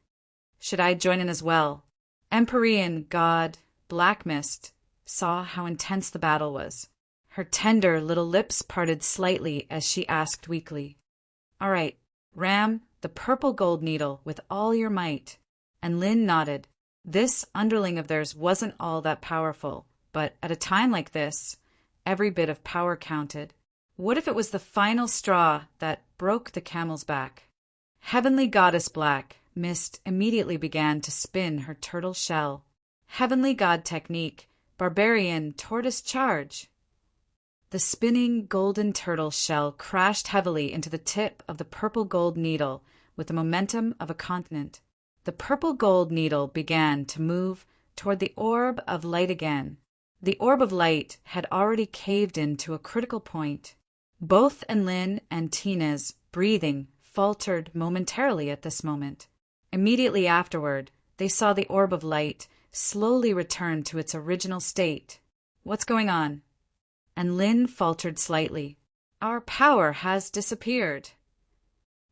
Should I join in as well? Empyrean god Black Mist saw how intense the battle was. Her tender little lips parted slightly as she asked weakly, "All right, ram the purple gold needle with all your might." And Lin nodded. This underling of theirs wasn't all that powerful, but at a time like this, every bit of power counted. What if it was the final straw that broke the camel's back? Heavenly Goddess Black Mist immediately began to spin her turtle shell. Heavenly God Technique, Barbarian Tortoise Charge. The spinning golden turtle shell crashed heavily into the tip of the purple gold needle with the momentum of a continent. The purple gold needle began to move toward the orb of light again. The orb of light had already caved in to a critical point. Both Lin and Tina's breathing faltered momentarily at this moment. Immediately afterward, they saw the orb of light slowly return to its original state. "What's going on?" And Lynn faltered slightly. "Our power has disappeared."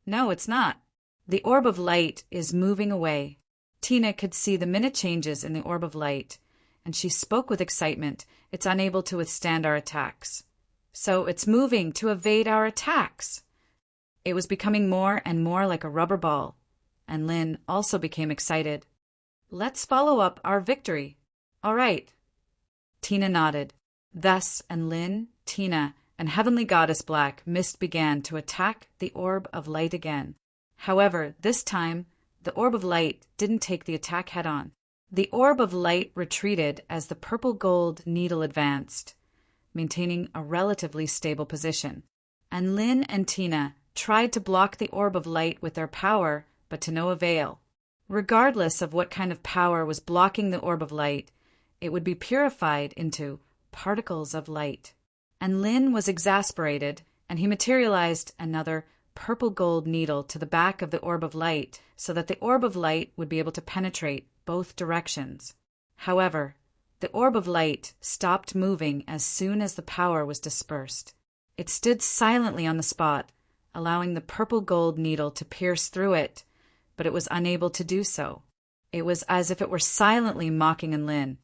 "No, it's not. The orb of light is moving away." Tina could see the minute changes in the orb of light, and she spoke with excitement. "It's unable to withstand our attacks." "So it's moving to evade our attacks." It was becoming more and more like a rubber ball, and Lynn also became excited. "Let's follow up our victory." "All right." Tina nodded. Thus, and Lynn, Tina, and Heavenly Goddess Black Mist began to attack the orb of light again. However, this time, the orb of light didn't take the attack head-on. The orb of light retreated as the purple-gold needle advanced, maintaining a relatively stable position. And Lynn and Tina tried to block the orb of light with their power, but to no avail. Regardless of what kind of power was blocking the orb of light, it would be purified into particles of light. And Lynn was exasperated, and he materialized another purple-gold needle to the back of the orb of light so that the orb of light would be able to penetrate both directions. However, the orb of light stopped moving as soon as the power was dispersed. It stood silently on the spot, allowing the purple-gold needle to pierce through it, but it was unable to do so. It was as if it were silently mocking Lynn.